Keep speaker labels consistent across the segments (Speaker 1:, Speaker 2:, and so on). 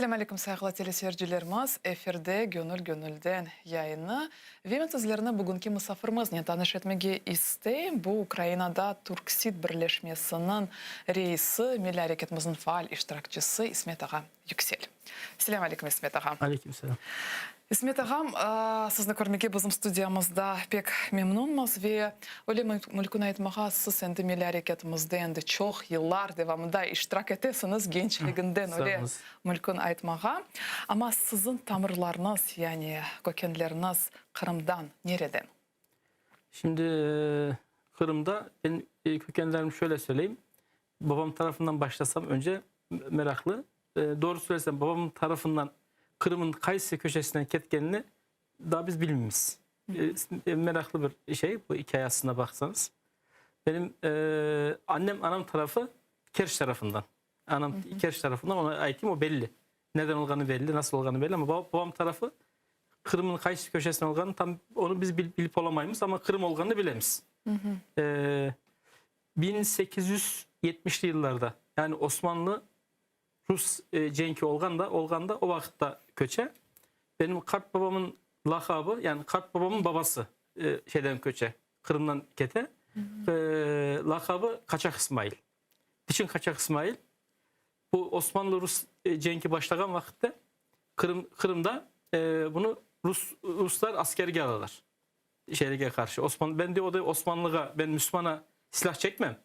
Speaker 1: Selamun Aleyküm sayılı teleseyircilerimiz. Efirde Gönül Gönül'den yayını. Ve ben sizlerine bugünkü misafirimizni tanış etmegi isteyim. Bu Ukrayna'da Turksit Birleşmesi'nin reisi, Milli Hareketimizin faal iştirakçısı İsmet Ağa Yüksel. Selamun Aleyküm İsmet Ağa.
Speaker 2: Aleyküm selam.
Speaker 1: İsmet Ağam, sizni görmege bizim studiyamızda pek memnunuz ve öyle mümkün etmeye siz endi Milli Hareketimizde çok yıllar devamında iştirak etesiniz gençliğinden öyle mümkün etmeye. Ama sizin tamirlarınız yani kökenleriniz Kırım'dan nereden?
Speaker 2: Şimdi Kırım'da ben kökenlerimi şöyle söyleyeyim. Babam tarafından başlasam önce meraklı. Doğru söylesem babamın tarafından Kırım'ın Kayısı köşesinden ketkenini daha biz bilmiyoruz. Meraklı bir şey bu hikaye aslına baksanız. Benim anam tarafı Kerş tarafından. Anam Kerş tarafından ona aitim o belli. Neden olduğunu belli, nasıl olduğunu belli ama babam tarafı Kırım'ın Kayısı köşesinden olduğunu tam onu biz bilip olamayız ama Kırım olduğunu bilemiz. 1870'li yıllarda yani Osmanlı Rus cenki olganda o vakitte köçe. Benim kart babamın lakabı yani kart babamın babası şeyden köçe. Kırım'dan kete. Lakabı Kaçak İsmail. Niçin Kaçak İsmail? Bu Osmanlı Rus cenki başlayan vakitte Kırım'da bunu Ruslar askerge alırlar. Şeylere karşı. Ben de o da Osmanlı'ya ben Müslümana silah çekmem.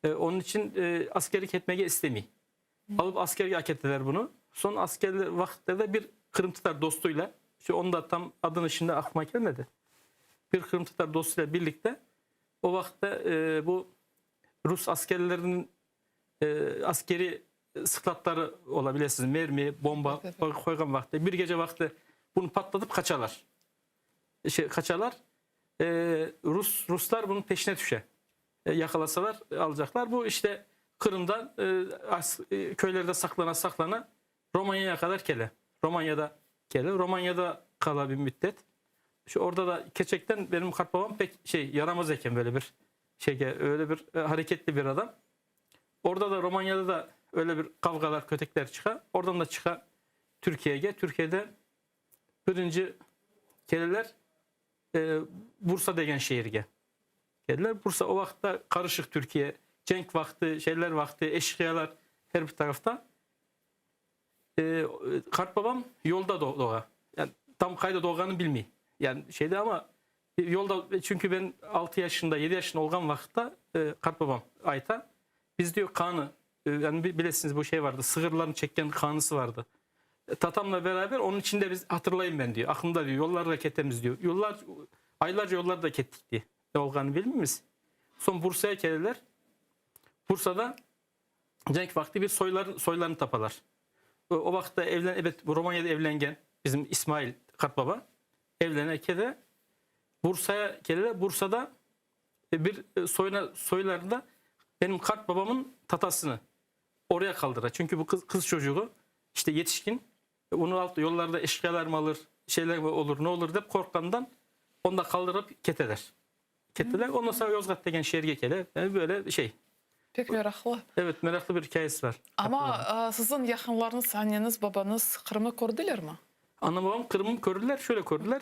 Speaker 2: Onun için askerlik etmeye istemeyim. Alıp askeri hak ettiler bunu. Son askerler vakitlerde bir Kırım Tatar dostuyla, onu da tam adını şimdi aklıma gelmedi. Bir Kırım Tatar dostuyla birlikte o vakitte bu Rus askerlerinin askeri sıklatları olabilirsiniz. Mermi, bomba koygan vakti. Bir gece vakti bunu patlatıp kaçarlar. Kaçarlar. Ruslar bunun peşine düşer. Yakalasalar alacaklar. Bu işte Kırım'dan köylerde saklana Romanya'ya kadar kele. Romanya'da kala bir müddet. Orada da gerçekten benim kart babam pek yaramaz eken böyle bir öyle bir hareketli bir adam. Orada da Romanya'da da öyle bir kavgalar, kötekler çıkar. Oradan da çıkar Türkiye'ye. Türkiye'de birinci keleler Bursa degen şehirge. Geldiler. Bursa o vakitte karışık Türkiye. Cenk vakti, şeyler vakti, eşkıyalar her bir tarafta. Kart babam yolda doğa. Yani tam kayda doğanı bilmiyor. Yani ama yolda çünkü ben 6 yaşında 7 yaşında olan vakitte kart babam ayta biz diyor kanı yani bilesiniz bu şey vardı. Sığırların çekken kanısı vardı. Tatamla beraber onun içinde biz hatırlayın ben diyor. Aklımda diyor. Yollarda ketemiz diyor. Aylarca yollarda kettik diye. Ne olduğunu bilmiyor musun? Son Bursa'ya geldiler. Bursa'da cenk vakti bir soylarını tapalar. O vakitte Romanya'da evlengen bizim İsmail Kartbaba evlenerken Bursa'ya geldiler. Bursa'da bir soylarında benim Kartbabamın tatasını oraya kaldırar. Çünkü bu kız çocuğu işte yetişkin. Onu yollarda eşkıyalar mı alır, şeyler mi olur, ne olur deyip korkandan onu da kaldırıp keteler. Ondan sonra Yozgat degen şehirge gelir. Yani böyle
Speaker 1: Pek meraklı.
Speaker 2: Evet, meraklı bir hikayesi var.
Speaker 1: Ama sizin yakınlarınız, anneniz, babanız Kırım'ı gördüler mi?
Speaker 2: Anam babam Kırım'ı gördüler, şöyle gördüler.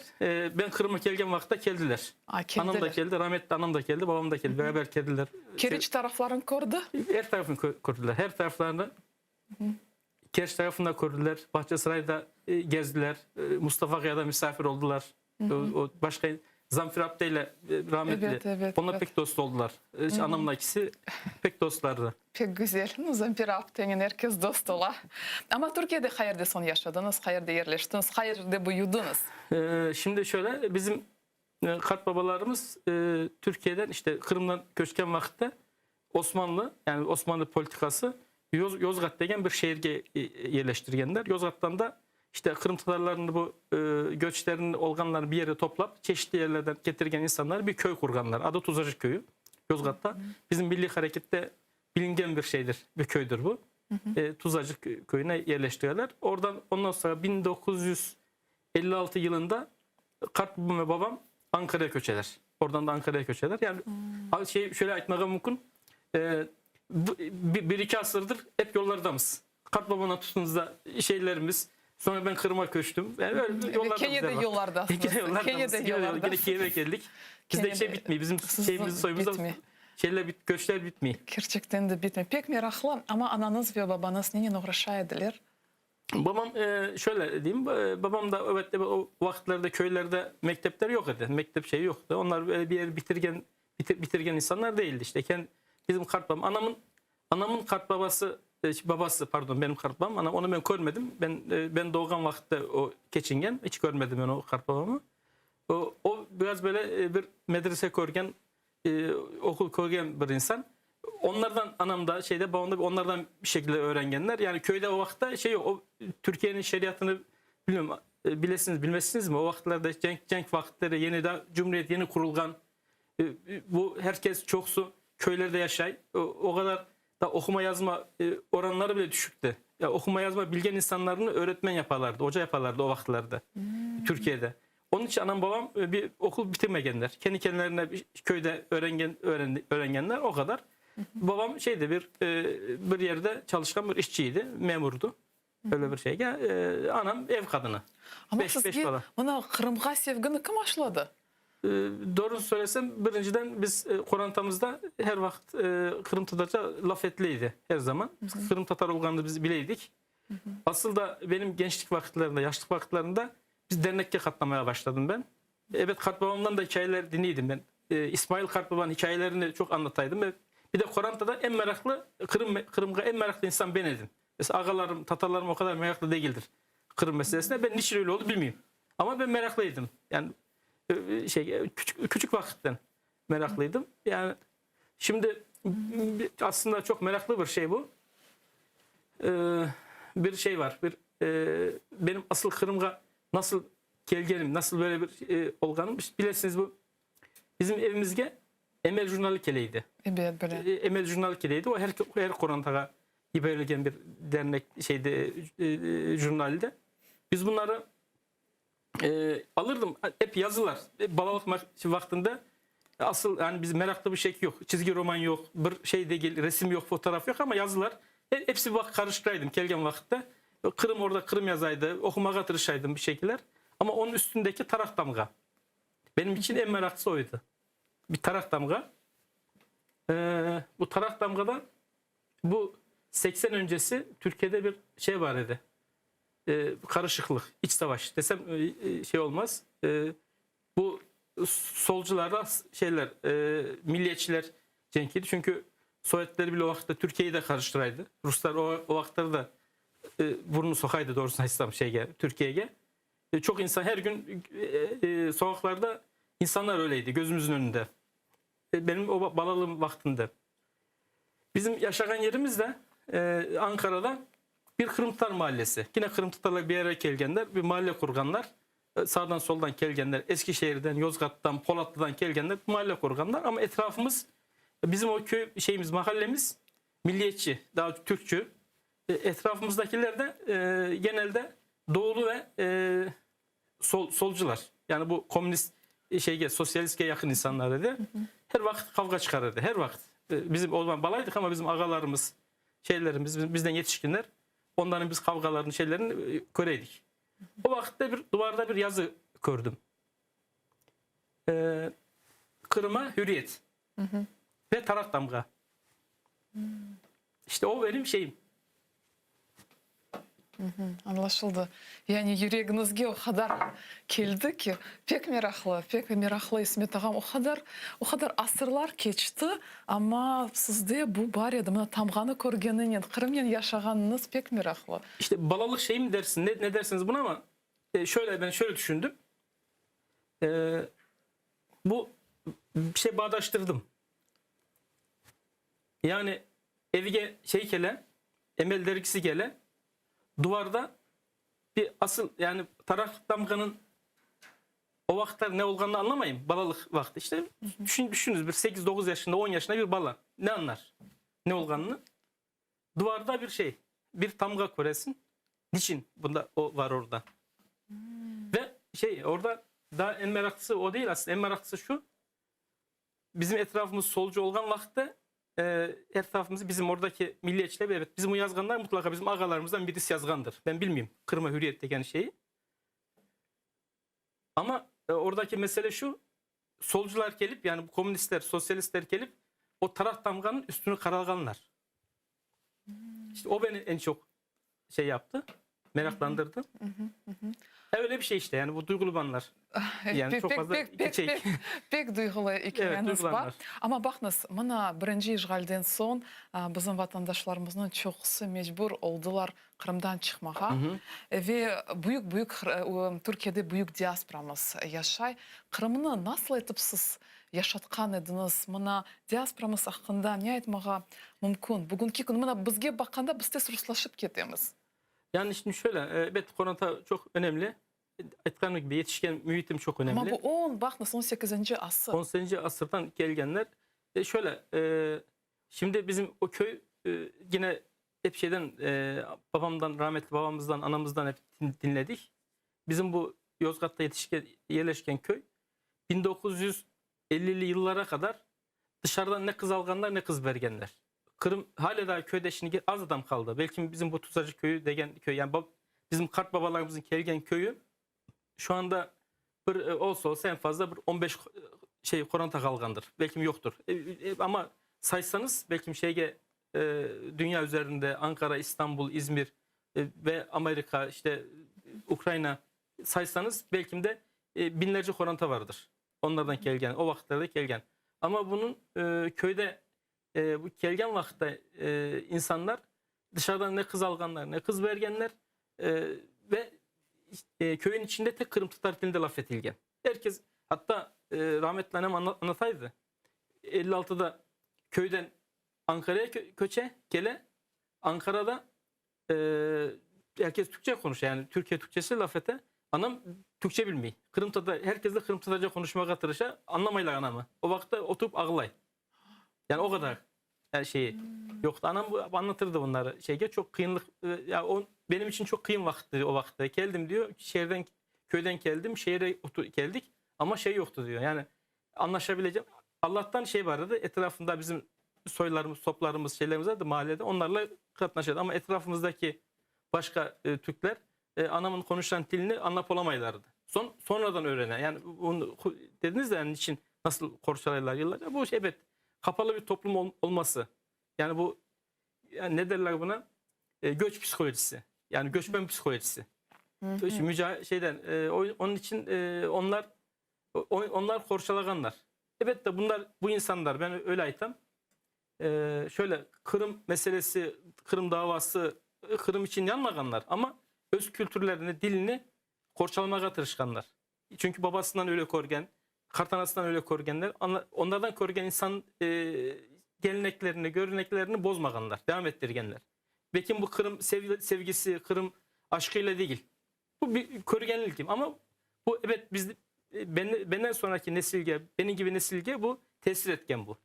Speaker 2: Ben Kırım'a gelgen vakitte geldiler. Anam da geldi, rahmetli anam da geldi, babam da geldi. Beraber geldiler.
Speaker 1: Keriç tarafların gördü?
Speaker 2: Her tarafını gördüler. Her taraflarını. Kerş tarafında gördüler. Bahçesaray'da gezdiler. Mustafa Kaya'da misafir oldular. O başka Zamfir Abde ile rahmetli.
Speaker 1: Evet,
Speaker 2: onlar pek dost oldular. Anamla ikisi pek dostlardı.
Speaker 1: Pek güzel. Zamfir Abde'nin herkes dost ola. Ama Türkiye'de hayırda son yaşadınız, hayırda yerleştiniz, hayırda büyüdünüz.
Speaker 2: Şimdi şöyle bizim kart babalarımız Türkiye'den işte Kırım'dan göçken vakitte Osmanlı politikası Yozgat degen bir şehirge yerleştirgenler. Yozgat'tan da işte Kırım Tatarlarını bu göçlerin olganlarını bir yere toplap çeşitli yerlerden getirgen insanlar bir köy kurganlar. Adı Tuzacık Köyü. Yozgat'ta. Bizim milli harekette bilinen bir şeydir. Bir köydür bu. Tuzacık Köyü'ne yerleştiriyorlar. Ondan sonra 1956 yılında Kartbabam ve babam Ankara'ya köçeler. Oradan da Ankara'ya köçeler. Yani şöyle айтmaga mümkün. Bir iki asırdır hep yollardamız. Kart babana tutunuzda şeylerimiz. Sonra ben Kırım'a köçtüm. Yani öyle yollarda
Speaker 1: Kenya'da
Speaker 2: bizler var.
Speaker 1: yollardasınız. Kenya'da
Speaker 2: Yine
Speaker 1: yollardasınız.
Speaker 2: Kiev'e geldik. Bizde şey
Speaker 1: Kenya'da-
Speaker 2: bitmiyor. Bizim
Speaker 1: Sizin
Speaker 2: şeyimiz soyumuzda
Speaker 1: bitmiyor.
Speaker 2: göçler bitmiyor.
Speaker 1: Gerçekten de bitmiyor. Pek meraklı ama ananız ve babanız neyle uğraşaydılar?
Speaker 2: Babam şöyle diyeyim. Babam da evet o vakitlerde köylerde mektepler yok idi. Mektep şeyi yoktu. Onlar böyle bir yer bitirgen insanlar değildi. İşte bizim kart babam anamın kart babası pardon benim kart babam. Onu ben görmedim. Ben doğan vakitte o keçingen hiç görmedim ben o kart babamı. O biraz böyle bir medrese görgen okul görgen bir insan. Onlardan anam da babam da onlardan bir şekilde öğrengenler. Yani köyde o vakitte şey yok. O Türkiye'nin şeriatını bilmiyorum bilmezsiniz mi? O vakitlerde cenk vakitleri yeni de Cumhuriyet yeni kurulgan. Bu herkes çoksu köylerde yaşay. O kadar da okuma yazma oranları bile düşüktü. Ya okuma yazma bilgen insanlarını öğretmen yaparlardı, hoca yaparlardı o vakitlerde Türkiye'de. Onun için anam babam bir okul bitirmegenler. Kendi kendilerine bir köyde öğrengenler o kadar. Babam bir yerde çalışkan bir işçiydi, memurdu. Öyle bir şey. Anam ev kadını.
Speaker 1: Ama
Speaker 2: Beş
Speaker 1: sizge
Speaker 2: bala.
Speaker 1: buna Kırım'a sevgini kim aşıladı?
Speaker 2: Doğru söylesem birinciden biz Korantamızda her vakit Kırım Tatarca laf etliydi her zaman. Kırım Tatar olganını biz bileydik. Asıl da benim gençlik vakitlerinde, yaşlık vakitlerinde biz dernekke katlamaya başladım ben. Evet kart babamdan da hikayeler dinliydim ben. İsmail kart babanın hikayelerini çok anlataydım. Bir de Koranta'da en meraklı Kırım'a en meraklı insan ben idim. Mesela ağalarım, Tatarlarım o kadar meraklı değildir Kırım meselesine. Ben niçin öyle oldu bilmiyorum. Ama ben meraklıydım. Yani küçük vakitten meraklıydım. Yani şimdi aslında çok meraklı bir şey bu. Bir şey var. Benim asıl Kırım'a nasıl gelgenim, nasıl böyle bir olganım bilirsiniz bu. Bizim evimizde Emel Jurnali keleydi.
Speaker 1: Evet böyle.
Speaker 2: Emel Jurnali keleydi. O her Korantaga verilgen bir dernek jurnalde. Biz bunları alırdım. Hep yazılar. Balalık vaktinde asıl yani biz meraklı bir şey yok. Çizgi roman yok. Bir şey değil, resim yok, fotoğraf yok ama yazılar. Hepsi karıştıraydım kelgen vakitte. Kırım orada Kırım yazaydı. Okumaya tırışaydım bir şekiller. Ama onun üstündeki tarak damga. Benim için en meraklısı oydu. Bir tarak damga. Bu tarak damgada bu 80 öncesi Türkiye'de bir şey var idi. Karışıklık, iç savaş desem şey olmaz. Bu solculara milliyetçiler cenkiydi. Çünkü Sovyetler bile o vakitte Türkiye'yi de karıştıraydı. Ruslar o vakitte de burnunu sokaydı doğrusuna İslam Türkiye'ye. Çok insan her gün sokaklarda insanlar öyleydi gözümüzün önünde. Benim o balalığım vaktinde. Bizim yaşayan yerimiz de Ankara'da bir Kırımtatar mahallesi. Yine Kırımtatarlar bir yere gelgenler, bir mahalle kurganlar. Sağdan soldan gelgenler, Eskişehir'den, Yozgat'tan, Polatlı'dan gelgenler mahalle kurganlar. Ama etrafımız, bizim o köy mahallemiz milliyetçi, daha Türkçü. Etrafımızdakiler de genelde doğulu ve solcular. Yani bu komünist sosyalistke yakın insanlar dedi. Her vakit kavga çıkarırdı. Her vakit. Bizim o zaman balaydık ama bizim ağalarımız, bizden yetişkinler onların biz kavgalarını şeylerini göreydik. O vakitte duvarda bir yazı gördüm. Kırım'a hürriyet. Ve tarak damga. İşte o benim şeyim.
Speaker 1: Anlaşıldı. Yani yüreğinizge o kadar keldi ki pek meraklı İsmet ağam o kadar asırlar geçti ama sizde bu var ya da tamganı körgeninin Kırım'ın yaşaganınız pek meraklı.
Speaker 2: İşte balalık şey mi dersin ne dersiniz buna ama ben şöyle düşündüm. Bu bir şey bağdaştırdım. Yani evige Emel dergisi gele duvarda bir asıl yani tarak damganın o vakitler ne olduğunu anlamayayım. Balalık vakti işte. Düşününüz bir 8-9 yaşında 10 yaşında bir bala. Ne anlar? Ne olduğunu? Duvarda bir tamga koresin. Niçin? Bunda o var orada. Ve orada daha en meraklısı o değil aslında. En meraklısı şu. Bizim etrafımız solcu olan vakitte etrafımızda bizim oradaki milliyetçiler, evet bizim o yazganlar mutlaka bizim agalarımızdan birisi yazgandır. Ben bilmiyorum Kırım'a hürriyet degen şeyi. Ama oradaki mesele şu, solcular gelip, yani bu komünistler, sosyalistler gelip o taraf damganın üstünü karalganlar. İşte o beni en çok şey yaptı, meraklandırdı. Öyle bir şey işte, yani bu duygulubanlar. Yani çok fazla
Speaker 1: pek duygulu ikimiz var.
Speaker 2: duygulanlar.
Speaker 1: Ama bakınız, mana birinci işgalden son bizim vatandaşlarımızın çoğusu mecbur oldular Kırım'dan çıkmağa. Ve büyük Türkiye'de büyük diasporamız yaşay. Kırım'ını nasıl etip siz yaşatkan ediniz? Mana diasporamız hakkında ne etmeye mümkün? Bugünkü gün mana bizge bakanda biz tez ruslaşıp ketemiz.
Speaker 2: Yani şimdi şöyle, evet Konata çok önemli. Etkanlık gibi yetişken mühitim çok önemli.
Speaker 1: Ama bu bakınız 18. asır.
Speaker 2: 18. asırdan gelgenler. Şöyle, şimdi bizim o köy yine hep şeyden, babamdan, rahmetli babamızdan, anamızdan hep dinledik. Bizim bu Yozgat'ta yerleşken köy 1950'li yıllara kadar dışarıdan ne kız alganlar ne kız vergenler. Kırım hala daha köyde şimdi az adam kaldı. Belki bizim bu Tuzlacı köyü degen köy, yani bizim kart babalarımızın kelgen köyü şu anda bir olsa en fazla bir 15 koranta kalgandır. Belki yoktur. Ama saysanız belki dünya üzerinde Ankara, İstanbul, İzmir ve Amerika, işte Ukrayna saysanız belki de binlerce koranta vardır. Onlardan kelgen, o vakitlerde kelgen. Ama bunun köyde bu kelgen vakitte insanlar dışarıdan ne kız alganlar ne kız vergenler ve köyün içinde tek Kırım Tatar dilinde laf etilgen. Herkes, hatta rahmetli annem anlataydı. 56'da köyden Ankara'ya gele Ankara'da herkes Türkçe konuşuyor. Yani Türkiye Türkçesi laf ete. Anam Türkçe bilmiyor. Kırım Tatar, herkesle Kırım Tatarca konuşmaya tırışa, anlamayla anamı. O vakitte oturup ağlay. Yani o kadar şeyi yoktu. Anam anlatırdı bunları. Çok kıyınlık, benim için çok kıyın vakti o vakitte. Geldim diyor, köyden geldim, şehre geldik ama yoktu diyor. Yani anlaşabileceğim. Allah'tan vardı, etrafında bizim soylarımız, toplarımız, şeylerimiz vardı mahallede. Onlarla katlaşıyordu. Ama etrafımızdaki başka Türkler anamın konuşan dilini anlap olamaylardı. Sonradan öğrenen. Yani bunu dediniz de, yani için nasıl korşalaylar yıllarca. Bu evet, kapalı bir toplum olması. Yani bu, yani ne derler buna? Göç psikolojisi. Yani göçmen psikolojisi. Onun için onlar korşalaganlar. Evet de bu insanlar, ben öyle aytam. Şöyle Kırım meselesi, Kırım davası, Kırım için yanmaganlar ama öz kültürlerini, dilini korçalamaya tırışkanlar. Çünkü babasından öyle korgen, kartanasından öyle korgenler, onlardan korgen insan geleneklerini, göreneklerini bozmaganlar, devam ettirgenler. Belki bu Kırım sevgisi, Kırım aşkıyla değil. Bu bir körgenlik gibi ama bu evet benden sonraki nesilge, benim gibi nesilge bu tesir etken bu.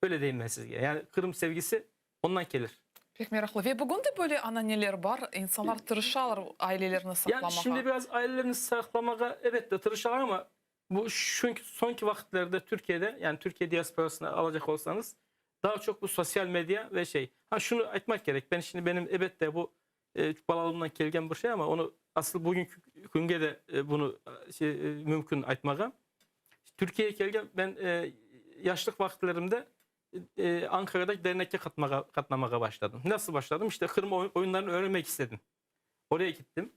Speaker 2: Öyle diyeyim ben sizge. Yani Kırım sevgisi ondan gelir.
Speaker 1: Pek meraklı. Ve bugün de böyle anneanneler var. İnsanlar tırışarlar ailelerini saklamaya.
Speaker 2: Yani şimdi biraz ailelerini saklamaya evet de tırışarlar ama bu çünkü sonki vakitlerde Türkiye'de, yani Türkiye diasporasını alacak olsanız daha çok bu sosyal medya ve şunu etmek gerek. Benim evet de bu balalımdan gelgen bir şey ama onu asıl bugünkü günge de bunu mümkün etmeye. Türkiye'ye gelgen ben yaşlık vakitlerimde Ankara'da dernekçe katlamaya başladım. Nasıl başladım? İşte Kırım oyunlarını öğrenmek istedim. Oraya gittim.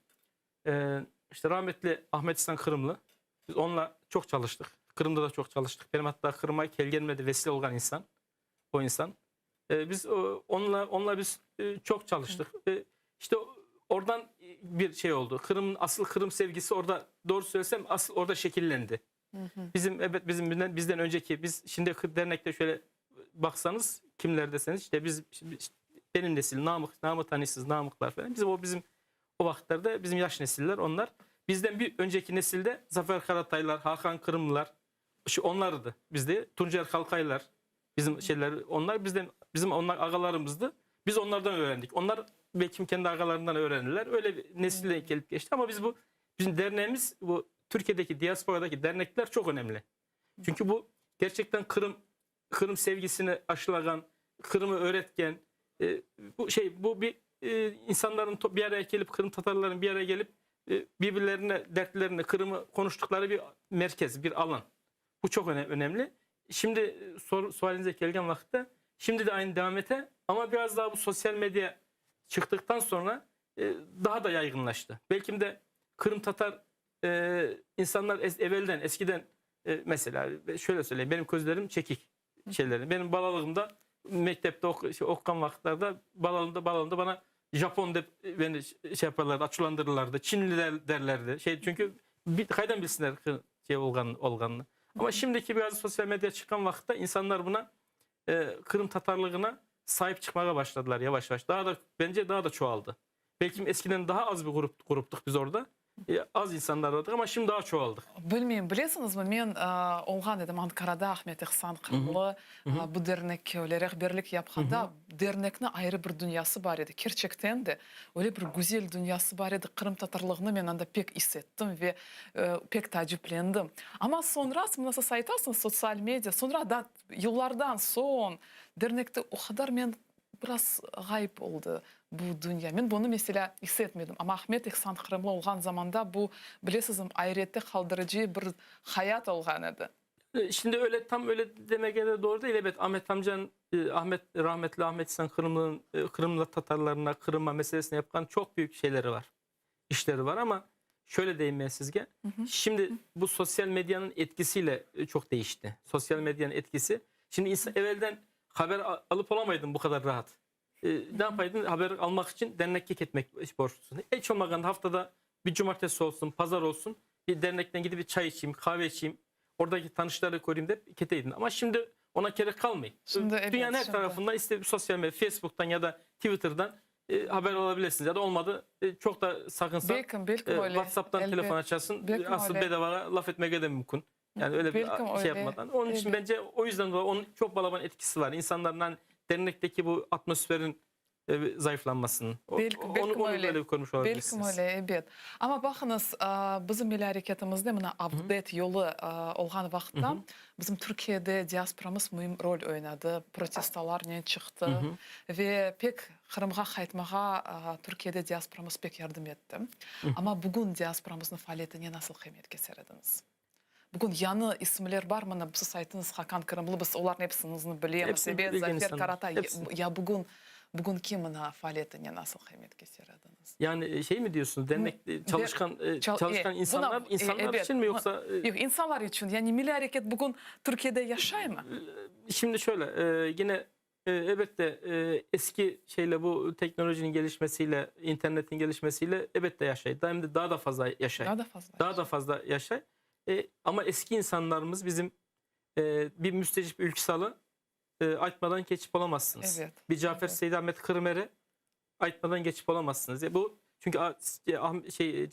Speaker 2: İşte rahmetli Ahmet İhsan Kırımlı. Biz onunla çok çalıştık. Kırım'da da çok çalıştık. Benim hatta Kırım'a gelmedi vesile olan insan. O insan. Biz onunla biz çok çalıştık. İşte oradan bir oldu. Asıl Kırım sevgisi orada, doğru söylesem asıl orada şekillendi. Bizden önceki, biz şimdi dernekte şöyle baksanız kimlerdeseniz işte benim nesil Namık Tanisiz, Namıklar falan. Bizim o vakitlerde bizim yaş nesiller onlar. Bizden bir önceki nesilde Zafer Karataylar, Hakan Kırımlılar onlardı bizde. Tuncer Kalkaylar bizim onlar bizim onlar agalarımızdı. Biz onlardan öğrendik. Onlar belki kendi agalarından öğrendiler. Öyle bir nesille gelip geçti ama bizim derneğimiz, bu Türkiye'deki diasporadaki dernekler çok önemli. Çünkü bu gerçekten Kırım sevgisini aşılayan, Kırım'ı öğretken bu bir insanların bir araya gelip Kırım Tatarların bir araya gelip birbirlerine dertlerini Kırım'ı konuştukları bir merkez, bir alan. Bu çok önemli. Şimdi sualinize gelgen vakitte şimdi de aynı devam ete ama biraz daha bu sosyal medya çıktıktan sonra daha da yaygınlaştı. Belki de Kırım Tatar insanlar eskiden mesela şöyle söyleyeyim, benim gözlerim çekik şeylerim. Benim balalığımda mektepte okuyan vakitlerde balalığımda bana Japon de beni şey yaparlardı, açılandırırlardı. Çinli derlerdi. Çünkü kaydan bilsinler olganını. Ama şimdiki biraz sosyal medya çıkan vakitte insanlar buna Kırım Tatarlığına sahip çıkmaya başladılar yavaş yavaş. Bence daha da çoğaldı. Belki eskiden daha az bir gruptuk biz orada. Az insanlar vardık ama şimdi daha çoğaldık.
Speaker 1: Bilmeyeyim, bilesiniz mi? Men olgan edim Ankara'da Ahmet İhsan Kırımlı bu dernekke ölerek birlik yapkanda dernekne ayrı bir dünyası var idi. Gerçekten de öyle bir güzel dünyası var idi. Kırım Tatarlığını men anda pek hissettim ve pek taciplendim. Ama sonra nasıl saytarsınız sosyal medya, sonra da yıllardan son dernekte o kadar men biraz gayip oldu bu dünya. Men bunu mesela hissetmedim. Ama Ahmet İhsan Kırımlı olgan zamanda bu bilesizim ayrette kaldırıcı bir hayat olgan edi.
Speaker 2: Şimdi tam öyle demek de doğru değil. Evet, rahmetli Ahmet İhsan Kırımlı'nın Kırımlı Tatarlarına Kırım'a meselesini yapan çok büyük şeyleri var. İşleri var ama şöyle diyeyim ben sizge. Şimdi bu sosyal medyanın etkisiyle çok değişti. Sosyal medyanın etkisi. Şimdi insan evvelden haber alıp olamaydın bu kadar rahat. Ne yapaydın? Haber almak için dernekке gitmek borçlusun. Hiç olmadan haftada bir cumartesi olsun, pazar olsun bir dernekten gidip bir çay içeyim, kahve içeyim. Oradaki tanışları koruyayım da keteydin. Ama şimdi ona gerek kalmıyor. Dünyanın her tarafından işte sosyal medya, Facebook'tan ya da Twitter'dan haber alabilirsiniz. Ya da olmadı çok da sakınsa WhatsApp'tan telefon açarsın. Asıl bedava laf etmeye de mümkün. Yani öyle bir şey yapmadan. Onun için bence o yüzden dolayı onun çok balaban etkisi var. İnsanların dernekteki bu atmosferin zayıflanmasının. Onu böyle bir konuşmuş olabilirsiniz.
Speaker 1: Belki öyle, evet. Ama bakınız bizim milli hareketimizde buna update yolu olgan vakitte bizim Türkiye'de diasporamız mühim rol oynadı. Protestolar ne çıktı ve pek Kırım'a kaytmağa Türkiye'de diasporamız pek yardım etti. Ama bugün diasporamızın faaliyetine nasıl kıymet keserediniz? Bugün yanı isimler var mı? Bu saytınız Hakan Kırımlı, biz onların hepsini biliyoruz. Zafer Karatay. Ya bugün kimin faaliyetine nasıl kıymet keserediniz?
Speaker 2: Yani şey mi diyorsunuz? Dernek çalışkan insanlar için mi yoksa?
Speaker 1: Yok, insanlar için. Yani milli hareket bugün Türkiye'de yaşay mı?
Speaker 2: Şimdi şöyle yine elbette eski bu teknolojinin gelişmesiyle, internetin gelişmesiyle elbette yaşay. Daha da fazla yaşay. Daha da fazla yaşay. Ama eski insanlarımız bizim bir müstecip ülküsalı aytmadan geçip olamazsınız.
Speaker 1: Evet.
Speaker 2: Bir Cafer Seyit Ahmet Kırımer'e aytmadan geçip olamazsınız. Bu çünkü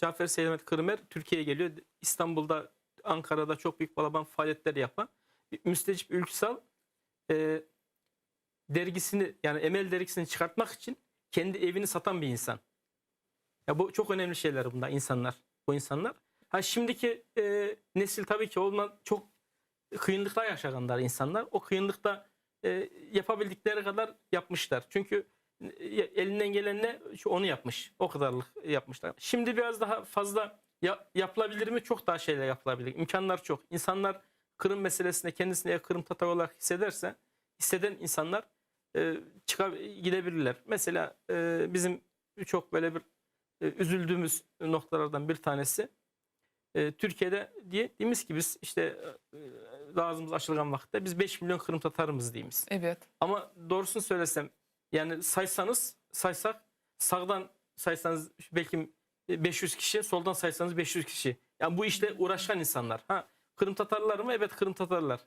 Speaker 2: Cafer Seyit Ahmet Kırımer Türkiye'ye geliyor. İstanbul'da, Ankara'da çok büyük balaban faaliyetler yapan bir müstecip ülküsal dergisini, yani Emel dergisini çıkartmak için kendi evini satan bir insan. Ya bu çok önemli şeyler bunlar, bu insanlar. Şimdiki nesil tabii ki ondan çok kıyınlıklar yaşayanlar insanlar. O kıyınlıkta yapabildikleri kadar yapmışlar. Çünkü elinden gelen ne onu yapmış. O kadarlık yapmışlar. Şimdi biraz daha fazla yapılabilir mi? Çok daha şeyler yapılabilir. İmkanlar çok. İnsanlar Kırım meselesinde kendisini Kırım Tatar olarak hisseden insanlar gidebilirler. Mesela bizim çok böyle bir üzüldüğümüz noktalardan bir tanesi Türkiye'de dediğimiz gibi biz ağzımız açılgan vakitte biz 5 milyon Kırım Tatarımız diyemiz.
Speaker 1: Evet.
Speaker 2: Ama doğrusunu söylesem yani saysak sağdan saysanız belki 500 kişi, soldan saysanız 500 kişi. Yani bu işte uğraşan insanlar. Kırım Tatarlar mı? Evet, Kırım Tatarlar.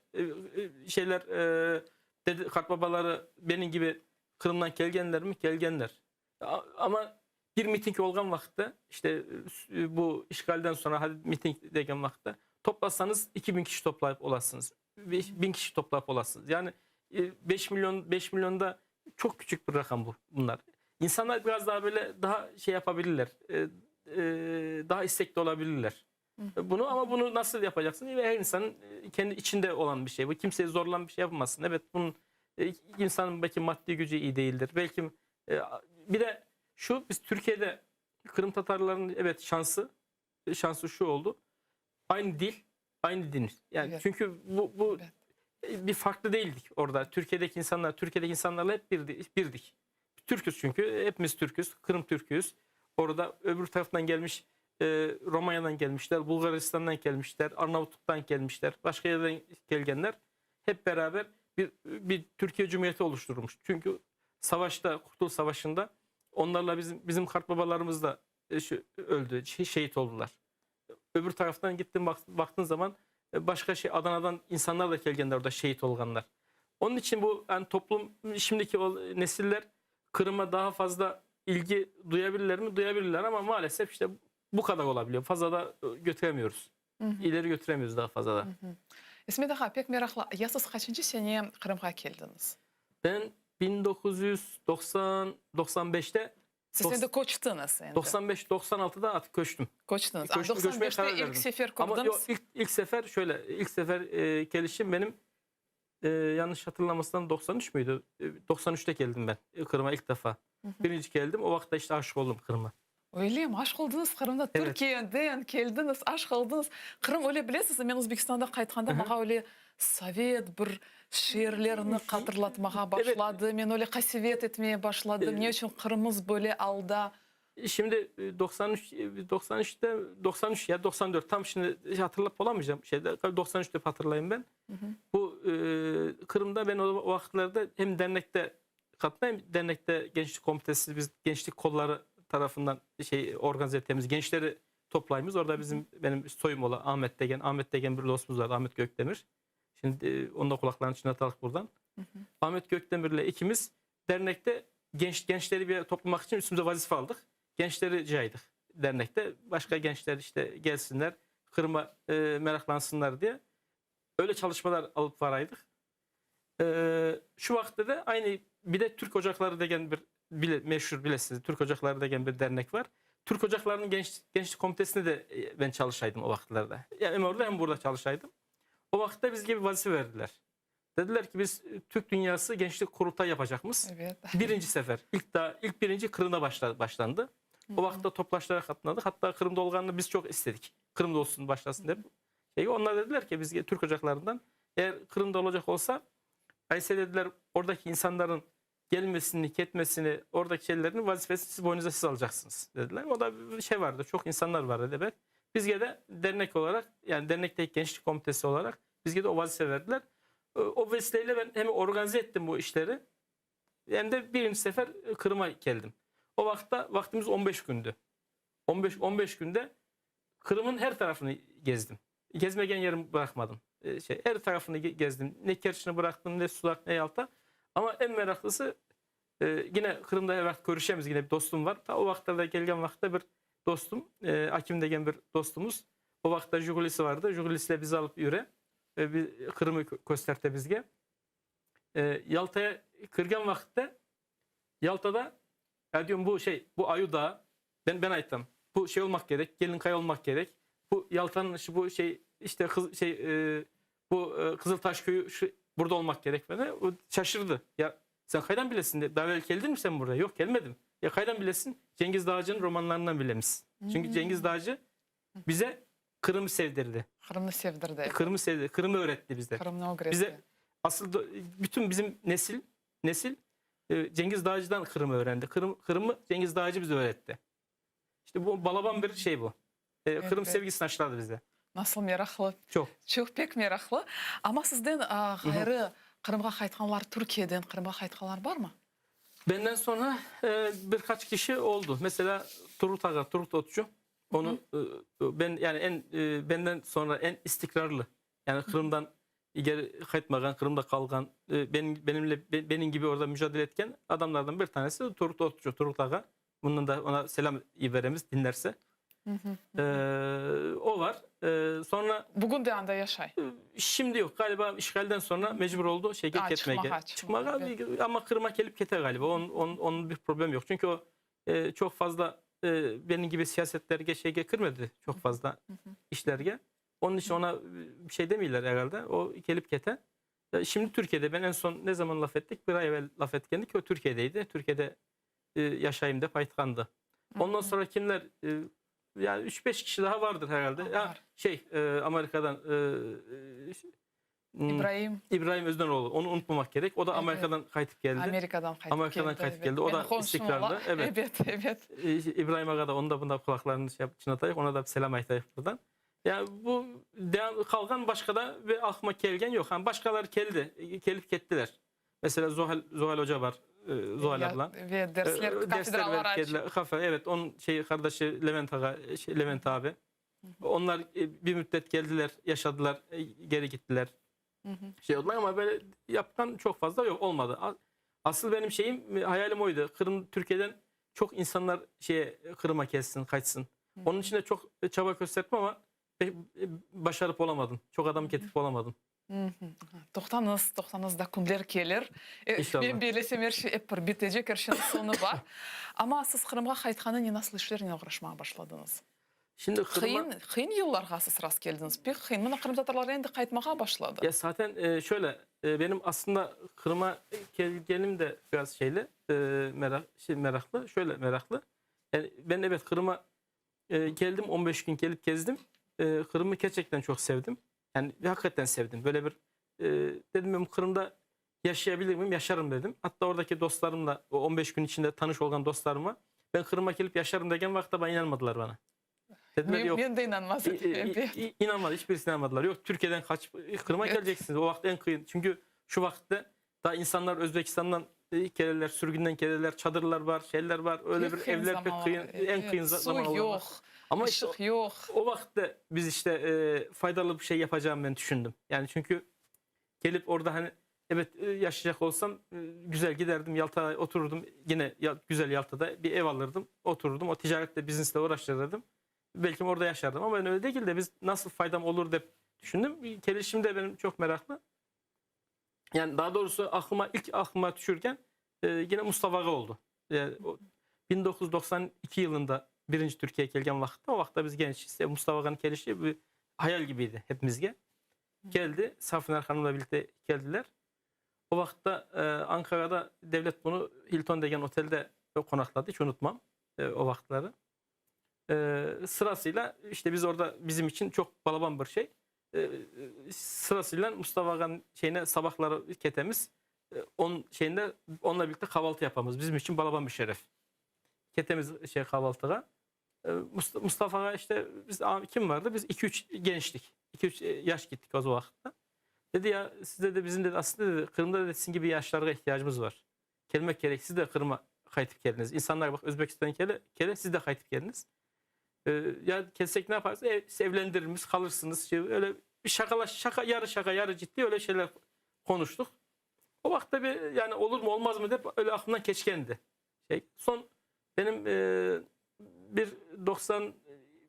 Speaker 2: Kart babaları benim gibi Kırım'dan gelgenler mi? Gelgenler. Ama bir miting olgan vakitte bu işgalden sonra hadi miting degen vakitte toplasanız 2000 kişi toplayıp olasınız. 1000 kişi toplayıp olasınız. Yani 5 milyonda çok küçük bir rakam bunlar. İnsanlar biraz daha böyle daha yapabilirler. Daha istekli olabilirler. Bunu nasıl yapacaksın? Her insanın kendi içinde olan bir şey. Bu kimseye zorlan bir şey yapamazsın. Evet, bunun insanın belki maddi gücü iyi değildir. Belki bir de biz Türkiye'de Kırım Tatarlarının evet şansı şu oldu. Aynı dil, aynı din. Yani
Speaker 1: Evet.
Speaker 2: çünkü bu
Speaker 1: Evet.
Speaker 2: bir farklı değildik orada. Türkiye'deki insanlarla hep birdik. Türküz çünkü. Hepimiz Türküz. Kırım Türküyüz. Orada öbür taraftan gelmiş Romanya'dan gelmişler, Bulgaristan'dan gelmişler, Arnavutluk'tan gelmişler, başka yerden gelgenler hep beraber bir Türkiye Cumhuriyeti oluşturulmuş. Çünkü Kurtuluş Savaşı'nda onlarla bizim kart babalarımız da öldü, şehit oldular. Öbür taraftan gittin baktığın zaman başka Adana'dan insanlar da gelgenler orada şehit olganlar. Onun için bu yani toplum şimdiki nesiller Kırım'a daha fazla ilgi duyabilirler mi? Duyabilirler ama maalesef işte bu kadar olabiliyor. Fazla da götüremiyoruz. İleri götüremiyoruz daha fazla da.
Speaker 1: İsmet ağa, pek meraklı. Ya siz kaçıncı seneye Kırım'a geldiniz?
Speaker 2: Ben 1995'te
Speaker 1: Siz şimdi koçtunuz.
Speaker 2: 95-96'da artık köçtüm.
Speaker 1: Koçtunuz.
Speaker 2: Göçmeye karar
Speaker 1: 95'te ilk
Speaker 2: verdim.
Speaker 1: sefer
Speaker 2: Ama
Speaker 1: kurdunuz.
Speaker 2: ilk sefer gelişim benim yanlış hatırlamasam 93 müydü? 93'te geldim ben Kırım'a ilk defa. Birinci geldim. O vakit işte aşık oldum Kırım'a.
Speaker 1: Öyle mi? Aşk oldunuz Kırım'da.
Speaker 2: Evet.
Speaker 1: Türkiye'den geldiniz, aşk oldunuz. Kırım öyle bilesiniz. Ben Özbekistan'da kayıtkanda mağa öyle Sovet bir şiirlerini hatırlatmağa başladı. Ben öyle kasivet etmeye başladım. Ne için Kırım'ız böyle alda?
Speaker 2: Şimdi 93 ya 94 tam şimdi hatırlayıp olamayacağım 93 diye hatırlayayım ben. Bu Kırım'da ben o vakitlerde hem dernekte hem dernekte gençlik komitesi biz gençlik kolları tarafından organize ettiğimiz gençleri toplayımız. Orada benim soyum olan Ahmet Degen bir dostumuz var, Ahmet Gökdemir. Şimdi onun da kulaklarının içine atalım buradan. Ahmet Gökdemir'le ikimiz dernekte gençleri bir toplamak için üstümüze vazife aldık. Gençleri caydık dernekte. Başka gençler işte gelsinler, Kırım'a meraklansınlar diye. Öyle çalışmalar alıp varaydık. Şu vakitte de aynı bir de Türk Ocakları degen meşhur bilesiniz. Türk Ocakları degen bir dernek var. Türk Ocakları'nın gençlik komitesinde de ben çalışaydım o vakitlerde. Yani hem orada hem burada çalışaydım. O vakitte bizge bir vazife verdiler. Dediler ki biz Türk Dünyası Gençlik Kurultayı yapacakmız.
Speaker 1: Evet.
Speaker 2: Birinci sefer. İlk birinci Kırım'da başlandı. O vakitte toplaşlara katıldık. Hatta Kırım'da olganını biz çok istedik. Kırım'da olsun başlasın diye. Onlar dediler ki biz Türk Ocaklarından eğer Kırım'da olacak olsa Ayse dediler oradaki insanların gelmesini, gitmesini, oradaki şeylerin vazifesi siz boynunuza siz alacaksınız dediler. O da bir şey vardı. Çok insanlar vardı dedi. Bizge de dernek olarak yani dernekteki gençlik komitesi olarak bizge de o vazife verdiler. O vesileyle ben hem organize ettim bu işleri hem de birinci sefer Kırım'a geldim. O vaktimiz 15 gündü. 15 günde Kırım'ın her tarafını gezdim. Gezmegen yerimi bırakmadım. Her tarafını gezdim. Ne Kerçin'i bıraktım, ne Sulak, ne Yalta. Ama en meraklısı yine Kırım'da her vakit görüşemiz. Yine bir dostum var. Ta o vakitlerde gelgen vakitte bir dostum, Akim degen bir dostumuz. O vakitte Jugulisi vardı. Jugulisi'yle bizi alıp yürü. Bir Kırım'ı gösterdi bizge. Yalta'ya kırgan vakitte Yalta'da ya diyorum bu Ayu Dağı ben ayttam. Bu olmak gerek. Gelinkaya olmak gerek. Bu Yalta'nın bu Kızıltaş köyü burada olmak gerek bana. O şaşırdı. Ya sen kaydan bilesin de. Daha evvel geldin mi sen buraya? Yok gelmedim. Ya kaydan bilesin? Cengiz Dağcı'nın romanlarından bilemiz. Çünkü Cengiz Dağcı bize Kırım'ı sevdirdi.
Speaker 1: Kırım'ı sevdirdi.
Speaker 2: Kırım'ı sevdirdi. Kırım'ı öğretti bize.
Speaker 1: Kırım'ı öğretti.
Speaker 2: Bize bütün bizim nesil Cengiz Dağcı'dan Kırım'ı öğrendi. Kırım'ı Cengiz Dağcı bize öğretti. İşte bu balaban bir şey bu. Kırım sevgisini aşıladı bize.
Speaker 1: Nasıl meraklı.
Speaker 2: Çok.
Speaker 1: Çok pek meraklı. Ama sizden gayrı Kırım'a kaytkanlar, Türkiye'den Kırım'a kaytkanlar var mı?
Speaker 2: Benden sonra birkaç kişi oldu. Mesela Turgut Otçu. Onu benden sonra en istikrarlı. Yani Kırım'dan geri kaytmagan, Kırım'da kalgan, benim gibi orada mücadele etken adamlardan bir tanesi Turgut Otçu, Turgut Ağa. Bundan da ona selam veremiz dinlerse. O var. Sonra
Speaker 1: Bugün de anda yaşay.
Speaker 2: şimdi yok. Galiba işgalden sonra mecbur oldu gitmeye. Çıkmağa ama Kırım'a gelip kete galiba. Onun bir problem yok. Çünkü o çok fazla benim gibi siyasetlerge girmedi çok fazla işlerge. Onun için ona bir şey demiyorlar herhalde. O gelip kete. Şimdi Türkiye'de ben en son ne zaman laf ettik? Bir ay evvel laf etkendik. O Türkiye'deydi. Türkiye'de yaşayayım da paytkandı. Ondan sonra kimler? Yani 3-5 kişi daha vardır herhalde.
Speaker 1: Ha,
Speaker 2: Ya
Speaker 1: var.
Speaker 2: Amerika'dan
Speaker 1: İbrahim.
Speaker 2: İbrahim Özdenoğlu. Onu unutmamak gerek. O da
Speaker 1: Evet.
Speaker 2: Amerika'dan kayıtıp geldi.
Speaker 1: Amerika'dan kayıtıp geldi.
Speaker 2: O da
Speaker 1: Benim komşum
Speaker 2: istikrarlı.
Speaker 1: ola.
Speaker 2: Evet.
Speaker 1: Evet.
Speaker 2: İbrahim Aga da onu da bunda kulaklarını çınatayık. Ona da bir selam aytayık buradan. Yani bu kalgan başka da bir aklıma kelgen yok. Yani başkaları kelip kettiler. Mesela Zuhal Hoca var. Zuhal abla.
Speaker 1: Ve dersler katedral
Speaker 2: verip
Speaker 1: araç.
Speaker 2: geldiler. Evet, onun kardeşi Levent Aga, Levent abi. Onlar bir müddet geldiler, yaşadılar, geri gittiler. Oldular ama böyle yapkan çok fazla yok, olmadı. Asıl benim hayalim oydu. Türkiye'den çok insanlar Kırım'a gelsin, kaçsın. Onun için de çok çaba gösterdim ama başarıp olamadım. Çok adam getirip olamadım.
Speaker 1: Toxtanız da kunlar kelir.
Speaker 2: İnşallah.
Speaker 1: Ben beylesem her şey hep bitecek, her şeyin sonu var. Ama siz Kırım'a kayıtkanın nasıl işlerine uğraşmaya başladınız?
Speaker 2: Şimdi Kırım'a...
Speaker 1: Kıyın yıllarga siz rast geldiniz. Pek kıyın. Bana Kırım Tatarları endi kayıtmaya başladı.
Speaker 2: Ya zaten şöyle, benim aslında Kırım'a gelgenim de biraz meraklı. Şöyle meraklı. Yani ben evet Kırım'a geldim, 15 gün gelip gezdim. Kırım'ı gerçekten çok sevdim. Yani hakikaten sevdim. Böyle bir dedim ben Kırım'da yaşayabilir miyim? Yaşarım dedim. Hatta oradaki dostlarımla, o 15 gün içinde tanış olan dostlarıma ben Kırım'a gelip yaşarım degen vakti bana inanmadılar bana. Dediler yok.
Speaker 1: Ben de inanmaz.
Speaker 2: İnanmadı. Hiçbirisi inanmadılar. Yok, Türkiye'den kaç Kırım'a geleceksiniz. O vakit en kıyın. Çünkü şu vakitte daha insanlar Özbekistan'dan gelirler, sürgünden gelirler, çadırlar var, şeyler var. Öyle bir evler pek kıyın, en kıyın zaman
Speaker 1: Su yok.
Speaker 2: Ama
Speaker 1: Işık yok.
Speaker 2: o vakitte biz faydalı bir şey yapacağımı ben düşündüm. Yani çünkü gelip orada hani evet yaşayacak olsam güzel giderdim Yalta'ya otururdum. Yine güzel Yalta'da bir ev alırdım. Otururdum. O ticaretle, biznesle uğraştırırdım. Belki orada yaşardım ama ben öyle değil de biz nasıl faydam olur diye düşündüm. Gelişim de benim çok meraklı. Yani daha doğrusu ilk aklıma düşürken yine Mustafa Aga oldu. Yani 1992 yılında birinci Türkiye'ye gelgen vakitte, o vakitte biz genç. Mustafa Aga'nın gelişi bir hayal gibiydi hepimizge. Geldi. Safiner Hanım'la birlikte geldiler. O vakitte Ankara'da devlet bunu Hilton degen otelde konakladı. Hiç unutmam o vakitleri. Sırasıyla işte biz orada bizim için çok balaban bir şey. Sırasıyla Mustafa Aga'nın sabahları ketemiz onunla birlikte kahvaltı yapamız. Bizim için balaban bir şeref. Ketemiz kahvaltıya. Mustafa Aga biz kim vardı? Biz 2-3 gençlik. 2-3 yaş gittik o vakitte. Dedi ya sizde de bizim de aslında dedi, Kırım'da da sizin gibi yaşlara ihtiyacımız var. Gelmek gerek. Siz de Kırım'a kayıtıp geldiniz. İnsanlar bak Özbekistan'dan kele siz de kayıtıp geldiniz. Ya kelsek ne yaparız? Evlendiririz, kalırsınız. Öyle bir yarı şaka, yarı ciddi öyle şeyler konuştuk. O vakti bir yani olur mu olmaz mı hep öyle aklımdan geçkendi. Son benim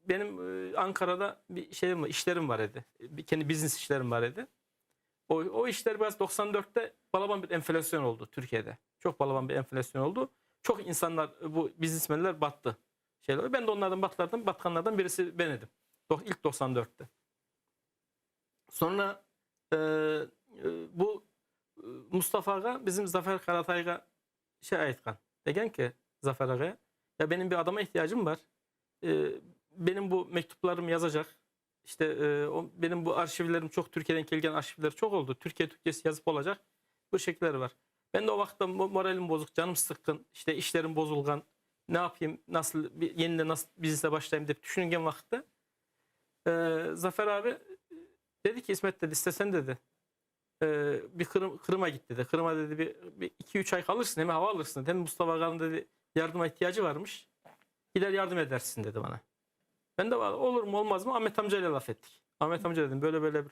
Speaker 2: benim Ankara'da bir işlerim var idi. Kendi business işlerim var idi. O işler biraz 94'te balaban bir enflasyon oldu Türkiye'de. Çok balaban bir enflasyon oldu. Çok insanlar, bu biznesmenler battı. Ben de onlardan batkanlardan birisi ben idim. İlk 94'te. Sonra bu Mustafa Aga bizim Zafer Karatay'a aytkan. Degen ki Zafer Aga'ya ya benim bir adama ihtiyacım var. Benim bu mektuplarımı yazacak. Benim bu arşivlerim çok, Türkiye'den gelgen arşivler çok oldu. Türkçesi yazıp olacak. Bu şekilleri var. Ben de o vakitte moralim bozuk, canım sıkkın, işlerim bozulgan. Ne yapayım, yeniden nasıl biznese başlayayım diye düşünürken vakitte Zafer abi dedi ki İsmet dedi istesen dedi bir Kırım'a git dedi. Kırım'a dedi bir 2-3 ay kalırsın hem hava alırsın dedi. Hem Mustafa Aga'nın dedi yardıma ihtiyacı varmış. Gider yardım edersin dedi bana. Ben de olur mu olmaz mı Ahmet amcayla laf ettik. Ahmet amca dedim böyle bir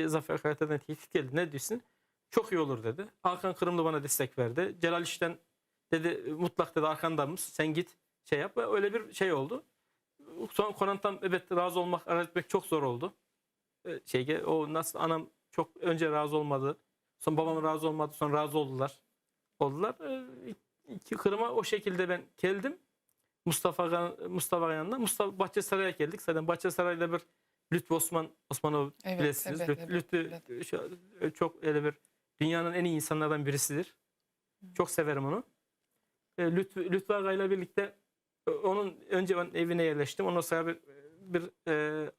Speaker 2: Zafer Karatay'dan teklif geldi. Ne diyorsun? Çok iyi olur dedi. Hakan Kırımlı bana destek verdi. Celal İş'ten dedi mutlak dedi arkandamız. Sen git yap. Öyle bir oldu. Sonra Konantam evet razı etmek çok zor oldu. O nasıl anam çok önce razı olmadı. Sonra babam razı olmadı. Sonra razı oldular. Kırım'a o şekilde ben geldim. Mustafa yanına. Bahçesaray'a geldik. Zaten Bahçesaray'da bir Lütfü Osmanov
Speaker 1: Evet,
Speaker 2: bilesiniz.
Speaker 1: evet, evet,
Speaker 2: Lütfü çok öyle bir dünyanın en iyi insanlardan birisidir. Çok severim onu. Lütfü Aga'yla birlikte onun önce ben evine yerleştim. Ondan sonra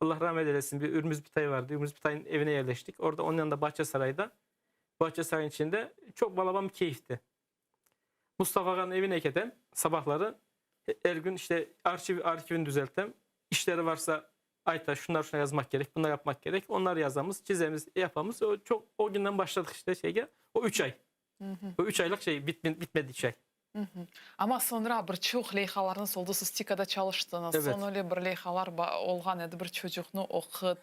Speaker 2: Allah rahmet eylesin bir Ürmüz Bitay vardı. Ürmüz Bitay'ın evine yerleştik. Orada onun yanında Bahçesaray'da. Bahçesaray'ın içinde çok balaban bir keyifti. Mustafa Aga'nın evine gidem sabahları her gün işte arşivini düzeltem. İşleri varsa Aytaş şunlar yazmak gerek, bunlar yapmak gerek. Onlar yazamız, çizemiz, yapamız. O günden başladık işte şeyge. O 3 ay. O 3 aylık şey bitmedi şey.
Speaker 1: Ama sonra bir çok leyhalarınız oldu. Siz TİKA'da çalıştınız.
Speaker 2: Evet.
Speaker 1: Sonra öyle bir leyhalar olgan edi. Bir çocuğunu okut.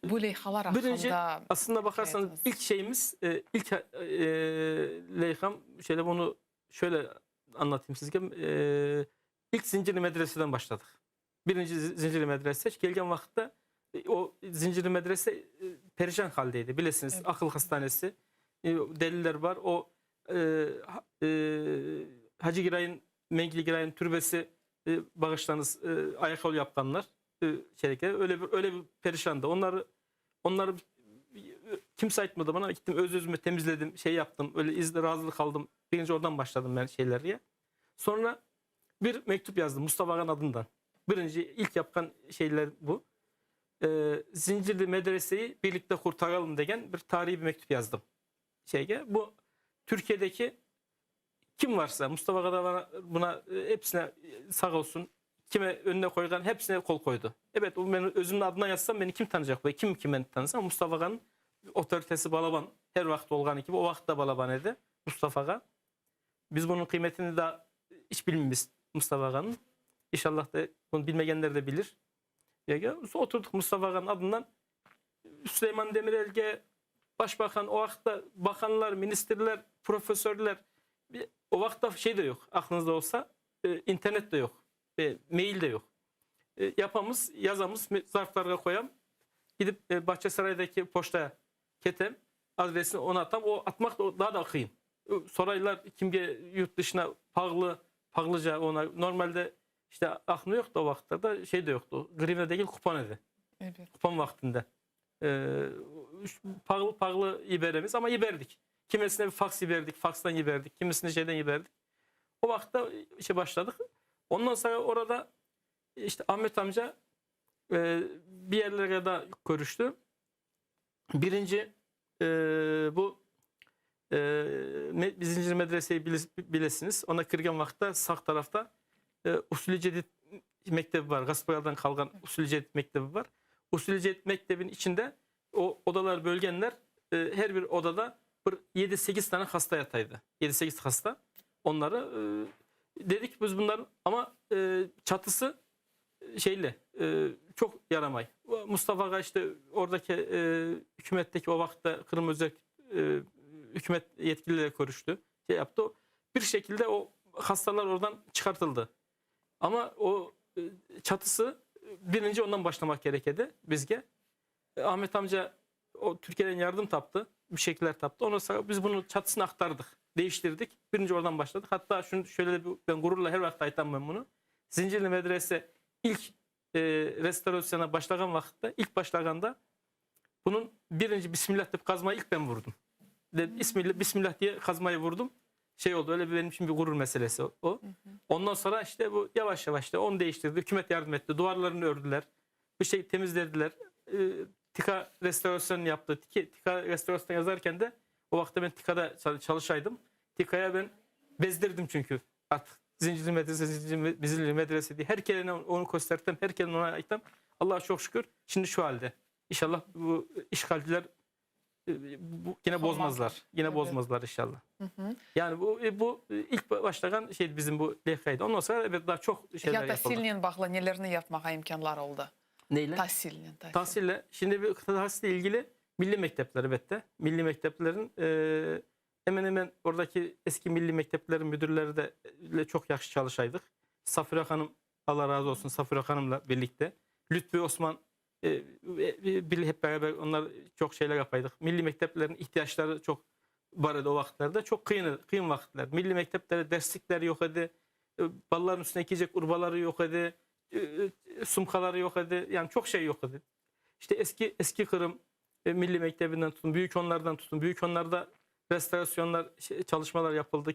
Speaker 1: Bu leyhalar
Speaker 2: Birinci
Speaker 1: hakkında...
Speaker 2: aslında bakarsanız
Speaker 1: hikayeniz.
Speaker 2: ilk şeyimiz ilk leyham şöyle bunu şöyle anlatayım sizge. İlk Zincirli Medrese'den başladık. Birinci Zincirli Medrese gelgen vakitte o Zincirli Medrese perişan haldeydi. Bilesiniz
Speaker 1: Evet.
Speaker 2: akıl hastanesi. Deliler var. O Hacı Giray'ın Mengili Giray'ın türbesi bağışlarınız ayakkabı yapanlar öyle bir perişandı. Onları kimse айтmadı bana. Gittim özüme temizledim, şey yaptım. Öyle razılık aldım. Birinci oradan başladım ben şeylere. Sonra bir mektup yazdım Mustafa Aga'nın adından. Birinci ilk yapkan şeyler bu. Zincirli Medrese'yi birlikte kurtaralım degen bir tarihi bir mektup yazdım. Bu Türkiye'deki kim varsa Mustafa Aga buna hepsine sağ olsun. Kime önüne koygan hepsine kol koydu. Evet o benim özümün adına yazsam beni kim tanıyacak? Kim beni tanısa Mustafa Aga'nın otoritesi balaban. Her vakit olgan gibi o vakit de balaban edi Mustafa Aga. Biz bunun kıymetini de hiç bilmeyiz Mustafa Aga'nın. İnşallah da bunu bilmeyenler de bilir. Oturduk Mustafa Aga'nın adından Süleyman Demirel'e başbakan o vakti bakanlar, ministerler, profesörler o vakti şey de yok. Aklınızda olsa internet de yok. Mail de yok. Yapamız, yazamız, zarflara koyam. Gidip Bahçesaray'daki poštaya ketem. Adresini ona atam. O atmak da daha da kıyım. Soraylar kimge yurt dışına pahalıca ona normalde işte aklımda yoktu o vakitlerde şey de yoktu. Grivne değil kupon idi.
Speaker 1: Evet.
Speaker 2: Kupon vaktinde. Pahalı iberemiz ama iberdik. Kimisine bir faks iberdik, fakstan iberdik. Kimisine şeyden iberdik. O vakitte işe başladık. Ondan sonra orada işte Ahmet amca bir yerlere de görüştü. Birinci bu Zincir Medrese'yi bilesiniz. Ona kirgen vakitte sağ tarafta Usulü Cedid Mektebi var. Gaspara'dan kalgan Usulü Cedid Mektebi var. Usulü Cedid Mektebi'nin içinde o odalar, bölgenler her bir odada 7-8 tane hasta yataydı. 7-8 hasta. Onları dedik biz bunların ama çatısı şeyle çok yaramay. Mustafa Aga işte oradaki hükümetteki o vakitte Kırım Özek hükümet yetkilileri görüştü. Şey yaptı. Bir şekilde o hastalar oradan çıkartıldı. Ama o çatısı birinci ondan başlamak gerekedi bizge. Ahmet amca o Türkiye'den yardım taptı. Bir şekiller taptı. Ondan sonra biz bunun çatısını aktardık. Değiştirdik. Birinci oradan başladık. Hatta şöyle ben gururla her vakit aytam ben bunu. Zincirli Medrese ilk restorasyona başlayan vakitte ilk başlaganda bunun birinci Bismillah deyip kazmayı ilk ben vurdum. Bismillah diye kazmayı vurdum. Şey oldu öyle benim için bir gurur meselesi o. Ondan sonra işte bu yavaş yavaş da onu değiştirdi. Hükümet yardım etti. Duvarlarını ördüler. Bir şey temizlediler. TİKA restorasyonu yaptı. TİKA restorasyonu yazarken de o vakti ben TİKA'da çalışaydım. TİKA'ya ben bezdirdim çünkü. Artık Zincirli Medrese diye. Herkese onu gösterdim. Herkese ona ayttam. Allah'a çok şükür. Şimdi şu halde. İnşallah bu işgalciler yine bozmazlar. Yine
Speaker 1: Evet.
Speaker 2: bozmazlar inşallah. Yani bu ilk başlayan şey bizim bu lehkaydı. Ondan sonra evet daha çok şeyler
Speaker 1: Ya
Speaker 2: yapıldı.
Speaker 1: tahsille bağlı nelerini yapmaya imkanlar oldu?
Speaker 2: Neyle?
Speaker 1: Tahsille.
Speaker 2: Tahsille. Şimdi bir tahsille ilgili milli mektepler elbette. Milli mekteplerin hemen hemen oradaki eski milli mekteplerin müdürleri de çok yakşı çalışaydık. Safira Hanım Allah razı olsun Safira Hanım'la birlikte. Lütfü Osman hep beraber onlar çok şeyler yapaydık. Milli mekteplerin ihtiyaçları çok vardı o vakitlerde. Çok kıyın vakitler. Milli mekteplere derslikler yok idi. Balların üstüne ekecek urbaları yok idi. Sumkaları yok idi. Yani çok şey yok idi. İşte eski Kırım Milli Mektebi'nden tutun, Büyük Onlar'dan tutun. Büyük Onlar'da restorasyonlar, çalışmalar yapıldı.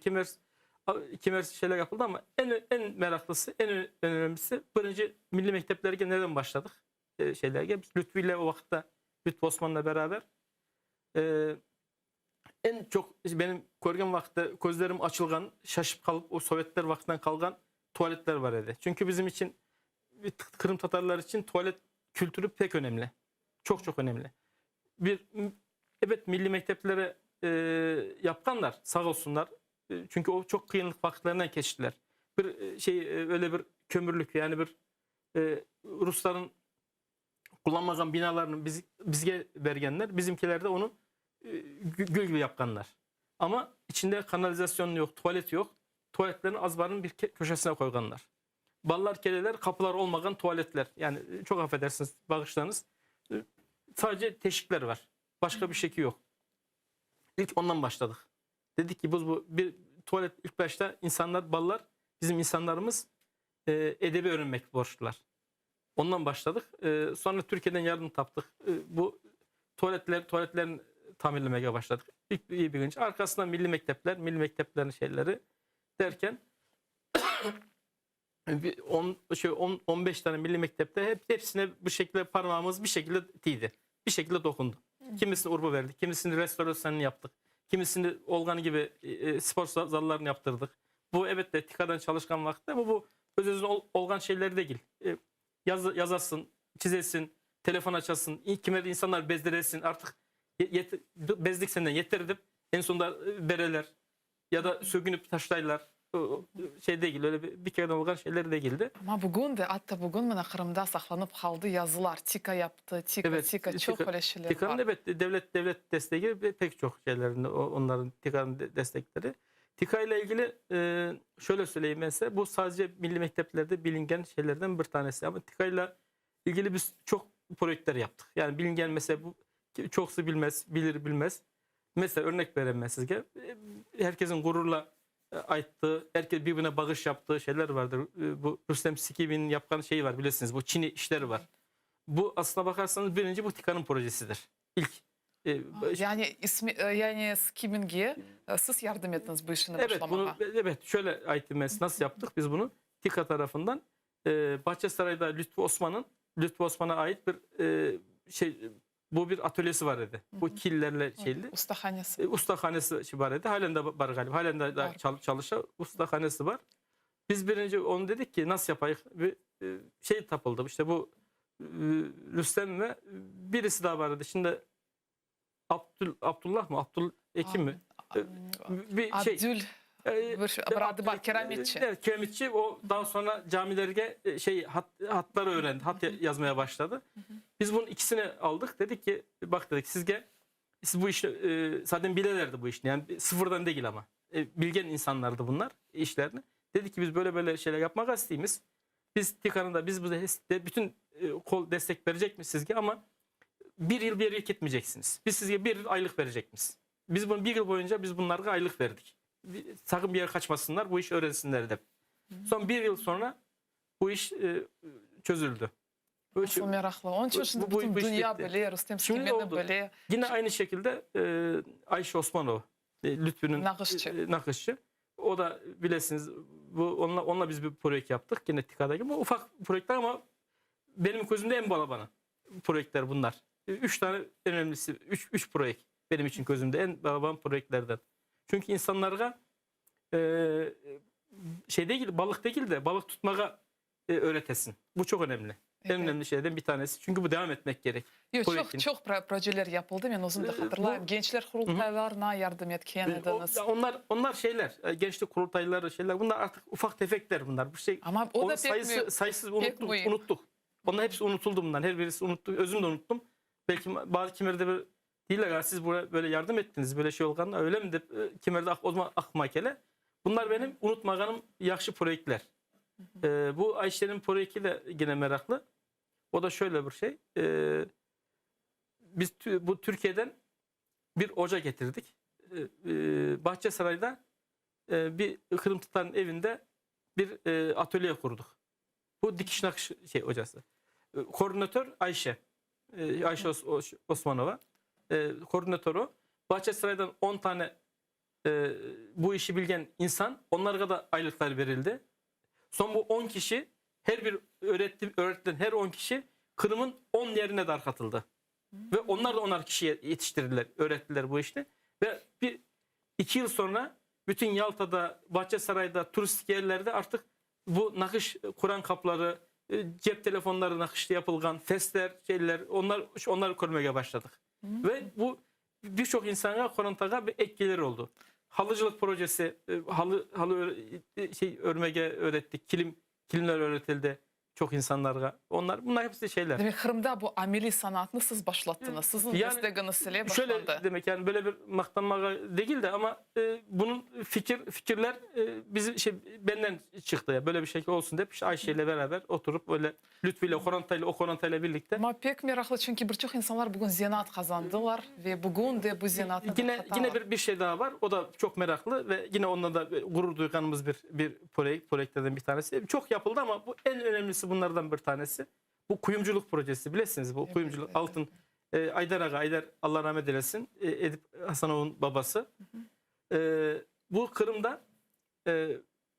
Speaker 2: Kimer şeyler yapıldı ama en meraklısı, en önemlisi birinci Milli Mektepler'e nereden başladık? Şeylerge. Lütfü ile o vakitte Lütfü Osman'la beraber en çok benim görgən vakitte gözlerim açılgan, şaşıp kalıp o Sovyetler vaktinden kalgan tuvaletler var idi. Çünkü bizim için Kırım Tatarlar için tuvalet kültürü pek önemli. Çok önemli. Evet milli mekteplere yapkanlar sağ olsunlar. Çünkü o çok kıyınlık vakitlerinden geçtiler. Öyle bir kömürlük yani bir Rusların kullanmagan binalarını bizge vergenler. Bizimkiler de onu gül gibi yapkanlar. Ama içinde kanalizasyon yok, tuvalet yok. Tuvaletlerini azbarın bir köşesine koyganlar. Ballar, keleler, kapılar olmayan tuvaletler. Yani çok affedersiniz bağışlarınız. Sadece teşikler var. Başka bir şekli yok. İlk ondan başladık. Dedik ki bu bir tuvalet ilk başta insanlar, ballar, bizim insanlarımız edebi öğrenmek borçlular. Ondan başladık. Sonra Türkiye'den yardım taptık. Bu tuvaletlerin tamirlemeye başladık. İlk iyi birinci. Arkasından milli mekteplerin şeyleri derken 15 tane milli mektepte hepsine bu şekilde parmağımız bir şekilde değdi. Bir şekilde dokundu. Kimisini urba verdik, kimisini restorasyonunu yaptık. Kimisini Olgan gibi spor zallarını yaptırdık. Bu evet de TİKA'dan çalışkan vakti ama bu öz olgan şeyleri değil. Yazasın, çizesin, telefon açasın, kime de insanlar bezdiresin. Artık bezdik senden yeterdim. En sonunda bereler ya da sögünüp taşlaylar. Şey değil, öyle bir kere olgan şeyler değildi.
Speaker 1: Ama bugün de hatta bugün bana Kırım'da saklanıp kaldı yazılar. TİKA yaptı, TİKA çok öyle şeyler
Speaker 2: TİKA'nın
Speaker 1: var.
Speaker 2: evet devlet desteği pek çok şeylerinde onların TİKA'nın destekleri. TİKA ile ilgili şöyle söyleyeyim mesela bu sadece milli mekteplerde bilingen şeylerden bir tanesi ama TİKA ile ilgili biz çok projeler yaptık. Yani bilingen mesela bu çoksu bilir bilmez. Mesela örnek vereyim ben size. Herkesin gururla aittığı, herkes birbirine bağış yaptığı şeyler vardır. Bu Rüstem Sikivi'nin yapkan şeyi var bilirsiniz. Bu Çin'i işleri var. Bu aslına bakarsanız birinci bu TİKA'nın projesidir. İlk.
Speaker 1: Yani yani Skiming'e siz yardım ettiniz bu işini
Speaker 2: Evet,
Speaker 1: başlamaya.
Speaker 2: evet şöyle aitimiz nasıl yaptık biz bunu? TİKA tarafından Bahçesaray'da Lütfü Osman'a ait bir bu bir atölyesi var idi. Bu killerle şeyli.
Speaker 1: Ustahanesi.
Speaker 2: Ustahanesi var idi. Halen de var galiba. Halen de çalışan ustahanesi var. Biz birinci onu dedik ki nasıl yapayım? Bir şey tapıldı. İşte bu Rüstem ve birisi daha vardı. Şimdi Abdullah mı? Ekim mi? Bir şey.
Speaker 1: Abdül. Bradı var keramitçi.
Speaker 2: Evet, keramitçi. O daha sonra camilerge hatları öğrendi. Hat yazmaya başladı. Biz bunun ikisini aldık. Dedik ki bak dedik siz bu işi zaten bilirlerdi bu işini. Yani sıfırdan değil ama. Bilgen insanlardı bunlar işlerini. Dedik ki biz böyle şeyler yapmak isteğimiz. Biz TİKA'nın da biz bu bütün kol destek verecek mi sizge ama bir yıl gitmeyeceksiniz. Biz sizge bir yıl aylık verecekmiz. Biz bunu bir yıl boyunca biz bunlara aylık verdik. Sakın bir yere kaçmasınlar, bu iş öğrensinler de. Son bir yıl sonra bu iş çözüldü.
Speaker 1: Nasıl meraklı. Onun için şimdi bütün dünya böyle, Rüstem Sikivi'ni böyle.
Speaker 2: Yine aynı şekilde Ayşe Osmanov, Lütfü'nün nakışçı. O da bilirsiniz onunla biz bir proje yaptık. Yine TİKA'daki bu ufak projeler ama benim gözümde en balabanı projeler bunlar. 3 tane en önemlisi, 3 proje benim için gözümde en balaban projelerden. Çünkü insanlara balık değil de balık tutmaya öğretesin. Bu çok önemli. Evet. En önemli şeylerden bir tanesi. Çünkü bu devam etmek gerek.
Speaker 1: Çok projeler yapıldı. Ben uzun da hatırlayayım. Gençler kurultaylarına yardım etkenlediniz.
Speaker 2: Onlar şeyler. Gençlik kurultayları şeyler. Bunlar artık ufak tefekler bunlar. Bu şey.
Speaker 1: Ama o da
Speaker 2: sayısız unuttuk. Onlar hepsi unutuldu bundan. Her birisi unuttu. Özüm de unuttum. Belki bazı kimlerde değiller. Siz buraya böyle yardım ettiniz. Böyle şey olganlar öyle mi de kimlerde o zaman aklıma gele. Bunlar benim unutmağım yakşı projeler. Bu Ayşe'nin projekti de yine meraklı. O da şöyle bir şey. Biz bu Türkiye'den bir oca getirdik. Bahçesaray'da bir Kırım Tatar'ın evinde bir atölye kurduk. Bu dikiş nakış ocası. Koordinatör Ayşe. Ayşe Osmanova. Koordinatörü. Bahçesaray'dan 10 tane bu işi bilgen insan, onlara da aylıklar verildi. Son bu 10 kişi, her bir öğretilen her 10 kişi Kırım'ın 10 yerine dar katıldı. Ve onlar da 10'ar kişiye yetiştirdiler, öğrettiler bu işte. Ve 2 yıl sonra bütün Yalta'da, Bahçesaray'da, turistik yerlerde artık bu nakış Kur'an kapları, cep telefonları nakışlı yapılgan, fesler, şeyler, onları görmeye başladık. Ve bu birçok insana Korontaga bir etkileri oldu. Halıcılık projesi, halı örmege öğrettik, kilimler öğretildi çok insanlara. Bunlar hepsi şeyler.
Speaker 1: Demek Kırım'da bu ameli sanatını siz başlattınız. Sizin desteğiniz ile
Speaker 2: şöyle
Speaker 1: başlandı.
Speaker 2: demek, yani böyle bir maktanmaga değil de ama bunun fikirler benden çıktı ya, böyle bir şey olsun deyip işte Ayşe ile beraber oturup böyle Lütfü ile Koronta ile birlikte.
Speaker 1: Ama pek meraklı, çünkü birçok insanlar bugün zenat kazandılar ve bugün de bu zenatın
Speaker 2: Yine bir şey daha var. O da çok meraklı ve yine onunla da gurur duyduğumuz bir projektlerden bir tanesi. Çok yapıldı ama bu en önemlisi bunlardan bir tanesi. Bu kuyumculuk projesi, bilirsiniz. Bu kuyumculuk,
Speaker 1: evet.
Speaker 2: Altın Aydar Allah rahmet eylesin, Edip Hasanov'un babası. Bu Kırım'da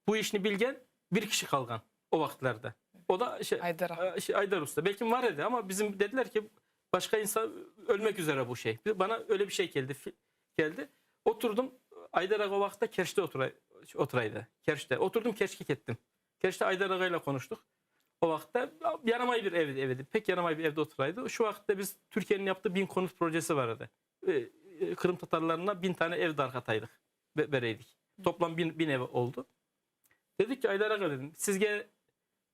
Speaker 2: bu işini bilgen bir kişi kalgan o vakitlerde. O da Aydar Usta. Belki var dedi ama bizim dediler ki başka insan ölmek üzere bu şey. Bana öyle bir şey geldi. Oturdum. Aydar Ağa o vakitte Kerş'te oturaydı. Kerş'te. Oturdum, keşkek ettim. Kerş'te Aydar Ağa'yla konuştuk. O vakitte yaramay bir evdi. Pek yaramay bir evde oturaydı. Şu vakitte biz Türkiye'nin yaptığı 1000 konut projesi vardı. Kırım Tatarlarına 1000 tane ev darkataydık. Vereydik. Toplam 1000 ev oldu. Dedik ki Aydar Ağa dedim, sizge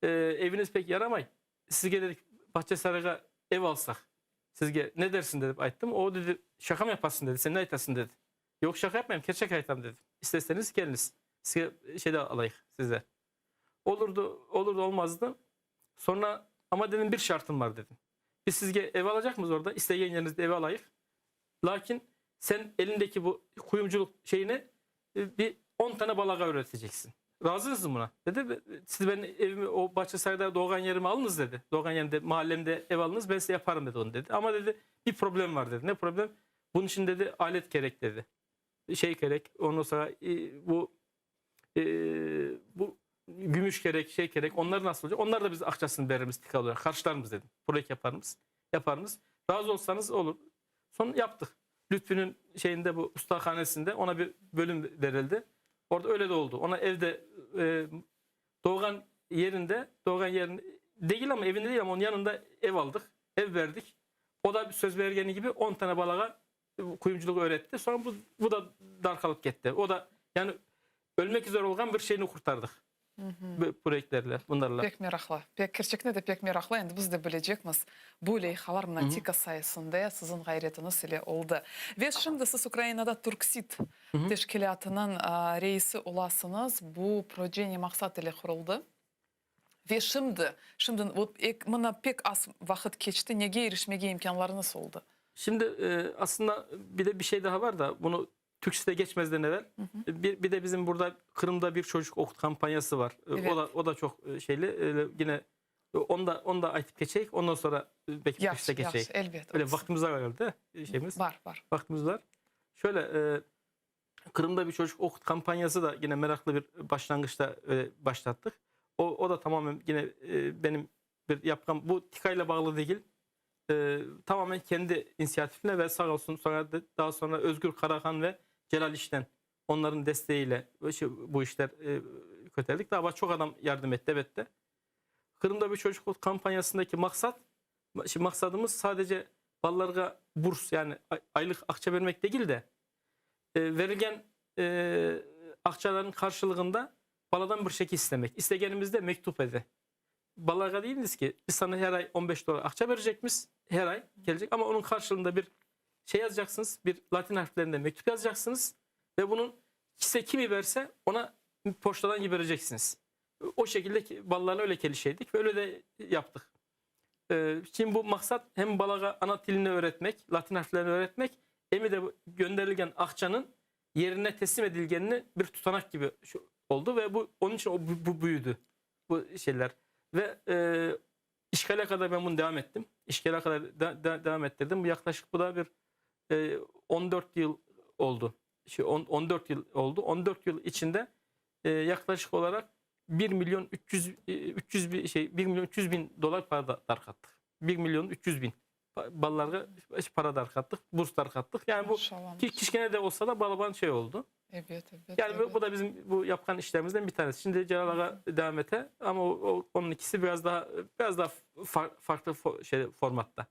Speaker 2: eviniz pek yaramay. Sizge dedik Bahçesaray'a ev alsak. Sizge ne dersin dedim, ayttım. O dedi şaka mı yaparsın dedi. Sen ne aytasın dedi. Yok şaka yapmayayım, gerçek aytam dedim. İsterseniz geliniz. Size şeyde alayım size. Olurdu olmazdı. Sonra ama dedim bir şartım var dedim. Biz sizge ev alacak mıyız orada? İsteyen yerinizde ev alayım. Lakin sen elindeki bu kuyumculuk şeyine bir 10 tane balaga öğreteceksin. Razı mısın buna? Dedi siz benim evimi o Bahçesaray'da doğan yerimi alınız dedi. Doğan yerinde mahallemde ev alınız, ben size yaparım dedi onu dedi. Ama dedi bir problem var dedi. Ne problem? Bunun için dedi alet gerek dedi. Şey gerek. Ondan sonra bu gümüş gerek, şey gerek. Onlar nasıl olacak? Onlar da biz akçasını veririz, tika olarak. Karşılarımız dedim. Projekt yaparız. Razı olsanız olur. Sonra yaptık. Lütfü'nün şeyinde, bu ustahanesinde ona bir bölüm verildi. Orada öyle de oldu. Ona evde doğan yerinde değil ama evinde değil ama onun yanında ev aldık. Ev verdik. O da söz vergeni gibi 10 tane balağa kuyumculuk öğretti. Sonra bu da darkalıp gitti. O da yani ölmek üzere olan bir şeyini kurtardık. Bu projektlerle, bunlarla.
Speaker 1: Pek meraklı. Gerçekten de pek meraklı. Endi biz de bileceğimiz bu leyhalar mnatika sayesinde sizin gayretiniz ile oldu. Ve şimdi siz Ukrayna'da Turksit teşkilatının reisi olasınız. Bu proje ne maksat ile kuruldu? Ve şimdi buna pek az vakit geçti. Nege erişmege imkanlarınız oldu?
Speaker 2: Şimdi aslında bir şey daha var da bunu Türkçe'de geçmezden evvel. Bir de bizim burada Kırım'da bir çocuk okut kampanyası var.
Speaker 1: Evet.
Speaker 2: O da çok şeyli. Yine onu da ayıp geçecek. Ondan sonra belki Türkçe'de geçecek.
Speaker 1: Elbette.
Speaker 2: Öyle vaktimiz var herhalde şeyimiz.
Speaker 1: Var.
Speaker 2: Vaktimiz var. Şöyle Kırım'da bir çocuk okut kampanyası da yine meraklı bir başlangıçta başlattık. O da tamamen yine benim bir yaptığım, bu TİKA'yla bağlı değil. Tamamen kendi inisiyatifine ve sağ olsun daha sonra Özgür Karahan ve Celal İşten, onların desteğiyle bu işler köteledik. Daha çok adam yardım etti, evet de. Kırım'da bir çocuk kampanyasındaki maksadımız sadece ballarga burs, yani aylık akça vermek değil de verilen akçaların karşılığında baladan bir şekil istemek. İstegenimizde mektup ede. Balaga değiliz ki biz sana her ay $15 akça verecekmiz. Her ay gelecek ama onun karşılığında bir şey yazacaksınız. Bir Latin harflerinde mektup yazacaksınız. Ve bunun size kimi verse ona poştadan vereceksiniz. O şekilde ballarla öyle kelişeydik ve öyle de yaptık. Şimdi bu maksat hem balaga ana dilini öğretmek, Latin harflerini öğretmek, hem de gönderilen akçanın yerine teslim edilgenini bir tutanak gibi oldu ve onun için bu büyüdü bu şeyler. Ve işgale kadar ben bunu devam ettim. işgale kadar devam ettirdim. Bu yaklaşık bu da bir 14 yıl oldu. 14 yıl oldu. 14 yıl içinde yaklaşık olarak 1 milyon 300 bin dolar para da darkattık. 1 milyon 300 bin ballara para darkattık. Burs darkattık. Yani bu
Speaker 1: Maşallah.
Speaker 2: kişkene de olsa da balaban şey oldu.
Speaker 1: Evet, evet.
Speaker 2: Yani
Speaker 1: evet.
Speaker 2: bu da bizim bu yapkan işlerimizden bir tanesi. Şimdi Celal Ağa devam ete ama onun ikisi biraz daha farklı formatta.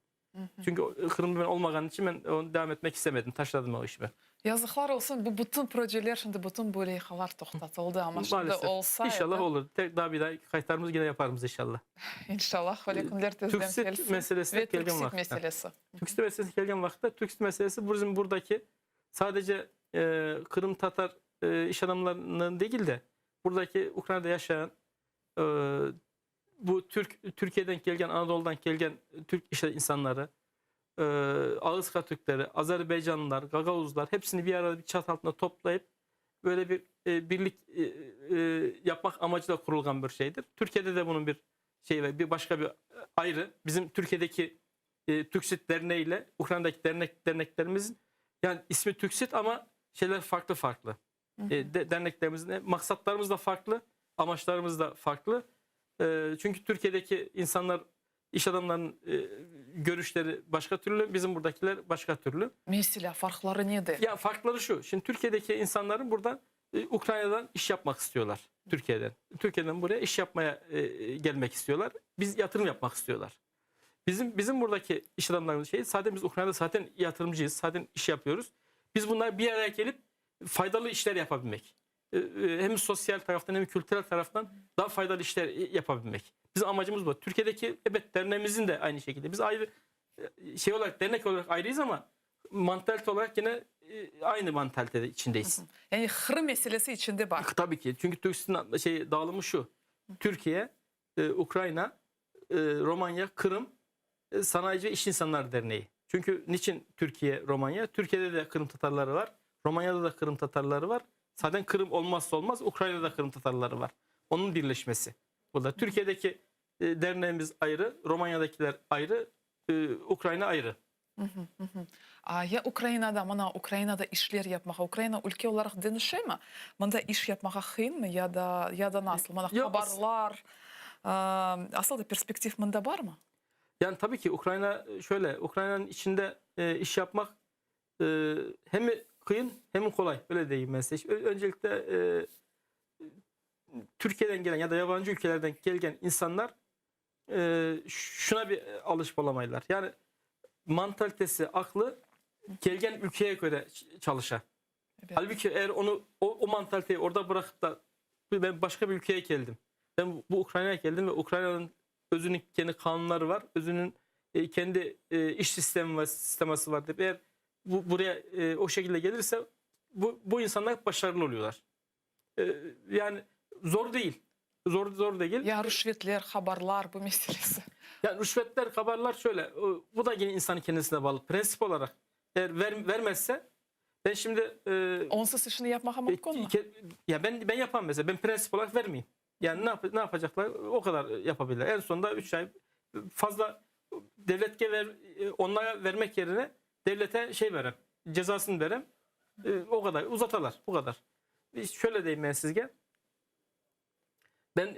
Speaker 2: Çünkü Kırım'da ben olmadığım için ben onu devam etmek istemedim. Taşladım o işimi.
Speaker 1: Yazıklar olsun. Bu bütün projeler şimdi bütün bu leyhalar toxtatıldı ama şimdi
Speaker 2: Maalesef.
Speaker 1: olsaydı.
Speaker 2: İnşallah olur. Daha bir daha kaytarımızı yine yaparız inşallah.
Speaker 1: İnşallah. Öyle günler tezden
Speaker 2: Türksit
Speaker 1: gelsin.
Speaker 2: meselesine
Speaker 1: Ve
Speaker 2: gelgen
Speaker 1: Türksit
Speaker 2: vakti.
Speaker 1: meselesi.
Speaker 2: Türksit meselesi gelgen vakitte Türksit meselesi bizim buradaki sadece Kırım Tatar iş adamlarının değil de buradaki Ukrayna'da yaşayan bu Türkiye'den gelgen, Anadolu'dan gelgen Türk iş insanları, Ağızka Türkleri, Azerbaycanlılar, Gagavuzlar hepsini bir arada bir çatı altında toplayıp böyle bir birlik yapmak amacıyla kurulgan bir şeydir. Türkiye'de de bunun bir şey ve bir başka bir ayrı bizim Türkiye'deki Türksit Derneği ile Ukrayna'daki derneklerimizin yani ismi Türksit ama şeyler farklı farklı. Derneklerimizin maksatlarımız da farklı, amaçlarımız da farklı. Çünkü Türkiye'deki insanlar İş adamlarının görüşleri başka türlü, bizim buradakiler başka türlü.
Speaker 1: Mesela farkları nedir?
Speaker 2: Ya farkları şu. Şimdi Türkiye'deki insanların burada Ukrayna'dan iş yapmak istiyorlar. Türkiye'den buraya iş yapmaya gelmek istiyorlar. Biz yatırım yapmak istiyorlar. Bizim buradaki iş adamlarımız zaten biz Ukrayna'da zaten yatırımcıyız. Zaten iş yapıyoruz. Biz bunlar bir araya gelip faydalı işler yapabilmek. Hem sosyal taraftan hem kültürel taraftan daha faydalı işler yapabilmek. Bizim amacımız bu. Türkiye'deki derneğimizin de aynı şekilde. Biz ayrı şey olarak dernek olarak ayrıyız ama mantalite olarak yine aynı mantalitede içindeyiz.
Speaker 1: Yani Kırım meselesi içinde bak.
Speaker 2: Tabii ki. Çünkü Türkistin dağılımı şu. Türkiye, Ukrayna, Romanya, Kırım Sanayici ve İş İnsanları Derneği. Çünkü niçin Türkiye, Romanya? Türkiye'de de Kırım Tatarları var. Romanya'da da Kırım Tatarları var. Zaten Kırım olmazsa olmaz. Ukrayna'da da Kırım Tatarları var. Onun birleşmesi. Burada Türkiye'deki derneğimiz ayrı, Romanya'dakiler ayrı, Ukrayna ayrı.
Speaker 1: Ya Ukrayna'da işler yapmak, Ukrayna ülke olarak dönüşü mü? Bunda iş yapmaka kıyın mı ya da nasıl? Bunda
Speaker 2: Yok,
Speaker 1: haberler, aslında perspektif bunda var mı?
Speaker 2: Yani tabii ki Ukrayna'nın içinde iş yapmak hem kıyın hem kolay. Öyle diyeyim ben size. Öncelikle Türkiye'den gelen ya da yabancı ülkelerden gelen insanlar şuna bir alışıp olamayırlar. Yani mantalitesi, aklı gelgen ülkeye göre çalışan.
Speaker 1: Evet.
Speaker 2: Halbuki eğer o mantaliteyi orada bırakıp da ben başka bir ülkeye geldim. Ben bu Ukrayna'ya geldim ve Ukrayna'nın özünün kendi kanunları var. Özünün kendi iş sisteması var. Eğer buraya o şekilde gelirse bu insanlar başarılı oluyorlar. Yani zor değil. Zor değil.
Speaker 1: Ya rüşvetler, haberler bu meselesi.
Speaker 2: Yani rüşvetler, haberler şöyle. Bu da yine insanın kendisine bağlı. Prensip olarak eğer vermezse ben şimdi
Speaker 1: Onsuz işini yapmaka mümkün mü?
Speaker 2: ya ben yapamam mesela. Ben prensip olarak vermeyeyim. Yani ne yapacaklar? O kadar yapabilirler. En sonunda 3 ay fazla devletke onlara vermek yerine devlete verem. Cezasını verem. O kadar uzatarlar. Bu kadar. Şöyle diyeyim ben sizge. Ben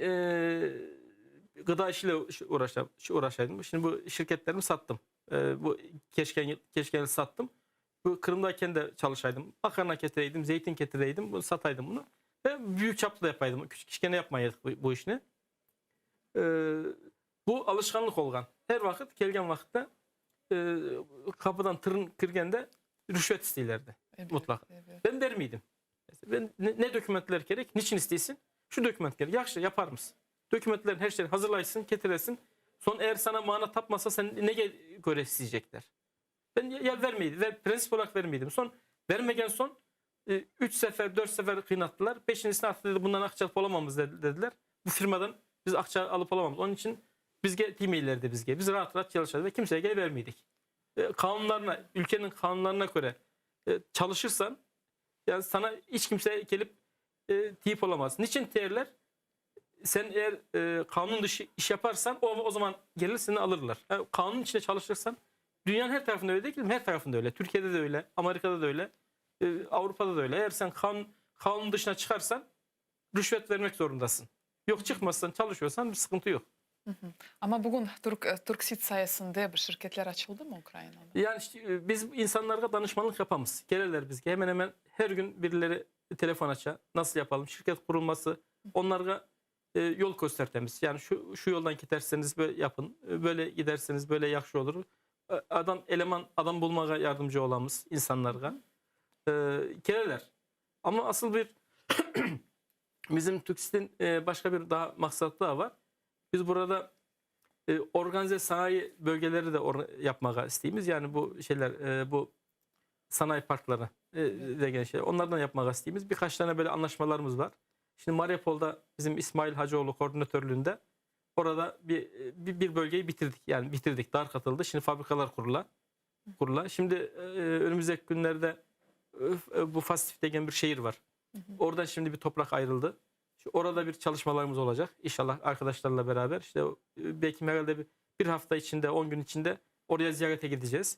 Speaker 2: gıda işiyle uğraşaydım. Şimdi bu şirketlerimi sattım. Bu keşkeni sattım. Bu Kırım'dayken de çalışaydım. Makarna getireydim, zeytin getireydim. Bunu sataydım bunu. Ve büyük çaplı yapaydım. Küçük keşkene yapmayaydık bu işini. Bu alışkanlık olgan. Her vakit gelgen vakitte kapıdan tırın kirgende rüşvet isteylerdi.
Speaker 1: Evet,
Speaker 2: Mutlaka.
Speaker 1: evet.
Speaker 2: Ben der miydim? Ben ne dokümentler gerek? Niçin isteyesin? Şu doküment gerek. Yaxşı yapar mısın? Dokümentlerin her şeyini hazırlaysın, getiresin. Son eğer sana mana tapmasa sen ne göre isteyecekler? Ben ya vermeydim. Prensip olarak vermeydim. Son vermegen son 3 sefer 4 sefer kıynattılar. 5.'sini artık dedi bundan akça alıp olamamız dediler. Bu firmadan biz akça alıp olamamız. Onun için bizge e-maillerdi bizge. Biz rahat çalışırdık ve kimseye geri vermeydik. Kanunlarına, ülkenin kanunlarına göre çalışırsan yani sana hiç kimse gelip teyip olamaz. Niçin teyirler? sen eğer kanun dışı iş yaparsan o zaman gelir seni alırlar. Yani kanun içinde çalışırsan dünyanın her tarafında öyle değil mi? Her tarafında öyle. Türkiye'de de öyle, Amerika'da da öyle, Avrupa'da da öyle. Eğer sen kanun dışına çıkarsan rüşvet vermek zorundasın. Yok çıkmazsan çalışıyorsan bir sıkıntı yok.
Speaker 1: Ama bugün Turksit sayesinde bir şirketler açıldı mı Ukrayna'da?
Speaker 2: Yani işte, biz insanlara danışmanlık yapamız. Gelirler biz. Hemen hemen her gün birileri telefon açar. Nasıl yapalım? Şirket kurulması. Onlara yol göstertemiz. Yani şu yoldan giderseniz böyle yapın. Böyle giderseniz böyle yakşı olur. Adam bulmaya yardımcı olamız insanlara. Gelirler. Ama asıl bir bizim Türksit'in başka bir daha maksatı daha var. Biz burada organize sanayi bölgeleri de yapmaya isteğimiz. Yani bu şeyler bu sanayi parkları de gelen şeyler. Onlardan yapmak isteğimiz. Birkaç tane böyle anlaşmalarımız var. Şimdi Mariupol'da bizim İsmail Hacıoğlu koordinatörlüğünde orada bir bölgeyi bitirdik. Yani bitirdik. Dar katıldı. Şimdi fabrikalar kurulan. Şimdi önümüzdeki günlerde bu Fastif degen bir şehir var. Oradan şimdi bir toprak ayrıldı. Orada bir çalışmalarımız olacak. İnşallah arkadaşlarla beraber. İşte belki herhalde bir hafta içinde, 10 gün içinde oraya ziyarete gideceğiz.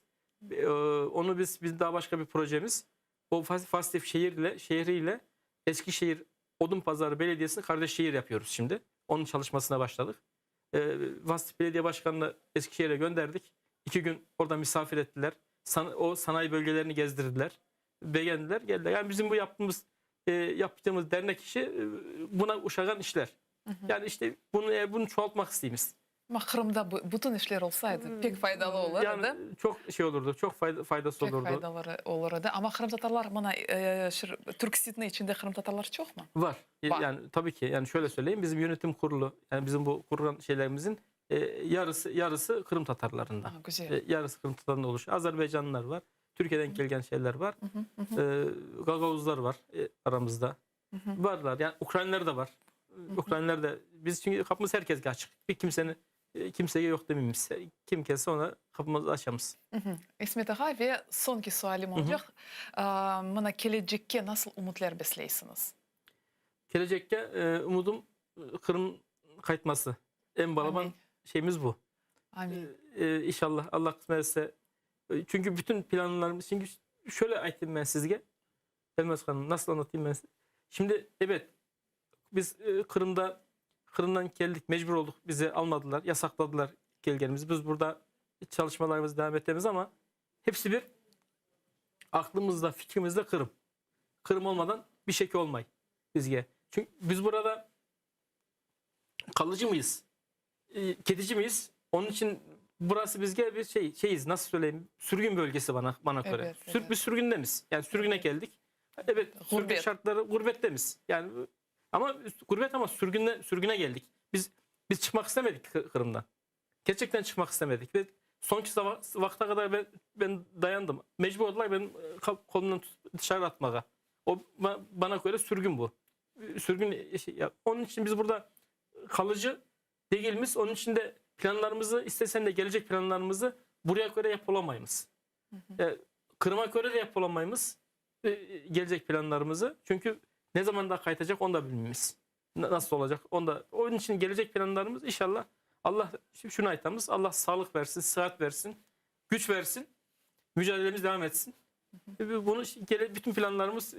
Speaker 2: Onu biz daha başka bir projemiz. O Fastif şehriyle Eskişehir Odunpazarı Belediyesi'ni kardeş şehir yapıyoruz şimdi. Onun çalışmasına başladık. Fastif Belediye Başkanı'nı Eskişehir'e gönderdik. 2 gün orada misafir ettiler. O sanayi bölgelerini gezdirdiler. Beğendiler, geldiler. Yani bizim bu yaptığımız dernek işi buna uşagan işler. Yani işte bunu çoğaltmak isteğimiz.
Speaker 1: Ama Kırım'da bütün işler olsaydı pek faydalı olurdu.
Speaker 2: Yani çok şey olurdu, çok faydası
Speaker 1: Pek
Speaker 2: olurdu.
Speaker 1: faydaları olurdu. Ama Kırım Tatarlar bana Türksit'in içinde Kırım Tatarlar çok mu?
Speaker 2: Var.
Speaker 1: Var.
Speaker 2: Yani tabii ki. Yani şöyle söyleyeyim, bizim yönetim kurulu, yani bizim bu kurulan şeylerimizin yarısı Kırım Tatarlarında.
Speaker 1: Ha, güzel.
Speaker 2: Yarısı Kırım Tatarlarında oluşuyor. Azerbaycanlılar var. Türkiye'den gelen şeyler var. Gagavuzlar var aramızda. Varlar. Yani Ukraynalılar da var. Ukraynalılar da. Biz çünkü kapımız herkese açık. Kimseye yok dememiz. Kim kelse ona kapımızı açamız.
Speaker 1: İsmet Ağa ve sonki sualim olacak. Bana gelecekte nasıl umutlar besleysiniz?
Speaker 2: Gelecekte umudum Kırım kayıtması. En balaban
Speaker 1: Amin.
Speaker 2: şeyimiz bu.
Speaker 1: Amin.
Speaker 2: İnşallah Allah kısmet etse. Çünkü bütün planlarımız, çünkü şöyle aytayım ben sizge. Elmas Hanım, nasıl anlatayım ben size? Şimdi evet, biz Kırım'dan geldik, mecbur olduk. Bizi almadılar, yasakladılar gelgenimizi. Biz burada çalışmalarımızı devam ettiğimiz ama hepsi bir aklımızda, fikrimizde Kırım. Kırım olmadan bir şekil olmay bizge. Çünkü biz burada kalıcı mıyız? Kedici miyiz? Onun için burası bizge bir şeyiz, nasıl söyleyeyim, sürgün bölgesi bana göre.
Speaker 1: Evet, evet.
Speaker 2: Bir sürgündeniz. Yani sürgüne geldik. Evet, sürgün
Speaker 1: Gurbet.
Speaker 2: şartları gurbetteniz. Yani ama gurbet ama sürgüne geldik. Biz çıkmak istemedik Kırım'dan. Gerçekten çıkmak istemedik ve sonki vakta kadar ben dayandım. Mecbur oldular benim kolumdan dışarı atmaya. O bana göre sürgün bu. Sürgün onun için biz burada kalıcı değiliz. Onun için de planlarımızı, istesen de gelecek planlarımızı buraya göre yapılamayız. Kırım'a göre de yapılamayız gelecek planlarımızı. Çünkü ne zaman daha kaytacak onu da bilmemiz. Nasıl olacak onu da. Onun için gelecek planlarımız inşallah Allah şunu aytamız. Allah sağlık versin, sıhhat versin, güç versin. Mücadelemiz devam etsin. Bunu bütün planlarımız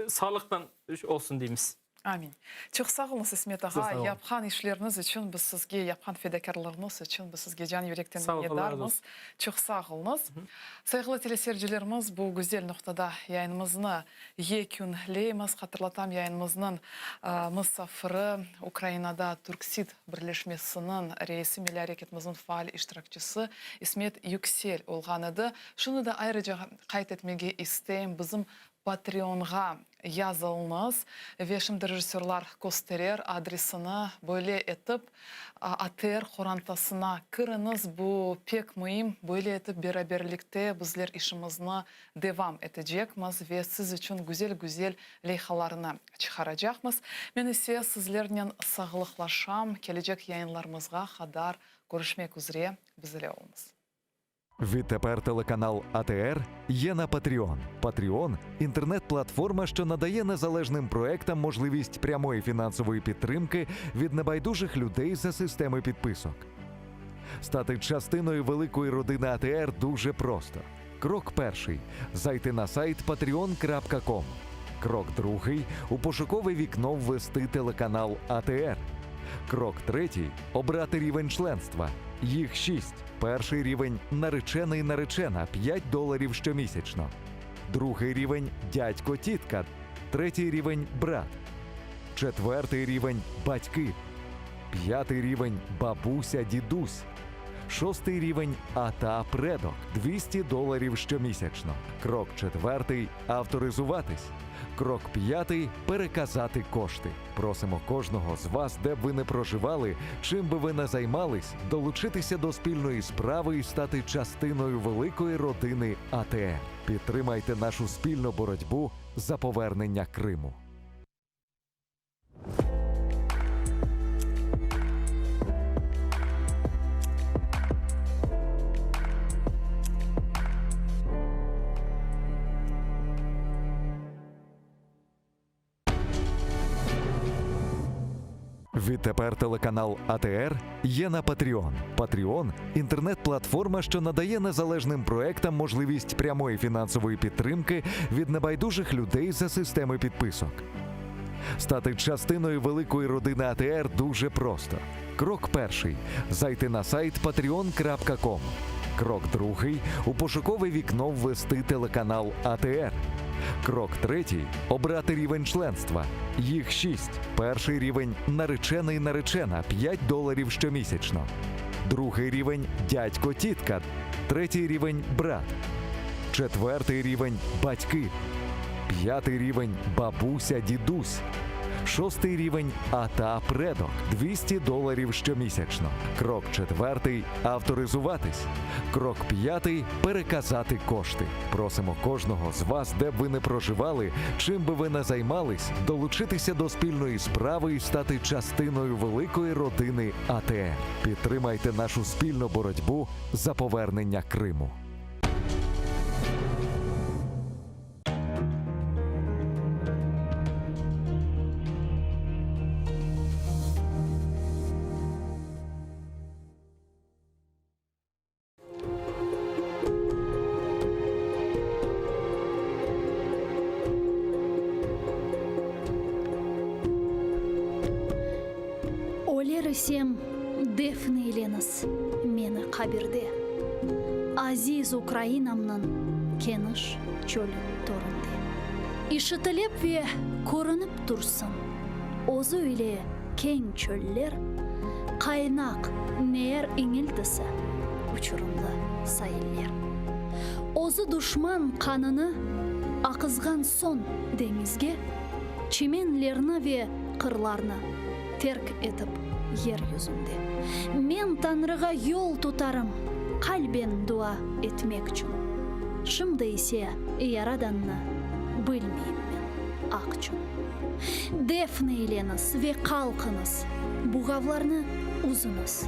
Speaker 2: sağlıktan olsun diyeyimiz.
Speaker 1: Amin. Çok sağ olun İsmet
Speaker 2: Size sağ
Speaker 1: Ağa.
Speaker 2: olun.
Speaker 1: Yapkan işleriniz için, biz sizge yapkan fedakarlarınız için, biz sizge can yürekten
Speaker 2: Sağ olun, Allah razı
Speaker 1: minnettarız.
Speaker 2: olsun.
Speaker 1: Çok sağ olunuz. Saygılı teleseyircilerimiz, bu güzel noktada yayınımızını yekünleyimiz. Hatırlatam, yayınımızın misafiri Ukrayna'da Turksit Birleşmesi'nin reisi, milli hareketimizin faal iştirakçısı İsmet Yüksel olgan edi. Şunu da ayrıca kayıt etmege isteyim. Bizim Patreon'a yazılınız ve şimdi rejissörler gösterir adresini böyle etip ATR korantasına kırınız. Bu pek mühim. Böyle etip beraberlikte bizler işimizni devam edeceğimiz ve siz için güzel leyhalarını çıkaracağımız. Ben ise sizlerle sağlıklaşam. Gelecek yayınlarımızga kadar görüşmek üzere. Bizle olunuz.
Speaker 3: Відтепер телеканал АТР є на Patreon. Patreon – інтернет-платформа, що надає незалежним проектам можливість прямої фінансової підтримки від небайдужих людей за системи підписок. Стати частиною великої родини АТР дуже просто. Крок перший – зайти на сайт patreon.com. Крок другий – у пошукове вікно ввести телеканал АТР. Крок третій – обрати рівень членства. Їх 6. Перший рівень – наречений-наречена – $5 щомісячно. Другий рівень – дядько-тітка. Третій рівень – брат. Четвертий рівень – батьки. П'ятий рівень – бабуся-дідусь. Шостий рівень – ата-предок – $200 щомісячно. Крок четвертий – авторизуватись. Крок п'ятий – переказати кошти. Просимо кожного з вас, де б ви не проживали, чим би ви не займались, долучитися до спільної справи і стати частиною великої родини АТР. Підтримайте нашу спільну боротьбу за повернення Криму. Відтепер телеканал АТР є на Patreon. Patreon – інтернет-платформа, що надає незалежним проектам можливість прямої фінансової підтримки від небайдужих людей за системи підписок. Стати частиною великої родини АТР дуже просто. Крок перший – зайти на сайт patreon.com. Крок другий – у пошукове вікно ввести телеканал АТР. Крок третій – обрати рівень членства. Їх 6. Перший рівень – наречений-наречена – $5 щомісячно. Другий рівень – дядько-тітка. Третій рівень – брат. Четвертий рівень – батьки. П'ятий рівень – бабуся-дідусь. Шостий рівень – ата-предок – $200 щомісячно. Крок четвертий – авторизуватись. Крок п'ятий – переказати кошти. Просимо кожного з вас, де б ви не проживали, чим би ви не займались, долучитися до спільної справи і стати частиною великої родини АТР. Підтримайте нашу спільну боротьбу за повернення Криму.
Speaker 4: Сем Дефне Еленас мені қабірде. Азиз Украинамнан кеніш чөл торынде. Ишітілеп ве көрініп тұрсын. Озы үйле кең чөллер, қайнақ нер иңілдісі, учурумлы сайыллер. Озы душман қаныны ақызған сон деңізге, чеменлерні ве қырларны терк етіп yer yüzünde. Men Tanrıға yol tutarım, kalben dua etmek için. Şimdi ise Yaradanны bilmeyim men akçın. Defneyleniz ve kalkınız, buğavlarını uzunuz.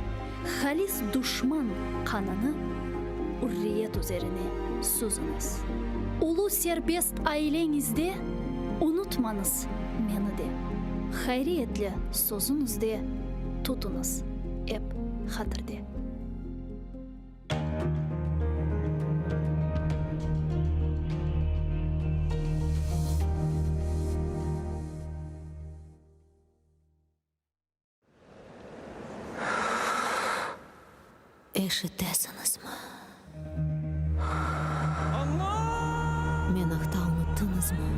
Speaker 4: Halis düşman kanını hürriyet üzerine suzunuz. Ulu serbest ailenizde unutmanız meni de. Hayriyetli sözünüzde tutunuz hep hatırda.
Speaker 5: Ишітесіңіз ма? Мен ақта ұмыттыңыз ма?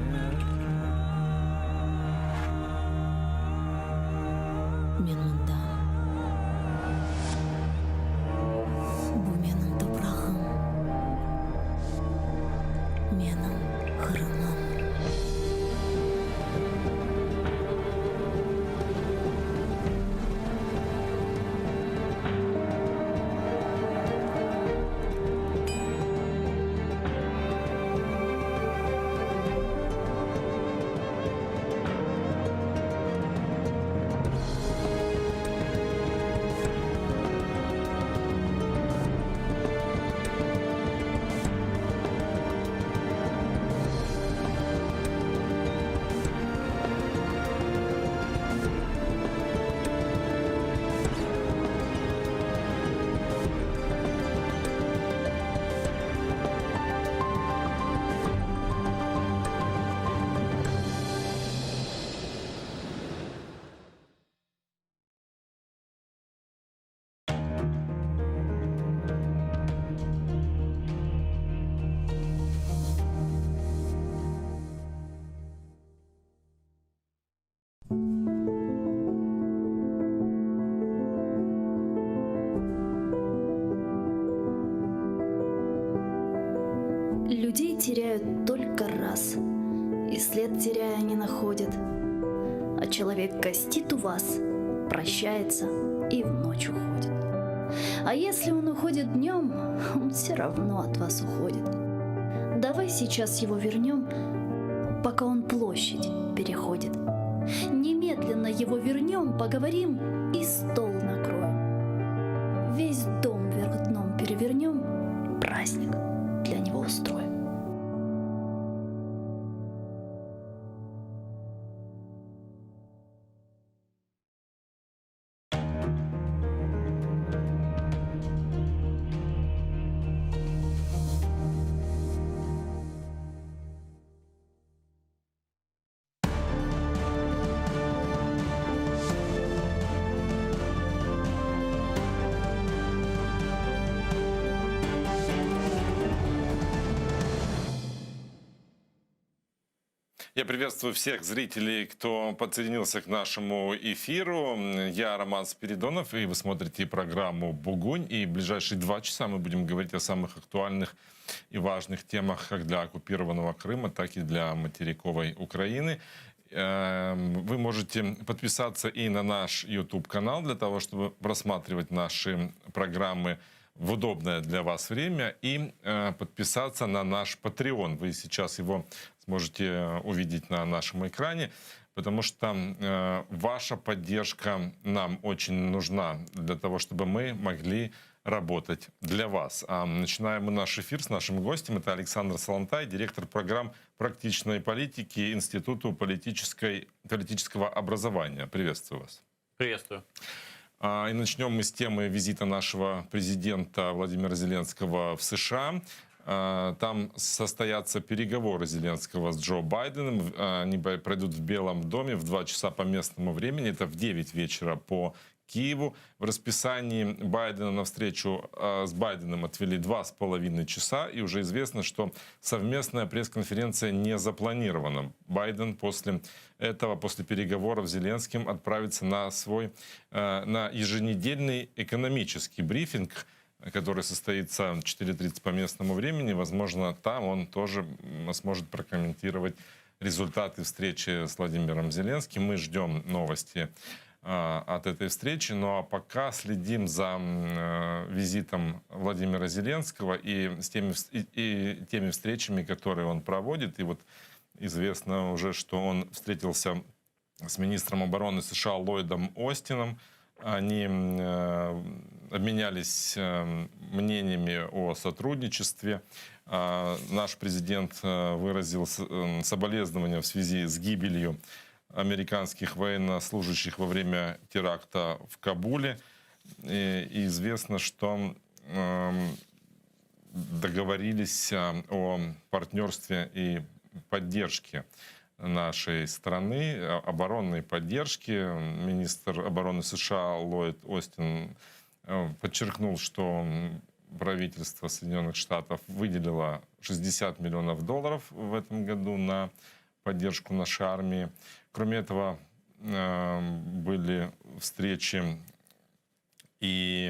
Speaker 5: Мен мұндамын. Бұл менің топырағым. Менің қырымым.
Speaker 4: Людей теряют только раз, и след теряя не находят. А человек гостит у вас, прощается и в ночь уходит. А если он уходит днем, он все равно от вас уходит. Давай сейчас его вернем, пока он площадь переходит. Немедленно его вернем, поговорим и стол накроем. Весь дом вверх дном перевернем, праздник для него устроим.
Speaker 6: Я приветствую всех зрителей, кто подсоединился к нашему эфиру. Я Роман Спиридонов, и вы смотрите программу «Бугунь». И в ближайшие 2 часа мы будем говорить о самых актуальных и важных темах как для оккупированного Крыма, так и для материковой Украины. Вы можете подписаться и на наш YouTube-канал для того, чтобы просматривать наши программы в удобное для вас время, и подписаться на наш Patreon. Вы сейчас его сможете увидеть на нашем экране, потому что ваша поддержка нам очень нужна для того, чтобы мы могли работать для вас. Начинаем мы наш эфир с нашим гостем. Это Александр Салантай, директор программ практичной политики Института политического образования. Приветствую вас.
Speaker 2: Приветствую.
Speaker 6: И начнем мы с темы визита нашего президента Владимира Зеленского в США. Там состоятся переговоры Зеленского с Джо Байденом. Они пройдут в Белом доме в 2 часа по местному времени. Это в 9 вечера по Киеву. В расписании Байдена на встречу с Байденом отвели 2,5 часа. И уже известно, что совместная пресс-конференция не запланирована. Байден после этого, после переговоров с Зеленским, отправится на еженедельный экономический брифинг, который состоится в 4:30 по местному времени. Возможно, там он тоже сможет прокомментировать результаты встречи с Владимиром Зеленским. Мы ждем новости от этой встречи. Ну а пока следим за визитом Владимира Зеленского и теми встречами, которые он проводит. И вот известно уже, что он встретился с министром обороны США Ллойдом Остином. Они обменялись мнениями о сотрудничестве. Наш президент выразил соболезнования в связи с гибелью американских военнослужащих во время теракта в Кабуле. И известно, что договорились о партнерстве и поддержке нашей страны, оборонной поддержки. Министр обороны США Ллойд Остин подчеркнул, что правительство Соединенных Штатов выделило $60 миллионов в этом году на поддержку нашей армии. Кроме этого, были встречи и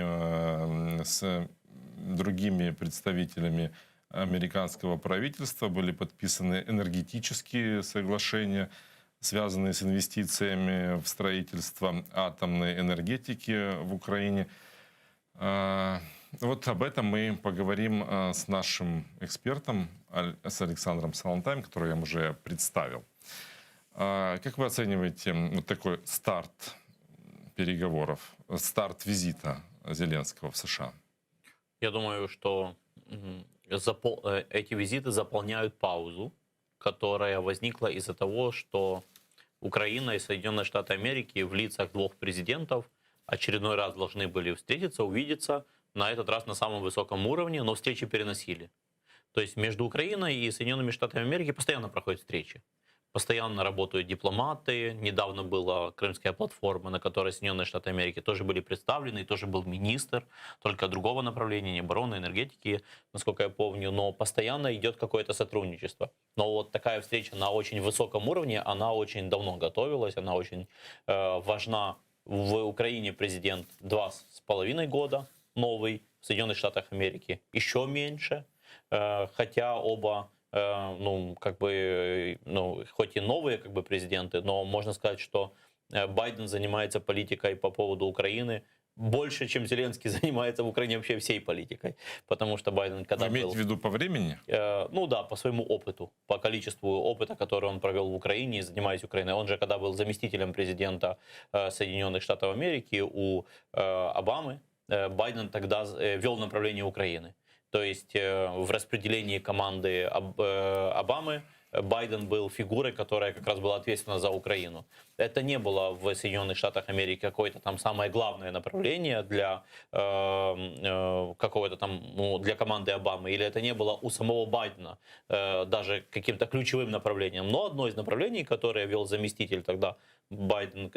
Speaker 6: с другими представителями американского правительства, были подписаны энергетические соглашения, связанные с инвестициями в строительство атомной энергетики в Украине. Вот об этом мы поговорим с нашим экспертом, с Александром Салантаем, которого я уже представил. Как вы оцениваете вот такой старт переговоров, старт визита Зеленского в США?
Speaker 7: Я думаю, что эти визиты заполняют паузу, которая возникла из-за того, что Украина и Соединенные Штаты Америки в лицах 2 президентов очередной раз должны были встретиться, увидеться, на этот раз на самом высоком уровне, но встречи переносили. То есть между Украиной и Соединенными Штатами Америки постоянно проходят встречи. Постоянно работают дипломаты. Недавно была Крымская платформа, на которой Соединенные Штаты Америки тоже были представлены, и тоже был министр, только другого направления, не обороны, энергетики, насколько я помню. Но постоянно идет какое-то сотрудничество. Но вот такая встреча на очень высоком уровне, она очень давно готовилась, она очень важна. В Украине президент 2,5 года, новый, в Соединенных Штатах Америки еще меньше. хотя оба ну, как бы, ну, хоть и новые как бы президенты, но можно сказать, что Байден занимается политикой по поводу Украины больше, чем Зеленский занимается в Украине вообще всей политикой. Потому что Байден, когда
Speaker 6: Вы имеете
Speaker 7: был...
Speaker 6: в виду по времени?
Speaker 7: Ну да, по своему опыту, по количеству опыта, который он провел в Украине, занимаясь Украиной. Он же, когда был заместителем президента Соединенных Штатов Америки у Обамы, Байден тогда вел направление Украины. То есть в распределении команды Обамы Байден был фигурой, которая как раз была ответственна за Украину. Это не было в Соединенных Штатах Америки какое-то там самое главное направление для какого-то там, ну, для команды Обамы, или это не было у самого Байдена даже каким-то ключевым направлением. Но одно из направлений, которое вел заместитель тогда Байден,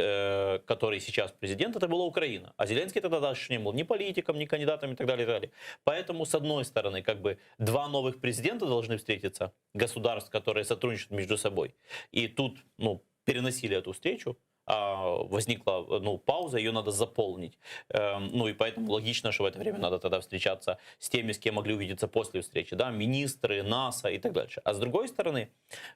Speaker 7: который сейчас президент, это была Украина. А Зеленский тогда дальше не был ни политиком, ни кандидатом и так далее, и так далее. Поэтому, с одной стороны, как бы два новых президента должны встретиться, государств, которые сотрудничают между собой. И тут, ну, переносили эту встречу, возникла, ну, пауза, ее надо заполнить. Ну и поэтому логично, что в это время надо тогда встречаться с теми, с кем могли увидеться после встречи, да, министры, НАСА и так дальше. А с другой стороны,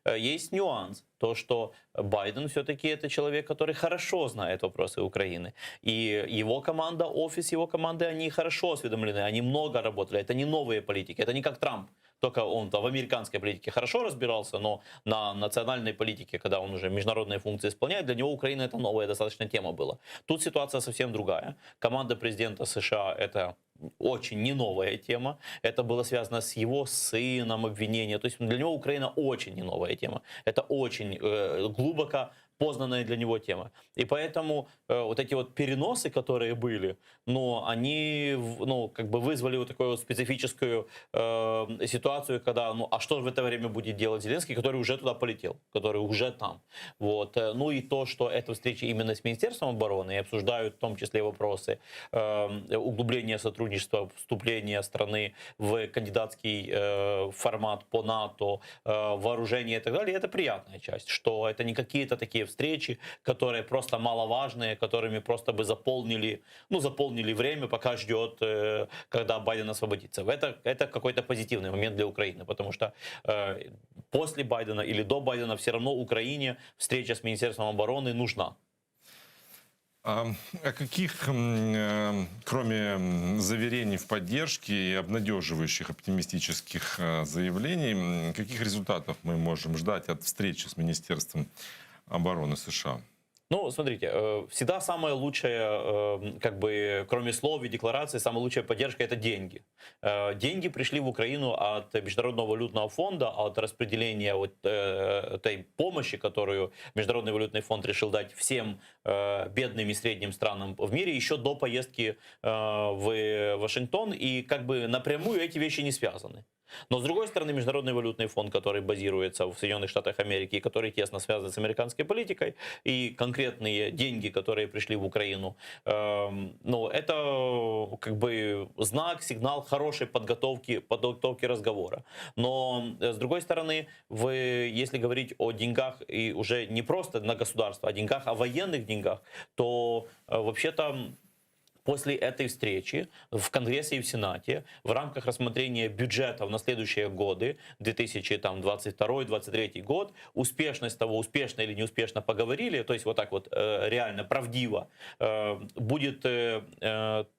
Speaker 7: есть нюанс, то, что Байден все-таки это человек, который хорошо знает вопросы Украины. И его команда, офис его команды, они хорошо осведомлены, они много работали, это не новые политики, это не как Трамп. Только он в американской политике хорошо разбирался, но на национальной политике, когда он уже международные функции исполняет, для него Украина это новая достаточно тема была. Тут ситуация совсем другая. Команда президента США это очень не новая тема. Это было связано с его сыном, обвинения. То есть для него Украина очень не новая тема. Это очень глубоко познанная для него тема. И поэтому вот эти вот переносы, которые были, ну, они, ну, как бы вызвали вот такую вот специфическую ситуацию, когда, ну, а что в это время будет делать Зеленский, который уже туда полетел, который уже там. Вот. Ну и то, что эта встреча именно с Министерством обороны, и обсуждают в том числе вопросы углубления сотрудничества, вступления страны в кандидатский формат по НАТО, вооружение и так далее, это приятная часть, что это не какие-то такие встречи, которые просто маловажные, которыми просто бы заполнили время, пока ждет, когда Байден освободится. Это какой-то позитивный момент для Украины, потому что после Байдена или до Байдена все равно Украине встреча с Министерством обороны нужна.
Speaker 6: А каких, кроме заверений в поддержке и обнадеживающих оптимистических заявлений, каких результатов мы можем ждать от встречи с Министерством обороны США?
Speaker 7: Ну, смотрите, всегда самое лучшее, как бы, кроме слов и деклараций, самая лучшая поддержка – это деньги. Деньги пришли в Украину от Международного валютного фонда, от распределения вот этой помощи, которую Международный валютный фонд решил дать всем бедным и средним странам в мире еще до поездки в Вашингтон. И как бы напрямую эти вещи не связаны. Но, с другой стороны, Международный валютный фонд, который базируется в Соединенных Штатах Америки, и который тесно связан с американской политикой, и конкретные деньги, которые пришли в Украину, ну, это как бы знак, сигнал хорошей подготовки разговора. Но, с другой стороны, если говорить о деньгах, и уже не просто на государство, а деньгах, о военных деньгах, то вообще-то после этой встречи в Конгрессе и в Сенате в рамках рассмотрения бюджетов на следующие годы, 2022-2023 год, успешность того, успешно или неуспешно поговорили, то есть вот так вот реально, правдиво, будет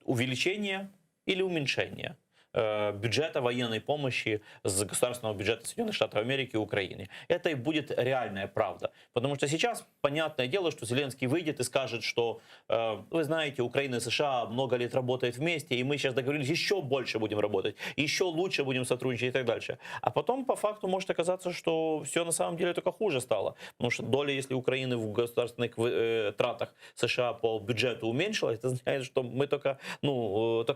Speaker 7: увеличение или уменьшение бюджета военной помощи с государственного бюджета Соединенных Штатов Америки и Украины. Это и будет реальная правда. Потому что сейчас, понятное дело, что Зеленский выйдет и скажет, что, вы знаете, Украина и США много лет работают вместе, и мы сейчас договорились, еще больше будем работать, еще лучше будем сотрудничать и так дальше. А потом, по факту, может оказаться, что все на самом деле только хуже стало. Потому что доля, если Украины в государственных тратах США по бюджету уменьшилась, это значит, что мы только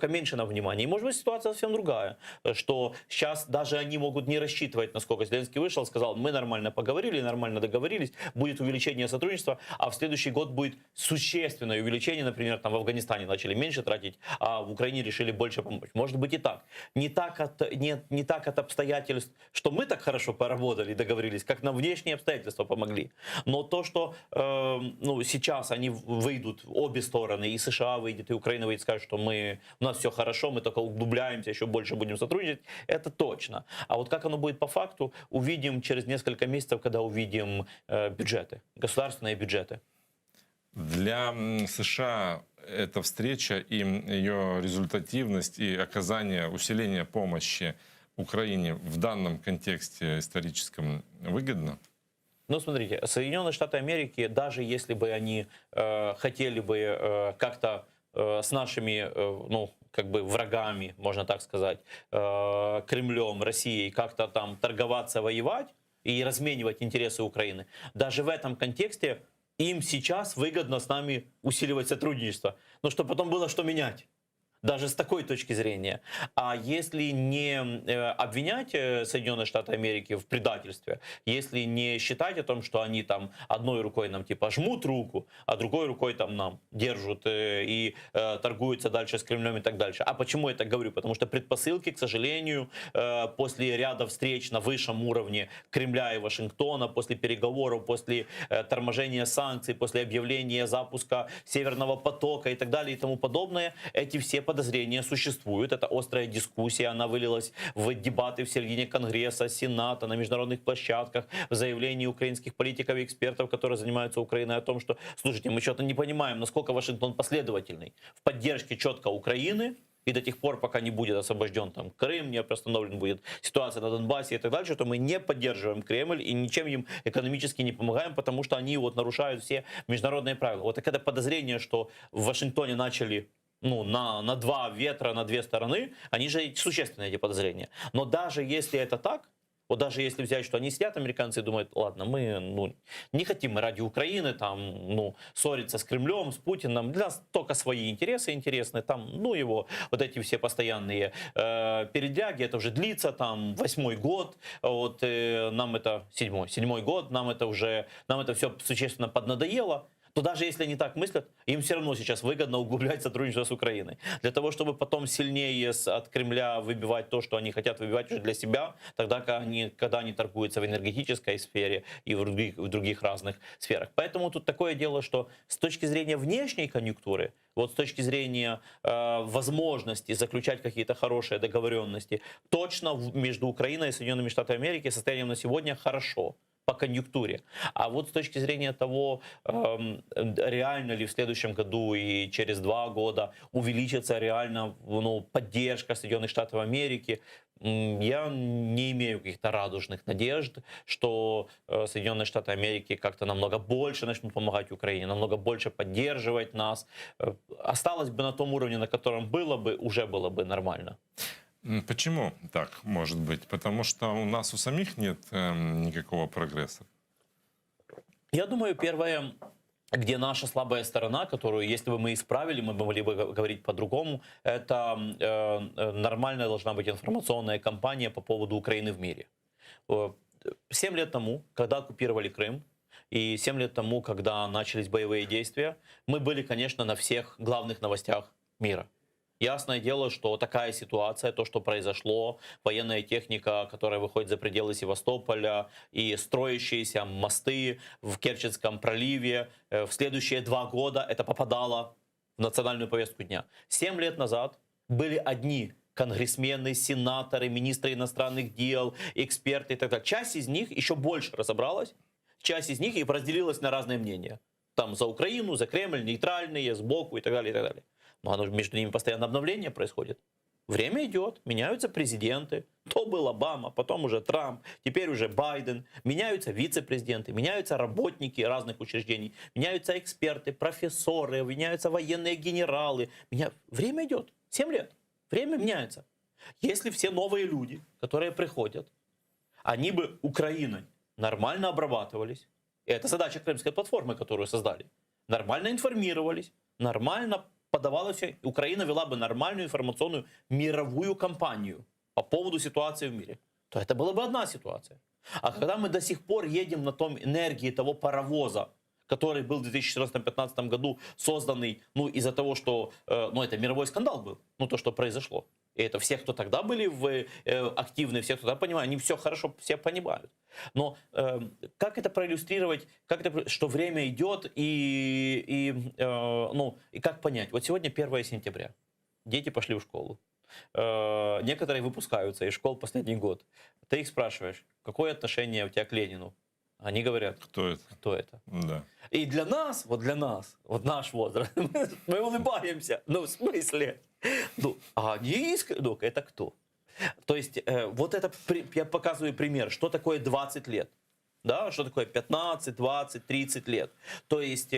Speaker 7: меньше на внимание. И может быть ситуация совсем другая, что сейчас даже они могут не рассчитывать, насколько Зеленский вышел, сказал, мы нормально поговорили, нормально договорились, будет увеличение сотрудничества, а в следующий год будет существенное увеличение, например, там в Афганистане начали меньше тратить, а в Украине решили больше помочь. Может быть и так. Не так от обстоятельств, что мы так хорошо поработали и договорились, как нам внешние обстоятельства помогли. Но то, что сейчас они выйдут, обе стороны, и США выйдет, и Украина выйдет, скажут, что у нас все хорошо, мы только углубляемся еще больше будем сотрудничать, это точно. А вот как оно будет по факту, увидим через несколько месяцев, когда увидим бюджеты, государственные бюджеты.
Speaker 6: Для США эта встреча и ее результативность и оказание, усиление помощи Украине в данном контексте историческом выгодно?
Speaker 7: Ну, смотрите, Соединенные Штаты Америки, даже если бы они хотели бы как-то с нашими, ну, как бы врагами, можно так сказать, Кремлем, Россией, как-то там торговаться, воевать и разменивать интересы Украины, даже в этом контексте им сейчас выгодно с нами усиливать сотрудничество, но чтобы потом было что менять. Даже с такой точки зрения. А если не обвинять Соединенные Штаты Америки в предательстве, если не считать о том, что они там одной рукой нам типа жмут руку, а другой рукой там нам держат и торгуются дальше с Кремлем и так дальше. А почему я так говорю? Потому что предпосылки, к сожалению, после ряда встреч на высшем уровне Кремля и Вашингтона, после переговоров, после торможения санкций, после объявления запуска Северного потока и так далее и тому подобное, эти все подозрения существуют. Это острая дискуссия, она вылилась в дебаты в середине Конгресса, Сената, на международных площадках, в заявлении украинских политиков и экспертов, которые занимаются Украиной, о том, что, слушайте, мы что-то не понимаем, насколько Вашингтон последовательный в поддержке четко Украины, и до тех пор, пока не будет освобожден там Крым, не приостановлен будет ситуация на Донбассе и так дальше, то мы не поддерживаем Кремль и ничем им экономически не помогаем, потому что они вот нарушают все международные правила. Вот так это подозрение, что в Вашингтоне начали на два ветра, на две стороны, они же существенные, эти подозрения. Но даже если это так, вот даже если взять, что они сидят, американцы, и думают, ладно, мы не хотим мы ради Украины там, ссориться с Кремлем, с Путиным, для нас только свои интересы интересны, там, его, вот эти все постоянные передряги, это уже длится, там, 8-й год, вот нам это 7-й год, нам это все существенно поднадоело. То даже если они так мыслят, им все равно сейчас выгодно углублять сотрудничество с Украиной. Для того, чтобы потом сильнее от Кремля выбивать то, что они хотят выбивать уже для себя, тогда, когда они торгуются в энергетической сфере и в других разных сферах. Поэтому тут такое дело, что с точки зрения внешней конъюнктуры, вот с точки зрения возможности заключать какие-то хорошие договоренности, точно между Украиной и Соединенными Штатами Америки состояние на сегодня хорошо. По конъюнктуре. А вот с точки зрения того, реально ли в следующем году и через 2 года увеличится реально поддержка Соединенных Штатов Америки, я не имею каких-то радужных надежд, что Соединенные Штаты Америки как-то намного больше начнут помогать Украине, намного больше поддерживать нас. Осталось бы на том уровне, на котором уже было бы нормально.
Speaker 6: Почему так может быть? Потому что у нас у самих нет никакого прогресса.
Speaker 7: Я думаю, первое, где наша слабая сторона, которую, если бы мы исправили, мы бы могли бы говорить по-другому, это нормальная должна быть информационная кампания по поводу Украины в мире. 7 лет тому, когда оккупировали Крым, и 7 лет тому, когда начались боевые действия, мы были, конечно, на всех главных новостях мира. Ясное дело, что такая ситуация, то, что произошло, военная техника, которая выходит за пределы Севастополя, и строящиеся мосты в Керченском проливе, в следующие 2 года это попадало в национальную повестку дня. 7 лет назад были одни конгрессмены, сенаторы, министры иностранных дел, эксперты и так далее. Часть из них еще больше разобралась, часть из них и разделилась на разные мнения. Там за Украину, за Кремль, нейтральные, сбоку и так далее, и так далее. Но между ними постоянно обновление происходит. Время идет, меняются президенты. То был Обама, потом уже Трамп, теперь уже Байден. Меняются вице-президенты, меняются работники разных учреждений, меняются эксперты, профессоры, меняются военные генералы. Время идет, 7 лет. Время меняется. Если все новые люди, которые приходят, они бы Украиной нормально обрабатывались, и это задача Крымской платформы, которую создали, нормально информировались, нормально подавалось, Украина вела бы нормальную информационную мировую кампанию по поводу ситуации в мире, то это была бы одна ситуация. А когда мы до сих пор едем на том энергии того паровоза, который был в 2014-2015 году созданный, из-за того, что, это мировой скандал был, то, что произошло. И это все, кто тогда были активны, все, кто тогда понимают, они все хорошо, все понимают. Но как это проиллюстрировать, что время идет и как понять? Вот сегодня 1 сентября, дети пошли в школу. некоторые выпускаются из школ последний год. Ты их спрашиваешь, какое отношение у тебя к Ленину? Они говорят,
Speaker 6: Кто это?
Speaker 7: кто это?
Speaker 6: Да.
Speaker 7: И для нас, вот наш возраст, мы улыбаемся. Ну, в смысле? Ну, а они ну, это кто? То есть, вот это я показываю пример, что такое 20 лет. Да, что такое 15, 20, 30 лет. То есть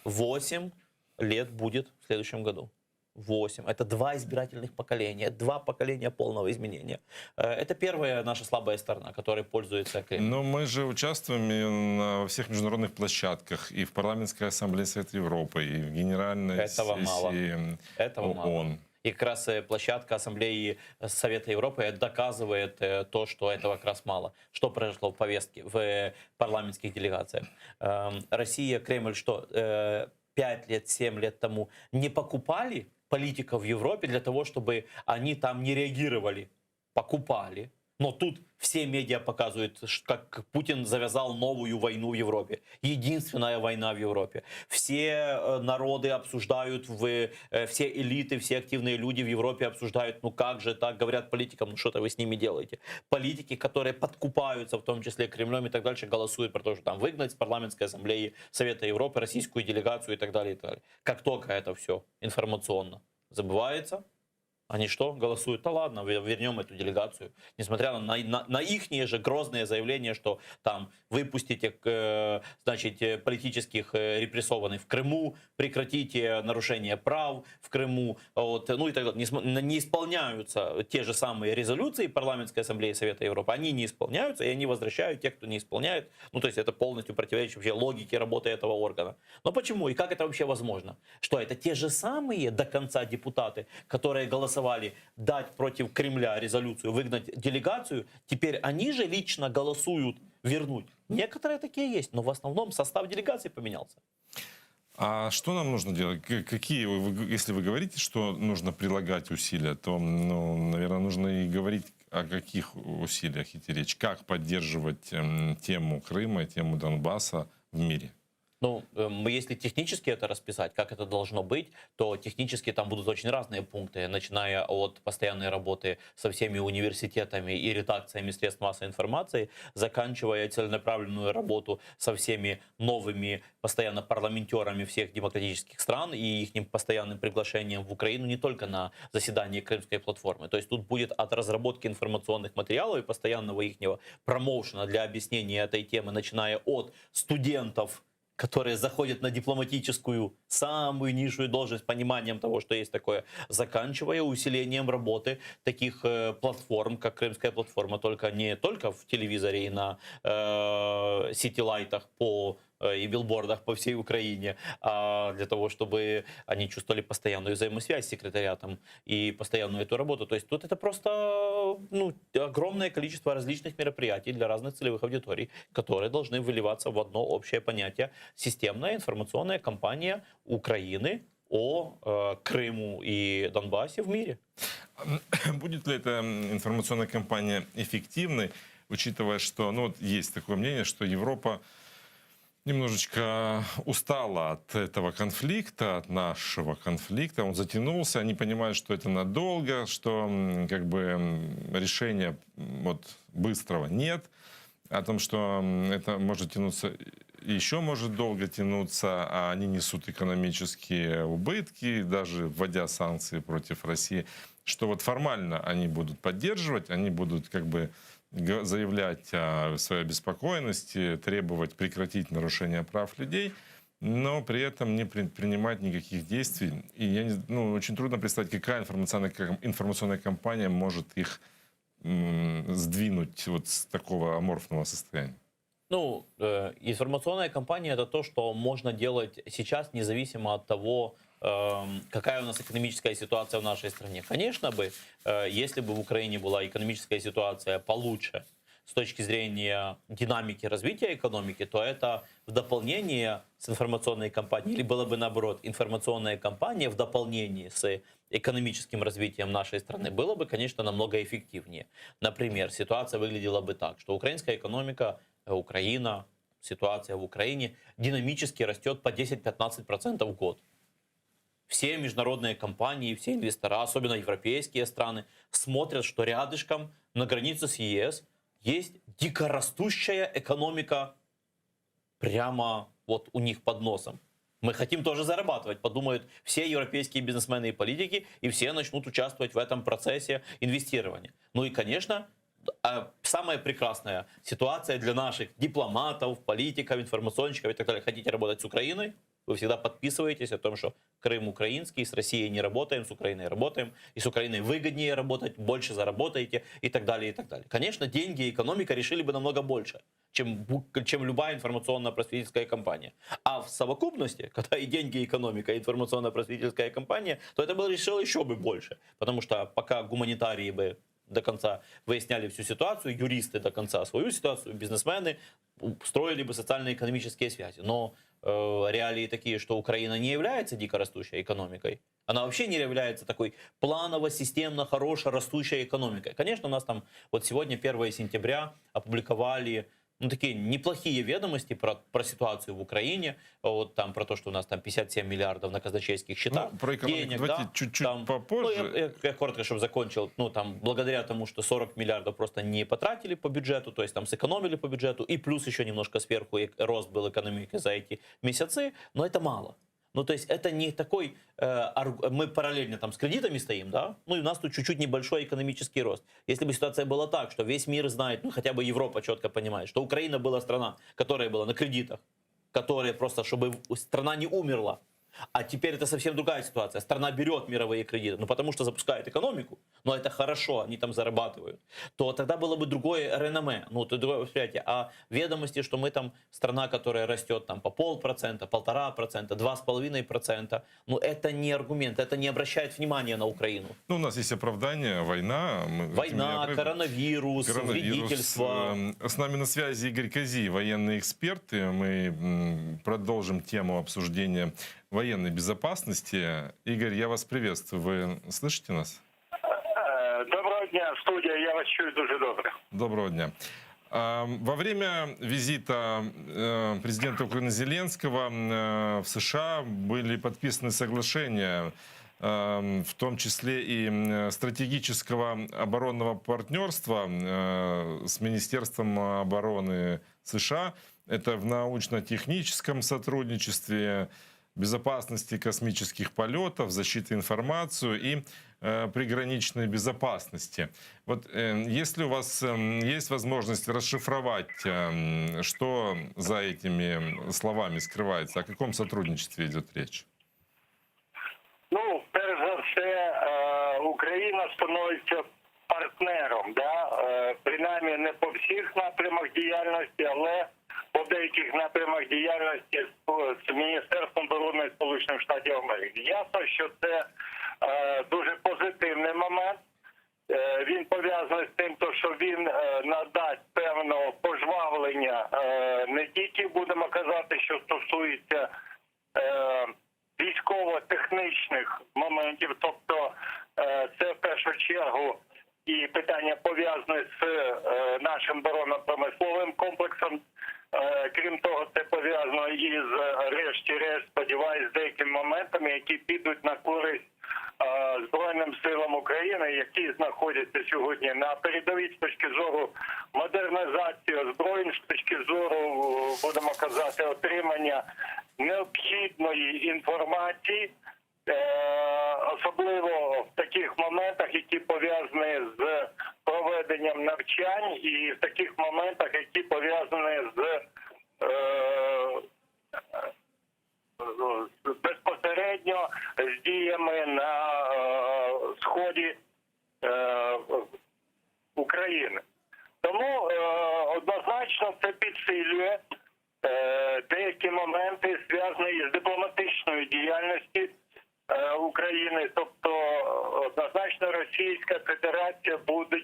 Speaker 7: 8 лет будет в следующем году. 8. Это 2 избирательных поколения, 2 поколения полного изменения. Это первая наша слабая сторона, которой пользуется Кремль.
Speaker 6: Но мы же участвуем и во всех международных площадках, и в Парламентской ассамблее Совета Европы, и в Генеральной
Speaker 7: Этого мало.
Speaker 6: сессии
Speaker 7: Этого мало.
Speaker 6: ООН.
Speaker 7: И как раз площадка Ассамблеи Совета Европы доказывает то, что этого как раз мало. Что произошло в повестке, в парламентских делегациях? Россия, Кремль, что 5 лет, 7 лет тому не покупали политиков в Европе для того, чтобы они там не реагировали. Покупали. Но тут все медиа показывают, как Путин завязал новую войну в Европе. Единственная война в Европе. Все народы обсуждают, все элиты, все активные люди в Европе обсуждают, ну как же так, говорят политикам, ну что-то вы с ними делаете. Политики, которые подкупаются, в том числе Кремлем и так дальше, голосуют про то, что там выгнать с парламентской ассамблеи Совета Европы российскую делегацию и так далее, и так далее. Как только это все информационно забывается, они что, голосуют? Да ладно, вернем эту делегацию. Несмотря на ихние же грозные заявления, что там выпустите, значит, политических репрессованных в Крыму, прекратите нарушение прав в Крыму, вот, ну и так далее. Не исполняются те же самые резолюции Парламентской ассамблеи Совета Европы. Они не исполняются, и они возвращают тех, кто не исполняет. Ну, то есть это полностью противоречит вообще логике работы этого органа. Но почему? И как это вообще возможно? Что это те же самые до конца депутаты, которые голосовали дать против Кремля резолюцию, выгнать делегацию, теперь они же лично голосуют вернуть. Некоторые такие есть, но в основном состав делегации поменялся.
Speaker 6: А что нам нужно делать? Если вы говорите, что нужно прилагать усилия, то, ну, наверное, нужно и говорить, о каких усилиях идти речь. Как поддерживать тему Крыма, тему Донбасса в мире?
Speaker 7: Ну, если технически это расписать, как это должно быть, то технически там будут очень разные пункты, начиная от постоянной работы со всеми университетами и редакциями средств массовой информации, заканчивая целенаправленную работу со всеми новыми постоянно парламентерами всех демократических стран и их постоянным приглашением в Украину не только на заседание Крымской платформы. То есть тут будет от разработки информационных материалов и постоянного ихнего промоушена для объяснения этой темы, начиная от студентов, которые заходят на дипломатическую, самую низшую должность, пониманием того, что есть такое, заканчивая усилением работы таких платформ, как Крымская платформа, только не только в телевизоре и на сити-лайтах и билбордах по всей Украине, а для того, чтобы они чувствовали постоянную взаимосвязь с секретариатом и постоянную эту работу. То есть тут это просто огромное количество различных мероприятий для разных целевых аудиторий, которые должны выливаться в одно общее понятие — системная информационная кампания Украины о Крыму и Донбассе в мире.
Speaker 6: Будет ли эта информационная кампания эффективной, учитывая, что, ну, вот есть такое мнение, что Европа немножечко устала от этого конфликта, от нашего конфликта. Он затянулся, они понимают, что это надолго, что как бы решения вот быстрого нет, о том, что это может тянуться, еще может долго тянуться, а они несут экономические убытки, даже вводя санкции против России, что вот формально они будут поддерживать, они будут как бы заявлять о своей обеспокоенности, требовать прекратить нарушение прав людей, но при этом не предпринимать никаких действий. И очень трудно представить, какая информационная кампания может их сдвинуть вот с такого аморфного состояния.
Speaker 7: Ну, информационная кампания — это то, что можно делать сейчас, независимо от того, какая у нас экономическая ситуация в нашей стране. Конечно бы, если бы в Украине была экономическая ситуация получше с точки зрения динамики развития экономики, то это в дополнение с информационной кампанией, или было бы наоборот, информационная кампания в дополнении с экономическим развитием нашей страны, было бы, конечно, намного эффективнее. Например, ситуация выглядела бы так, что украинская экономика, Украина, ситуация в Украине динамически растет по 10-15% в год. все международные компании, все инвестора, особенно европейские страны, смотрят, что рядышком на границе с ЕС есть дикорастущая экономика прямо вот у них под носом. Мы хотим тоже зарабатывать, подумают все европейские бизнесмены и политики, и все начнут участвовать в этом процессе инвестирования. Ну и, конечно, самая прекрасная ситуация для наших дипломатов, политиков, информационщиков и так далее. Хотите работать с Украиной? Вы всегда подписываетесь о том, что Крым украинский, с Россией не работаем, с Украиной работаем, и с Украиной выгоднее работать, больше заработаете и так далее, и так далее. Конечно, деньги и экономика решили бы намного больше, чем любая информационно-просветительская кампания. А в совокупности, когда и деньги, и экономика, и информационно-просветительская кампания, то это было решило еще бы больше. Потому что пока гуманитарии бы до конца выясняли всю ситуацию, юристы до конца свою ситуацию, бизнесмены строили бы социально-экономические связи. Но реалии такие, что Украина не является дикорастущей экономикой. Она вообще не является такой планово-системно хорошо растущей экономикой. Конечно, у нас там вот сегодня, 1 сентября, опубликовали такие неплохие ведомости про ситуацию в Украине, вот там про то, что у нас там 57 миллиардов на казначейских счетах.
Speaker 6: Ну, про экономику
Speaker 7: денег,
Speaker 6: давайте
Speaker 7: да,
Speaker 6: чуть-чуть
Speaker 7: там,
Speaker 6: попозже.
Speaker 7: Ну, я коротко, чтобы закончил. Ну, там, благодаря тому, что 40 миллиардов просто не потратили по бюджету, то есть там сэкономили по бюджету, и плюс еще немножко сверху рост был экономики за эти месяцы, но это мало. Ну, то есть это не такой, мы параллельно там с кредитами стоим, да, ну и у нас тут чуть-чуть небольшой экономический рост. Если бы ситуация была так, что весь мир знает, ну хотя бы Европа четко понимает, что Украина была страна, которая была на кредитах, которая просто, чтобы страна не умерла. А теперь это совсем другая ситуация. Страна берет мировые кредиты, ну потому что запускает экономику, но это хорошо, они там зарабатывают. То тогда было бы другое реноме, ну это другое восприятие. А ведомости, что мы там страна, которая растет там по 0,5%, 1,5%, 2,5%, ну это не аргумент, это не обращает внимания на Украину.
Speaker 6: Ну, у нас есть оправдание, война.
Speaker 7: Война, коронавирус, вредительство.
Speaker 6: С нами на связи Игорь Кози, военный эксперт. И мы продолжим тему обсуждения военной безопасности. Игорь, я вас приветствую. Вы слышите нас?
Speaker 8: Доброго дня, студия. Я вас чую дуже добре.
Speaker 6: Доброго дня. Во время визита президента Украины Зеленского в США были подписаны соглашения, в том числе и стратегического оборонного партнерства с Министерством обороны США. Это в научно-техническом сотрудничестве, безопасности космических полетов, защиты информации и приграничной безопасности. Вот если у вас есть возможность расшифровать, что за этими словами скрывается, о каком сотрудничестве идет речь?
Speaker 8: Ну, перш за все, Україна становиться партнером, да? Принаймні не по всіх напрямах діяльності, але по деяких напрямах діяльності з Міністерством оборони Сполучених Штатів Америки. Ясно, що це дуже позитивний момент. Він пов'язаний з тим, що він надасть певного пожвавлення не тільки, будемо казати, що стосується військово-технічних моментів, тобто це в першу чергу і питання пов'язане з нашим оборонно-промисловим комплексом. Крім того, це пов'язано із, решті-решт, сподіваюсь, деякими моментами, які підуть на користь Збройним силам України, які знаходяться сьогодні на передовій з точки зору модернізації озброєнь, з точки зору, будемо казати, отримання необхідної інформації, особливо в таких моментах, які пов'язані з проведенням навчань, і в таких моментах, які пов'язані з безпосередньо з діями на сході України. Тому однозначно це підсилює деякі моменти, зв'язані із дипломатичною діяльністю України. Тобто однозначно Російська Федерація буде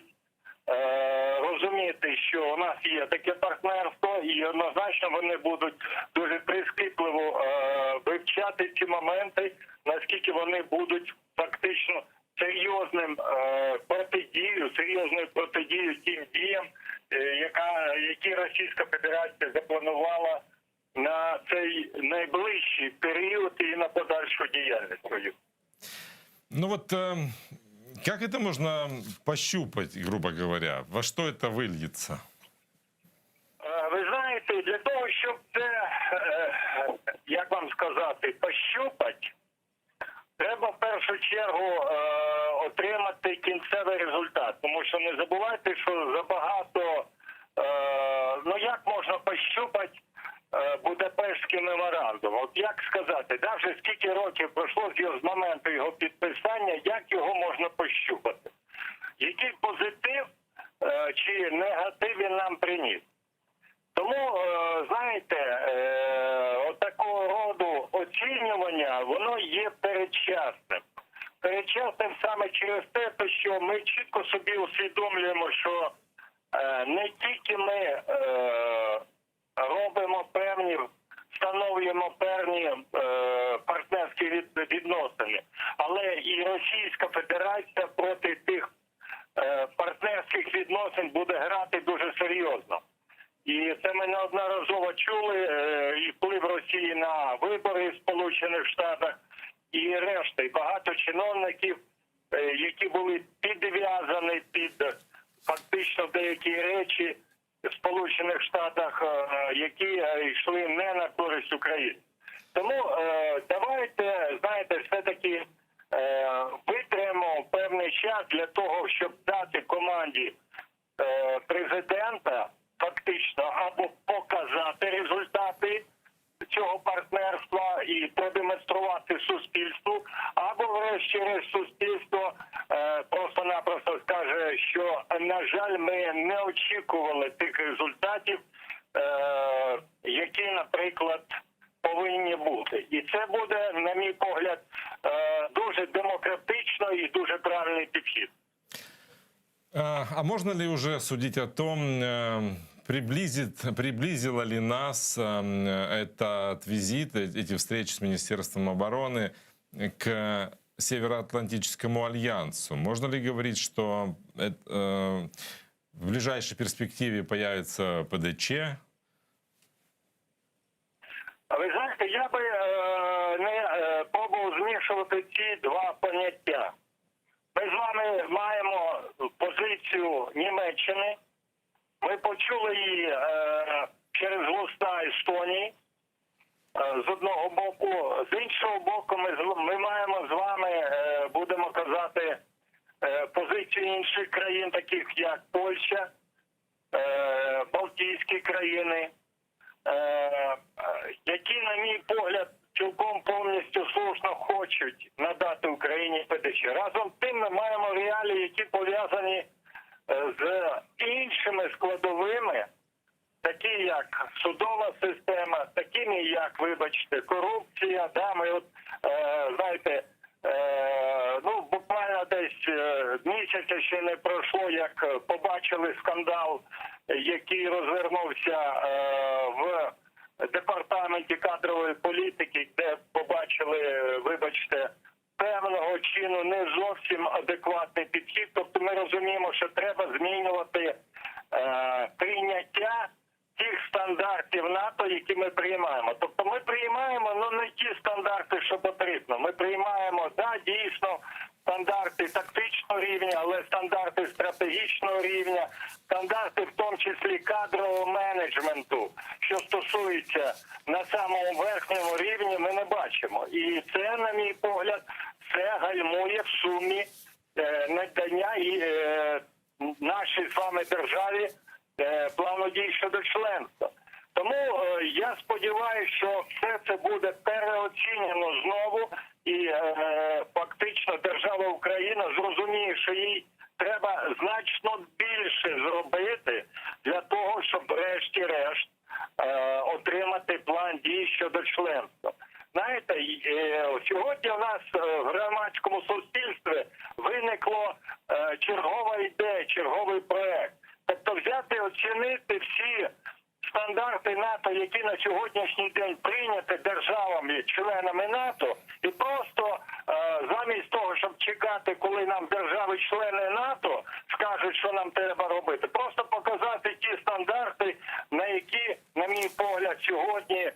Speaker 8: розуміти, що у нас є таке партнерство, і однозначно вони будуть дуже прискіпливо вивчати ці моменти, наскільки вони будуть фактично серйозною протидією тим діям, які Російська Федерація запланувала на цей найближчий період і на подальшу діяльність. свою.
Speaker 6: Ну вот как это можно пощупать, грубо говоря? Во что это выльется?
Speaker 8: Ви знаєте, для того, щоб це, як вам сказати, пощупати, треба в першу чергу отримати кінцевий результат. Тому що не забувайте, що забагато, ну як можна пощупати Будапештський меморандум? От як сказати, навіть скільки років пройшло з моменту його підписання, як його можна пощупати? Який позитив чи негатив він нам приніс? Тому, знаєте, такого роду оцінювання, воно є передчасним. Передчасним саме через те, що ми чітко собі усвідомлюємо, що не тільки ми робимо певні, встановлюємо певні партнерські відносини, але і Російська Федерація проти тих партнерських відносин буде грати дуже серйозно. І це ми неодноразово чули, і вплив Росії на вибори в Сполучених Штатах, і решта, і багато чиновників, які були підв'язані під фактично деякі речі в Сполучених Штатах, які йшли не на користь України. Тому давайте, знаєте, все-таки витримаємо певний час для того, щоб дати команді президента фактично або показати результати цього партнерства і продемонструвати суспільству, або врешті-решт суспільство просто-напросто скаже, що, на жаль, ми не очікували тих результатів, які, наприклад, повинні бути. І це буде, на мій погляд, дуже демократично і дуже правильний підхід.
Speaker 6: А можно ли уже судить о том, приблизило ли нас этот визит, эти встречи с Министерством обороны к Североатлантическому альянсу? Можно ли говорить, что в ближайшей перспективе появится ПДЧ?
Speaker 8: Ви знаєте, я би не пробував змішувати ці два поняття. Ми з вами маємо позицію Німеччини. Ми почули її через вуста Естонії з одного боку. З іншого боку, ми маємо з вами, будемо казати, позицію інших країн, таких як Польща, Балтійські країни, які, на мій погляд, цілком повністю слушно хочуть надати Україні ПДЧ. Разом з тим ми маємо реалії, які пов'язані з іншими складовими, такі як судова система, такими як, вибачте, корупція. Да, ми от, знаєте, ну, буквально десь місяця ще не пройшло, як побачили скандал, який розвернувся в департаменті кадрової політики, де побачили, вибачте, певного чину не зовсім адекватний підхід. Тобто ми розуміємо, що треба змінювати прийняття тих стандартів НАТО, які ми приймаємо. Тобто ми приймаємо, ну, не ті стандарти, що потрібно. Ми приймаємо, да, дійсно, стандарти тактичного рівня, але стандарти стратегічного рівня, стандарти в тому числі кадрового менеджменту, що стосується на самому верхньому рівні, ми не бачимо. І це, на мій погляд, це гальмує в сумі надання і нашій з вами державі плану дій щодо членства. Тому я сподіваюся, що все це буде переоцінено знову, і фактично держава Україна зрозуміє, що їй треба значно більше зробити для того, щоб врешті-решт отримати план дій щодо членства. Знаєте, сьогодні у нас в громадському суспільстві виникло чергова ідея, черговий проект. Тобто взяти, оцінити всі стандарти НАТО, які на сьогоднішній день прийняті державами, членами НАТО, і просто замість того, щоб чекати, коли нам держави-члени НАТО скажуть, що нам треба робити, просто показати ті стандарти, на які, на мій погляд, сьогодні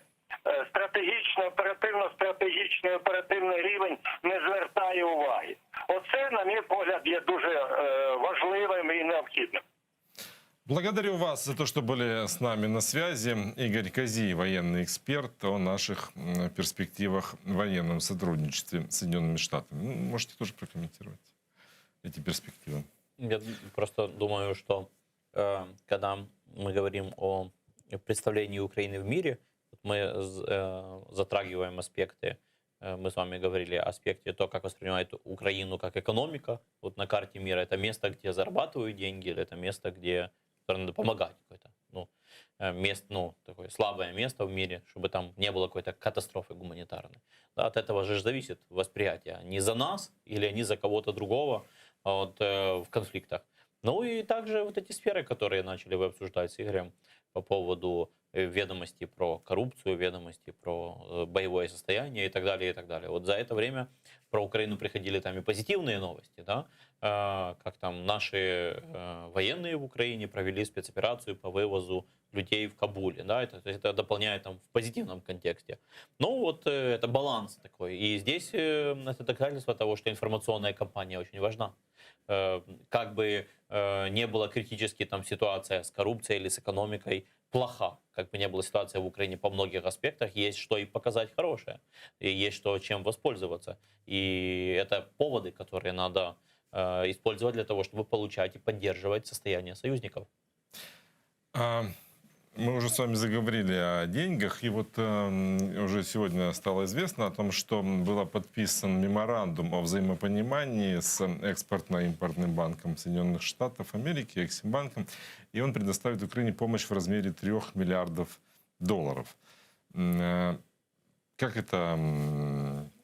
Speaker 8: стратегічний, оперативний рівень
Speaker 6: Благодарю вас за то, что были с нами на связи. Игорь Козий, военный эксперт, о наших перспективах в военном сотрудничестве с Соединенными Штатами. Ну, можете тоже прокомментировать эти перспективы.
Speaker 7: Я просто думаю, что когда мы говорим о представлении Украины в мире, мы затрагиваем аспекты, мы с вами говорили о аспекте то, как воспринимает Украину как экономика. Вот на карте мира это место, где зарабатывают деньги, или это место, где надо помогать какое-то, такое слабое место в мире, чтобы там не было какой-то катастрофы гуманитарной. Да, от этого же зависит восприятие. Не за нас или не за кого-то другого в конфликтах. Ну и также вот эти сферы, которые начали вы обсуждать с Игорем по поводу ведомостей про коррупцию, ведомостей про боевое состояние и так далее, и так далее. Вот за это время про Украину приходили там и позитивные новости, да, как там наши военные в Украине провели спецоперацию по вывозу людей в Кабуле, да, это дополняет там в позитивном контексте. Ну вот это баланс такой. И здесь это доказательство того, что информационная кампания очень важна. Как бы не была критически там ситуация с коррупцией или с экономикой плоха, как бы не была ситуация в Украине по многих аспектах, есть что и показать хорошее, и есть что чем воспользоваться. И это поводы, которые надо использовать для того, чтобы получать и поддерживать состояние союзников.
Speaker 6: Мы уже с вами заговорили о деньгах, и вот уже сегодня стало известно о том, что был подписан меморандум о взаимопонимании с экспортно-импортным банком Соединенных Штатов Америки, Эксимбанком, и он предоставит Украине помощь в размере $3 миллиардов. Как это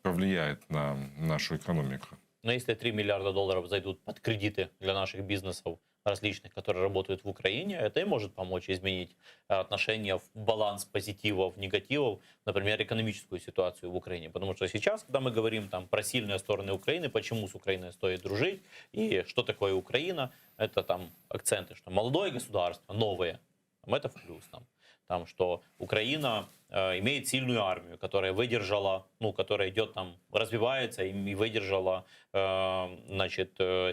Speaker 6: повлияет на нашу экономику?
Speaker 7: Но если $3 миллиарда зайдут под кредиты для наших бизнесов различных, которые работают в Украине, это и может помочь изменить отношения в баланс позитивов, негативов, например, экономическую ситуацию в Украине. Потому что сейчас, когда мы говорим там про сильные стороны Украины, почему с Украиной стоит дружить и что такое Украина, это там акценты, что молодое государство, новое, это в плюс там, что Украина имеет сильную армию, которая выдержала, которая идет там, развивается и выдержала,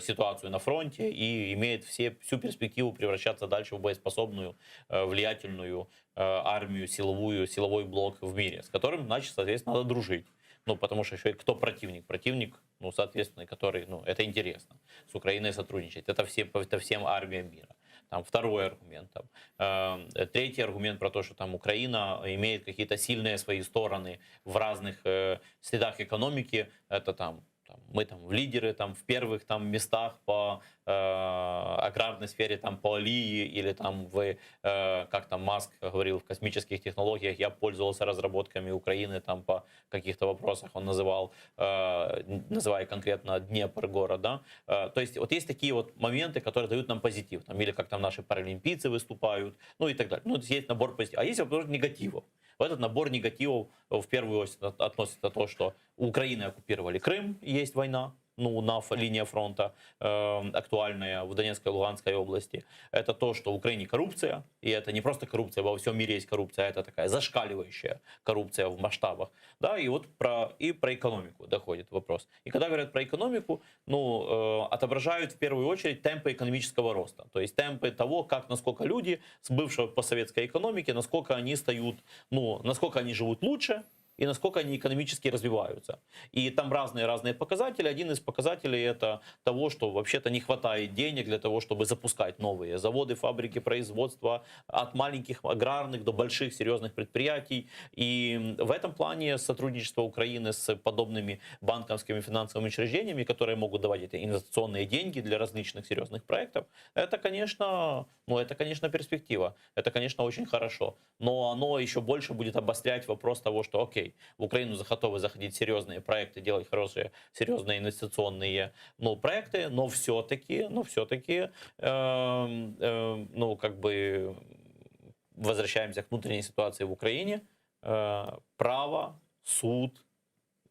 Speaker 7: ситуацию на фронте и имеет всю перспективу превращаться дальше в боеспособную, влиятельную армию, силовой блок в мире, с которым, значит, соответственно, надо дружить. Потому что еще и кто противник? Противник, соответственно, который, это интересно. С Украиной сотрудничать. Это всем армиям мира. Там второй аргумент. Третий аргумент про то, что там Украина имеет какие-то сильные свои стороны в разных средах экономики. Это мы в лидеры, в первых местах по аграрной сфере, по Алии, или как Маск говорил, в космических технологиях. Я пользовался разработками Украины по каких-то вопросах, он называя конкретно Днепр город. Да? То есть вот есть такие вот моменты, которые дают нам позитив. Или как наши паралимпийцы выступают, и так далее. Есть набор позитивов. А есть вопрос негативов. В этот набор негативов в первую очередь относится то, что у Украины оккупировали Крым, есть война, на линии фронта актуальная в Донецкой и Луганской области. Это то, что в Украине коррупция, и это не просто коррупция, во всем мире есть коррупция, это такая зашкаливающая коррупция в масштабах. Да, и вот про экономику доходит вопрос. И когда говорят про экономику, отображают в первую очередь темпы экономического роста. То есть темпы того, насколько люди с бывшей постсоветской экономики, насколько они насколько они живут лучше, и насколько они экономически развиваются. И там разные показатели. Один из показателей это того, что вообще-то не хватает денег для того, чтобы запускать новые заводы, фабрики, производства, от маленьких аграрных до больших серьезных предприятий. И в этом плане сотрудничество Украины с подобными банковскими финансовыми учреждениями, которые могут давать эти инвестиционные деньги для различных серьезных проектов, это, конечно, перспектива. Это, конечно, очень хорошо. Но оно еще больше будет обострять вопрос того, что окей, в Украину готовы заходить серьезные проекты, делать хорошие, серьезные инвестиционные проекты, но все-таки возвращаемся к внутренней ситуации в Украине. Право, суд,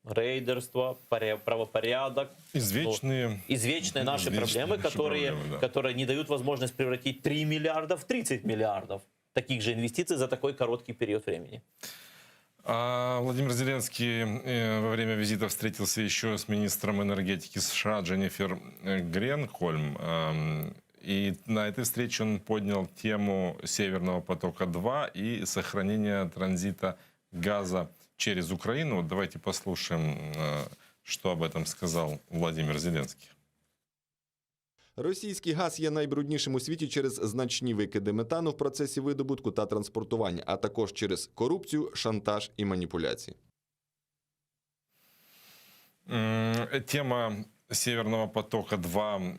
Speaker 7: рейдерство, правопорядок. Извечные наши проблемы, которые не дают возможность превратить 3 миллиарда в 30 миллиардов таких же инвестиций за такой короткий период времени.
Speaker 6: Владимир Зеленский во время визита встретился еще с министром энергетики США Дженнифер Гренхольм. И на этой встрече он поднял тему Северного потока-2 и сохранения транзита газа через Украину. Вот давайте послушаем, что об этом сказал Владимир Зеленский.
Speaker 9: Російський газ є найбруднішим у світі через значні викиди метану в процесі видобутку та транспортування, а також через корупцію, шантаж і маніпуляції.
Speaker 6: Тема Северного потока-2,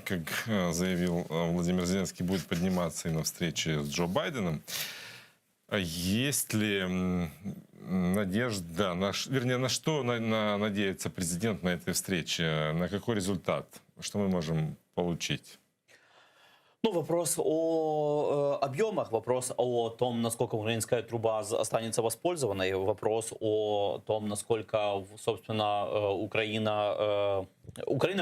Speaker 6: как заявил Владимир Зеленский, будет подниматься и на встрече с Джо Байденом. Есть ли надежда, вернее, на что надеется президент на этой встрече? На какой результат? Что мы можем получить?
Speaker 7: Ну, вопрос о объемах, вопрос о том, насколько украинская труба останется воспользованной, вопрос о том, насколько, собственно, Украина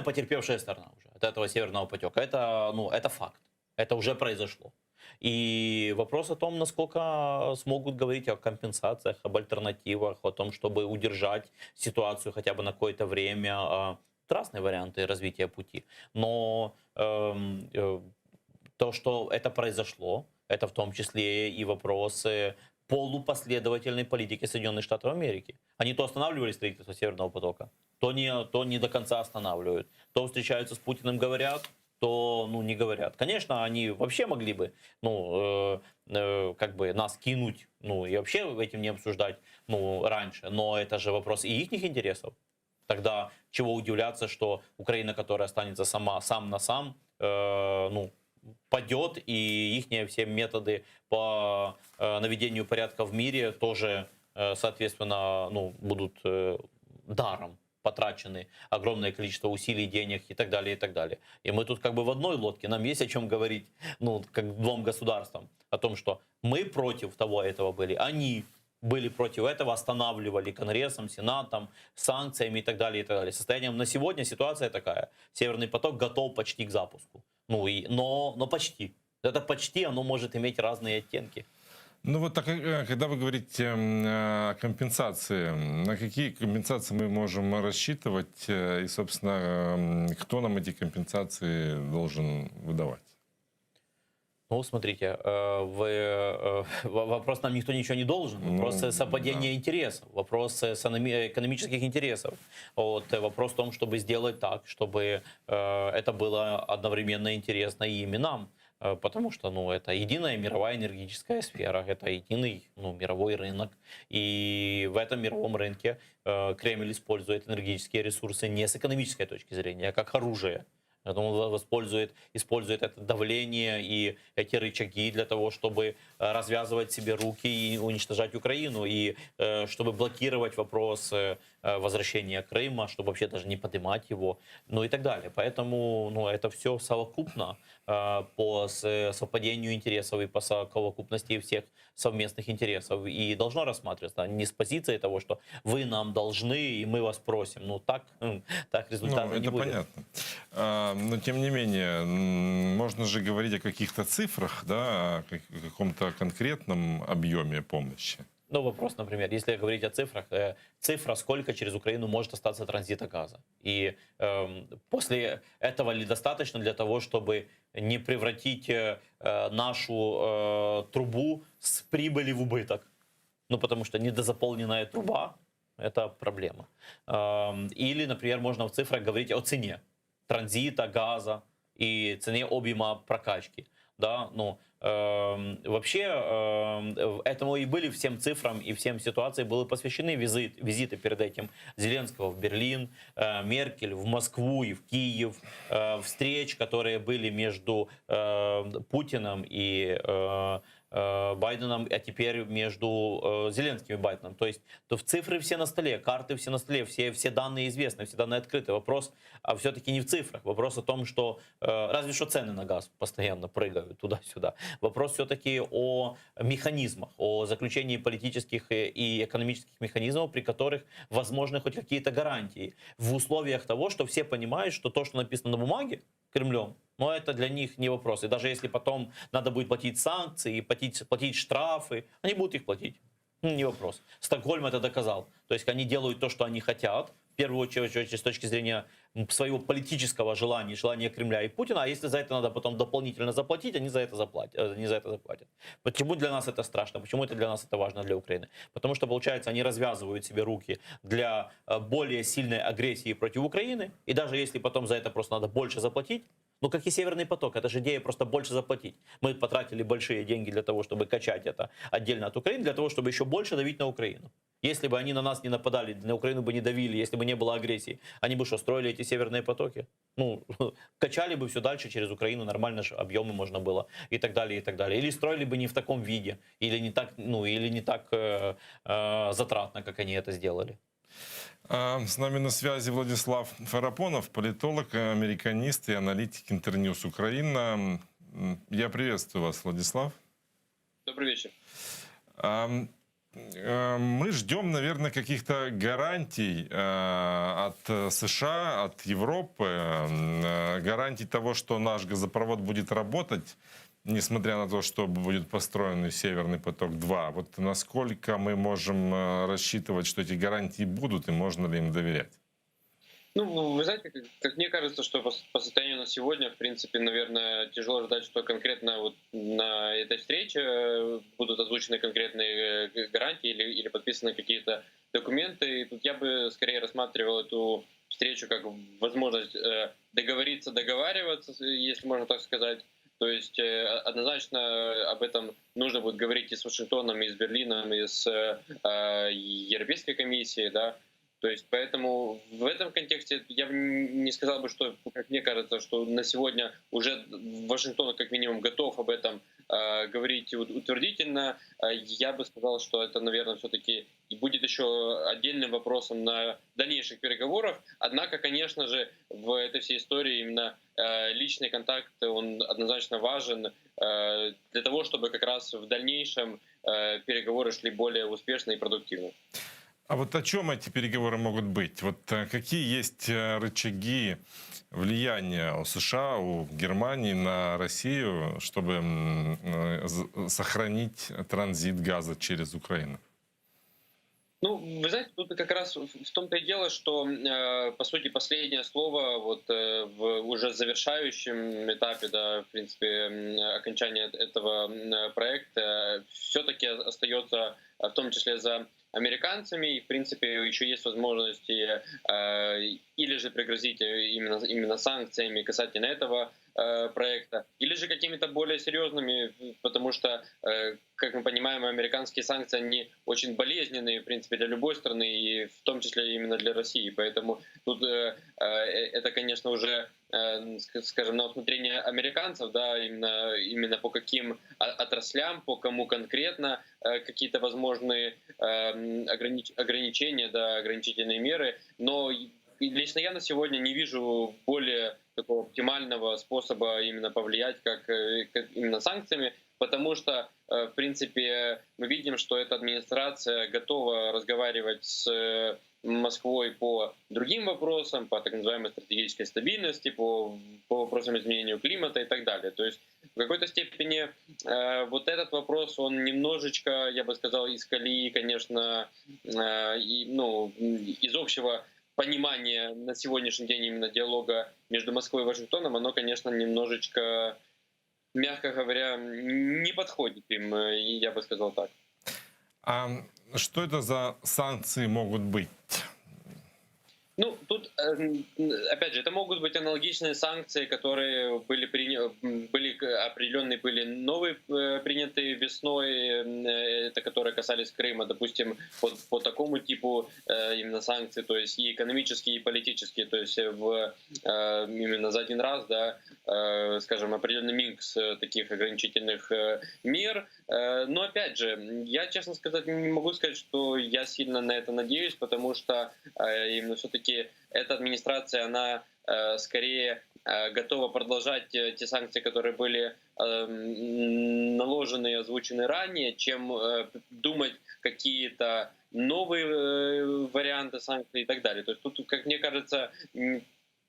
Speaker 7: потерпевшая сторона уже от этого Северного потока. Это факт, это уже произошло. И вопрос о том, насколько смогут говорить о компенсациях, об альтернативах, о том, чтобы удержать ситуацию хотя бы на какое-то время. Разные варианты развития пути. Но то, что это произошло, это в том числе и вопросы полупоследовательной политики Соединенных Штатов Америки. Они то останавливали строительство Северного потока, то не до конца останавливают. То встречаются с Путиным, говорят, то не говорят. Конечно, они вообще могли бы нас кинуть, и вообще этим не обсуждать раньше. Но это же вопрос и их интересов. Тогда чего удивляться, что Украина, которая останется сам на сам, падет, и их все методы по наведению порядка в мире тоже, соответственно, будут даром потрачены, огромное количество усилий, денег и так далее, и так далее. И мы тут в одной лодке, нам есть о чем говорить, как двум государствам, о том, что мы против этого были, они были против этого, останавливали Конгрессом, Сенатом, санкциями и так далее, и так далее. Состоянием на сегодня ситуация такая. Северный поток готов почти к запуску. Но почти. Это почти, оно может иметь разные оттенки.
Speaker 6: Когда вы говорите о компенсации, на какие компенсации мы можем рассчитывать? И, собственно, кто нам эти компенсации должен выдавать?
Speaker 7: Смотрите, вопрос нам никто ничего не должен. Вопрос совпадения интересов, вопрос экономических интересов. Вопрос в том, чтобы сделать так, чтобы это было одновременно интересно и им, и нам. Потому что это единая мировая энергетическая сфера, это единый мировой рынок. И в этом мировом рынке Кремль использует энергетические ресурсы не с экономической точки зрения, а как оружие. Он использует это давление и эти рычаги для того, чтобы развязывать себе руки и уничтожать Украину, и чтобы блокировать вопрос возвращения Крыма, чтобы вообще даже не поднимать его, и так далее. Поэтому это все совокупно по совпадению интересов и по совокупности всех совместных интересов. И должно рассматриваться не с позиции того, что вы нам должны, и мы вас просим. Так результата не будет.
Speaker 6: Это понятно. Но тем не менее, можно же говорить о каких-то цифрах, да, о каком-то конкретном объеме помощи.
Speaker 7: Вопрос, например, если говорить о цифрах, цифра, сколько через Украину может остаться транзита газа. И после этого ли достаточно для того, чтобы не превратить нашу трубу с прибыли в убыток? Потому что недозаполненная труба – это проблема. Или, например, можно в цифрах говорить о цене транзита газа и цене объема прокачки. Да? Вообще, этому и были всем цифрам и всем ситуациям были посвящены визиты перед этим Зеленского в Берлин, Меркель в Москву и в Киев, встреч, которые были между Путиным и Байденом, а теперь между Зеленским и Байденом. То есть в цифры все на столе, карты все на столе, все данные известны, все данные открыты. Вопрос все-таки не в цифрах. Вопрос о том, что разве что цены на газ постоянно прыгают туда-сюда. Вопрос все-таки о механизмах, о заключении политических и экономических механизмов, при которых возможны хоть какие-то гарантии. В условиях того, что все понимают, что то, что написано на бумаге Кремлем, это для них не вопрос. И даже если потом надо будет платить санкции, платить штрафы, они будут их платить. Не вопрос. Стокгольм это доказал. То есть они делают то, что они хотят, в первую очередь с точки зрения своего политического желания, желания Кремля и Путина, а если за это надо потом дополнительно заплатить, они за это заплатят, не за это заплатят. Почему для нас это страшно? Почему это для нас это важно для Украины? Потому что, получается, они развязывают себе руки для более сильной агрессии против Украины, и даже если потом за это просто надо больше заплатить, ну, как и Северный поток, это же идея просто больше заплатить. Мы потратили большие деньги для того, чтобы качать это отдельно от Украины, для того, чтобы еще больше давить на Украину. Если бы они на нас не нападали, на Украину бы не давили, если бы не было агрессии, они бы что, строили эти Северные потоки? Ну, качали бы все дальше через Украину, нормально же объемы можно было, и так далее, и так далее. Или строили бы не в таком виде, или не так, ну, или не так затратно, как они это сделали.
Speaker 6: С нами на связи Владислав Фарапонов, политолог, американист и аналитик Интерньюз Украина. Я приветствую вас, Владислав.
Speaker 10: Добрый вечер.
Speaker 6: Мы ждем, наверное, каких-то гарантий от США, от Европы, гарантий того, что наш газопровод будет работать, несмотря на то, что будет построен Северный поток-2. Вот насколько мы можем рассчитывать, что эти гарантии будут, и можно ли им доверять?
Speaker 10: Ну, вы знаете, как мне кажется, что по состоянию на сегодня, в принципе, наверное, тяжело ждать, что конкретно вот на этой встрече будут озвучены конкретные гарантии или подписаны какие-то документы. И тут я бы скорее рассматривал эту встречу как возможность договариваться, если можно так сказать. То есть однозначно об этом нужно будет говорить и с Вашингтоном, и с Берлином, и с Европейской комиссией, да. То есть поэтому в этом контексте я бы не сказал бы, что, как мне кажется, что на сегодня уже Вашингтон как минимум готов об этом говорить утвердительно. Я бы сказал, что это, наверное, все-таки будет еще отдельным вопросом на дальнейших переговорах. Однако, конечно же, в этой всей истории именно личный контакт, он однозначно важен для того, чтобы как раз в дальнейшем переговоры шли более успешно и продуктивно.
Speaker 6: А вот о чем эти переговоры могут быть? Вот какие есть рычаги влияния у США, у Германии на Россию, чтобы сохранить транзит газа через Украину?
Speaker 10: Ну, вы знаете, тут как раз в том-то и дело, что, по сути, последнее слово вот в уже завершающем этапе, да, в принципе, окончания этого проекта все-таки остается в том числе за американцами, и, в принципе, еще есть возможности или же пригрозить именно санкциями касательно этого проекта, или же какими-то более серьезными, потому что, как мы понимаем, американские санкции, они очень болезненные, в принципе, для любой страны, и в том числе именно для России. Поэтому тут это, конечно, уже, скажем, на усмотрение американцев, да, именно по каким отраслям, по кому конкретно какие-то возможные ограничения, да, ограничительные меры. Но лично я на сегодня не вижу более такого оптимального способа именно повлиять, как именно санкциями, потому что, в принципе, мы видим, что эта администрация готова разговаривать с Москвой по другим вопросам, по так называемой стратегической стабильности, по вопросам изменения климата и так далее. То есть в какой-то степени вот этот вопрос, он немножечко, я бы сказал, из колеи, конечно, из общего понимание на сегодняшний день именно диалога между Москвой и Вашингтоном, оно, конечно, немножечко, мягко говоря, не подходит им, я бы сказал так.
Speaker 6: А что это за санкции могут быть?
Speaker 10: Ну, тут, опять же, это могут быть аналогичные санкции, которые были определенные, были новые, приняты весной, это которые касались Крыма, допустим, по такому типу именно санкций, то есть и экономические, и политические, то есть именно за один раз, да, скажем, определенный микс таких ограничительных мер. Но, опять же, я, честно сказать, не могу сказать, что я сильно на это надеюсь, потому что именно все-таки эта администрация, она скорее готова продолжать те санкции, которые были наложены и озвучены ранее, чем думать какие-то новые варианты санкций и так далее. То есть тут, как мне кажется,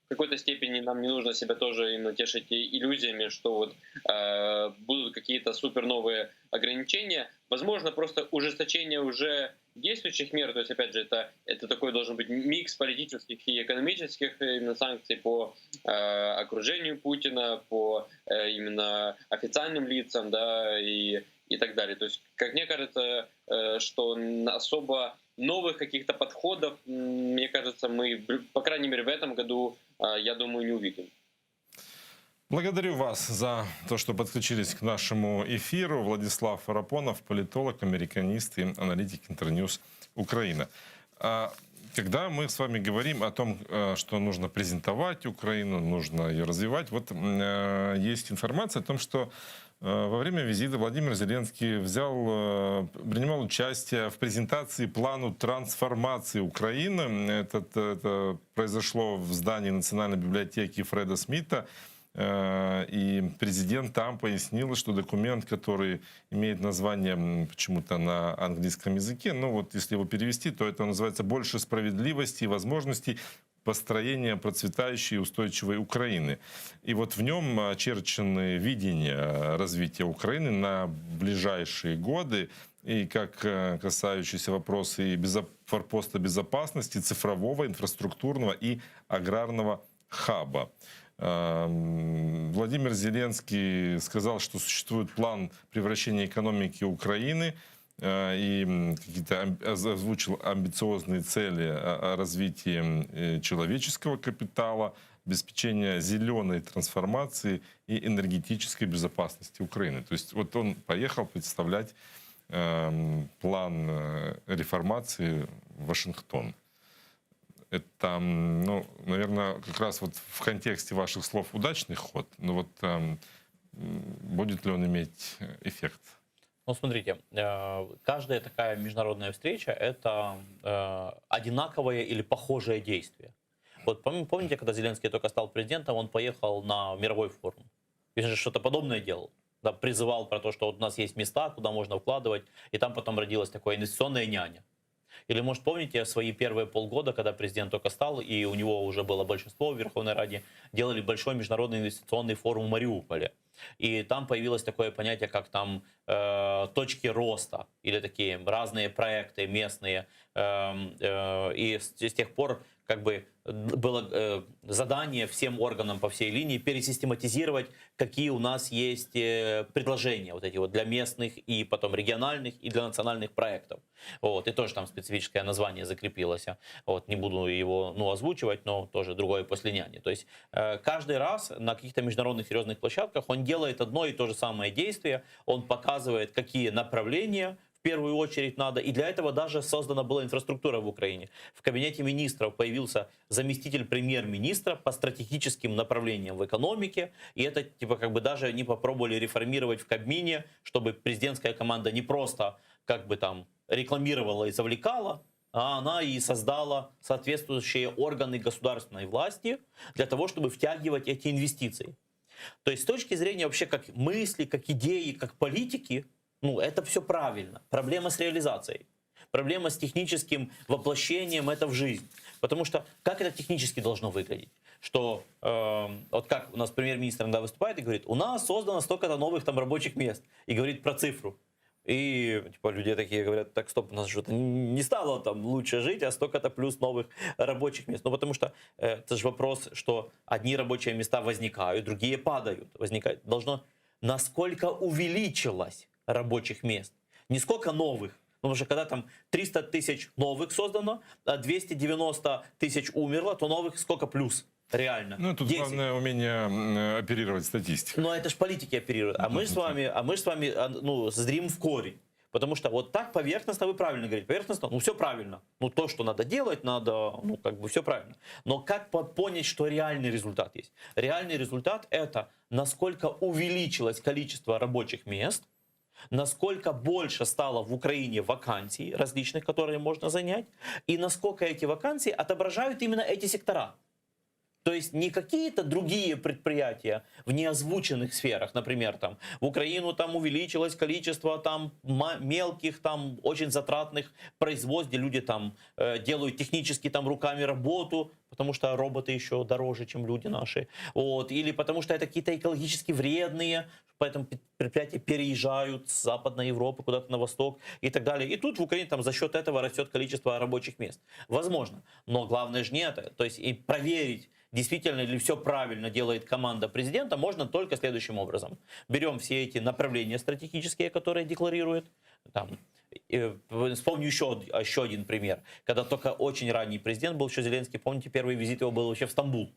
Speaker 10: в какой-то степени нам не нужно себя тоже именно тешить иллюзиями, что вот будут какие-то супер новые ограничения. Возможно, просто ужесточение уже действующих мер, то есть, опять же, это такой должен быть микс политических и экономических именно санкций по окружению Путина, по именно официальным лицам, да, и так далее. То есть, как мне кажется, что особо новых каких-то подходов, мне кажется, мы, по крайней мере, в этом году, я думаю, не увидим.
Speaker 6: Благодарю вас за то, что подключились к нашему эфиру. Владислав Арапонов, политолог, американист и аналитик Интерньюз Украина. Когда мы с вами говорим о том, что нужно презентовать Украину, нужно ее развивать, вот есть информация о том, что во время визита Владимир Зеленский принимал участие в презентации плану трансформации Украины. Это произошло в здании Национальной библиотеки Фреда Смита. И президент там пояснил, что документ, который имеет название почему-то на английском языке, ну вот если его перевести, то это называется «Больше справедливости и возможностей построения процветающей и устойчивой Украины». И вот в нем очерчены видения развития Украины на ближайшие годы, и как касающиеся вопросы и форпоста безопасности, цифрового, инфраструктурного и аграрного хаба. Владимир Зеленский сказал, что существует план превращения экономики Украины и озвучил амбициозные цели о развитии человеческого капитала, обеспечения зеленой трансформации и энергетической безопасности Украины. То есть вот он поехал представлять план реформации в Вашингтон. Это, ну, наверное, как раз вот в контексте ваших слов удачный ход, но вот будет ли он иметь эффект?
Speaker 7: Ну, смотрите, каждая такая международная встреча – это одинаковое или похожее действие. Вот помните, когда Зеленский только стал президентом, он поехал на мировой форум. И же что-то подобное делал. Да, призывал про то, что вот у нас есть места, куда можно вкладывать, и там потом родилась такая инвестиционная няня. Или, может, помните, свои первые полгода, когда президент только стал, и у него уже было большинство в Верховной Раде, делали большой международный инвестиционный форум в Мариуполе. И там появилось такое понятие, как там точки роста, или такие разные проекты местные. И с тех пор как бы было задание всем органам по всей линии пересистематизировать, какие у нас есть предложения вот эти вот для местных и потом региональных и для национальных проектов. Вот, и тоже там специфическое название закрепилось. Вот, не буду его озвучивать, но тоже другое после няни. То есть каждый раз на каких-то международных серьезных площадках он делает одно и то же самое действие, он показывает, какие направления в первую очередь надо. И для этого даже создана была инфраструктура в Украине. В кабинете министров появился заместитель премьер-министра по стратегическим направлениям в экономике. И это типа как бы даже не попробовали реформировать в Кабмине, чтобы президентская команда не просто как бы там рекламировала и завлекала, а она и создала соответствующие органы государственной власти для того, чтобы втягивать эти инвестиции. То есть с точки зрения вообще как мысли, как идеи, как политики, ну, это все правильно. Проблема с реализацией. Проблема с техническим воплощением это в жизнь. Потому что как это технически должно выглядеть? Что вот как у нас премьер-министр иногда выступает и говорит, у нас создано столько-то новых там рабочих мест. И говорит про цифру. И типа, люди такие говорят, так стоп, у нас что-то не стало там лучше жить, а столько-то плюс новых рабочих мест. Ну потому что это же вопрос, что одни рабочие места возникают, другие падают. Возникает. Должно, насколько увеличилось рабочих мест. Не сколько новых. Потому что когда там 300 тысяч новых создано, а 290 тысяч умерло, то новых сколько плюс? Реально.
Speaker 6: Ну, тут 10. Главное умение оперировать статистикой.
Speaker 7: Но это же политики оперируют. А мы с вами ну, зрим в корень. Потому что вот так поверхностно, вы правильно говорите, поверхностно, ну все правильно. Ну то, что надо делать, надо, ну как бы все правильно. Но как понять, что реальный результат есть? Реальный результат это насколько увеличилось количество рабочих мест, насколько больше стало в Украине вакансий различных, которые можно занять, и насколько эти вакансии отображают именно эти сектора. То есть не какие-то другие предприятия в неозвученных сферах, например, там в Украину там увеличилось количество там мелких, там очень затратных производств, где люди там делают технически там руками работу, потому что роботы еще дороже, чем люди наши. Вот. Или потому что это какие-то экологически вредные, поэтому предприятия переезжают с Западной Европы куда-то на восток и так далее. И тут в Украине там за счет этого растет количество рабочих мест. Возможно. Но главное же не это. То есть и проверить, действительно ли все правильно делает команда президента, можно только следующим образом. Берем все эти направления стратегические, которые декларирует. Там, вспомню еще один пример. Когда только очень ранний президент был еще Зеленский, помните, первый визит его был вообще в Стамбул.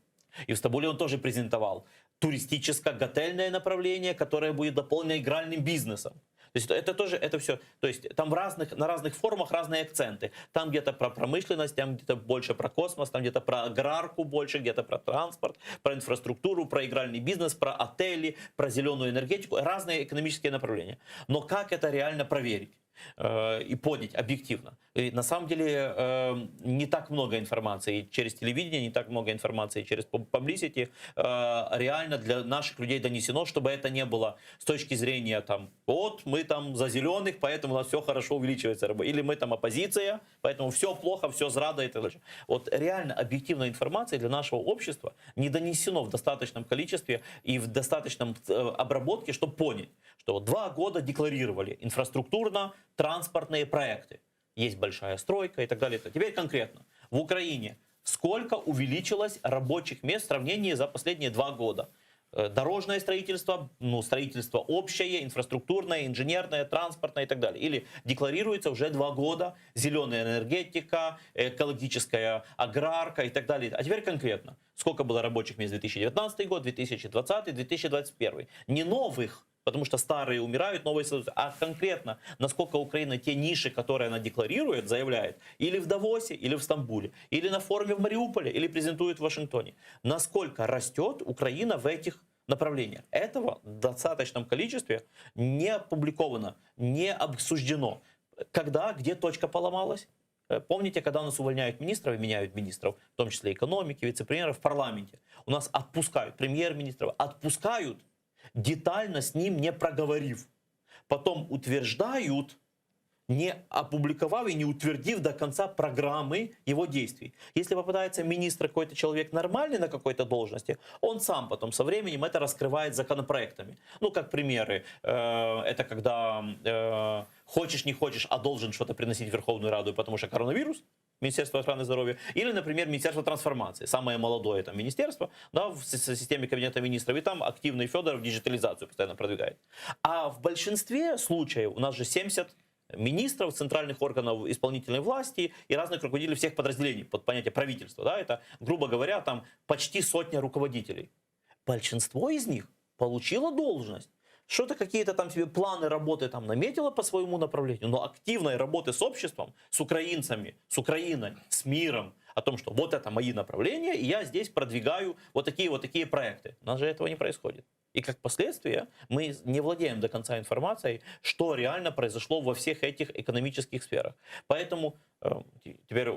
Speaker 7: И в Стамбуле он тоже презентовал туристическо-готельное направление, которое будет дополнено игральным бизнесом. То есть это тоже, это все, то есть там на разных формах разные акценты. Там где-то про промышленность, там где-то больше про космос, там где-то про аграрку больше, где-то про транспорт, про инфраструктуру, про игральный бизнес, про отели, про зеленую энергетику, разные экономические направления. Но как это реально проверить и поднять объективно? И на самом деле не так много информации через телевидение, не так много информации через publicity реально для наших людей донесено, чтобы это не было с точки зрения там, вот мы там за зеленых, поэтому у нас все хорошо увеличивается, или мы там оппозиция, поэтому все плохо, все зрада и так далее. Вот реально объективная информация для нашего общества не донесено в достаточном количестве и в достаточном обработке, чтобы понять, что вот 2 года декларировали инфраструктурно-транспортные проекты. Есть большая стройка и так далее. Теперь конкретно. В Украине сколько увеличилось рабочих мест в сравнении за последние 2 года? Дорожное строительство, строительство общее, инфраструктурное, инженерное, транспортное и так далее. Или декларируется уже 2 года зеленая энергетика, экологическая аграрка и так далее. А теперь конкретно. Сколько было рабочих мест 2019 год, 2020, 2021? Не новых, потому что старые умирают, новые создаются. А конкретно, насколько Украина те ниши, которые она декларирует, заявляет, или в Давосе, или в Стамбуле, или на форуме в Мариуполе, или презентует в Вашингтоне. Насколько растет Украина в этих направлениях. Этого в достаточном количестве не опубликовано, не обсуждено. Когда, где точка поломалась? Помните, когда у нас увольняют министров и меняют министров, в том числе экономики, вице-премьеров в парламенте, у нас отпускают премьер-министров, отпускают, детально с ним не проговорив. Потом утверждают, не опубликовав и не утвердив до конца программы его действий. Если попадается министр, какой-то человек нормальный на какой-то должности, он сам потом со временем это раскрывает законопроектами. Ну, как примеры, это когда хочешь не хочешь, а должен что-то приносить в Верховную Раду, потому что коронавирус, Министерство охраны здоровья, или, например, Министерство трансформации, самое молодое там министерство, да, в системе кабинета министров, и там активный Федоров диджитализацию постоянно продвигает. А в большинстве случаев у нас же 70 министров, центральных органов исполнительной власти и разных руководителей всех подразделений под понятие правительства. Да, это, грубо говоря, там почти 100 руководителей. Большинство из них получило должность. Что-то какие-то там себе планы работы там наметило по своему направлению, но активной работы с обществом, с украинцами, с Украиной, с миром, о том, что вот это мои направления, и я здесь продвигаю вот такие проекты. У нас же этого не происходит. И как последствие мы не владеем до конца информацией, что реально произошло во всех этих экономических сферах. Поэтому, теперь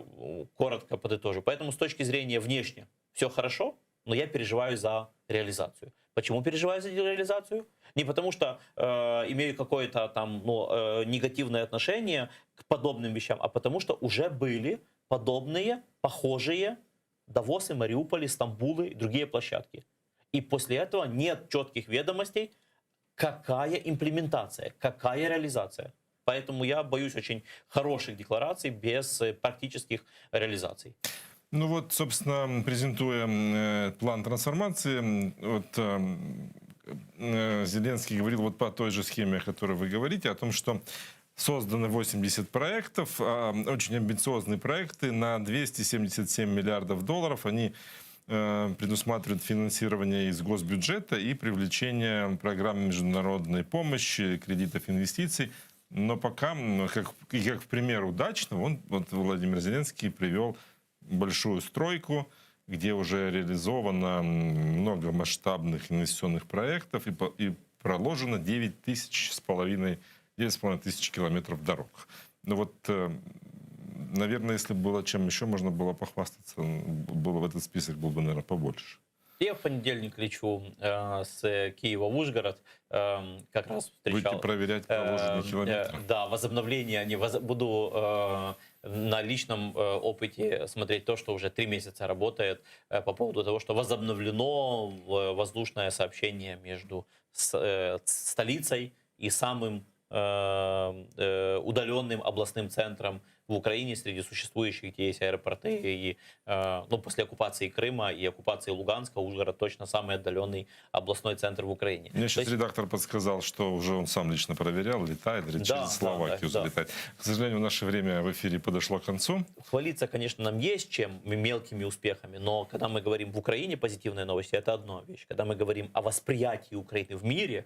Speaker 7: коротко подытожу, поэтому с точки зрения внешне все хорошо, но я переживаю за реализацию. Почему переживаю за реализацию? Не потому что имею какое-то там негативное отношение к подобным вещам, а потому что уже были подобные, похожие Давосы, Мариуполи, Стамбулы и другие площадки. И после этого нет четких ведомостей, какая имплементация, какая реализация. Поэтому я боюсь очень хороших деклараций без практических реализаций.
Speaker 6: Ну вот, собственно, презентуя план трансформации, вот Зеленский говорил вот по той же схеме, о которой вы говорите, о том, что созданы 80 проектов, очень амбициозные проекты на 277 миллиардов долларов. Они предусматривают финансирование из госбюджета и привлечение программ международной помощи, кредитов, инвестиций. Но пока, как в пример удачно, вот Владимир Зеленский привел большую стройку, где уже реализовано много масштабных инвестиционных проектов и проложено 9,5 тысяч километров дорог. Ну вот наверное, если было чем еще можно было похвастаться, было в этот список был бы, наверное, побольше.
Speaker 7: Я в понедельник лечу с Киева в Ужгород. Как раз встречал...
Speaker 6: Будете проверять положенные километры.
Speaker 7: Да, возобновление. Буду на личном опыте смотреть то, что уже 3 месяца работает по поводу того, что возобновлено воздушное сообщение между столицей и самым удаленным областным центром в Украине, среди существующих, где есть аэропорты. И, после оккупации Крыма и оккупации Луганска Ужгород точно самый отдаленный областной центр в Украине.
Speaker 6: Мне сейчас редактор подсказал, что уже он сам лично проверял, летает, через Словакию залетает. К сожалению, в наше время в эфире подошло к концу.
Speaker 7: Хвалиться, конечно, нам есть чем, мелкими успехами, но когда мы говорим в Украине позитивные новости, это одна вещь. Когда мы говорим о восприятии Украины в мире,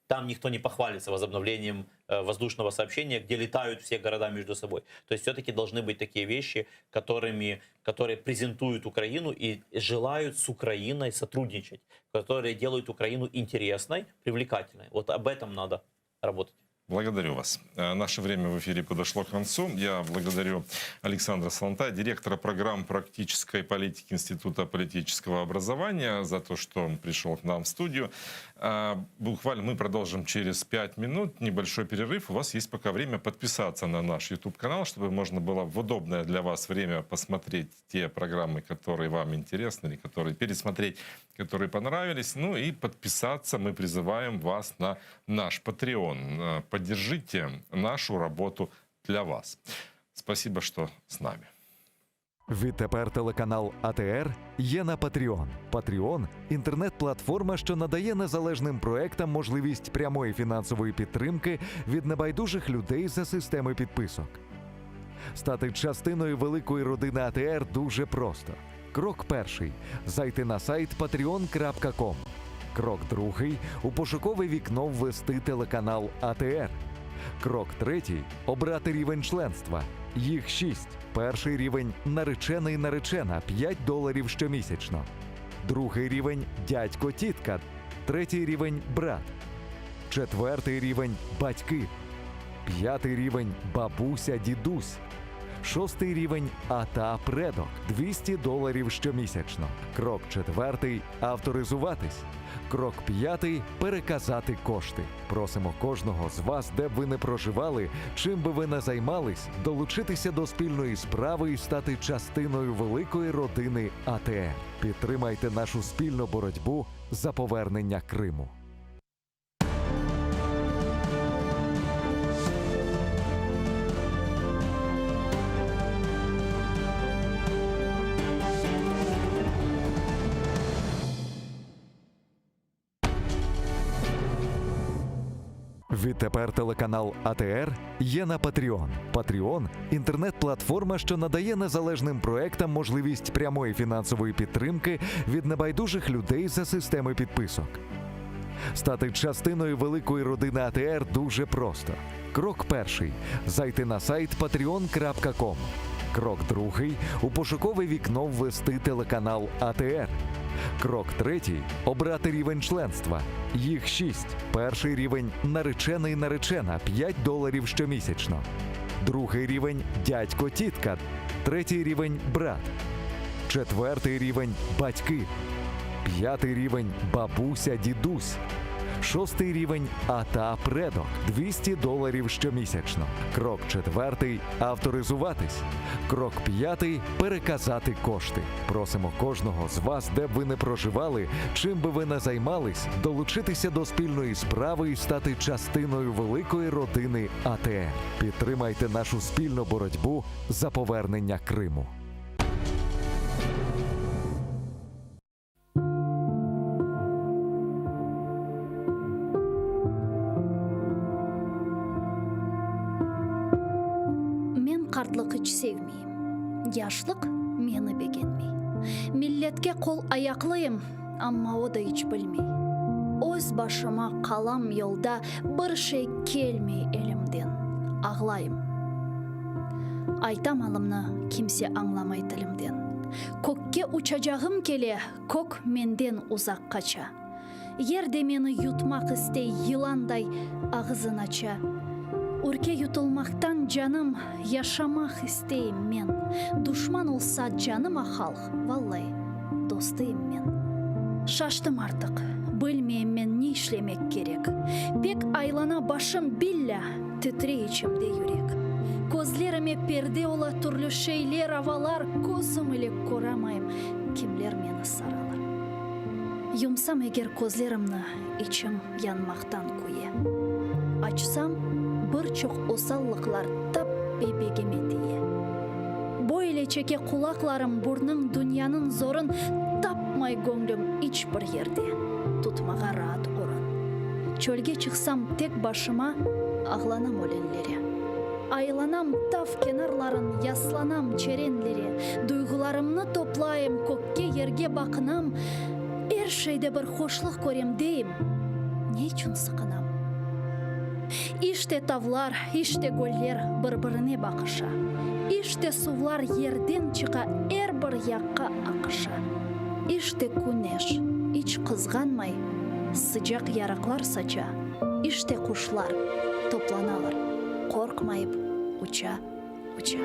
Speaker 7: там никто не похвалится возобновлением воздушного сообщения, где летают все города между собой. То есть все-таки должны быть такие вещи, которые презентуют Украину и желают с Украиной сотрудничать, которые делают Украину интересной, привлекательной. Вот об этом надо работать.
Speaker 6: Благодарю вас. Наше время в эфире подошло к концу. Я благодарю Александра Солонтая, директора программ практической политики Института политического образования, за то, что он пришел к нам в студию. Буквально мы продолжим через 5 минут. Небольшой перерыв. У вас есть пока время подписаться на наш YouTube-канал, чтобы можно было в удобное для вас время посмотреть те программы, которые вам интересны, или пересмотреть, которые понравились. Ну и подписаться мы призываем вас на наш Patreon. Поддержите нашу роботу для вас. Спасибо, що з нами.
Speaker 3: Відтепер телеканал АТР є на Patreon. Patreon – інтернет-платформа, що надає незалежним проектам можливість прямої фінансової підтримки від небайдужих людей за системи підписок. Стати частиною великої родини АТР дуже просто. Крок перший – зайти на сайт patreon.com. Крок другий – у пошукове вікно ввести телеканал АТР. Крок третій – обрати рівень членства. Їх 6. Перший рівень – наречений-наречена – $5 щомісячно. Другий рівень – дядько-тітка. Третій рівень – брат. Четвертий рівень – батьки. П'ятий рівень – бабуся-дідусь. Шостий рівень – ата-предок – $200 щомісячно. Крок четвертий – авторизуватись. Крок п'ятий – переказати кошти. Просимо кожного з вас, де б ви не проживали, чим би ви не займались, долучитися до спільної справи і стати частиною великої родини АТР. Підтримайте нашу спільну боротьбу за повернення Криму. Відтепер телеканал АТР є на Patreon. Patreon – інтернет-платформа, що надає незалежним проектам можливість прямої фінансової підтримки від небайдужих людей за системи підписок. Стати частиною великої родини АТР дуже просто. Крок перший – зайти на сайт patreon.com. Крок другий – у пошукове вікно ввести телеканал АТР. Крок третій – обрати рівень членства. Їх 6. Перший рівень – наречений-наречена – $5 щомісячно. Другий рівень – дядько-тітка. Третій рівень – брат. Четвертий рівень – батьки. П'ятий рівень – бабуся-дідусь. Шостий рівень – ата-предок – $200 щомісячно. Крок четвертий – авторизуватись. Крок п'ятий – переказати кошти. Просимо кожного з вас, де б ви не проживали, чим би ви не займались, долучитися до спільної справи і стати частиною великої родини АТР. Підтримайте нашу спільну боротьбу за повернення Криму.
Speaker 4: Қартлық іч sevmейм. Яшлық мені бегенмей. Миллетке қол аяқлıyım, амма о да іч білмей. Өз башыма қалам yolda бір şey келмей елімден. Ағлайым. Айтам алымны kimse аңламай тілімден. Көкке ұчачағым келе, көк менден ұзақ қача. Ерде мені ютмақ істей, йыландай ағызын ача. Үрке ютылмақтан жаным, яшамақ істейм мен. Душман олса жаныма халық, валлай, достайым мен. Шаштым артық, білмейм мен не ішлемек керек. Пек айлана башым билля, тітре içimде юрек. Көзлеріме перде ола түрлі шейлер, авалар, көзім илек көрамайым, кімлер мені саралар. Юмсам егер көзлерімні, içim янмақтан көе. Açsam, birçok osallıklar tap bebegime diye. Böyle çeke kulaklarım burnun dünyanın zorun tapmay gönlüm hiçbir yerde. Tutmağa rahat orun. Çölge çıksam tek başıma ağlanam ölenlere. Aylanam taf kenarların yaslanam çerenlere. Duygularımны toplayım kökке yerge bakınam. Her şeyde bir hoşluk görem deyim. Ne için sıkınam? İşte tavlar, işte göller bir-birine bakışa. İşte sular yerden çıka her bir yakka akışa. İşte güneş hiç kızganmay, sıcak yaraklar saça. İşte kuşlar toplanalar, korkmayıp uça, uça.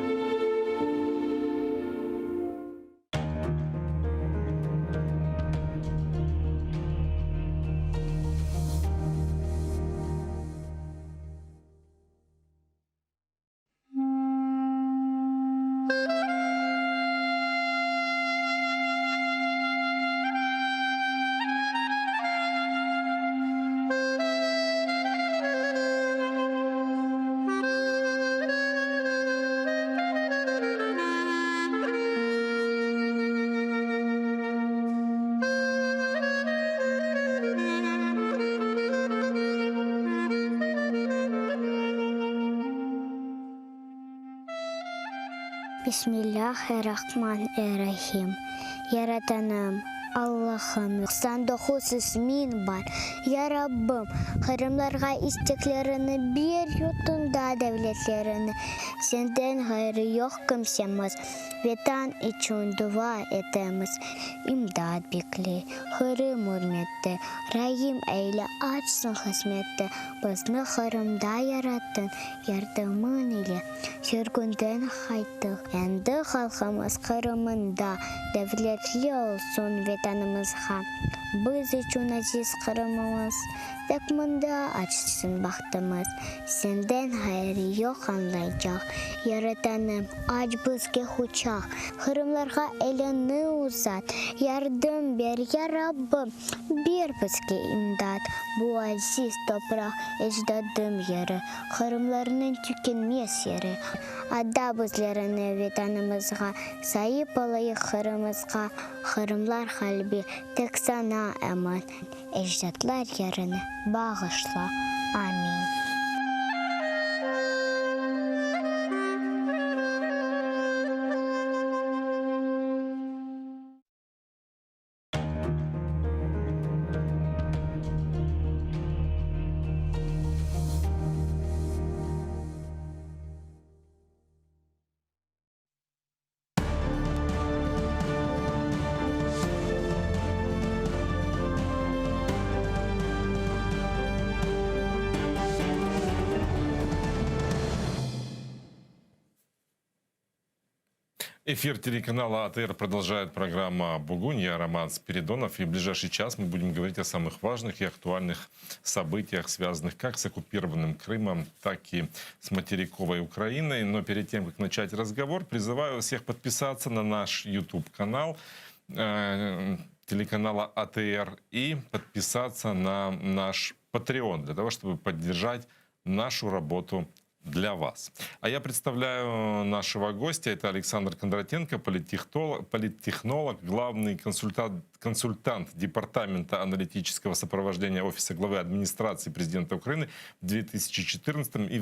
Speaker 11: Bismillahirrahmanirrahim. Yaratanım Allah'ım 99 ismin var. Ya Rabbim, haramlarga isteklerini bir yutunda devletlerini. Senden hayrı yok kimsemiz. Vatan için dua etemiz. İmdad bekle, haram hürmette. Rahim eyle açsın hizmette. Bizni haramda yarattın, yardımın ile. Sürgünden hayttık. Endi halkımız haramında. Devletli olsun vatanımızga. Biz için aziz Kırımımız. Takmında açsın baktımız. Senden hayrı yok anlayacak. Yaratanım aç bizge huçak. Kırımlarga elini uzat. Yardım ver ya Rabbim. Bir bizge imdat. Bu aziz toprak ecdadım yeri. Kırımlarının tükenmez yeri. Adda bizlerini vatanımızga. Sahip olayı Kırımızga. Kırımlar kalbi tek sana eman. Ecdatlar yerini bağışla. Amin.
Speaker 6: Эфир телеканала АТР продолжает программа «Бугунь». Я Роман Спиридонов. И в ближайший час мы будем говорить о самых важных и актуальных событиях, связанных как с оккупированным Крымом, так и с материковой Украиной. Но перед тем, как начать разговор, призываю всех подписаться на наш YouTube-канал телеканала АТР и подписаться на наш Patreon, для того, чтобы поддержать нашу работу для вас. А я представляю нашего гостя. Это Александр Кондратенко, политтехнолог, главный консультант Департамента аналитического сопровождения Офиса главы администрации президента Украины в 2014 и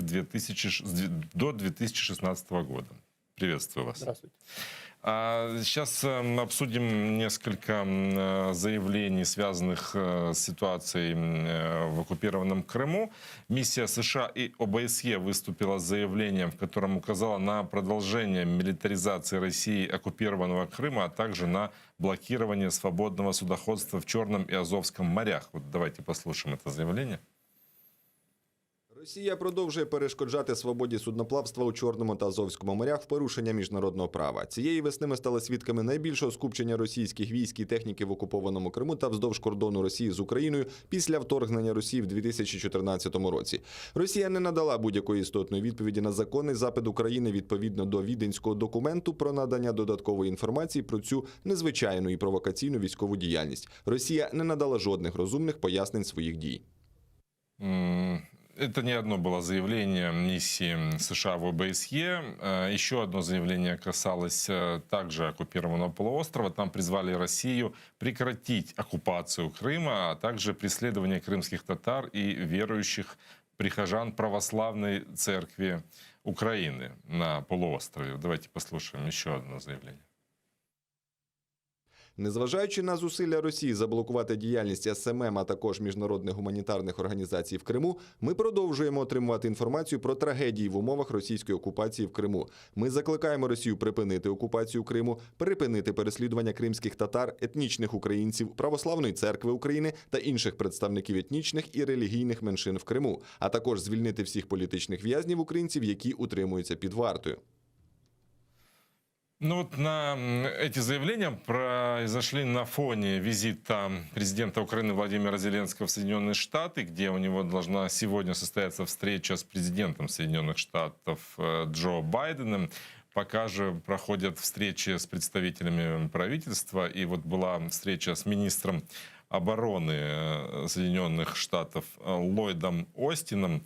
Speaker 6: до 2016 года. Приветствую вас.
Speaker 2: Здравствуйте.
Speaker 6: Сейчас обсудим несколько заявлений, связанных с ситуацией в оккупированном Крыму. Миссия США и ОБСЕ выступила с заявлением, в котором указала на продолжение милитаризации России оккупированного Крыма, а также на блокирование свободного судоходства в Черном и Азовском морях. Вот давайте послушаем это заявление.
Speaker 9: Росія продовжує перешкоджати свободі судноплавства у Чорному та Азовському морях в порушення міжнародного права. Цієї весни ми стали свідками найбільшого скупчення російських військ і техніки в окупованому Криму та вздовж кордону Росії з Україною після вторгнення Росії в 2014 році. Росія не надала будь-якої істотної відповіді на законний запит України відповідно до Віденського документу про надання додаткової інформації про цю незвичайну і провокаційну військову діяльність. Росія не надала жодних розумних пояснень своїх дій.
Speaker 6: Это не одно было заявление миссии США в ОБСЕ. Еще одно заявление касалось также оккупированного полуострова. Там призвали Россию прекратить оккупацию Крыма, а также преследование крымских татар и верующих прихожан православной церкви Украины на полуострове. Давайте послушаем еще одно заявление.
Speaker 9: Незважаючи на зусилля Росії заблокувати діяльність СММ, а також міжнародних гуманітарних організацій в Криму, ми продовжуємо отримувати інформацію про трагедії в умовах російської окупації в Криму. Ми закликаємо Росію припинити окупацію Криму, припинити переслідування кримських татар, етнічних українців, Православної церкви України та інших представників етнічних і релігійних меншин в Криму, а також звільнити всіх політичних в'язнів українців, які утримуються під вартою.
Speaker 6: Ну вот эти заявления произошли на фоне визита президента Украины Владимира Зеленского в Соединенные Штаты, где у него должна сегодня состояться встреча с президентом Соединенных Штатов Джо Байденом. Пока же проходят встречи с представителями правительства. И вот была встреча с министром обороны Соединенных Штатов Ллойдом Остином.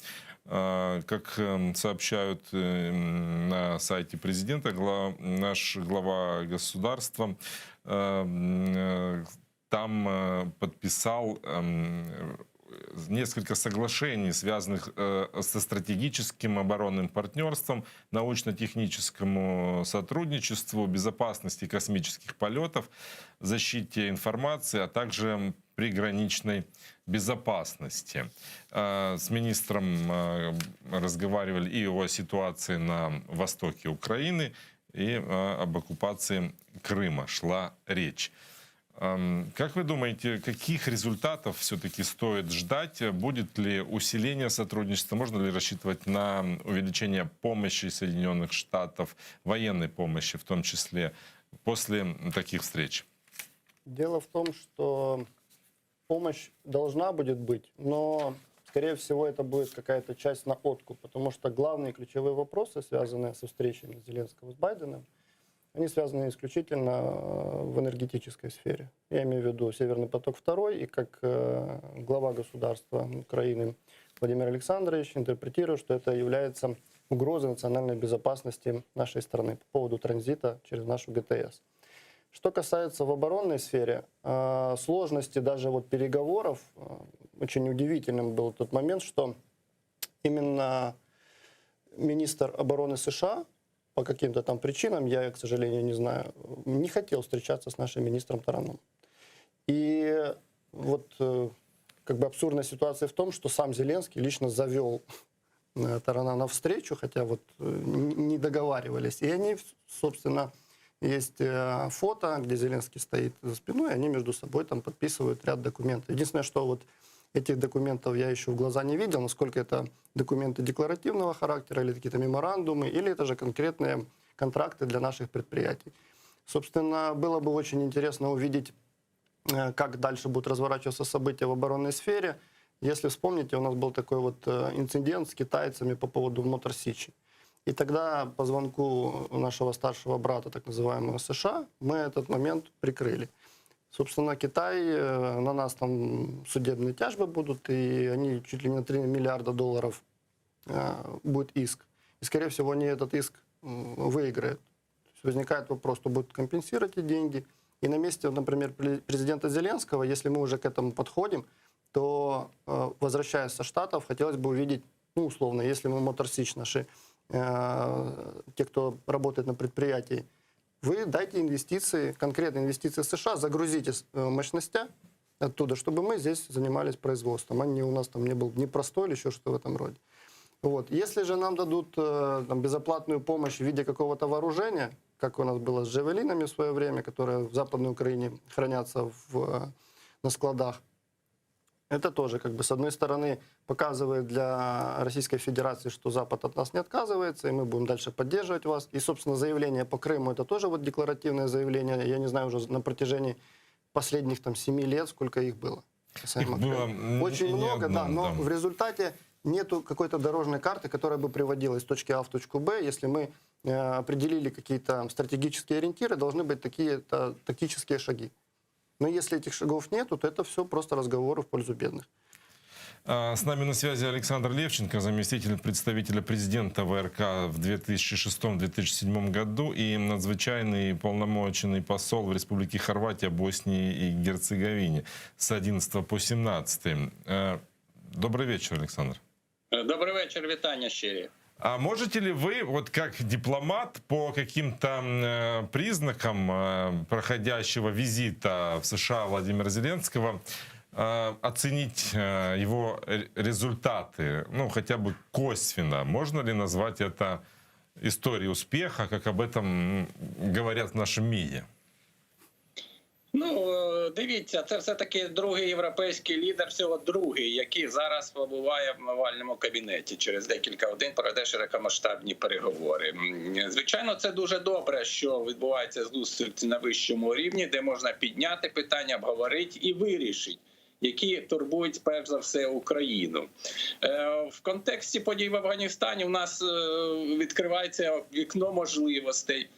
Speaker 6: Как сообщают на сайте президента, наш глава государства там подписал несколько соглашений, связанных со стратегическим оборонным партнерством, научно-техническому сотрудничеству, безопасности космических полетов, защите информации, а также приграничной безопасности. С министром разговаривали и о ситуации на востоке Украины, и об оккупации Крыма шла речь. Как вы думаете, каких результатов все-таки стоит ждать? Будет ли усиление сотрудничества? Можно ли рассчитывать на увеличение помощи Соединенных Штатов, военной помощи в том числе, после таких встреч?
Speaker 12: Дело в том, что помощь должна будет быть, но, скорее всего, это будет какая-то часть на откуп, потому что главные ключевые вопросы, связанные со встречами Зеленского с Байденом, они связаны исключительно в энергетической сфере. Я имею в виду «Северный поток-2», и как глава государства Украины Владимир Александрович интерпретирует, что это является угрозой национальной безопасности нашей страны по поводу транзита через нашу ГТС. Что касается в оборонной сфере, сложности даже вот переговоров, очень удивительным был тот момент, что именно министр обороны США по каким-то там причинам, я, к сожалению, не знаю, не хотел встречаться с нашим министром Тараном. И вот как бы абсурдная ситуация в том, что сам Зеленский лично завел Тарана на встречу, хотя вот не договаривались. И они, собственно, есть фото, где Зеленский стоит за спиной, и они между собой там подписывают ряд документов. Единственное, что вот этих документов я еще в глаза не видел, насколько это документы декларативного характера, или какие-то меморандумы, или это же конкретные контракты для наших предприятий. Собственно, было бы очень интересно увидеть, как дальше будут разворачиваться события в оборонной сфере. Если вспомните, у нас был такой вот инцидент с китайцами по поводу Мотор Сичи. И тогда по звонку нашего старшего брата, так называемого США, мы этот момент прикрыли. Собственно, Китай, на нас там судебные тяжбы будут, и они чуть ли не на $3 миллиарда будет иск. И, скорее всего, они этот иск выиграют. То есть возникает вопрос, кто будет компенсировать эти деньги. И на месте, например, президента Зеленского, если мы уже к этому подходим, то, возвращаясь со Штатов, хотелось бы увидеть, ну, условно, если мы Мотор Сич наши, те, кто работает на предприятии, вы дайте инвестиции, конкретные инвестиции США, загрузите мощности оттуда, чтобы мы здесь занимались производством, а не у нас там не был непростой или еще что-то в этом роде. Вот. Если же нам дадут там, безоплатную помощь в виде какого-то вооружения, как у нас было с «Джавелинами» в свое время, которые в Западной Украине хранятся на складах, Это тоже, как бы, с одной стороны, показывает для Российской Федерации, что Запад от нас не отказывается, и мы будем дальше поддерживать вас. И, собственно, заявление по Крыму, это тоже вот декларативное заявление, я не знаю, уже на протяжении последних 7 лет, сколько их было.
Speaker 6: Их было
Speaker 12: Очень
Speaker 6: не
Speaker 12: много,
Speaker 6: одно,
Speaker 12: да, но
Speaker 6: да.
Speaker 12: в результате нету какой-то дорожной карты, которая бы приводила из точки А в точку Б. Если мы определили какие-то стратегические ориентиры, должны быть такие-то тактические шаги. Но если этих шагов нету, то это все просто разговоры в пользу бедных.
Speaker 6: С нами на связи Александр Левченко, заместитель представителя президента ВРК в 2006-2007 году и надзвычайный полномоченный посол в Республике Хорватия, Боснии и Герцеговине с 11 по 17. Добрый вечер, Александр.
Speaker 13: Добрий вечір, вітання щирі.
Speaker 6: А можете ли вы, вот как дипломат, по каким-то признакам проходящего визита в США Владимира Зеленского оценить его результаты, ну, хотя бы косвенно? Можно ли назвать это историей успеха, как об этом говорят в нашем МИДе?
Speaker 13: Ну, дивіться, це все-таки другий європейський лідер, всього другий, який зараз побуває в овальному кабінеті. Через декілька годин проведе широкомасштабні переговори. Звичайно, це дуже добре, що відбувається зустрічі на вищому рівні, де можна підняти питання, обговорити і вирішити, які турбують, перш за все, Україну. В контексті подій в Афганістані у нас відкривається вікно можливостей.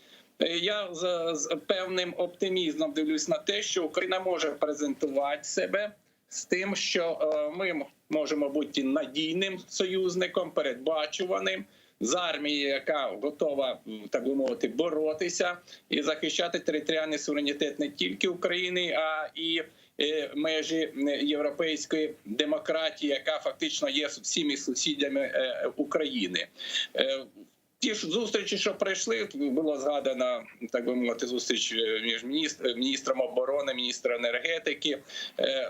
Speaker 13: Я з певним оптимізмом дивлюсь на те, що Україна може презентувати себе з тим, що ми можемо бути надійним союзником, передбачуваним, з армією, яка готова, так би мовити, боротися і захищати територіальний суверенітет не тільки України, а і межі європейської демократії, яка фактично є всіми сусідями України. Ті ж зустрічі, що пройшли, було згадано, так би мовити, зустріч між міністром оборони, міністром енергетики,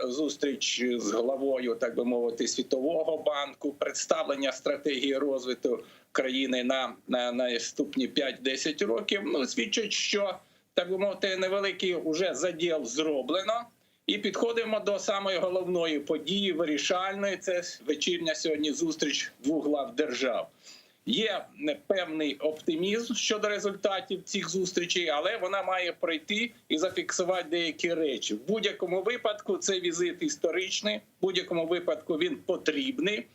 Speaker 13: зустріч з главою, так би мовити, Світового банку, представлення стратегії розвитку країни на наступні 5-10 років. Ну, свідчить, що, так би мовити, невеликий уже заділ зроблено. І підходимо до самої головної події, вирішальної. Це вечірня сьогодні зустріч двох глав держав. Є певний оптимізм щодо результатів цих зустрічей, але вона має пройти і зафіксувати деякі речі. В будь-якому випадку це візит історичний, в будь-якому випадку він потрібний.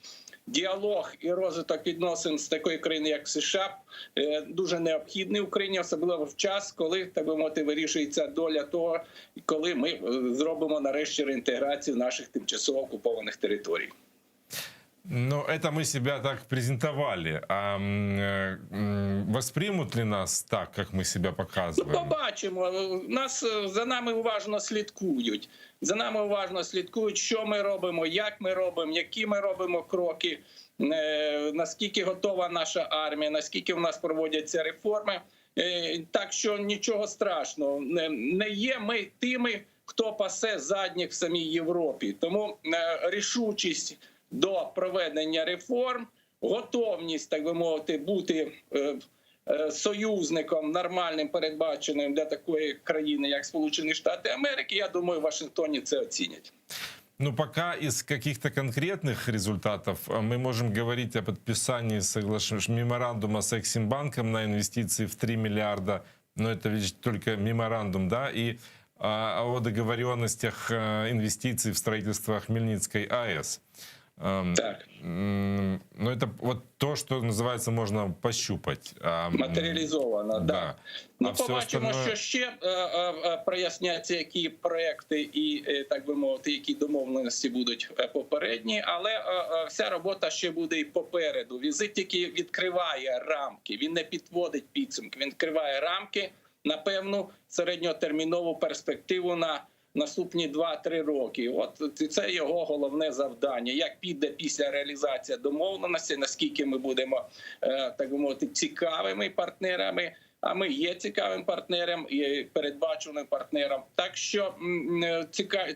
Speaker 13: Діалог і розвиток відносин з такою країною, як США, дуже необхідний Україні, особливо в час, коли, так би мовити, вирішується доля того, коли ми зробимо нарешті реінтеграцію наших тимчасово окупованих територій.
Speaker 6: Ну, это мы себя так презентовали. А воспримут ли нас так, как мы себя показываем?
Speaker 13: Ну, побачимо. За нами уважно слідкують. За нами уважно слідкують, що ми робимо, як ми робимо, які ми робимо кроки, наскільки готова наша армія, наскільки в нас проводяться реформи. Так що нічого страшного. Не є ми тими, хто пасе задніх в самій Європі. Тому рішучість до проведення реформ, готовність, так би мовити, бути союзником нормальним, передбаченим для такої країни, як Сполучені Штати Америки, я думаю, в Вашингтоні це оцінять.
Speaker 6: Ну, пока из каких-то конкретных результатов мы можем говорить о подписании меморандума с Эксимбанком на инвестиции в 3 миллиарда, но это ведь только меморандум, да, и о договоренностях инвестиций в строительство Хмельницкой АЭС.
Speaker 13: Так.
Speaker 6: Ну, это вот то, что называется, можно пощупать.
Speaker 13: Матеріалізовано, да. Ну, побачимо,
Speaker 6: остальное...
Speaker 13: що ще проясняться, які проекти і, так би мовити, які домовленості будуть попередні, але вся робота ще буде і попереду. Візит тільки відкриває рамки, він не підводить підсумки, він відкриває рамки на певну середньотермінову перспективу на наступні 2-3 роки. От це його головне завдання. Як піде після реалізації домовленості, наскільки ми будемо, так би мовити, цікавими партнерами, а ми є цікавим партнером і передбаченим партнером. Так що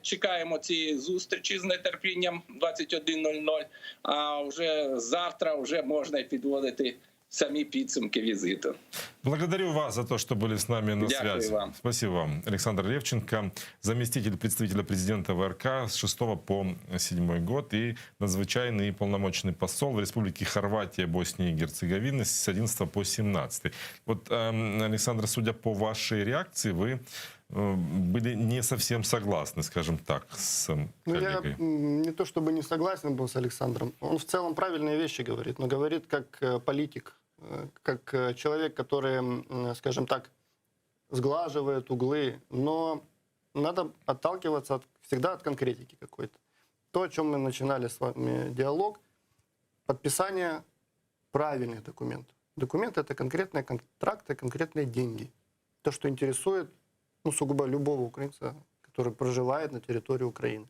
Speaker 13: чекаємо цієї зустрічі з нетерпінням 21:00, а вже завтра вже можна підводити самі підсумки візиту.
Speaker 6: Благодарю вас за то, что были с нами на
Speaker 13: Дякую
Speaker 6: связи.
Speaker 13: вам.
Speaker 6: Спасибо вам. Александр Левченко, заместитель представителя президента ВРК с 6 по 7 год и надзвычайный и полномочный посол в Республике Хорватия, Боснии и Герцеговины с 11 по 17. Вот, Александр, судя по вашей реакции, вы были не совсем согласны, скажем так, с коллегой.
Speaker 12: Я не то чтобы не согласен был с Александром. Он в целом правильные вещи говорит, но говорит как политик, как человек, который, скажем так, сглаживает углы. Но надо отталкиваться всегда от конкретики какой-то. То, о чем мы начинали с вами диалог, подписание правильных документов. Документы — это конкретные контракты, конкретные деньги. То, что интересует сугубо любого украинца, который проживает на территории Украины.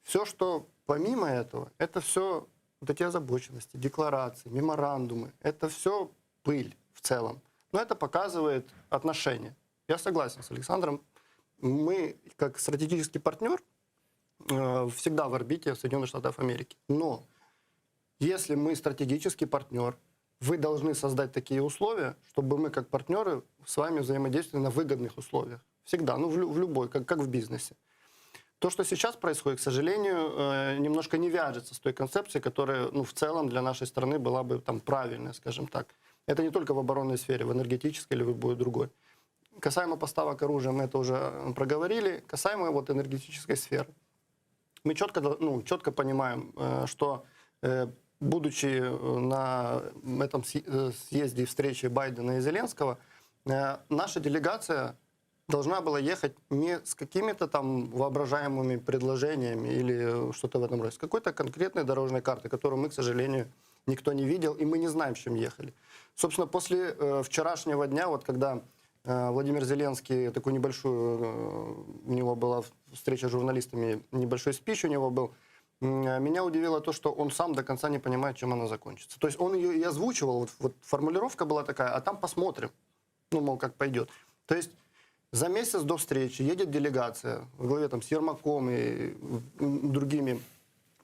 Speaker 12: Все, что помимо этого, это все вот эти озабоченности, декларации, меморандумы, это все пыль в целом. Но это показывает отношения. Я согласен с Александром. Мы, как стратегический партнер, всегда в орбите Соединенных Штатов Америки. Но если мы стратегический партнер, вы должны создать такие условия, чтобы мы, как партнеры, с вами взаимодействовали на выгодных условиях. Всегда, в любой, как в бизнесе. То, что сейчас происходит, к сожалению, немножко не вяжется с той концепцией, которая в целом для нашей страны была бы правильная, скажем так. Это не только в оборонной сфере, в энергетической или в любой другой. Касаемо поставок оружия, мы это уже проговорили. Касаемо энергетической сферы. Мы четко понимаем, что будучи на этом съезде и встрече Байдена и Зеленского, наша делегация должна была ехать не с какими-то там воображаемыми предложениями или что-то в этом роде, с какой-то конкретной дорожной картой, которую мы, к сожалению, никто не видел, и мы не знаем, с чем ехали. Собственно, после вчерашнего дня, когда Владимир Зеленский, такую небольшую, у него была встреча с журналистами, небольшой спич у него был, меня удивило то, что он сам до конца не понимает, чем она закончится. То есть он ее и озвучивал, формулировка была такая, а там посмотрим, мол, как пойдет. То есть за месяц до встречи едет делегация в главе с Ермаком и другими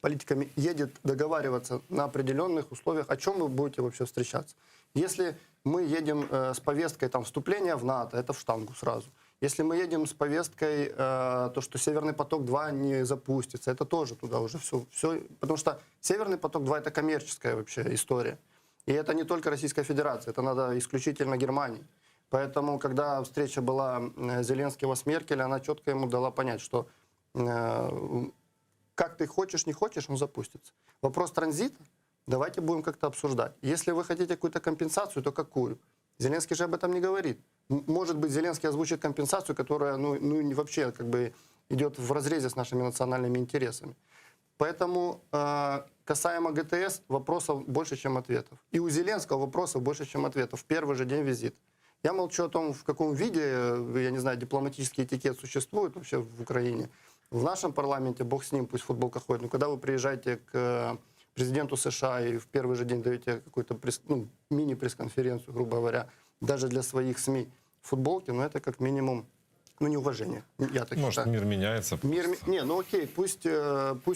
Speaker 12: политиками, едет договариваться на определенных условиях, о чем вы будете вообще встречаться. Если мы едем с повесткой вступления в НАТО, это в штангу сразу. Если мы едем с повесткой, то, что Северный поток-2 не запустится, это тоже туда уже все. Потому что Северный поток-2 это коммерческая вообще история. И это не только Российская Федерация, это надо исключительно Германии. Поэтому, когда встреча была Зеленского с Меркель, она четко ему дала понять, что как ты хочешь, не хочешь, он запустится. Вопрос транзита давайте будем как-то обсуждать. Если вы хотите какую-то компенсацию, то какую? Зеленский же об этом не говорит. Может быть, Зеленский озвучит компенсацию, которая вообще идет в разрезе с нашими национальными интересами. Поэтому касаемо ГТС вопросов больше, чем ответов. И у Зеленского вопросов больше, чем ответов. В первый же день визита. Я молчу о том, в каком виде, я не знаю, дипломатический этикет существует вообще в Украине. В нашем парламенте, бог с ним, пусть футболка ходит. Но когда вы приезжаете к президенту США и в первый же день даете какую-то мини-пресс-конференцию, грубо говоря, даже для своих СМИ в футболке, это как минимум неуважение. Я так
Speaker 6: Может,
Speaker 12: считаю.
Speaker 6: мир меняется?
Speaker 12: Окей, пусть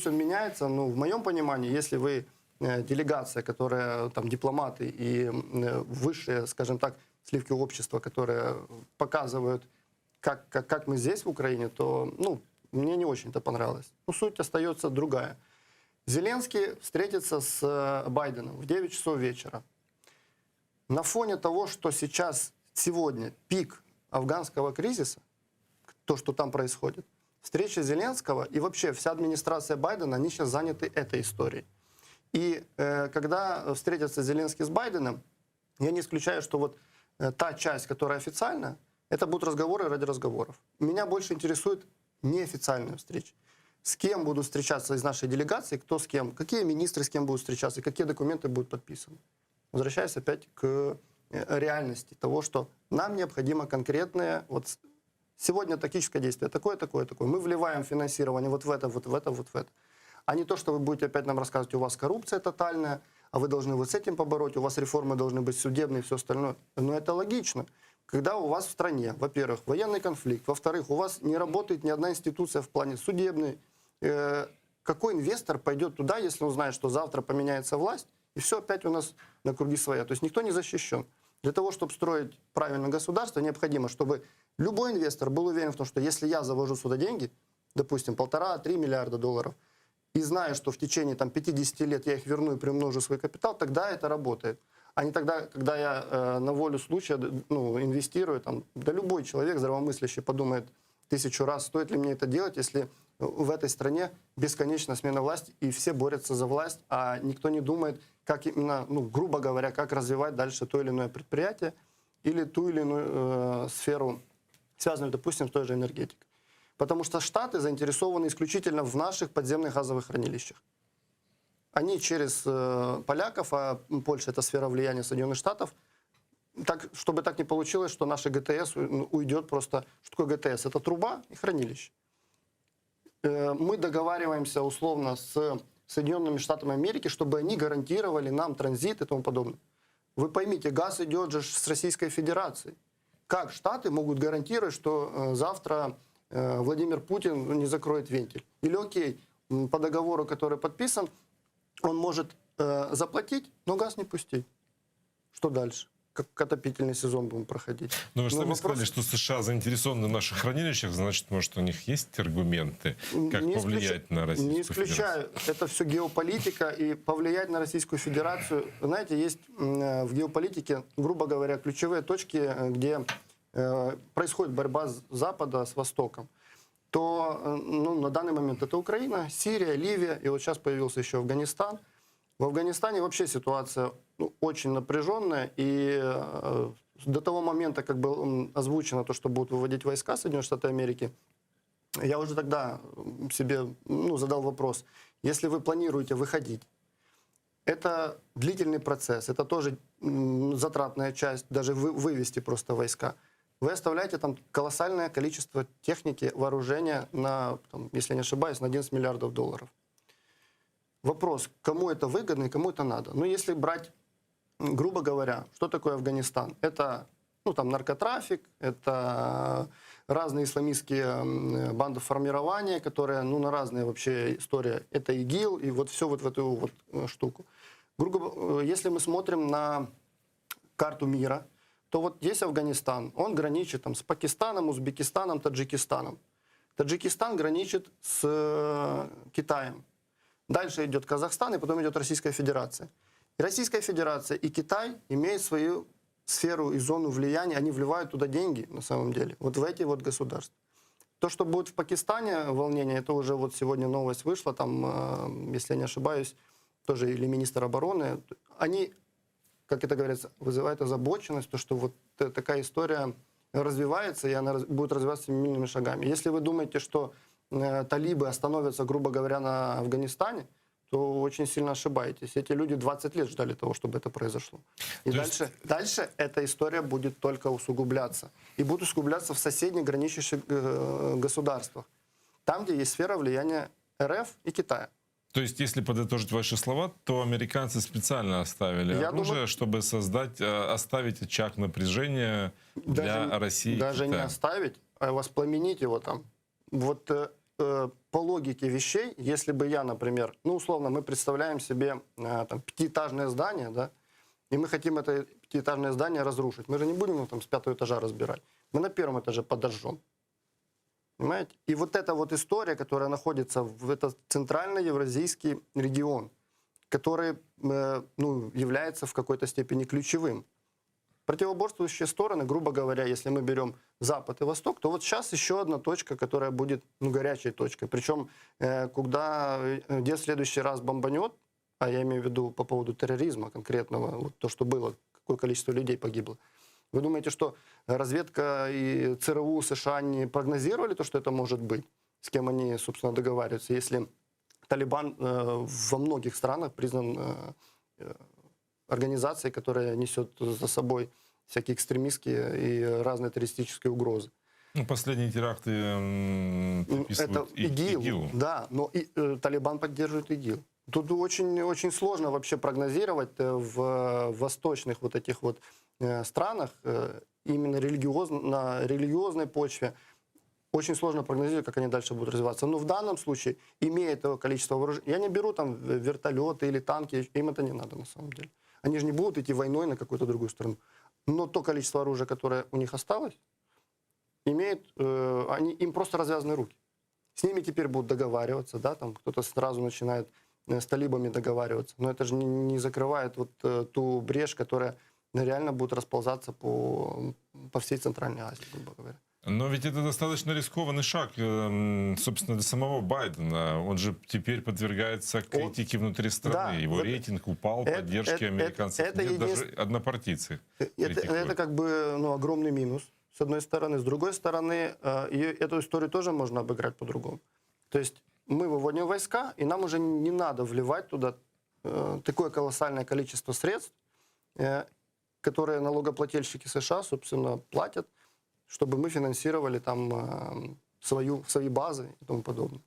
Speaker 12: он меняется, но в моем понимании, если вы делегация, которая дипломаты и высшие, скажем так, сливки общества, которые показывают, как мы здесь в Украине, то мне не очень это понравилось. Суть остается другая. Зеленский встретится с Байденом в 9 часов вечера. На фоне того, что сегодня пик афганского кризиса, то, что там происходит, встреча Зеленского и вообще вся администрация Байдена, они сейчас заняты этой историей. И когда встретятся Зеленский с Байденом, я не исключаю, что та часть, которая официальная, это будут разговоры ради разговоров. Меня больше интересует неофициальная встреча. С кем будут встречаться из нашей делегации, кто с кем, какие министры с кем будут встречаться, какие документы будут подписаны. Возвращаясь опять к реальности того, что нам необходимо конкретное, сегодня тактическое действие, такое. Мы вливаем финансирование в это. А не то, что вы будете опять нам рассказывать, у вас коррупция тотальная, а вы должны с этим побороть, у вас реформы должны быть судебные и все остальное. Но это логично. Когда у вас в стране, во-первых, военный конфликт, во-вторых, у вас не работает ни одна институция в плане судебной, какой инвестор пойдет туда, если он знает, что завтра поменяется власть, и все опять у нас на круги своя. То есть никто не защищен. Для того, чтобы строить правильное государство, необходимо, чтобы любой инвестор был уверен в том, что если я завожу сюда деньги, допустим, 1,5-3 миллиарда долларов, и знаю, что в течение 50 лет я их верну и приумножу свой капитал, тогда это работает. А не тогда, когда я на волю случая инвестирую. Да любой человек здравомыслящий подумает 1000 раз, стоит ли мне это делать, если в этой стране бесконечная смена власти, и все борются за власть, а никто не думает, как именно, грубо говоря, как развивать дальше то или иное предприятие или ту или иную сферу, связанную, допустим, с той же энергетикой. Потому что Штаты заинтересованы исключительно в наших подземных газовых хранилищах. Они через поляков, а Польша — это сфера влияния Соединенных Штатов, чтобы так не получилось, что наши ГТС уйдет просто... Что такое ГТС? Это труба и хранилище. Мы договариваемся условно с Соединенными Штатами Америки, чтобы они гарантировали нам транзит и тому подобное. Вы поймите, газ идет же с Российской Федерации. Как Штаты могут гарантировать, что завтра Владимир Путин не закроет вентиль? Или окей, по договору, который подписан, он может заплатить, но газ не пустить. Что дальше? Как отопительный сезон будем проходить.
Speaker 6: Но вы же сами сказали, что США заинтересованы в наших хранилищах, значит, может, у них есть аргументы, как повлиять на Российскую
Speaker 12: Не исключаю.
Speaker 6: Федерацию?
Speaker 12: Это все геополитика, и повлиять на Российскую Федерацию. Знаете, есть в геополитике, грубо говоря, ключевые точки, где происходит борьба Запада с Востоком. То на данный момент это Украина, Сирия, Ливия, и вот сейчас появился еще Афганистан. В Афганистане вообще ситуация очень напряженная, и до того момента, как было озвучено то, что будут выводить войска Соединенных Штатов Америки, я уже тогда себе задал вопрос, если вы планируете выходить, это длительный процесс, это тоже затратная часть, даже вывести просто войска. Вы оставляете там колоссальное количество техники, вооружения на, если я не ошибаюсь, на 11 миллиардов долларов. Вопрос, кому это выгодно и кому это надо. Если брать, грубо говоря, что такое Афганистан? Это наркотрафик, это разные исламистские банды формирования, которые на разные вообще истории. Это ИГИЛ и вот все вот в эту вот штуку. Если мы смотрим на карту мира, то вот есть Афганистан, он граничит с Пакистаном, Узбекистаном, Таджикистаном. Таджикистан граничит с Китаем. Дальше идет Казахстан, и потом идет Российская Федерация. И Российская Федерация и Китай имеют свою сферу и зону влияния, они вливают туда деньги, на самом деле, вот в эти вот государства. То, что будет в Пакистане волнение, это уже вот сегодня новость вышла, там, если я не ошибаюсь, тоже или министр обороны, они, как это говорится, вызывают озабоченность, то, что вот такая история развивается, и она будет развиваться семимильными шагами. Если вы думаете, что талибы остановятся, грубо говоря, на Афганистане, то очень сильно ошибаетесь. Эти люди 20 лет ждали того, чтобы это произошло. И дальше эта история будет только усугубляться. И будет усугубляться в соседних граничащих государствах. Там, где есть сфера влияния РФ и Китая.
Speaker 6: То есть, если подытожить ваши слова, то американцы специально оставили оружие, чтобы оставить очаг напряжения для России и
Speaker 12: Даже
Speaker 6: Китая.
Speaker 12: не оставить, а воспламенить его там. Вот по логике вещей, если бы я, например, условно, мы представляем себе пятиэтажное здание, да, и мы хотим это пятиэтажное здание разрушить. Мы же не будем его с 5-го этажа разбирать. Мы на 1-м этаже подожжем. Понимаете? И вот эта вот история, которая находится в этот центрально-евразийский регион, который является в какой-то степени ключевым. Противоборствующие стороны, грубо говоря, если мы берем Запад и Восток, то вот сейчас еще одна точка, которая будет горячей точкой. Причем, где в следующий раз бомбанет, а я имею в виду по поводу терроризма конкретного, вот то, что было, какое количество людей погибло. Вы думаете, что разведка и ЦРУ США не прогнозировали то, что это может быть? С кем они, собственно, договариваются, если Талибан во многих странах признан организацией, которая несет за собой всякие экстремистские и разные террористические угрозы.
Speaker 6: Последние теракты приписывают
Speaker 12: это ИГИЛ. Да, но Талибан поддерживает ИГИЛ. Тут очень сложно вообще прогнозировать в восточных вот этих вот странах, именно на религиозной почве, очень сложно прогнозировать, как они дальше будут развиваться. Но в данном случае, имея это количество вооружений, я не беру там вертолеты или танки, им это не надо на самом деле. Они же не будут идти войной на какую-то другую страну. Но то количество оружия, которое у них осталось, им просто развязаны руки. С ними теперь будут договариваться, да, там кто-то сразу начинает с талибами договариваться. Но это же не закрывает вот ту брешь, которая реально будет расползаться по всей Центральной Азии, грубо говоря.
Speaker 6: Но ведь это достаточно рискованный шаг, собственно, для самого Байдена. Он же теперь подвергается критике внутри страны.
Speaker 12: Да,
Speaker 6: Его
Speaker 12: вот
Speaker 6: рейтинг упал, поддержки американцев нет, даже однопартийцы
Speaker 12: это как бы огромный минус, с одной стороны. С другой стороны, эту историю тоже можно обыграть по-другому. То есть мы выводим войска, и нам уже не надо вливать туда такое колоссальное количество средств, которые налогоплательщики США, собственно, платят, чтобы мы финансировали там свои базы и тому подобное.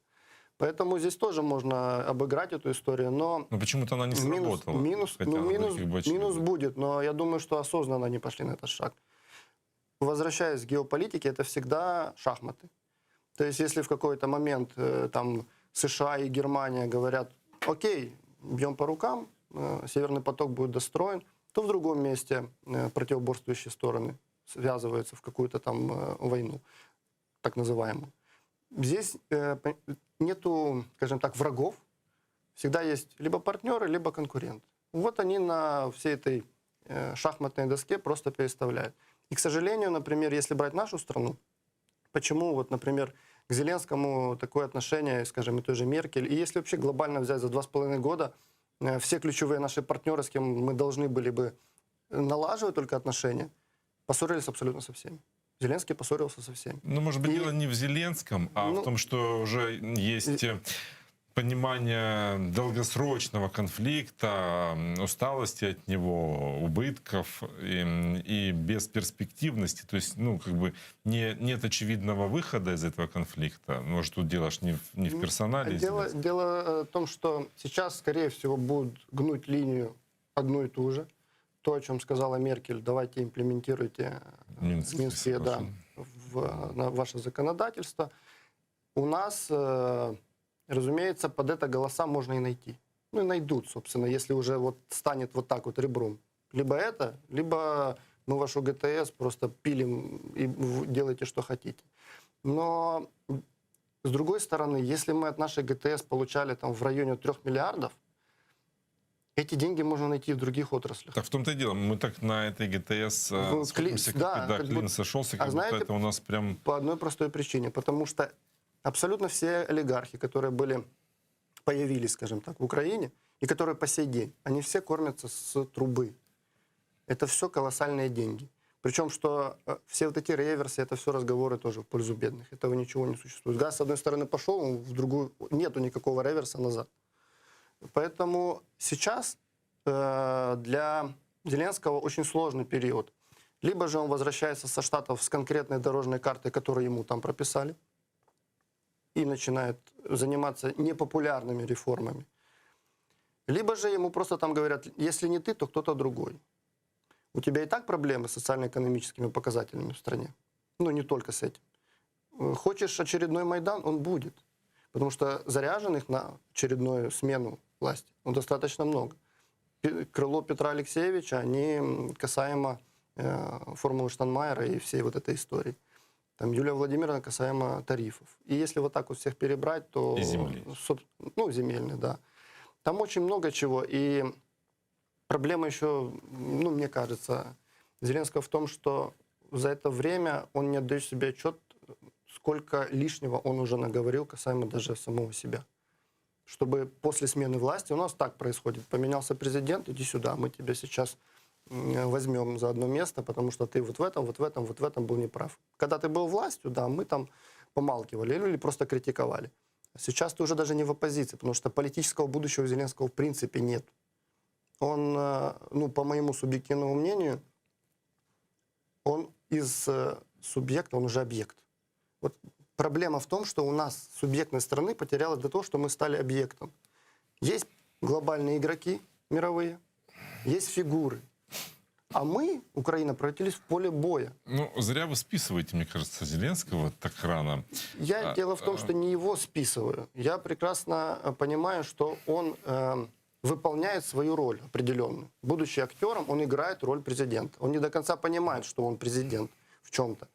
Speaker 12: Поэтому здесь тоже можно обыграть эту историю, но
Speaker 6: почему-то она не сработала.
Speaker 12: Минус будет, но я думаю, что осознанно они пошли на этот шаг. Возвращаясь к геополитике, это всегда шахматы. То есть если в какой-то момент там США и Германия говорят: окей, бьем по рукам, Северный поток будет достроен, то в другом месте противоборствующие стороны связываются в какую-то там войну, так называемую. Здесь нету, скажем так, врагов. Всегда есть либо партнеры, либо конкуренты. Вот они на всей этой шахматной доске просто переставляют. И, к сожалению, например, если брать нашу страну, почему, вот, например, к Зеленскому такое отношение, скажем, и той же Меркель, и если вообще глобально взять за 2,5 года, все ключевые наши партнеры, с кем мы должны были бы налаживать только отношения, поссорились абсолютно со всеми. Зеленский поссорился со всеми.
Speaker 6: Ну, может быть, дело не в Зеленском, а в том, что уже есть понимание долгосрочного конфликта, усталости от него, убытков и бесперспективности. То есть, нет очевидного выхода из этого конфликта. Может, тут дело не в персонале.
Speaker 12: Дело в том, что сейчас, скорее всего, будут гнуть линию одну и ту же. То, о чем сказала Меркель: давайте имплементируйте Минские, в ваше законодательство. У нас, разумеется, под это голоса можно и найти. Ну и найдут, собственно, если уже вот станет вот так вот ребром. Либо это, либо мы вашу ГТС просто пилим и делайте, что хотите. Но, с другой стороны, если мы от нашей ГТС получали там в районе 3 миллиардов, эти деньги можно найти в других отраслях.
Speaker 6: Так в том-то и дело. Мы так на этой ГТС клин сошелся, как будто это у нас прям...
Speaker 12: По одной простой причине. Потому что абсолютно все олигархи, которые появились, скажем так, в Украине, и которые по сей день, они все кормятся с трубы. Это все колоссальные деньги. Причем, что все вот эти реверсы, это все разговоры тоже в пользу бедных. Этого ничего не существует. Газ, с одной стороны, пошел, в другую нету никакого реверса назад. Поэтому сейчас для Зеленского очень сложный период. Либо же он возвращается со Штатов с конкретной дорожной картой, которую ему там прописали, и начинает заниматься непопулярными реформами. Либо же ему просто там говорят: если не ты, то кто-то другой. У тебя и так проблемы с социально-экономическими показателями в стране. Ну, не только с этим. Хочешь очередной Майдан? Он будет. Потому что заряженных на очередную смену власти достаточно много. Крыло Петра Алексеевича, они касаемо формулы Штайнмайера и всей вот этой истории. Там Юлия Владимировна касаемо тарифов. И если вот так вот всех перебрать, то...
Speaker 6: И земли.
Speaker 12: Земельные, да. Там очень много чего. И проблема еще, мне кажется, Зеленского в том, что за это время он не отдает себе отчет, сколько лишнего он уже наговорил касаемо даже самого себя. Чтобы после смены власти, у нас так происходит: поменялся президент, иди сюда, мы тебя сейчас возьмем за одно место, потому что ты вот в этом был неправ. Когда ты был властью, да, мы там помалкивали или просто критиковали. Сейчас ты уже даже не в оппозиции, потому что политического будущего Зеленского в принципе нет. Он, по моему субъективному мнению, он из субъекта, он уже объект. Вот проблема в том, что у нас субъектность страны потерялась до того, что мы стали объектом. Есть глобальные игроки мировые, есть фигуры. А мы, Украина, превратились в поле боя.
Speaker 6: Зря вы списываете, мне кажется, Зеленского так рано.
Speaker 12: Дело в том, что не его списываю. Я прекрасно понимаю, что он выполняет свою роль определенную. Будучи актером, он играет роль президента. Он не до конца понимает, что он президент в чем-то.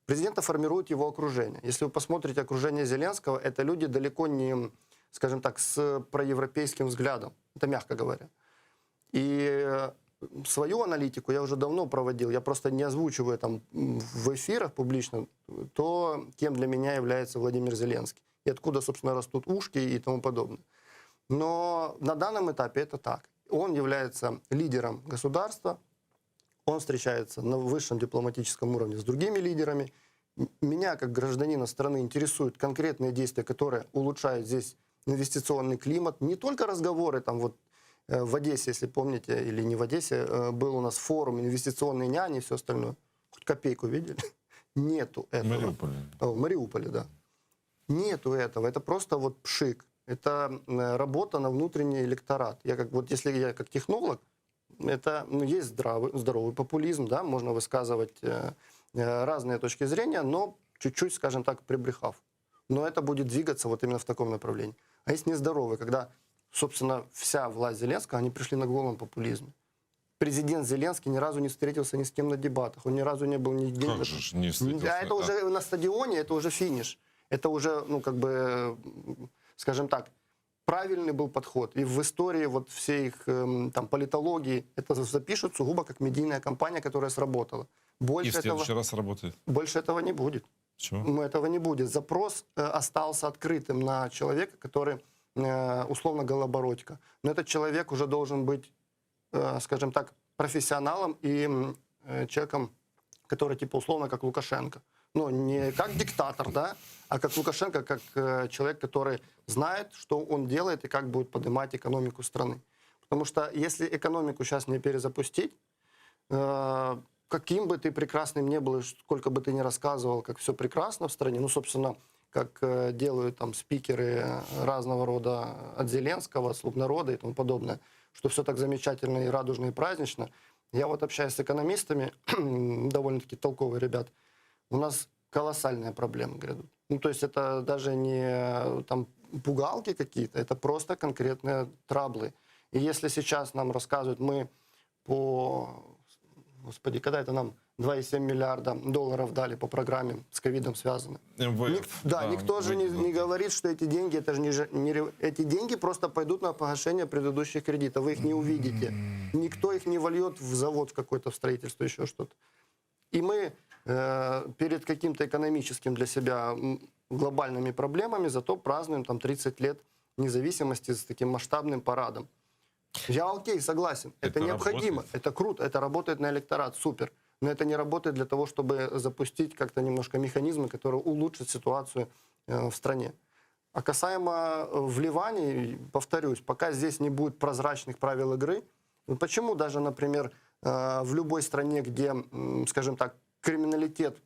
Speaker 12: Президента формирует его окружение. Если вы посмотрите окружение Зеленского, это люди далеко не, скажем так, с проевропейским взглядом. Это мягко говоря. И свою аналитику я уже давно проводил. Я просто не озвучиваю там в эфирах публично то, кем для меня является Владимир Зеленский. И откуда, собственно, растут ушки и тому подобное. Но на данном этапе это так. Он является лидером государства, он встречается на высшем дипломатическом уровне с другими лидерами. Меня, как гражданина страны, интересуют конкретные действия, которые улучшают здесь инвестиционный климат. Не только разговоры там вот в Одессе, если помните, или не в Одессе, был у нас форум «Инвестиционные няни» и все остальное. Хоть копейку видели? Нету этого.
Speaker 6: В Мариуполе.
Speaker 12: В Мариуполе, да. Нету этого. Это просто вот пшик. Это работа на внутренний электорат. Если я как технолог, это есть здоровый популизм, да, можно высказывать разные точки зрения, но чуть-чуть, скажем так, прибрехав. Но это будет двигаться вот именно в таком направлении. А есть нездоровый, когда, собственно, вся власть Зеленского, они пришли на голом популизме. Президент Зеленский ни разу не встретился ни с кем на дебатах, он ни разу не был нигде.
Speaker 6: Как же не встретился?
Speaker 12: А это уже на стадионе, это уже финиш. Это уже, скажем так, правильный был подход. И в истории вот всей их там, политологии это запишут сугубо как медийная кампания, которая сработала.
Speaker 6: И в следующий раз работает.
Speaker 12: Больше этого не будет.
Speaker 6: Почему?
Speaker 12: Этого не будет. Запрос остался открытым на человека, который условно Голобородько. Но этот человек уже должен быть, скажем так, профессионалом и человеком, который типа условно как Лукашенко. Ну, не как диктатор, да, а как Лукашенко, как человек, который знает, что он делает и как будет поднимать экономику страны. Потому что если экономику сейчас не перезапустить, каким бы ты прекрасным ни был, сколько бы ты ни рассказывал, как все прекрасно в стране, ну, собственно, как делают там спикеры разного рода от Зеленского, от «Слуг народа» и тому подобное, что все так замечательно и радужно и празднично. Я вот общаюсь с экономистами, довольно-таки толковые ребят, у нас колоссальные проблемы грядут. Ну, то есть это даже не там пугалки какие-то, это просто конкретные траблы. И если сейчас нам рассказывают, мы Господи, когда это нам 2,7 миллиарда долларов дали по программе с ковидом связаны.
Speaker 6: МВФ.
Speaker 12: Никто же не говорит, что эти деньги, эти деньги просто пойдут на погашение предыдущих кредитов. Вы их не увидите. Никто их не вольет в завод в какое-то в строительство, еще что-то. И мы перед каким-то экономическим для себя глобальными проблемами зато празднуем там 30 лет независимости с таким масштабным парадом. Я окей, согласен. Это необходимо, работает. Это круто, это работает на электорат, супер. Но это не работает для того, чтобы запустить как-то немножко механизмы, которые улучшат ситуацию в стране. А касаемо вливаний, повторюсь, пока здесь не будет прозрачных правил игры, почему даже, например, в любой стране, где, скажем так, криминалитет,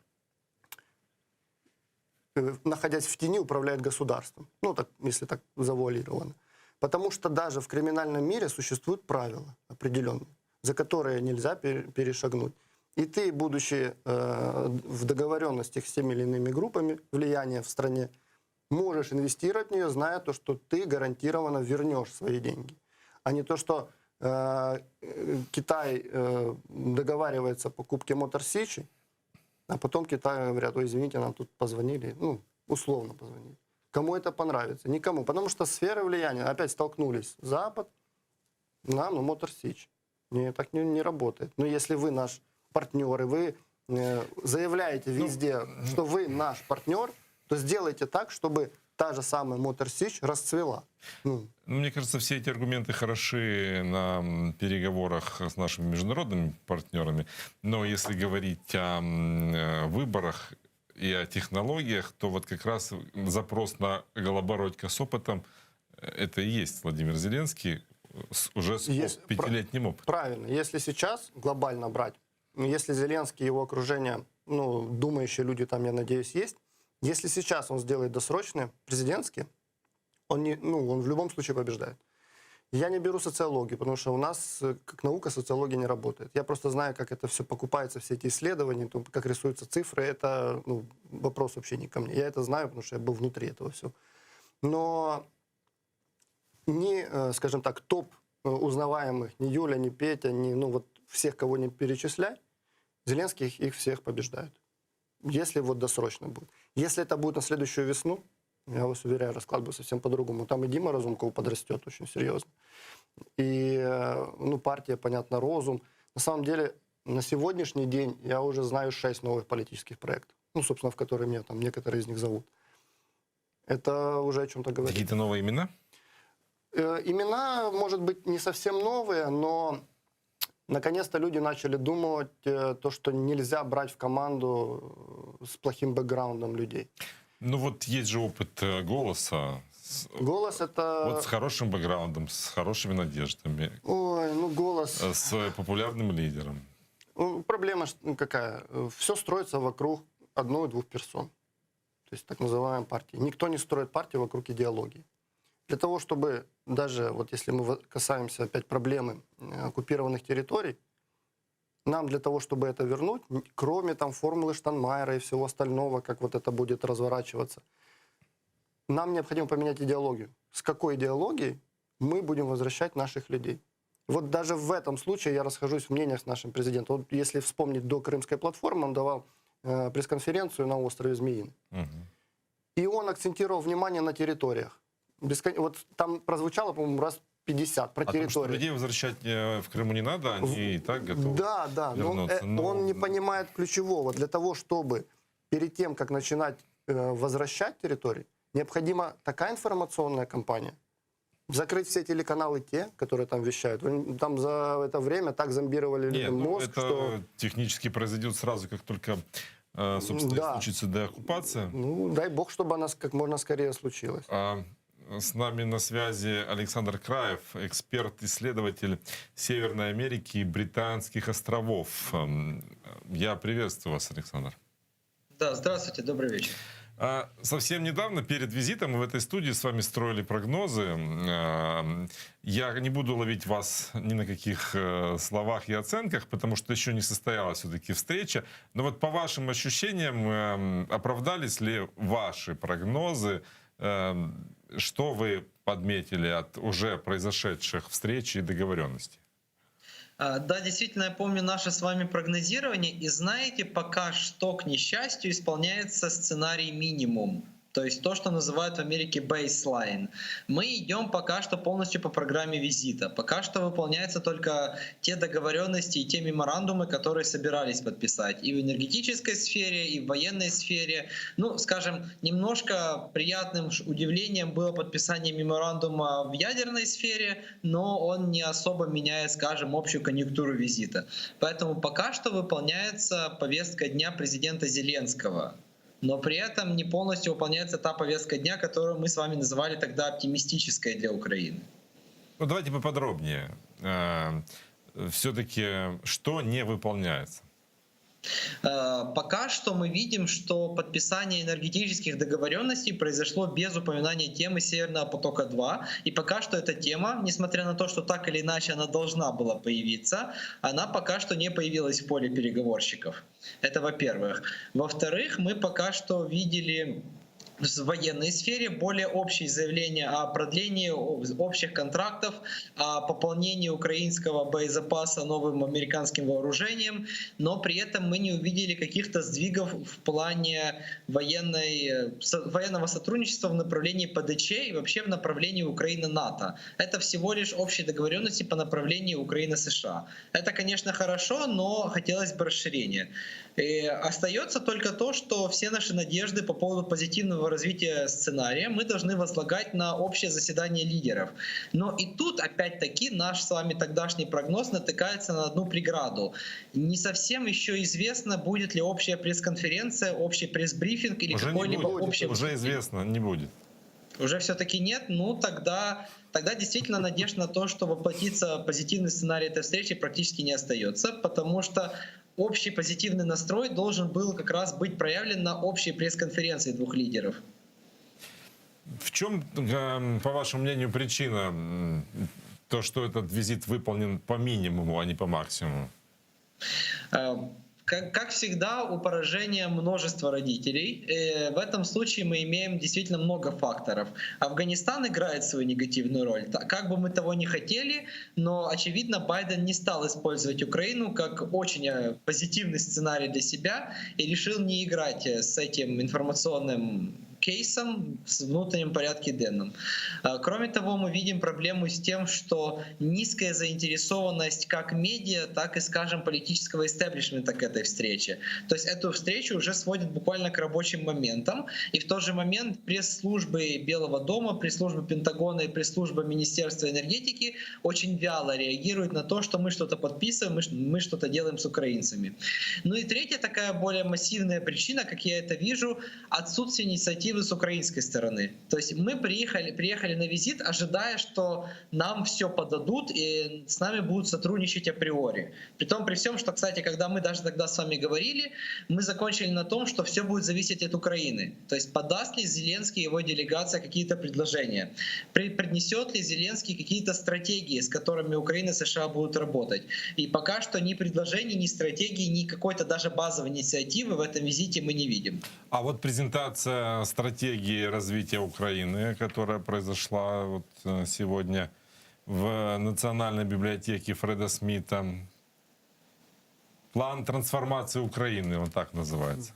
Speaker 12: находясь в тени, управляет государством. Ну, так, если так завуалировано. Потому что даже в криминальном мире существуют правила определенные, за которые нельзя перешагнуть. И ты, будучи в договоренностях с теми или иными группами влияния в стране, можешь инвестировать в нее, зная то, что ты гарантированно вернешь свои деньги. А не то, что Китай договаривается о покупке Motor Сичи, а потом Китай говорят: ой, извините, нам тут позвонили, ну, условно позвонили. Кому это понравится? Никому. Потому что сферы влияния опять столкнулись. Запад, нам, Motor Сич. Нет, так не работает. Но если вы наш партнер, и вы заявляете везде, что вы наш партнер, то сделайте так, чтобы та же самая Motor Сич расцвела.
Speaker 6: Мне кажется, все эти аргументы хороши на переговорах с нашими международными партнерами. Но если говорить о выборах и о технологиях, то вот как раз запрос на Голобородько с опытом — это и есть Владимир Зеленский уже с пятилетним опытом.
Speaker 12: Правильно. Если сейчас глобально брать, если Зеленский и его окружение, ну, думающие люди там, я надеюсь, есть, если сейчас он сделает досрочные президентские, он в любом случае побеждает. Я не беру социологию, потому что у нас, как наука, социология не работает. Я просто знаю, как это все покупается, все эти исследования, как рисуются цифры. Это вопрос вообще не ко мне. Я это знаю, потому что я был внутри этого всего. Но скажем так, топ узнаваемых, ни Юля, ни Петя, ни, ну вот всех, кого не перечисляй, Зеленский их всех побеждает. Если вот досрочно будет. Если это будет на следующую весну, я вас уверяю, расклад будет совсем по-другому. Там и Дима Разумков подрастет очень серьезно. И, ну, партия, понятно, Розум. На самом деле, на сегодняшний день я уже знаю 6 новых политических проектов. Ну, собственно, в которые меня там некоторые из них зовут. Это уже о чем-то говорит.
Speaker 6: Какие-то новые имена?
Speaker 12: Имена, может быть, не совсем новые, но наконец-то люди начали думать то, что нельзя брать в команду с плохим бэкграундом людей.
Speaker 6: Ну вот есть же опыт «Голоса».
Speaker 12: «Голос» — это...
Speaker 6: Вот с хорошим бэкграундом, с хорошими надеждами.
Speaker 12: Ой, ну «Голос».
Speaker 6: С популярным лидером.
Speaker 12: Проблема какая? Все строится вокруг 1-2 персон. То есть так называемой партии. Никто не строит партию вокруг идеологии. Для того, чтобы даже, вот если мы касаемся опять проблемы оккупированных территорий, нам для того, чтобы это вернуть, кроме там формулы Штайнмайера и всего остального, как вот это будет разворачиваться, нам необходимо поменять идеологию. С какой идеологией мы будем возвращать наших людей? Вот даже в этом случае я расхожусь в мнениях с нашим президентом. Вот если вспомнить до Крымской платформы, он давал пресс-конференцию на острове Змеиный. И он акцентировал внимание на территориях. Вот там прозвучало, по-моему, раз 50 про территорию.
Speaker 6: Потому что людей возвращать в Крыму не надо, они и так готовы.
Speaker 12: Да, но он не понимает ключевого. Для того, чтобы перед тем, как начинать возвращать территории, необходима такая информационная кампания, закрыть все телеканалы те, которые там вещают. Там за это время так зомбировали людям мозг,
Speaker 6: это
Speaker 12: что...
Speaker 6: технически произойдет сразу, как только, собственно, случится деоккупация.
Speaker 12: Ну, дай бог, чтобы она как можно скорее случилась.
Speaker 6: С нами на связи Александр Краев, эксперт-исследователь Северной Америки и Британских островов. Я приветствую вас, Александр.
Speaker 14: Да, здравствуйте, добрый вечер.
Speaker 6: Совсем недавно, перед визитом, мы в этой студии с вами строили прогнозы. Я не буду ловить вас ни на каких словах и оценках, потому что еще не состоялась все-таки встреча. Но вот по вашим ощущениям, оправдались ли ваши прогнозы? Что вы подметили от уже произошедших встреч и договоренностей?
Speaker 14: Да, действительно, я помню наше с вами прогнозирование. И знаете, пока что, к несчастью, исполняется сценарий минимум. То есть то, что называют в Америке baseline. Мы идем пока что полностью по программе визита. Пока что выполняются только те договоренности и те меморандумы, которые собирались подписать. И в энергетической сфере, и в военной сфере. Ну, скажем, немножко приятным удивлением было подписание меморандума в ядерной сфере, но он не особо меняет, скажем, общую конъюнктуру визита. Поэтому пока что выполняется повестка дня президента Зеленского. Но при этом не полностью выполняется та повестка дня, которую мы с вами называли тогда оптимистической для Украины.
Speaker 6: Ну, давайте поподробнее. Все-таки что не выполняется?
Speaker 14: Пока что мы видим, что подписание энергетических договоренностей произошло без упоминания темы Северного потока-2. И пока что эта тема, несмотря на то, что так или иначе она должна была появиться, она пока что не появилась в поле переговорщиков. Это во-первых. Во-вторых, мы пока что видели в военной сфере более общие заявления о продлении общих контрактов, о пополнении украинского боезапаса новым американским вооружением, но при этом мы не увидели каких-то сдвигов в плане военного сотрудничества в направлении ПДЧ и вообще в направлении Украины-НАТО. Это всего лишь общие договоренности по направлению Украины-США. Это, конечно, хорошо, но хотелось бы расширения. И остается только то, что все наши надежды по поводу позитивного развития сценария мы должны возлагать на общее заседание лидеров. Но и тут, опять-таки, наш с вами тогдашний прогноз натыкается на одну преграду. Не совсем еще известно, будет ли общая пресс-конференция, общий пресс-брифинг или какой-либо общий...
Speaker 6: Уже известно, не будет.
Speaker 14: Уже все-таки нет? Ну, тогда действительно надежда на то, что воплотится позитивный сценарий этой встречи, практически не остается, потому что общий позитивный настрой должен был как раз быть проявлен на общей пресс-конференции двух лидеров.
Speaker 6: В чем, по вашему мнению, причина то, что этот визит выполнен по минимуму, а не по максимуму?
Speaker 14: как всегда, у поражения множество родителей. В этом случае мы имеем действительно много факторов. Афганистан играет свою негативную роль. Как бы мы того не хотели, но, очевидно, Байден не стал использовать Украину как очень позитивный сценарий для себя и решил не играть с этим информационным кейсом с внутренним порядке денным. Кроме того, мы видим проблему с тем, что низкая заинтересованность как медиа, так и, скажем, политического истеблишмента к этой встрече. То есть эту встречу уже сводят буквально к рабочим моментам, и в тот же момент пресс-службы Белого дома, пресс-службы Пентагона и пресс-служба Министерства энергетики очень вяло реагируют на то, что мы что-то подписываем, мы что-то делаем с украинцами. Ну и третья такая более массивная причина, как я это вижу, отсутствие инициативы с украинской стороны. То есть мы приехали на визит, ожидая, что нам все подадут и с нами будут сотрудничать априори. Притом при всем, что, кстати, когда мы даже тогда с вами говорили, мы закончили на том, что все будет зависеть от Украины. То есть подаст ли Зеленский и его делегация какие-то предложения, принесет ли Зеленский какие-то стратегии, с которыми Украина и США будут работать. И пока что ни предложений, ни стратегий, ни какой-то даже базовой инициативы в этом визите мы не видим.
Speaker 6: А вот презентация стратегии развития Украины, которая произошла вот сегодня в Национальной библиотеке Фреда Смита. План трансформации Украины, он так называется.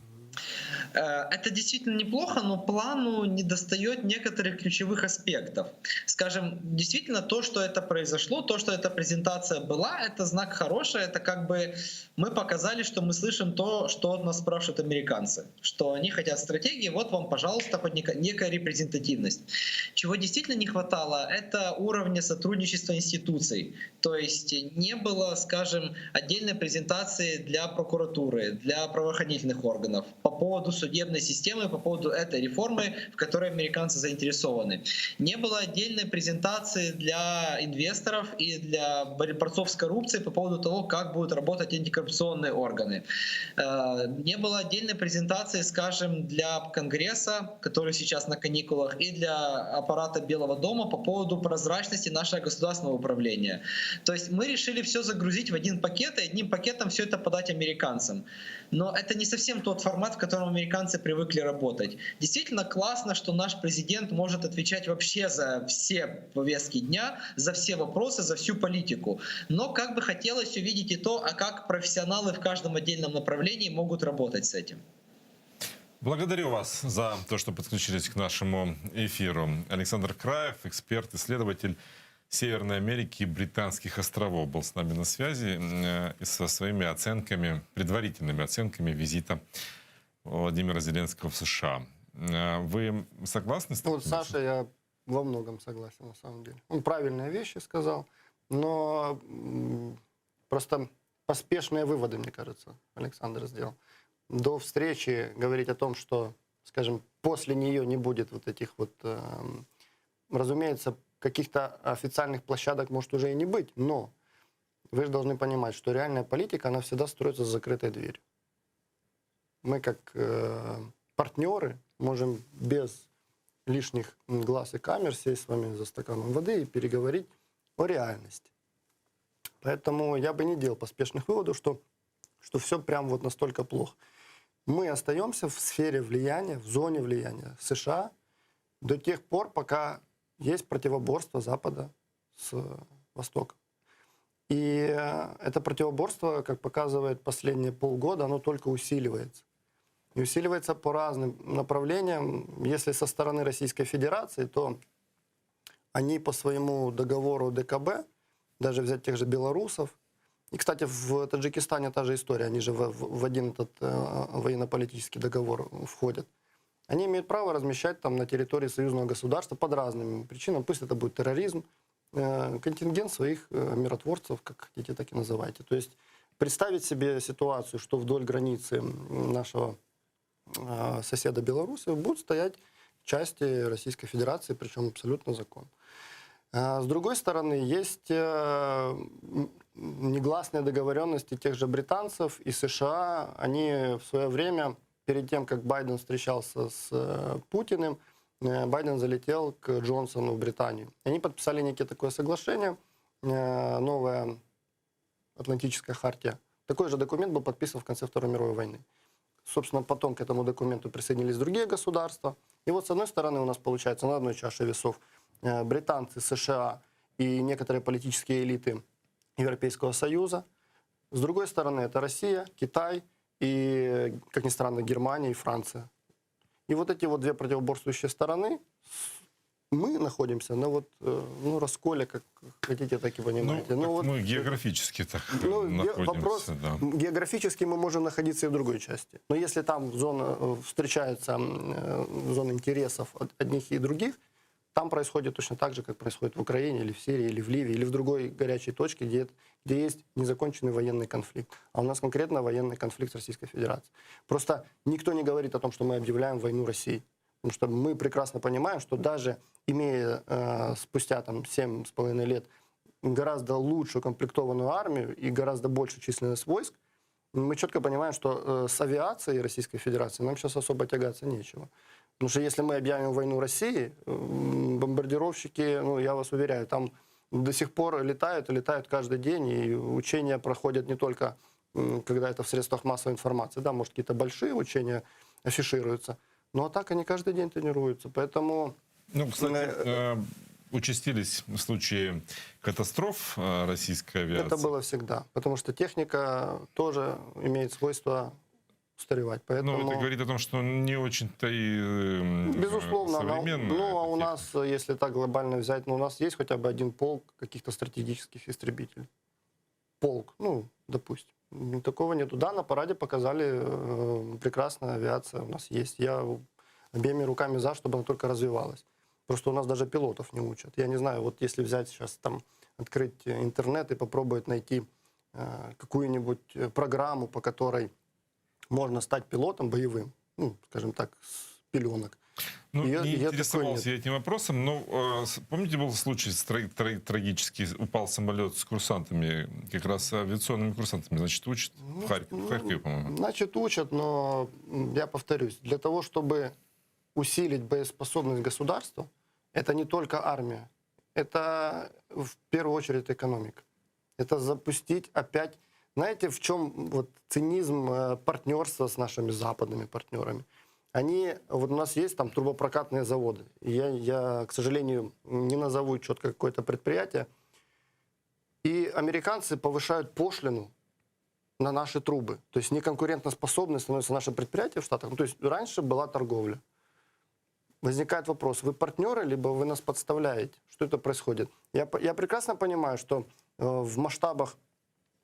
Speaker 14: Это действительно неплохо, но плану недостает некоторых ключевых аспектов. Скажем, действительно то, что это произошло, то, что эта презентация была, это знак хороший, это как бы мы показали, что мы слышим то, что от нас спрашивают американцы, что они хотят стратегии, вот вам, пожалуйста, хоть некая репрезентативность. Чего действительно не хватало, это уровня сотрудничества институций. То есть не было, скажем, отдельной презентации для прокуратуры, для правоохранительных органов по поводу судебной системы, по поводу этой реформы, в которой американцы заинтересованы. Не было отдельной презентации для инвесторов и для борцов с коррупцией по поводу того, как будут работать антикоррупционные органы. Не было отдельной презентации, скажем, для Конгресса, который сейчас на каникулах, и для аппарата Белого дома по поводу прозрачности нашего государственного управления. То есть мы решили все загрузить в один пакет и одним пакетом все это подать американцам. Но это не совсем тот формат, в котором американцы привыкли работать. Действительно классно, что наш президент может отвечать вообще за все повестки дня, за все вопросы, за всю политику. Но как бы хотелось увидеть и то, а как профессионалы в каждом отдельном направлении могут работать с этим.
Speaker 6: Благодарю вас за то, что подключились к нашему эфиру. Александр Краев, эксперт, исследователь Северной Америки и Британских островов, был с нами на связи со своими оценками, предварительными оценками визита Владимира Зеленского в США. Вы согласны с этим?
Speaker 12: Вот Саша, я во многом согласен, на самом деле. Он правильные вещи сказал, но просто поспешные выводы, мне кажется, Александр сделал. До встречи говорить о том, что, скажем, после нее не будет вот этих вот, разумеется, каких-то официальных площадок может уже и не быть, но вы же должны понимать, что реальная политика, она всегда строится за закрытой дверью. Мы как партнеры можем без лишних глаз и камер сесть с вами за стаканом воды и переговорить о реальности. Поэтому я бы не делал поспешных выводов, что все прям вот настолько плохо. Мы остаемся в сфере влияния, в зоне влияния США до тех пор, пока есть противоборство Запада с Востоком. И это противоборство, как показывает последние полгода, оно только усиливается. И усиливается по разным направлениям. Если со стороны Российской Федерации, то они по своему договору ДКБ, даже взять тех же белорусов, и, кстати, в Таджикистане та же история, они же в один этот военно-политический договор входят. Они имеют право размещать там на территории союзного государства под разными причинами. Пусть это будет терроризм, контингент своих миротворцев, как хотите, так и называйте. То есть представить себе ситуацию, что вдоль границы нашего соседа Беларуси будут стоять части Российской Федерации, причем абсолютно законно. С другой стороны, есть негласные договоренности тех же британцев и США. Они в свое время, перед тем, как Байден встречался с Путиным, Байден залетел к Джонсону в Британию. Они подписали некое такое соглашение, новая Атлантическая хартия Такой же документ был подписан в конце Второй мировой войны. Собственно, потом к этому документу присоединились другие государства. И вот с одной стороны у нас получается на одной чаше весов британцы, США и некоторые политические элиты Европейского Союза. С другой стороны это Россия, Китай и, как ни странно, Германия и Франция. И вот эти вот две противоборствующие стороны, мы находимся на вот, расколе, как хотите, так и понимаете.
Speaker 6: Мы географически так находимся.
Speaker 12: Вопрос,
Speaker 6: да.
Speaker 12: Географически мы можем находиться и в другой части. Но если там встречаются зоны интересов одних и других, там происходит точно так же, как происходит в Украине, или в Сирии, или в Ливии, или в другой горячей точке, где есть незаконченный военный конфликт. А у нас конкретно военный конфликт с Российской Федерацией. Просто никто не говорит о том, что мы объявляем войну России. Потому что мы прекрасно понимаем, что даже имея спустя 7,5 лет гораздо лучше укомплектованную армию и гораздо большую численность войск, мы четко понимаем, что с авиацией Российской Федерации нам сейчас особо тягаться нечего. Потому что если мы объявим войну России, бомбардировщики, я вас уверяю, там до сих пор летают и летают каждый день, и учения проходят не только, когда это в средствах массовой информации, да, может, какие-то большие учения афишируются, но так они каждый день тренируются. Поэтому...
Speaker 6: Кстати, участились случаи катастроф российской авиации.
Speaker 12: Это было всегда, потому что техника тоже имеет свойство устаревать. Поэтому...
Speaker 6: это говорит о том, что не очень-то и
Speaker 12: безусловно,
Speaker 6: современная.
Speaker 12: А у нас, если так глобально взять, у нас есть хотя бы один полк каких-то стратегических истребителей. Полк, допустим. Такого нету. Да, на параде показали прекрасная авиация у нас есть. Я обеими руками за, чтобы она только развивалась. Просто у нас даже пилотов не учат. Я не знаю, вот если взять сейчас открыть интернет и попробовать найти какую-нибудь программу, по которой можно стать пилотом боевым, скажем так, с пеленок.
Speaker 6: Не интересовался я этим вопросом, но помните, был случай трагический, упал самолет с курсантами, как раз авиационными курсантами, значит, учат в Харькове, по-моему.
Speaker 12: Значит, учат, но я повторюсь, для того, чтобы усилить боеспособность государства, это не только армия, это в первую очередь экономика. Это запустить опять... Знаете, в чем цинизм партнерства с нашими западными партнерами? У нас есть там трубопрокатные заводы. Я, к сожалению, не назову четко какое-то предприятие. И американцы повышают пошлину на наши трубы. То есть неконкурентоспособны становятся наши предприятия в Штатах. То есть раньше была торговля. Возникает вопрос, вы партнеры, либо вы нас подставляете? Что это происходит? Я прекрасно понимаю, что в масштабах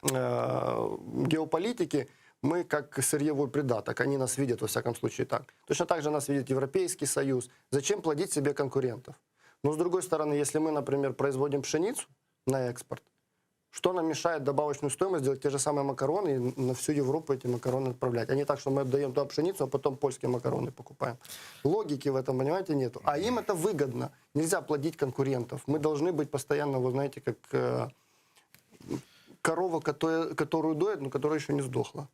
Speaker 12: геополитики мы как сырьевой придаток, они нас видят во всяком случае так. Точно так же нас видит Европейский Союз. Зачем плодить себе конкурентов? Но с другой стороны, если мы, например, производим пшеницу на экспорт, что нам мешает добавочную стоимость делать те же самые макароны и на всю Европу эти макароны отправлять? А не так, что мы отдаем туда пшеницу, а потом польские макароны покупаем. Логики в этом, понимаете, нету. А им это выгодно. Нельзя плодить конкурентов. Мы должны быть постоянно, вы знаете, как корова, которую доят, но которая еще не сдохла.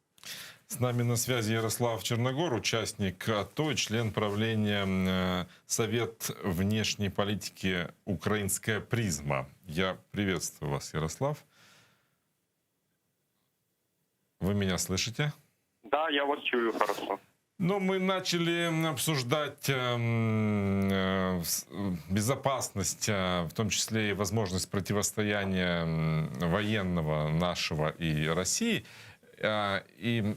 Speaker 6: С нами на связи Ярослав Черногор, участник АТО и член правления Совет внешней политики «Украинская призма». Я приветствую вас, Ярослав. Вы меня слышите?
Speaker 8: Да, я вас чую хорошо.
Speaker 6: Мы начали обсуждать безопасность, в том числе и возможность противостояния военного нашего и России. И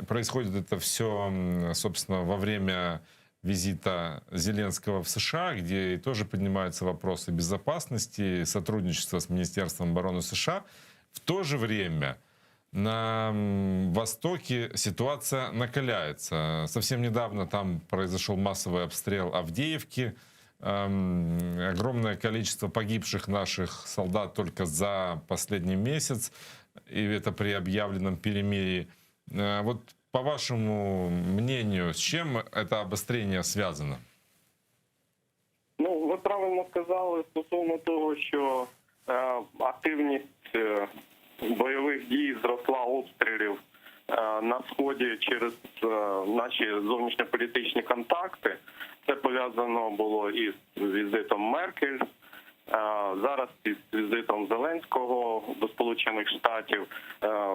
Speaker 6: происходит это все, собственно, во время визита Зеленского в США, где тоже поднимаются вопросы безопасности, сотрудничества с Министерством обороны США. В то же время на Востоке ситуация накаляется. Совсем недавно там произошел массовый обстрел Авдеевки. Огромное количество погибших наших солдат только за последний месяц. И это при объявленном перемирии. Вот по вашему мнению, с чем это обострение связано?
Speaker 8: Ви правильно сказали стосовно того, що активність бойових дій зросла обстрілів на Сході через наші зовнішньополітичні контакти. Це пов'язано було із візитом Меркель Зараз із візитом Зеленського до Сполучених Штатів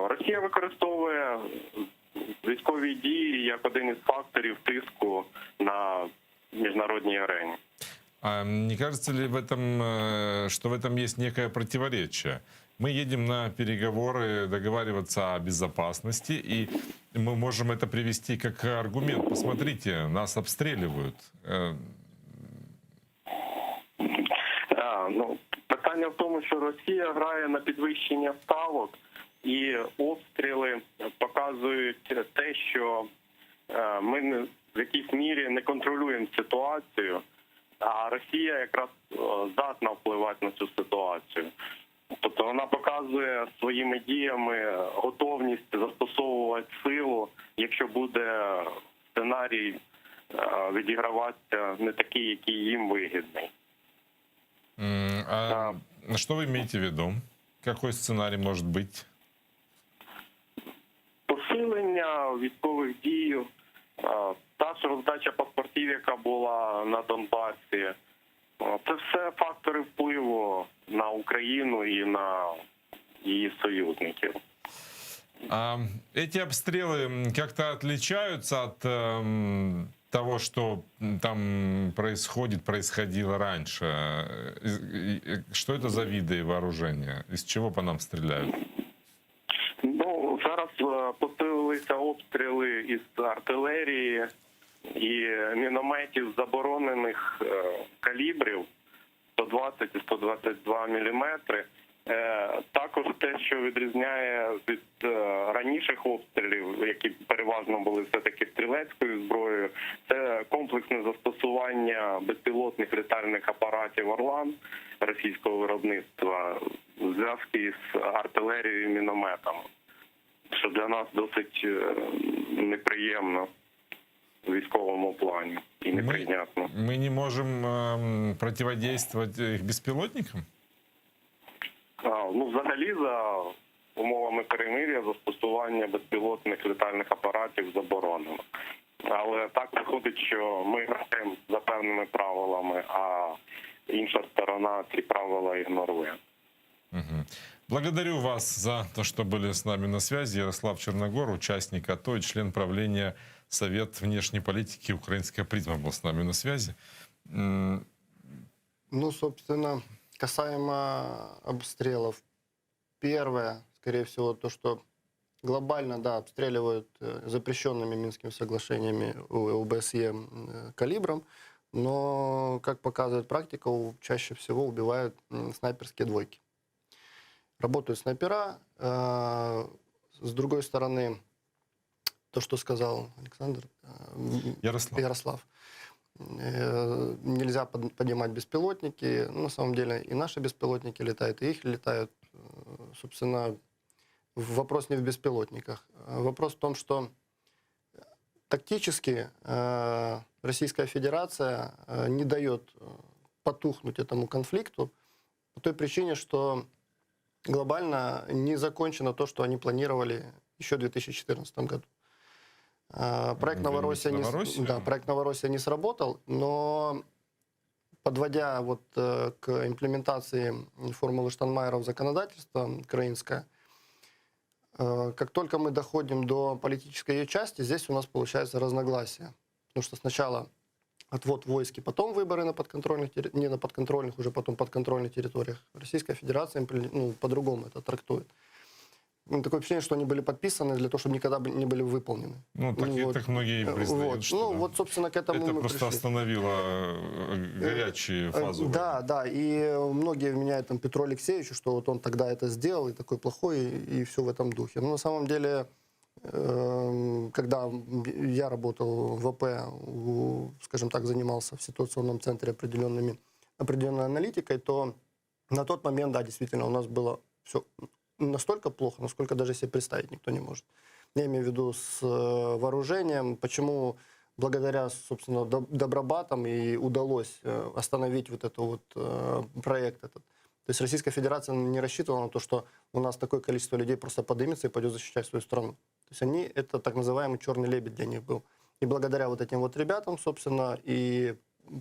Speaker 8: Росія використовує військові дії як один із факторів тиску на міжнародній арені.
Speaker 6: А не кажется ли что в этом есть некое противоречие? Мы едем на переговоры, договариваться о безопасности, и мы можем это привести как аргумент. Посмотрите, нас обстреливают.
Speaker 8: Питання в тому, що Росія грає на підвищення ставок, і обстріли показують те, що ми в якійсь мірі не контролюємо ситуацію, а Росія якраз здатна впливати на цю ситуацію. Тобто вона показує своїми діями готовність застосовувати силу, якщо буде сценарій відіграватися не такий, який їм вигідний.
Speaker 6: А что вы имеете в виду? Какой сценарий может быть?
Speaker 8: Посилення військових дій, та ж роздача паспортів, яка була на Донбасі. Це все фактори впливу на Україну і на її союзників.
Speaker 6: Эти обстрелы как-то отличаются от того, что там происходило раньше? Что это за виды вооружения? Из чего по нам стреляют?
Speaker 8: Зараз посилилися обстріли із артилерії і мінометів заборонених калібрів 120 і 122 міліметри. Також те, що відрізняє від раніших обстрілів, які переважно були все-таки стрілецькою зброєю, це комплексне застосування безпілотних літальних апаратів «Орлан» російського виробництва в зв'язку з артилерією і мінометами, що для нас досить неприємно в військовому плані і неприйнятно.
Speaker 6: Мы не можем противодействовать их беспилотникам?
Speaker 8: Взагалі, за умовами перемир'я, застосування безпілотних літальних апаратів заборонено. Але так виходить, що ми граємо за певними правилами, а інша сторона ці правила ігнорує.
Speaker 6: Благодарю вас за то, что были с нами на связи. Ярослав Черногор, участник АТО и член правления Совет внешней политики «Украинская призма» был с нами на связи.
Speaker 12: Собственно, касаемо обстрелов. Первое, скорее всего, то, что глобально, да, обстреливают запрещенными Минскими соглашениями ОБСЕ калибром, но, как показывает практика, чаще всего убивают снайперские двойки. Работают снайпера. С другой стороны, то, что сказал Александр... Ярослав. Нельзя поднимать беспилотники. На самом деле и наши беспилотники летают, и их летают. Собственно, вопрос не в беспилотниках. Вопрос в том, что тактически Российская Федерация не дает потухнуть этому конфликту по той причине, что глобально не закончено то, что они планировали еще в 2014 году. Проект «Новороссия» не сработал, но подводя к имплементации формулы Штайнмайера в законодательство украинское, как только мы доходим до политической ее части, здесь у нас получается разногласие. Потому что сначала отвод войск и потом выборы на подконтрольных, не на подконтрольных, уже потом подконтрольных территориях. Российская Федерация по-другому это трактует. Такое впечатление, что они были подписаны для того, чтобы никогда не были выполнены.
Speaker 6: Так многие признают, что
Speaker 12: собственно, к этому
Speaker 6: это
Speaker 12: мы
Speaker 6: просто
Speaker 12: пришли.
Speaker 6: Остановило горячие фазы.
Speaker 12: Да, и многие обвиняют Петру Алексеевичу, что вот он тогда это сделал, и такой плохой, и все в этом духе. Но на самом деле, когда я работал в ВП, скажем так, занимался в ситуационном центре определенной аналитикой, то на тот момент, да, действительно, у нас было все настолько плохо, насколько даже себе представить никто не может. Я имею в виду с вооружением. Почему благодаря, собственно, добробатам и удалось остановить вот этот проект этот. То есть Российская Федерация не рассчитывала на то, что у нас такое количество людей просто поднимется и пойдет защищать свою страну. То есть это так называемый черный лебедь для них был. И благодаря этим ребятам, собственно, и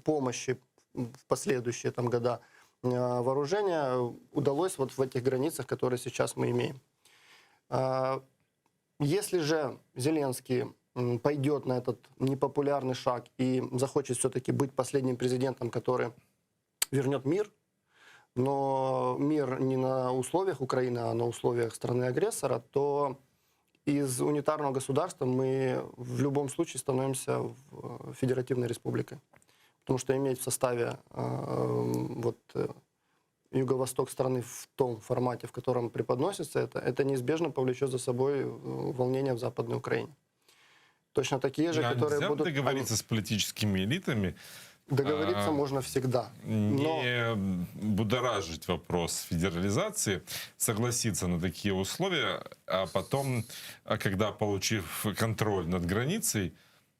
Speaker 12: помощи в последующие года вооружения удалось вот в этих границах, которые сейчас мы имеем. Если же Зеленский пойдет на этот непопулярный шаг и захочет все-таки быть последним президентом, который вернет мир, но мир не на условиях Украины, а на условиях страны-агрессора, то из унитарного государства мы в любом случае становимся федеративной республикой. Потому что иметь в составе юго-восток страны в том формате, в котором преподносится это неизбежно повлечет за собой волнения в Западной Украине. Точно такие же, которые будут...
Speaker 6: договориться с политическими элитами.
Speaker 12: Договориться можно всегда.
Speaker 6: Не будоражить вопрос федерализации, согласиться на такие условия, а потом, когда получив контроль над границей,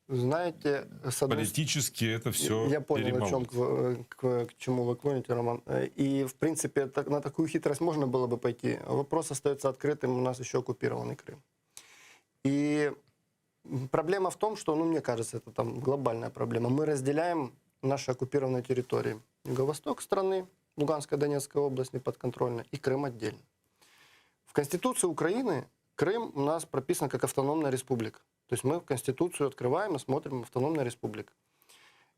Speaker 12: знаете,
Speaker 6: политически это все
Speaker 12: я понял, о чем, к чему вы клоните, Роман. И, в принципе, на такую хитрость можно было бы пойти. Вопрос остается открытым, у нас еще оккупированный Крым. И проблема в том, что, мне кажется, это там глобальная проблема. Мы разделяем наши оккупированные территории. Юго-восток страны, Луганская, Донецкая область неподконтрольная, и Крым отдельно. В Конституции Украины Крым у нас прописан как автономная республика. То есть мы Конституцию открываем и смотрим автономная республика.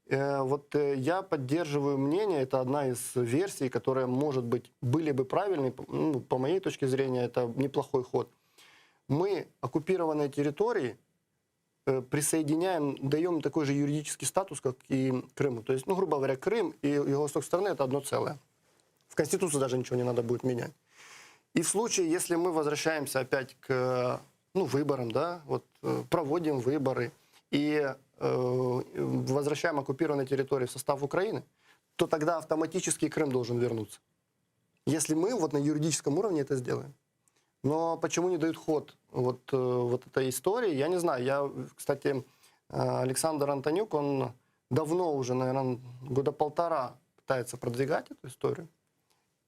Speaker 12: Я поддерживаю мнение, это одна из версий, которая, может быть, были бы правильной, по моей точке зрения, это неплохой ход. Мы оккупированные территории присоединяем, даем такой же юридический статус, как и Крыму. То есть, грубо говоря, Крым и юго-восток страны – это одно целое. В Конституции даже ничего не надо будет менять. И в случае, если мы возвращаемся опять к выборам, да, проводим выборы и возвращаем оккупированные территории в состав Украины, то тогда автоматически Крым должен вернуться. Если мы на юридическом уровне это сделаем. Но почему не дают ход этой истории, я не знаю. Кстати, Александр Антонюк, он давно уже, наверное, года полтора пытается продвигать эту историю,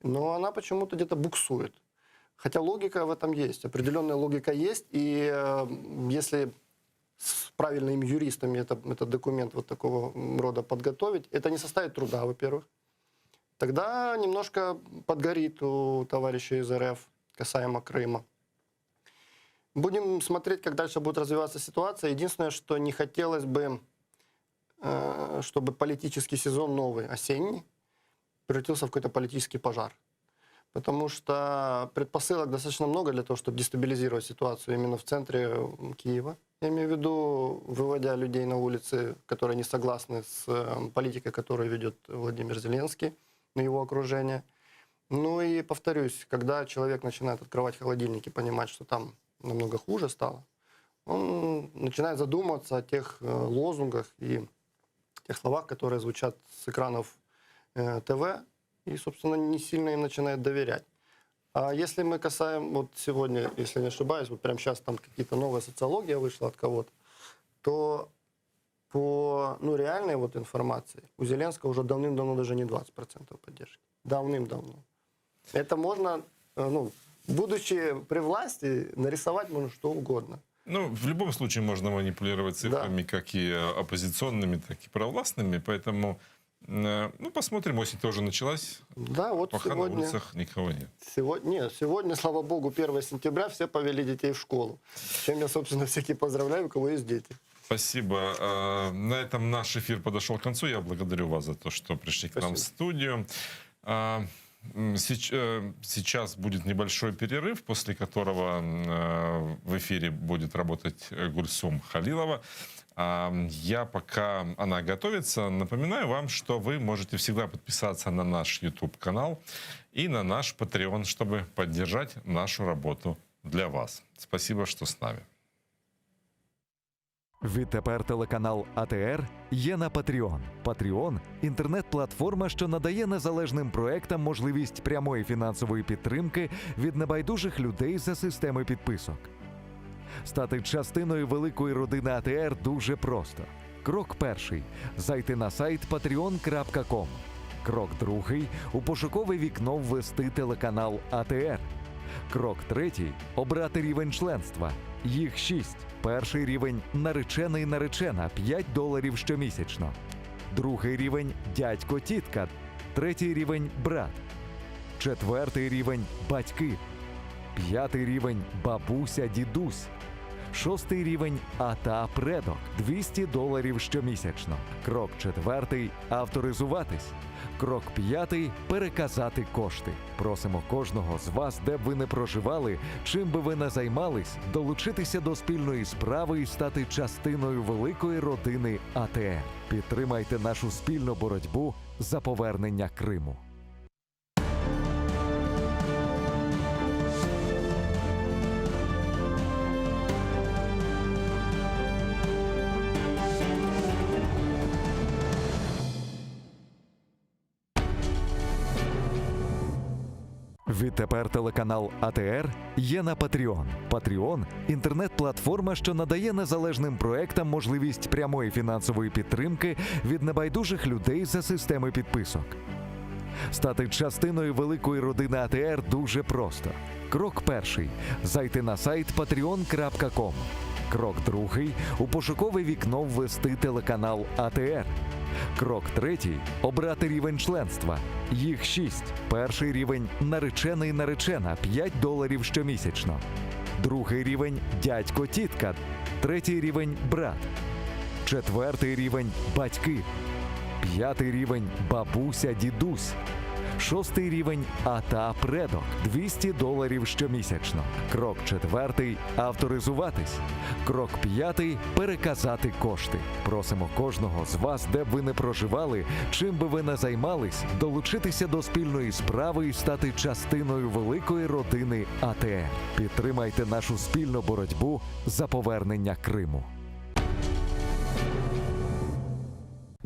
Speaker 12: но она почему-то где-то буксует. Хотя логика в этом есть, определенная логика есть, и если с правильными юристами этот документ такого рода подготовить, это не составит труда, во-первых. Тогда немножко подгорит у товарищей из РФ касаемо Крыма. Будем смотреть, как дальше будет развиваться ситуация. Единственное, что не хотелось бы, чтобы политический сезон новый, осенний, превратился в какой-то политический пожар. Потому что предпосылок достаточно много для того, чтобы дестабилизировать ситуацию именно в центре Киева. Я имею в виду, выводя людей на улицы, которые не согласны с политикой, которую ведет Владимир Зеленский, на его окружение. И повторюсь, когда человек начинает открывать холодильник и понимать, что там намного хуже стало, он начинает задумываться о тех лозунгах и тех словах, которые звучат с экранов ТВ, и, собственно, не сильно им начинает доверять. А если мы касаем, сегодня, если не ошибаюсь, прямо сейчас там какие-то новая социология вышла от кого-то, то по реальной информации у Зеленского уже давным-давно даже не 20% поддержки. Давным-давно. Это можно, будучи при власти, нарисовать можно что угодно.
Speaker 6: В любом случае можно манипулировать цифрами, как и оппозиционными, так и провластными, поэтому посмотрим, осень тоже началась.
Speaker 12: Да,
Speaker 6: пока
Speaker 12: сегодня,
Speaker 6: на улицах никого нет.
Speaker 12: Сегодня, слава богу, 1 сентября, все повели детей в школу. Чем я, собственно, всех поздравляю, у кого есть дети.
Speaker 6: Спасибо. На этом наш эфир подошел к концу. Я благодарю вас за то, что пришли к нам в студию. Сейчас будет небольшой перерыв, после которого в эфире будет работать Гульсум Халилова. Я, пока она готовится, напоминаю вам, что вы можете всегда подписаться на наш YouTube-канал и на наш Patreon, чтобы поддержать нашу работу для вас. Спасибо, что з нами.
Speaker 3: Відтепер телеканал АТР є на Patreon. Patreon – інтернет-платформа, що надає незалежним проектам можливість прямої фінансової підтримки від небайдужих людей за системи підписок. Стати частиною великої родини АТР дуже просто. Крок перший – зайти на сайт patreon.com. Крок другий – у пошукове вікно ввести телеканал АТР. Крок третій – обрати рівень членства. Їх 6. Перший рівень – наречений-наречена – $5 щомісячно. Другий рівень – дядько-тітка Третій рівень брат. Четвертий рівень батьки. П'ятий рівень бабуся, дідусь. Шостий рівень ата предок $200 щомісячно. Крок четвертий авторизуватись. Крок п'ятий переказати кошти. Просимо кожного з вас, де б ви не проживали, чим би ви не займались, долучитися до спільної справи і стати частиною великої родини АТР. Підтримайте нашу спільну боротьбу за повернення Криму. Відтепер телеканал АТР є на Patreon. Patreon – інтернет-платформа, що надає незалежним проектам можливість прямої фінансової підтримки від небайдужих людей за системи підписок. Стати частиною великої родини АТР дуже просто. Крок перший – зайти на сайт patreon.com. Крок другий – у пошукове вікно ввести телеканал АТР. Крок третій – обрати рівень членства. Їх 6. Перший рівень – наречений-наречена $5 щомісячно. Другий рівень – дядько-тітка. Третій рівень – брат. Четвертий рівень – батьки. П'ятий рівень – бабуся, дідусь. Шостий рівень – ата предок $200 щомісячно. Крок четвертий – авторизуватись. Крок п'ятий – переказати кошти. Просимо кожного з вас, де б ви не проживали, чим би ви не займались, долучитися до спільної справи і стати частиною великої родини АТР. Підтримайте нашу спільну боротьбу за повернення Криму.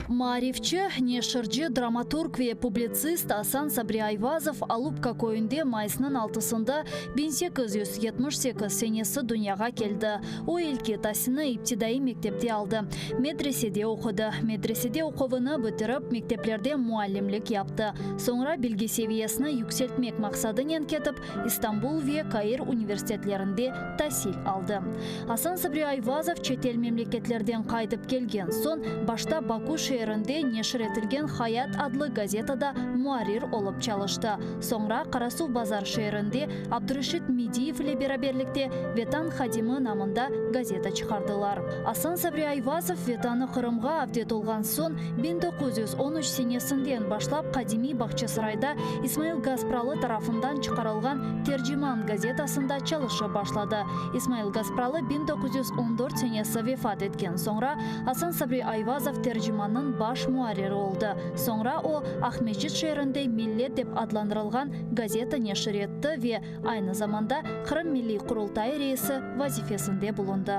Speaker 15: Маарифчи, неширчи, драматург ve публицист Асан Сабри Айвазов Алупка көйінде майысының 6-сында 1878 сенесі дүнияға келді. О елке тасыны иптидайы мектепте алды. Медреседе оқыды. Медреседе оқуыны бітіріп, мектеплерде муалlimlik yaptı. Sonra bilgi seviyesini yükseltmek maqsadıyla ketip, İstanbul ve Kair üniversitetlerinde tahsil aldı. Асан Сабри Айвазов çetel memleketlerden qaytып kelgen son, başta Baku şehrinde neşir etilgen Hayat adlı gazetada muarir olup çalıştı. Sonra Karasu Bazar şehrinde Abdurashid Midiyev ile beraberlikte Vetan Hadimi namında gazeta çıkardılar. Асан Сабри Айвазов Vetanı Kırımga avdet olgan son 1913 senesinden başlap Kadimi Bahçesaray'da İsmail Gaspralı tarafından çıkarılgan Tercüman gazetasında çalışa başladı. İsmail Gaspralı 1914 senesi vefat etken sonra Асан Сабри Айвазов tercümanın baş muariri oldu. Sonra o Ahmetçit şehrinde Millet dep adlandırılgan gazeta neşir etti ve aynı zamanda Kırım Milli Kurultayı reisi vazifesinde bulundu.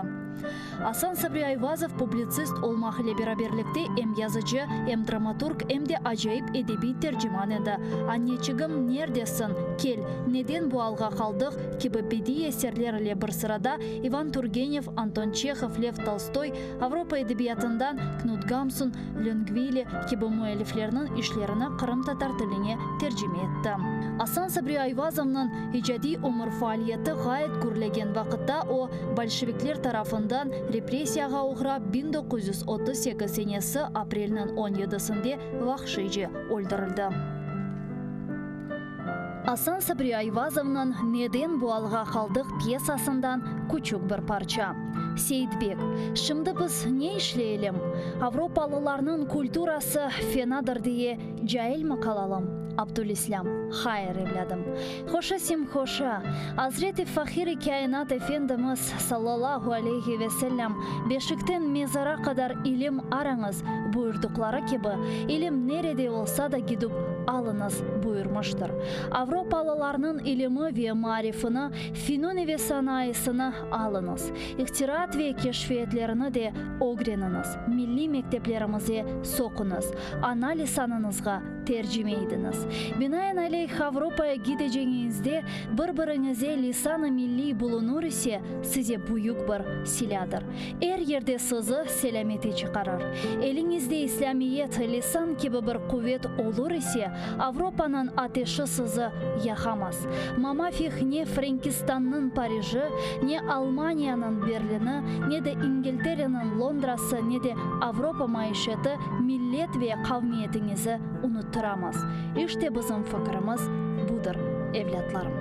Speaker 15: Асан Сабри Айвазов publitsist olmak ile beraberlikte hem yazıcı, hem dramaturg, hem de acayip edebi tercüman edi. Anneciğim neredesin? Kel, neden bu alga kaldık? Gibi bedi eserlerle bir sırada Ivan Turgenev, Anton Çekhov, Lev Tolstoy, Avrupa edebiyatından Knut Gamsun, Longvili gibi müelliflerinin işlerini Kırım Tatar tiline tercüme etti. Асан Сабри Айвазов'ның icadi umur faaliyeti gayet gürlegen vakitte o Bolşevikler tarafından represiyaga uğrab 1938 senesi aprelinin 17'sinde vahşice öldürüldü. Асан Сабри Айвазов'ның Neden bu alga kaldık piyasasından küçük bir parça. Seyitbek, şimdi biz ne işleyelim? Avrupalılarının kulturası fenadır diye cahil mi kalalım? Abdülislam, hayır evladım. Hoşa sim hoşa. Hazreti Fahir-i Kainat Efendimiz sallallahu aleyhi ve sellem beşikten mezara kadar ilim aranız buyurdukları gibi ilim nerede olsa da gidip alınız buyurmuştur. Avrupalılarının ilimi ve marifini, fenoni ve sanayisini alınız. İhtirat ve keşfiyetlerini de öğreniniz. Milli mekteplerimize sokunuz. Ana lisanınızga tercüme ediniz. Binaenaleyh Avrupa'ya gideceğinizde bir-birinize lisan-ı milli bulunur ise size büyük bir siladır. Her yerde sizi selamete çıkarır. Elinizde İslamiyet, lisan gibi bir kuvvet olur ise Avrupa'nın ateşi sizi yakamaz. Mamafih ne Frankistan'ın Paris'i, ne Almanya'nın Berlin'i, ne de İngiltere'nin Londra'sı, ne de Avrupa maişeti millet ve kavmiyetinizi unutturmaz. тұрамыз. Иште бізім факырымыз будыр, evlatlарым.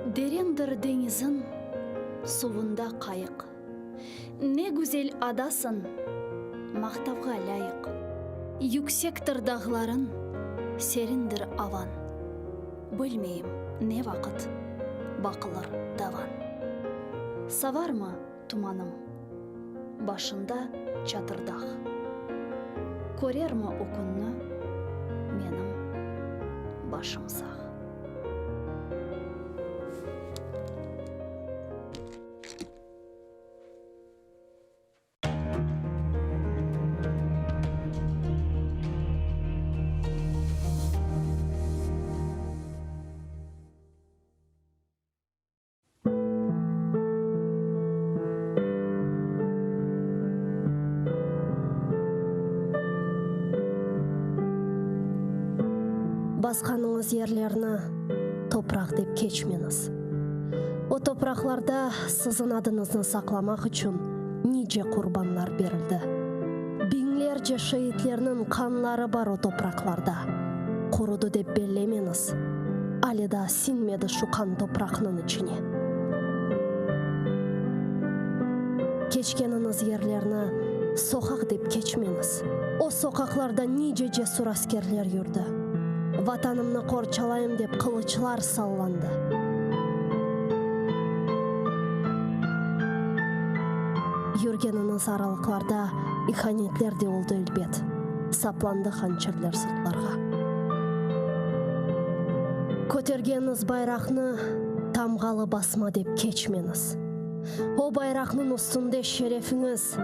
Speaker 15: Дерендір денізін, суында қайық. Не güzel адасın, мақтауға лайық. Yüksектір дағларын, серіндір аван. Білмейм, не вақыт, бақылыр даван. Савар ма туманым, башында чатырдақ. Көрер ма окунны, менің башым сақ.
Speaker 16: Басқаныңыз ерлеріні топырақ деп кечмеңіз. О топырақларда сіздің адыңызды сақламақ үшін неше құрбанлар берілді. Бинлерce шейітлерінің қанлары бар о топырақларда. Құруды деп белемеңіз. Алида синмеді шуқан топырақның ішіне. Кечкеніңіз ерлеріні соқақ деп кечмеңіз. О соқақларда неше жесур аскерлер жүрді. Ватанымны қорчалайым деп қылычлар салланды. Юргеніңіз аралықларда иханетлер де олды үлбет. Сапланды ханчерлер сыртларға. Көтергеніңіз байрақны тамғалы басма деп кечмеңіз. О байрақның үстінде шерефіңіз,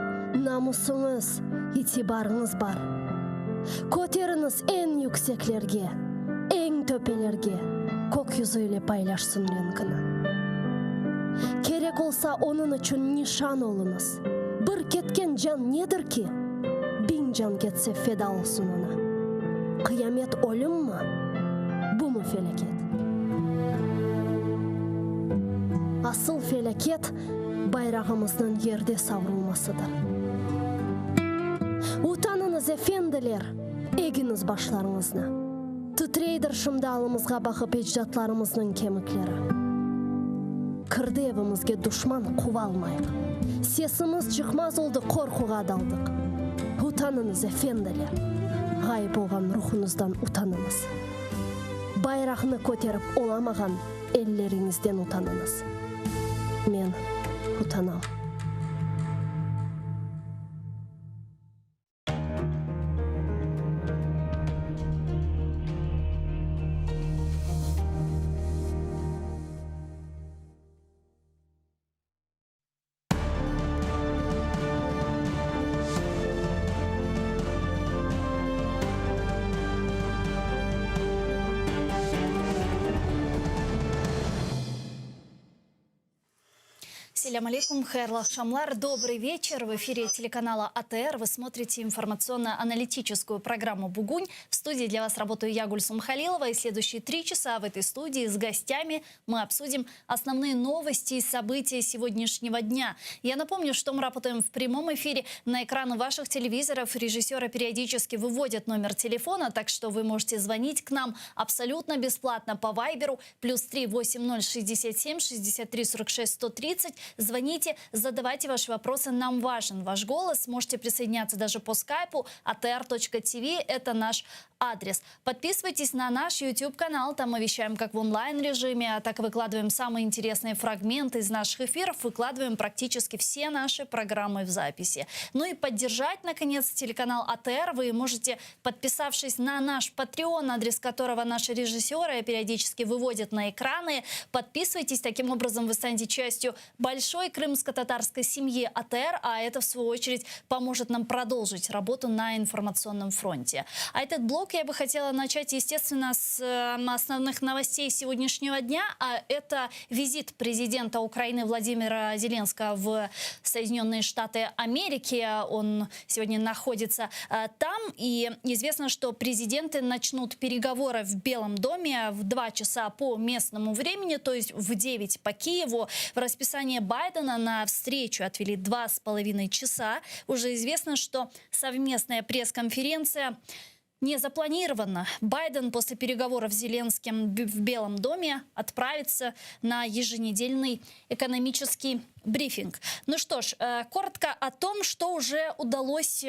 Speaker 16: намысыңыз, итибарыңыз бар. Көтеріңіз ең yüksекlerге, ең төпелерге, көк yüzüyle paylaşsın ренкіні. Керек олса оның үшін нишан олыңыз. Бір кеткен жан недір ки? 1000 жан кетсе феда олсын ona. Қиямет өлім ма? Бұ му фелакет? Асыл фелакет байрағымыздың ерде саврылмасыdır. Утаныңыз, эфенділер, егіңіз башларыңызны. Тітрейдір шымдалымызға бақып еждатларымыздың кеміклері. Кірді евімізге дұшман қуа алмайық. Сесіміз жықмаз олды қорқуға далдық. Утаныңыз, эфенділер, ғайып болған рухыңыздан утаныңыз. Байрағыны көтеріп оламаған еллеріңізден утаныңыз. Мен утанам.
Speaker 15: Ассаляму алейкум, хайрлы акшамлар. Добрый вечер. В эфире телеканала АТР. Вы смотрите информационно-аналитическую программу «Бугунь». В студии для вас работаю я, Гульсум Халилова. И следующие 3 часа в этой студии с гостями мы обсудим основные новости и события сегодняшнего дня. Я напомню, что мы работаем в прямом эфире. На экраны ваших телевизоров режиссеры периодически выводят номер телефона, так что вы можете звонить к нам абсолютно бесплатно по вайберу +3 80 67 63 46 130. Звоните, задавайте ваши вопросы, нам важен ваш голос. Можете присоединяться даже по скайпу. atr.tv – это наш адрес. Подписывайтесь на наш YouTube-канал, там мы вещаем как в онлайн-режиме, а так выкладываем самые интересные фрагменты из наших эфиров, выкладываем практически все наши программы в записи. Ну и поддержать, наконец, телеканал АТР вы можете, подписавшись на наш Patreon, адрес которого наши режиссеры периодически выводят на экраны. Подписывайтесь, таким образом вы станете частью большой большой крымско-татарской семьи АТР, а это, в свою очередь, поможет нам продолжить работу на информационном фронте. А этот блок я бы хотела начать, естественно, с основных новостей сегодняшнего дня, а это визит президента Украины Владимира Зеленского в Соединенные Штаты Америки. Он сегодня находится там, и известно, что президенты начнут переговоры в Белом доме в 2 часа по местному времени, то есть в 9 по Киеву. В расписание Байдена на встречу отвели 2,5 часа. Уже известно, что совместная пресс-конференция не запланирована. Байден после переговоров с Зеленским в Белом доме отправится на еженедельный экономический брифинг. Ну что ж, коротко о том, что уже удалось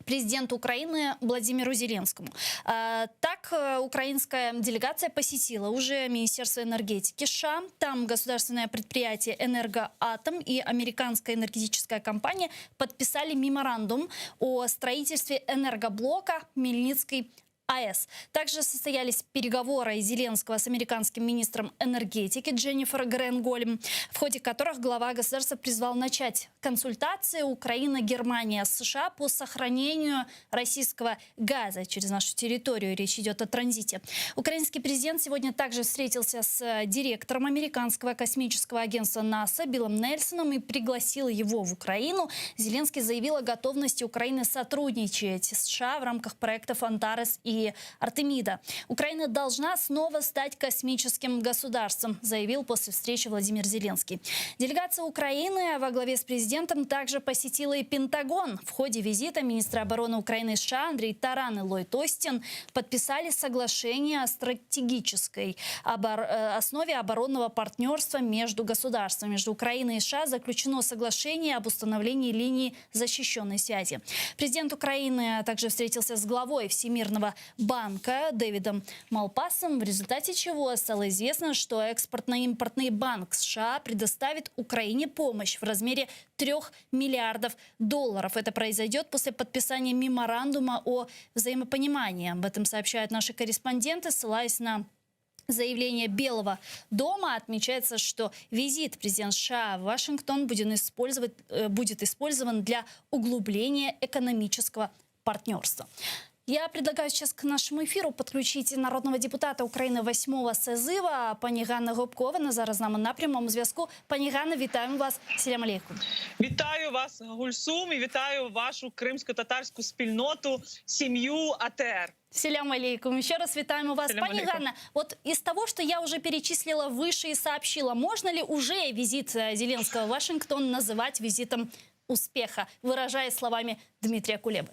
Speaker 15: президенту Украины Владимиру Зеленскому. Так, украинская делегация посетила уже Министерство энергетики США. Там государственное предприятие «Энергоатом» и американская энергетическая компания подписали меморандум о строительстве энергоблока Мельницкий АЭС. Также состоялись переговоры Зеленского с американским министром энергетики Дженнифер Гренголем, в ходе которых глава государства призвал начать консультации Украина, Германия, США по сохранению российского газа через нашу территорию. Речь идет о транзите. Украинский президент сегодня также встретился с директором американского космического агентства НАСА Биллом Нельсоном и пригласил его в Украину. Зеленский заявил о готовности Украины сотрудничать с США в рамках проектов «Антарес» и Артемида. Украина должна снова стать космическим государством, заявил после встречи Владимир Зеленский. Делегация Украины во главе с президентом также посетила и Пентагон. В ходе визита министра обороны Украины и США Андрей Таран и Ллойд Остин подписали соглашение о стратегической основе оборонного партнерства между государствами. Между Украиной и США заключено соглашение об установлении линии защищенной связи. Президент Украины также встретился с главой Всемирного банка Дэвидом Малпасом, в результате чего стало известно, что Экспортно-импортный банк США предоставит Украине помощь в размере $3 миллиардов. Это произойдет после подписания меморандума о взаимопонимании. Об этом сообщают наши корреспонденты, ссылаясь на заявление Белого дома. Отмечается, что визит президента США в Вашингтон будет использован для углубления экономического партнерства. Я предлагаю сейчас к нашему эфиру подключить народного депутата України 8-го созыва, пані Ганна Гопко. Вона зараз з нами на прямому зв'язку. Пані Ганна, вітаємо вас. Селям алейкум.
Speaker 17: Вітаю вас, Гульсум, і вітаю вашу кримсько-татарську спільноту, сім'ю АТР.
Speaker 15: Селям алейкум. Еще раз витаем вас.
Speaker 17: Селям
Speaker 15: Пани
Speaker 17: алейкум.
Speaker 15: Ганна, вот из того, что я уже перечислила выше и сообщила, можно ли уже визит Зеленского в Вашингтон называть визитом успеха, выражаясь словами Дмитрия Кулебы?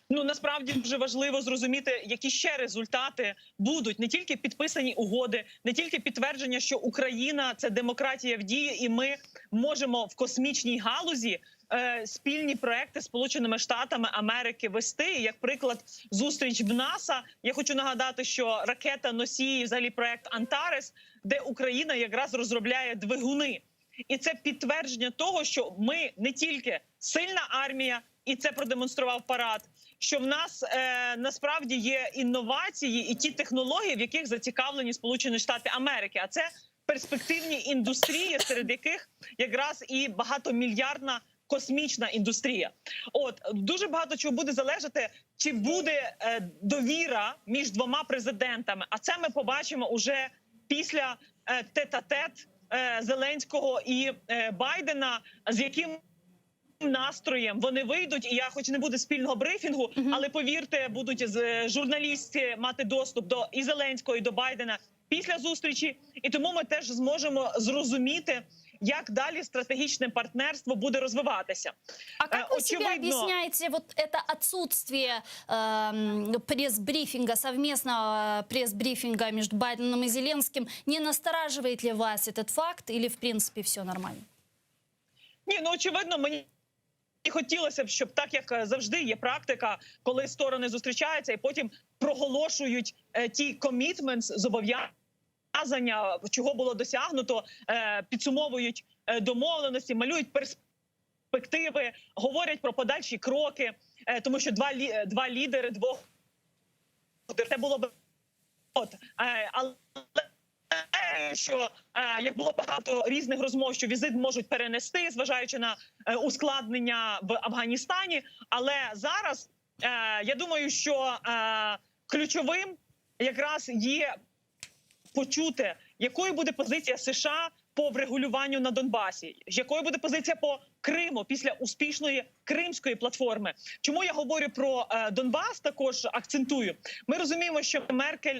Speaker 17: Ну, насправді дуже важливо зрозуміти, які ще результати будуть. Не тільки підписані угоди, не тільки підтвердження, що Україна – це демократія в дії, і ми можемо в космічній галузі спільні проекти з Сполученими Штатами Америки вести. Як приклад, зустріч в НАСА. Я хочу нагадати, що ракета-носій, взагалі проект «Антарес», де Україна якраз розробляє двигуни. І це підтвердження того, що ми не тільки сильна армія, і це продемонстрував парад, що в нас насправді є інновації і ті технології, в яких зацікавлені Сполучені Штати Америки. А це перспективні індустрії, серед яких якраз і багатомільярдна космічна індустрія. От, дуже багато чого буде залежати, чи буде довіра між двома президентами. А це ми побачимо уже після тет-а-тет Зеленського і Байдена, з яким настроєм вони вийдуть. І я, хоч не буде спільного брифінгу, але повірте, будуть журналісти мати доступ до і Зеленського, і до Байдена після зустрічі. І тому ми теж зможемо зрозуміти, як далі стратегічне партнерство буде розвиватися.
Speaker 15: А как вы себе объясняете вот это отсутствие пресс-брифинга, совместного пресс-брифинга между Байденом и Зеленским? Не настораживает ли вас этот факт или, в принципе, все нормально?
Speaker 17: Ні, ну, очевидно, мені хотілося б, щоб так, як завжди є практика, коли сторони зустрічаються і потім проголошують ті commitments, зобов'язання, чого було досягнуто, підсумовують домовленості, малюють перспективи, говорять про подальші кроки, тому що два лідери, це було б... Але що як було багато різних розмов, що візит можуть перенести, зважаючи на ускладнення в Афганістані. Але зараз я думаю, що ключовим якраз є почути, якою буде позиція США по врегулюванню на Донбасі, якою буде позиція по Криму після успішної Кримської платформи. Чому я говорю про Донбас, також акцентую. Ми розуміємо, що Меркель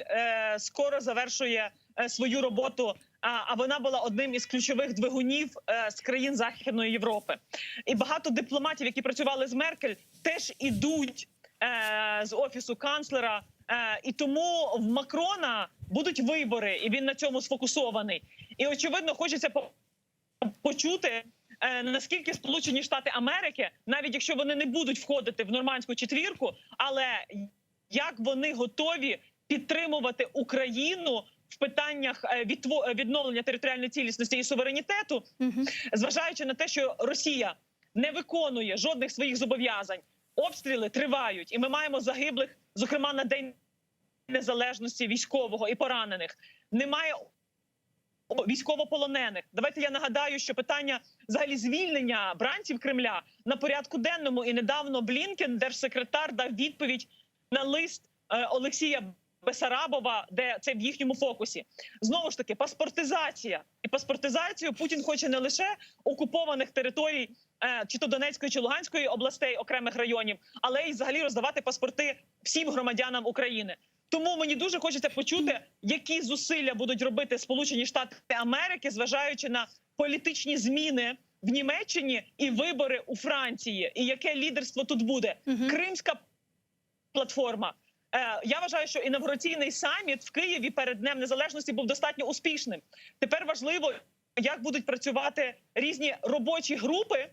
Speaker 17: скоро завершує свою роботу, а вона була одним із ключових двигунів з країн Західної Європи. І багато дипломатів, які працювали з Меркель, теж ідуть з офісу канцлера. І тому в Макрона будуть вибори, і він на цьому сфокусований. І, очевидно, хочеться почути, наскільки Сполучені Штати Америки, навіть якщо вони не будуть входити в нормандську четвірку, але як вони готові підтримувати Україну в питаннях відновлення територіальної цілісності і суверенітету, зважаючи на те, що Росія не виконує жодних своїх зобов'язань, обстріли тривають, і ми маємо загиблих, зокрема на День Незалежності військового і поранених. Немає військовополонених. Давайте я нагадаю, що питання взагалі звільнення бранців Кремля на порядку денному, і недавно Блінкен, держсекретар, дав відповідь на лист Олексія Бесарабова, де це в їхньому фокусі. Знову ж таки, паспортизація. І паспортизацію Путін хоче не лише окупованих територій, чи то Донецької, чи Луганської областей, окремих районів, але й взагалі роздавати паспорти всім громадянам України. Тому мені дуже хочеться почути, які зусилля будуть робити Сполучені Штати Америки, зважаючи на політичні зміни в Німеччині і вибори у Франції. І яке лідерство тут буде? Кримська платформа. Я вважаю, що інавгураційний саміт в Києві перед Днем Незалежності був достатньо успішним. Тепер важливо, як будуть працювати різні робочі групи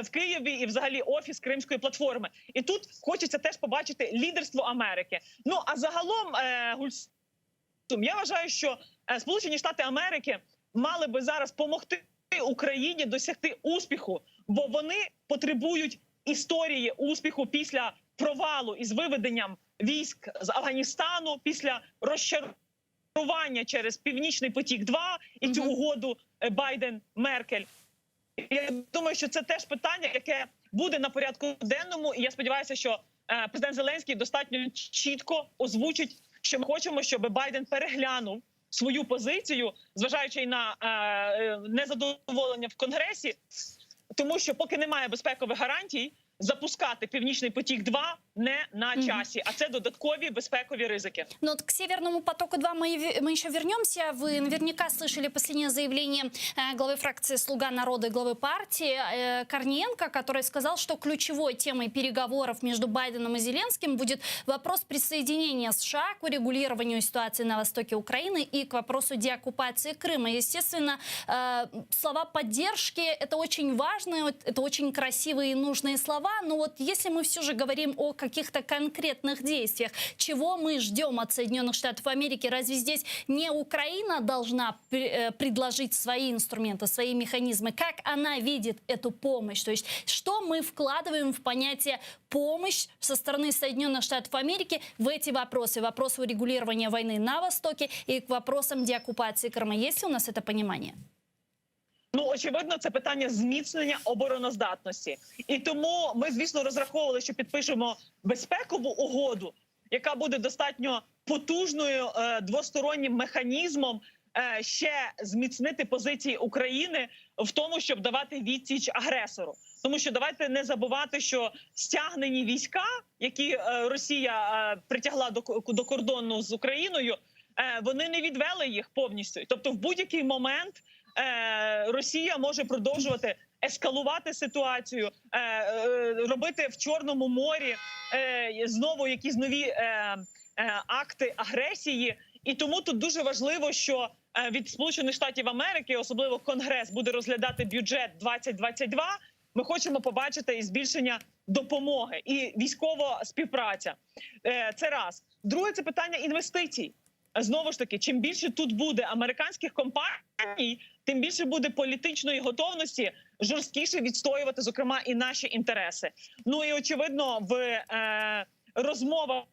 Speaker 17: в Києві і взагалі офіс Кримської платформи. І тут хочеться теж побачити лідерство Америки. Ну, а загалом, я вважаю, що Сполучені Штати Америки мали би зараз допомогти Україні досягти успіху, бо вони потребують історії успіху після провалу із виведенням військ з Афганістану, після розчарування через Північний потік-2 і цю угоду Байден-Меркель. Я думаю, що це теж питання, яке буде на порядку денному, і я сподіваюся, що президент Зеленський достатньо чітко озвучить, що ми хочемо, щоб Байден переглянув свою позицію, зважаючи й на незадоволення в Конгресі, тому що поки немає безпекових гарантій, запускати Північний потік-2 не на часі, а це додаткові безпекові ризики.
Speaker 18: Но вот к Северному потоку-2 мы еще вернемся. Вы наверняка слышали последнее заявление главы фракции «Слуга народа» и главы партии Корниенко, который сказал, что ключевой темой переговоров между Байденом и Зеленским будет вопрос присоединения США к урегулированию ситуации на востоке Украины и к вопросу деоккупации Крыма. Естественно, слова поддержки – это очень важные, это очень красивые и нужные слова, но вот если мы все же говорим о каких-то конкретных действиях, чего мы ждем от Соединенных Штатов Америки? Разве здесь не Украина должна предложить свои инструменты, свои механизмы? Как она видит эту помощь? То есть что мы вкладываем в понятие помощь со стороны Соединенных Штатов Америки в эти вопросы? Вопросы урегулирования войны на Востоке и к вопросам деоккупации Крыма. Есть ли у нас это понимание?
Speaker 17: Ну, очевидно, це питання зміцнення обороноздатності. І тому ми, звісно, розраховували, що підпишемо безпекову угоду, яка буде достатньо потужною двостороннім механізмом ще зміцнити позиції України в тому, щоб давати відсіч агресору. Тому що давайте не забувати, що стягнені війська, які Росія притягла до кордону з Україною, вони не відвели їх повністю. Тобто в будь-який момент Росія може продовжувати ескалувати ситуацію, робити в Чорному морі знову якісь нові акти агресії. І тому тут дуже важливо, що від Сполучених Штатів Америки, особливо Конгрес, буде розглядати бюджет 2022. Ми хочемо побачити і збільшення допомоги, і військова співпраця. Це раз. Друге – це питання інвестицій. Знову ж таки, чим більше тут буде американських компаній, тим більше буде політичної готовності жорсткіше відстоювати, зокрема, і наші інтереси. Ну і, очевидно, в розмовах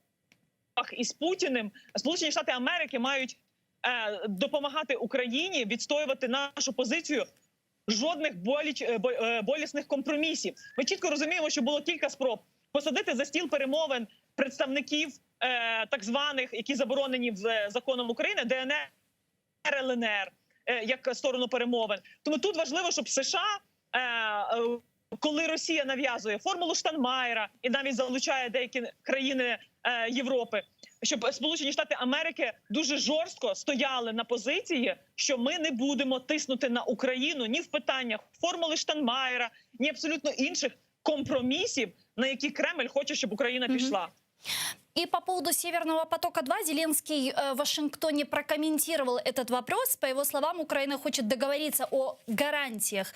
Speaker 17: із Путіним Сполучені Штати Америки мають допомагати Україні відстоювати нашу позицію. Жодних болісних компромісів. Ми чітко розуміємо, що було кілька спроб посадити за стіл перемовин представників так званих, які заборонені в законом України, ДНР, ЛНР, як сторону перемовин. Тому тут важливо, щоб США, коли Росія нав'язує формулу Штайнмайєра і навіть залучає деякі країни Європи, щоб Сполучені Штати Америки дуже жорстко стояли на позиції, що ми не будемо тиснути на Україну ні в питаннях формули Штайнмайєра, ні абсолютно інших компромісів, на які Кремль хоче, щоб Україна пішла.
Speaker 18: И по поводу Северного потока-2 Зеленский в Вашингтоне прокомментировал этот вопрос. По его словам, Украина хочет договориться о гарантиях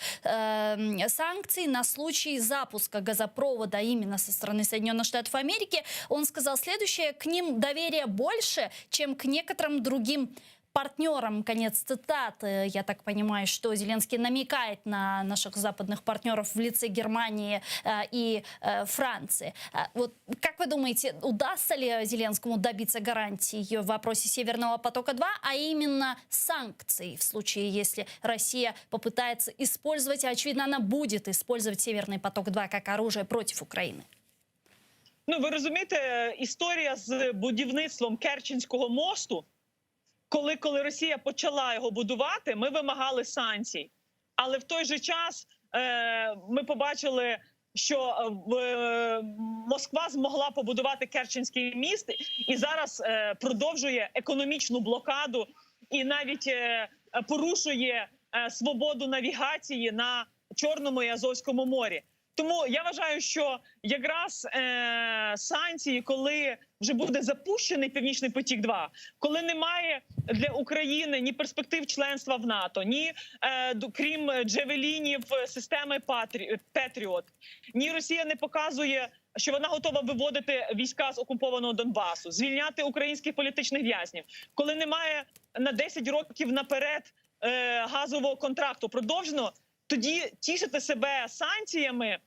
Speaker 18: санкций на случай запуска газопровода именно со стороны Соединенных Штатов Америки. Он сказал следующее: к ним доверия больше, чем к некоторым другим партнерам. Конец цитаты. Я так понимаю, что Зеленский намекает на наших западных партнеров в лице Германии и Франции. Вот как вы думаете, удастся ли Зеленскому добиться гарантий в вопросе Северного потока-2, а именно санкций в случае, если Россия попытается использовать, а очевидно, она будет использовать Северный поток-2 как оружие против Украины?
Speaker 17: Ну, ви розумієте, історія з будівництвом Керченського мосту, коли Росія почала його будувати, ми вимагали санкцій. Але в той же час ми побачили, що Москва змогла побудувати Керченський міст і зараз продовжує економічну блокаду і навіть порушує свободу навігації на Чорному і Азовському морі. Тому я вважаю, що якраз санкції, коли вже буде запущений Північний потік-2, коли немає для України ні перспектив членства в НАТО, ні, крім джевелінів системи Петріот, ні Росія не показує, що вона готова виводити війська з окупованого Донбасу, звільняти українських політичних в'язнів, коли немає на 10 років наперед газового контракту продовжено, тоді тішити себе санкціями,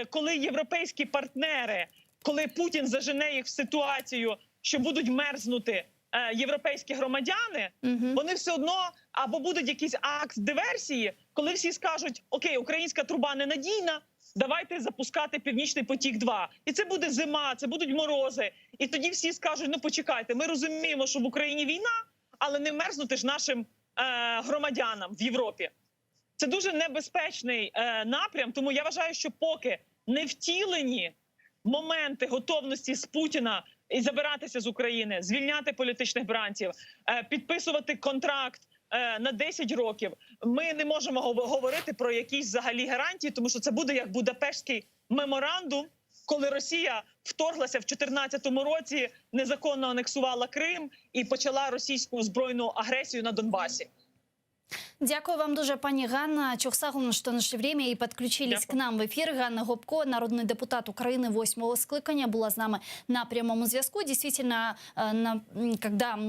Speaker 17: коли європейські партнери, коли Путін зажене їх в ситуацію, що будуть мерзнути європейські громадяни, вони все одно або будуть якийсь акт диверсії, коли всі скажуть: окей, українська труба ненадійна, давайте запускати Північний потік-2. І це буде зима, це будуть морози. І тоді всі скажуть: ну почекайте, ми розуміємо, що в Україні війна, але не мерзнути ж нашим громадянам в Європі. Це дуже небезпечний напрям, тому я вважаю, що поки не втілені моменти готовності з Путіна і забиратися з України, звільняти політичних бранців, підписувати контракт на 10 років, ми не можемо говорити про якісь взагалі гарантії, тому що це буде як Будапештський меморандум, коли Росія вторглася в 2014 році, незаконно анексувала Крим і почала російську збройну агресію на Донбасі.
Speaker 18: Дякую вам дуже, пані Ганна Чохсагуловна, що знайшли время і підключились к нам в ефір. Ганна Гопко, народний депутат України 8-го скликання, була з нами на прямому зв'язку. Действительно, когда в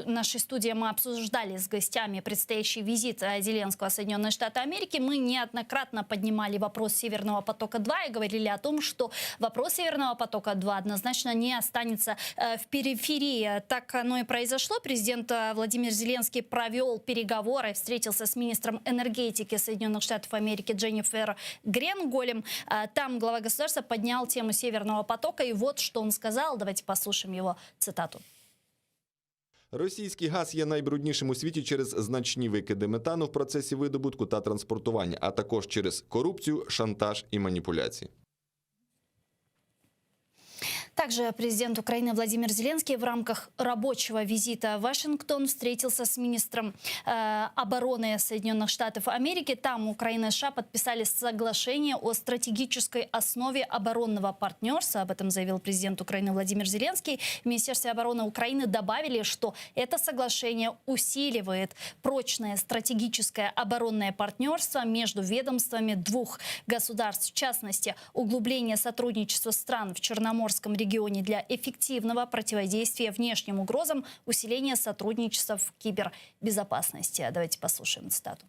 Speaker 18: нашей студии мы обсуждали с гостями предстоящий визит Зеленского в Соединенные Штаты Америки, мы неоднократно поднимали вопрос Северного потока-2 и говорили о том, что вопрос Северного потока-2 однозначно не останется в периферии. Так оно и произошло. Президент Владимир Зеленский провел переговоры, встретился с министром энергетики Соединенных Штатов Америки Дженнифер Гренголем. Там глава государства поднял тему Северного потока, и вот что он сказал. Давайте послушаем его цитату.
Speaker 9: Російський газ є найбруднішим у світі через значні викиди метану в процесі видобутку та транспортування, а також через корупцію, шантаж і маніпуляції.
Speaker 18: Также президент Украины Владимир Зеленский в рамках рабочего визита в Вашингтон встретился с министром обороны Соединенных Штатов Америки. Там Украина и США подписали соглашение о стратегической основе оборонного партнерства. Об этом заявил президент Украины Владимир Зеленский. В Министерстве обороны Украины добавили, что это соглашение усиливает прочное стратегическое оборонное партнерство между ведомствами двух государств. В частности, углубление сотрудничества стран в Черноморском регионе для эффективного противодействия внешним угрозам, усиления сотрудничества в кибербезопасности. Давайте послушаем цитату.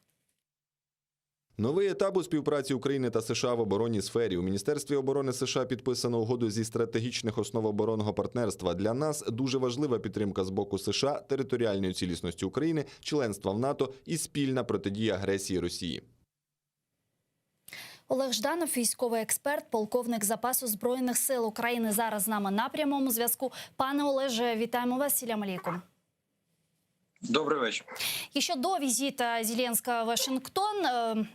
Speaker 9: Новий етап у співпраці України та США в оборонній сфері. У Міністерстві оборони США підписано угоду зі стратегічних основ оборонного партнерства. Для нас дуже важлива підтримка з боку США, територіальної цілісності України, членства в НАТО і спільна протидія агресії Росії.
Speaker 15: Олег Жданов, військовий експерт, полковник запасу Збройних сил України, зараз з нами на прямому зв'язку. Пане Олеже, вітаємо вас. Салям алейкум.
Speaker 19: Добрый вечер.
Speaker 15: Еще до визита Зеленского в Вашингтон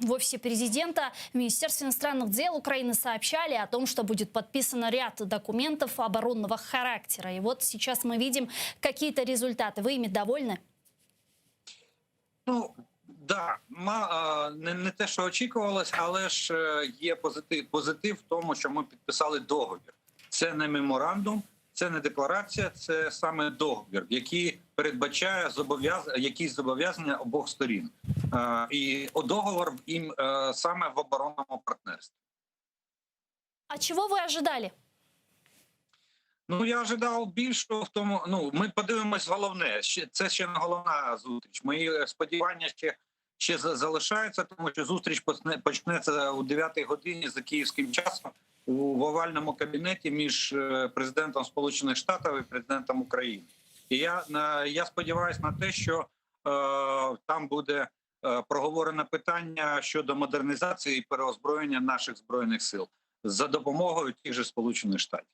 Speaker 15: в офисе президента в Министерстве иностранных дел Украины сообщали о том, что будет подписано ряд документов оборонного характера. И вот сейчас мы видим какие-то результаты. Вы ими довольны?
Speaker 19: Ну, да, не те, що очікувалось, але ж є позитив в тому, що ми підписали договір. Це не меморандум, це не декларація, це саме договір, який передбачає якісь зобов'язання обох сторін. І договор їм саме в оборонному партнерстві.
Speaker 15: А чего вы ожидали?
Speaker 19: Ну, я ожидав більшого в тому, ми подивимось головне, це ще не головна зустріч. Мої сподівання ще залишаються, тому що зустріч почнеться о 9-й годині за київським часом в овальному кабінеті між президентом Сполучених Штатів і президентом України. І я сподіваюся на те, що там буде проговорено питання щодо модернізації і переозброєння наших Збройних сил за допомогою тих же Сполучених Штатів.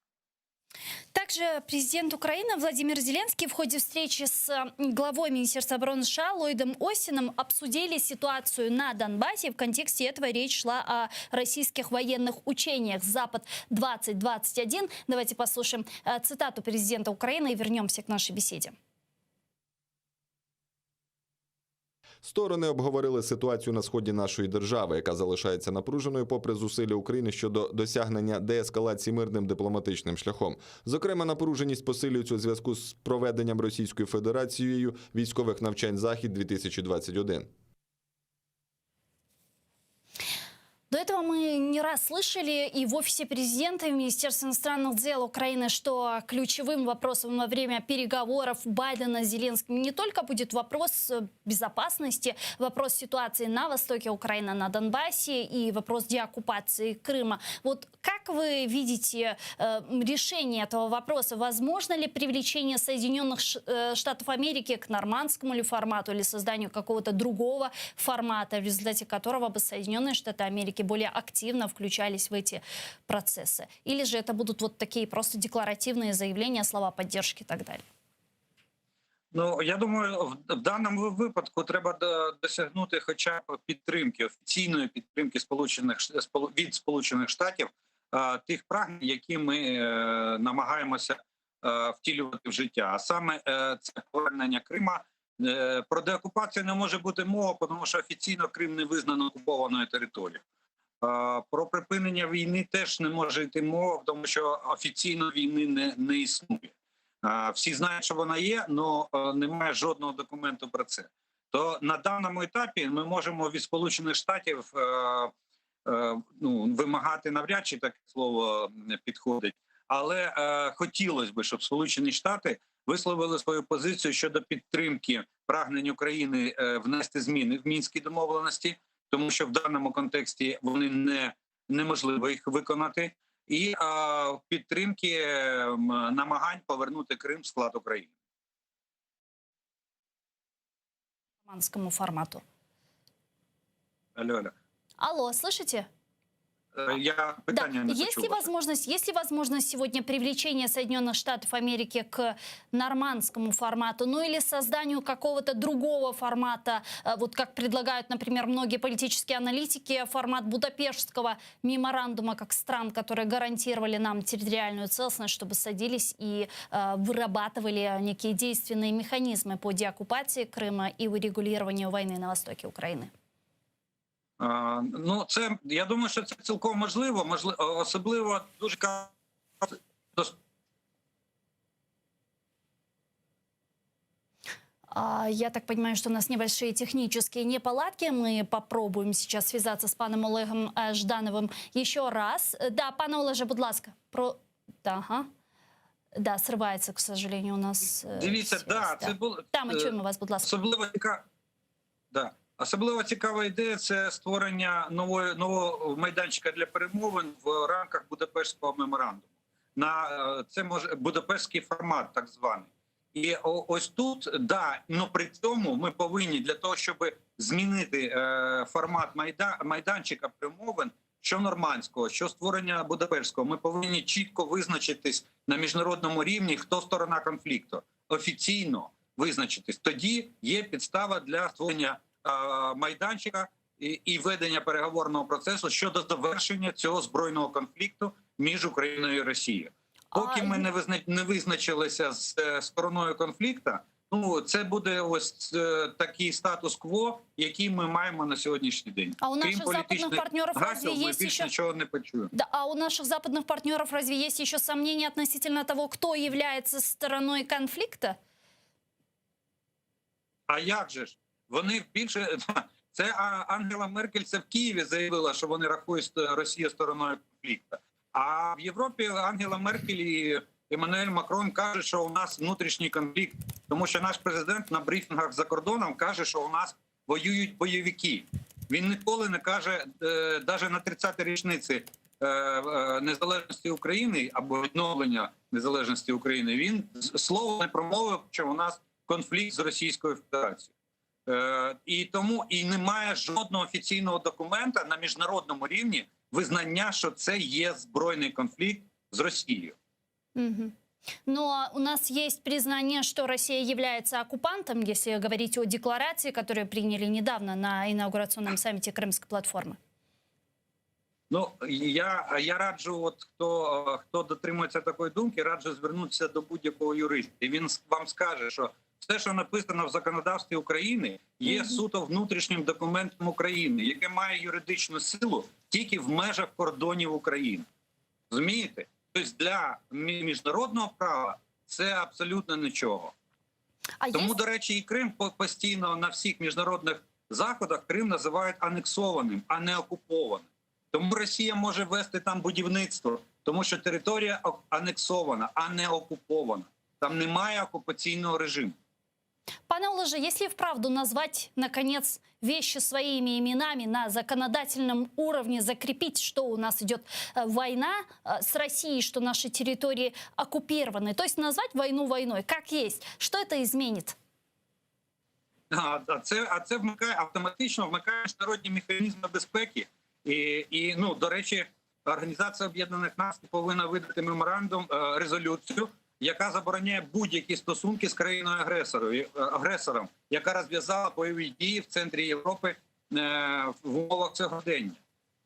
Speaker 15: Также президент Украины Владимир Зеленский в ходе встречи с главой Министерства обороны США Ллойдом Остином обсудили ситуацию на Донбассе. В контексте этого речь шла о российских военных учениях «Запад-2021». Давайте послушаем цитату президента Украины и вернемся к нашей беседе.
Speaker 9: Сторони обговорили ситуацію на сході нашої держави, яка залишається напруженою попри зусилля України щодо досягнення деескалації мирним дипломатичним шляхом. Зокрема, напруженість посилюється у зв'язку з проведенням Російською Федерацією військових навчань «Захід-2021».
Speaker 15: До этого мы не раз слышали и в офисе президента, и в Министерстве иностранных дел Украины, что ключевым вопросом во время переговоров Байдена с Зеленским не только будет вопрос безопасности, вопрос ситуации на востоке Украины, на Донбассе и вопрос деоккупации Крыма. Вот как вы видите решение этого вопроса? Возможно ли привлечение Соединенных Штатов Америки к нормандскому ли формату или созданию какого-то другого формата, в результате которого бы Соединенные Штаты Америки более активно включались в эти процессы? Или же это будут вот такие просто декларативные заявления, слова поддержки и так далее?
Speaker 19: Ну, я думаю, в даному випадку треба досягнути хоча б підтримки, офіційної підтримки від Сполучених Штатів тих прагнень, які ми намагаємося втілювати в життя. А саме це повернення Крима. Про деокупацію не може бути мова, тому що офіційно Крим не визнано окупованою територією. Про припинення війни теж не може йти мова, тому що офіційно війни не існує. Всі знають, що вона є, але немає жодного документу про це. То на даному етапі ми можемо від Сполучених Штатів вимагати, навряд чи таке слово підходить, але хотілося б, щоб Сполучені Штати висловили свою позицію щодо підтримки прагнень України внести зміни в Мінські домовленості, тому що в даному контексті вони неможливо їх виконати, і підтримки намагань повернути Крим в склад України.
Speaker 15: Нормандскому формату.
Speaker 19: Алло.
Speaker 15: Алло, слышите?
Speaker 19: Я питання не
Speaker 15: почув. Есть ли возможность сегодня привлечения Соединенных Штатов Америки к нормандскому формату, ну или созданию какого-то другого формата, вот как предлагают, например, многие политические аналитики, формат Будапештского меморандума, как стран, которые гарантировали нам территориальную целостность, чтобы садились и вырабатывали некие действенные механизмы по деоккупации Крыма и урегулированию войны на востоке Украины?
Speaker 19: Ну, це, я думаю, що це цілком можливо, особливо дуже
Speaker 15: Я так понимаю, что у нас небольшие технические неполадки. Мы попробуем сейчас связаться с паном Олегом Ждановым еще раз. Да, пане Олеже, будь ласка. Да, сривається, к сожалению, у нас.
Speaker 19: Дивіться, це було.
Speaker 15: Ми чуємо вас, будь ласка.
Speaker 19: Особливо Особливо цікава ідея – це створення нового майданчика для перемовин в рамках Будапештського меморандуму. Це може Будапештський формат, так званий. І ось тут, да, но при цьому ми повинні для того, щоб змінити формат майданчика перемовин, що нормандського, що створення Будапештського, ми повинні чітко визначитись на міжнародному рівні, хто сторона конфлікту. Офіційно визначитись. Тоді є підстава для створення майданчика і ведення переговорного процесу щодо завершення цього збройного конфлікту між Україною і Росією. Поки ми не визначилися з стороною конфлікту, ну це буде ось такий статус-кво, який ми маємо на сьогоднішній день.
Speaker 18: А у наших западных партнеров разве есть еще...
Speaker 19: ничего не почуем.
Speaker 18: Да, а у наших западных партнеров разве есть еще сомнения относительно того, кто является стороной конфликта?
Speaker 19: А як же ж? Вони більше... Це Ангела Меркель це в Києві заявила, що вони рахують Росію стороною конфлікту. А в Європі Ангела Меркель і Еммануель Макрон кажуть, що у нас внутрішній конфлікт. Тому що наш президент на брифінгах за кордоном каже, що у нас воюють бойовики. Він ніколи не каже, навіть на 30-й річниці незалежності України або відновлення незалежності України, він слово не промовив, що у нас конфлікт з Російською Федерацією. І тому і немає жодного офіційного документа на міжнародному рівні визнання, що це є збройний конфлікт з Росією.
Speaker 18: Угу. Но у нас есть признание, что Россия является оккупантом, если говорить о декларации, которую приняли недавно на инаугурационном саммите Крымской платформы.
Speaker 19: Ну, я раджу, от хто дотримується такої думки, раджу звернутися до будь-якого юриста. І він вам скаже, що все, що написано в законодавстві України, є суто внутрішнім документом України, яке має юридичну силу тільки в межах кордонів України. Розумієте? Тобто для міжнародного права це абсолютно нічого. Тому, до речі, і Крим постійно на всіх міжнародних заходах Крим називають анексованим, а не окупованим. Тому Росія може вести там будівництво, тому що територія анексована, а не окупована. Там немає окупаційного режиму.
Speaker 18: Пане Олеже, если вправду назвать, наконец, вещи своими именами на законодательном уровне, закрепить, что у нас идет война с Россией, что наши территории оккупированы, то есть назвать войну войной, как есть, что это изменит?
Speaker 19: Це вмикає, автоматично вмикає міжнародні механізми безпеки. І до речі, Організація Об'єднаних Націй повинна видати меморандум, резолюцію, яка забороняє будь-які стосунки з країною-агресором, яка розв'язала бойові дії в центрі Європи в умовах сьогодення.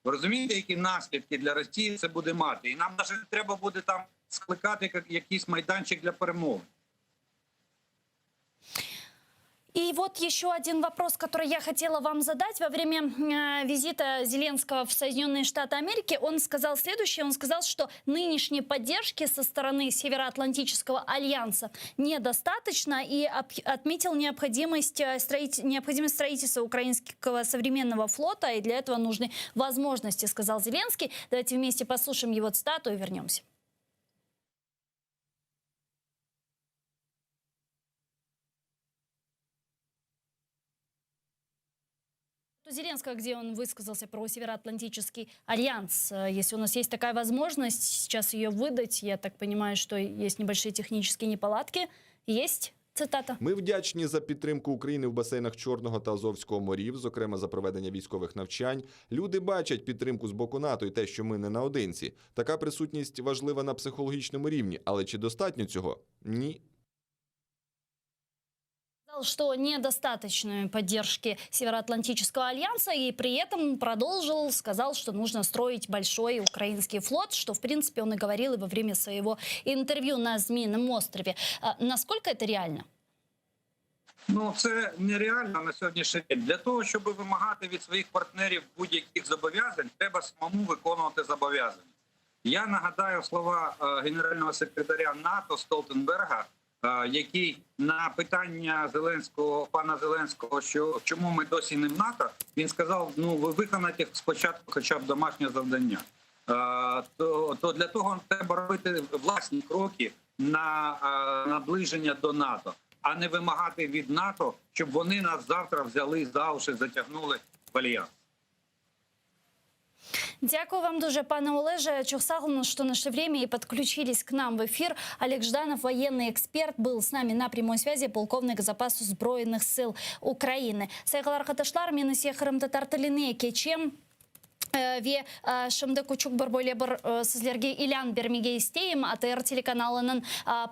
Speaker 19: Ви розумієте, які наслідки для Росії це буде мати? І нам навіть не треба буде там скликати якийсь майданчик для перемови.
Speaker 18: И вот еще один вопрос, который я хотела вам задать. Во время визита Зеленского в Соединенные Штаты Америки он сказал следующее. Он сказал, что нынешней поддержки со стороны Североатлантического альянса недостаточно и отметил необходимость строительства украинского современного флота. И для этого нужны возможности, сказал Зеленский. Давайте вместе послушаем его цитату и вернемся. Зеленского, где он высказался про Североатлантический альянс. Если у нас есть такая возможность сейчас ее выдать, я так понимаю, что есть небольшие технические неполадки. Есть цитата.
Speaker 9: Ми вдячні за підтримку України в басейнах Чорного та Азовського морів, зокрема за проведення військових навчань. Люди бачать підтримку з боку НАТО і те, що ми не наодинці. Така присутність важлива на психологічному рівні, але чи достатньо цього? Ні.
Speaker 18: Что недостаточно поддержки Североатлантического альянса, и при этом продолжил, сказал, что нужно строить большой украинский флот, что, в принципе, он и говорил и во время своего интервью на Змеином острове. Насколько это реально?
Speaker 19: Ну, це нереально на сьогоднішній день. Для того, щоб вимагати від своїх партнерів будь-яких зобов'язань, треба самому виконувати зобов'язання. Я нагадаю слова генерального секретаря НАТО Столтенберга, який на питання пана Зеленського, що чому ми досі не в НАТО, він сказав, ви виконайте спочатку хоча б домашнє завдання. То для того треба робити власні кроки на наближення до НАТО. а не вимагати від НАТО, щоб вони нас завтра взяли за уші, затягнули в альянс.
Speaker 15: Дякую вам дуже, пане Олеже. Чухсагловна, что нашли время и подключились к нам в эфир. Олег Жданов, военный эксперт, был с нами на прямой связи, полковник запасу Збройных сил Украины. Сайгалар Хаташлар, Менесия Хрымтатар Талине, Кечем. Ве шымды күчук бір бойле бір сізлерге илян бермеге істейім. АТР телеканалының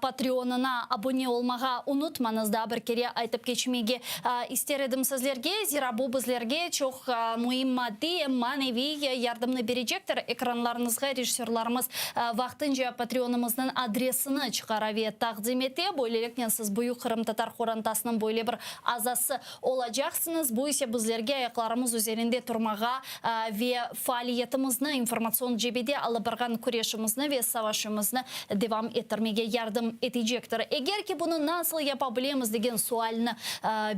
Speaker 15: патреонына абоне олмаға ұнытмаңызда бір кере айтып кечмеге истередім сізлерге. Зирабу бізлерге чоқ мұйым мадди маневи ярдымны бережектір. Экранларыңызға режиссерларымыз вақтынжа патреонымыздың адресіні чықараве тақдимете. Бойлелекнен сіз бұйы Қырым-Татар хорантасының бойле бір азасы олажақсыныз. Бұйсе бізлерге аяқларымыз üzerinde тұрмаға ве фаалиетімізні, информацион жебеде алыбырған күрешімізні ве савашымызны девам етірмеге ярдым етежектір. Егер ке бұны насыл япа білеміз деген суалыны